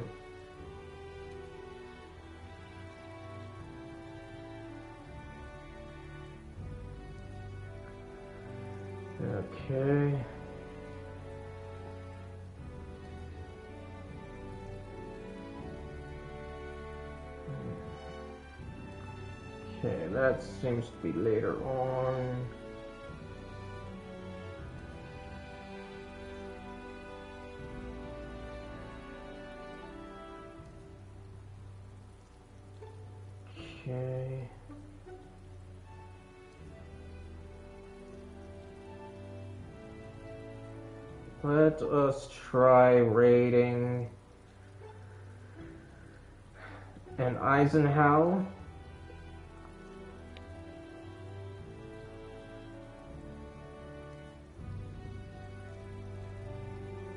Okay. Okay, that seems to be later on. Okay. Let us try raiding an Eisenhower.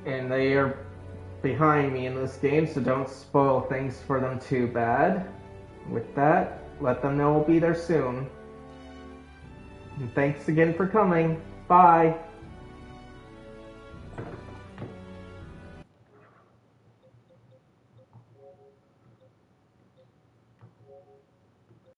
And they are behind me in this game, so don't spoil things for them too bad. With that, let them know we'll be there soon. And thanks again for coming. Bye!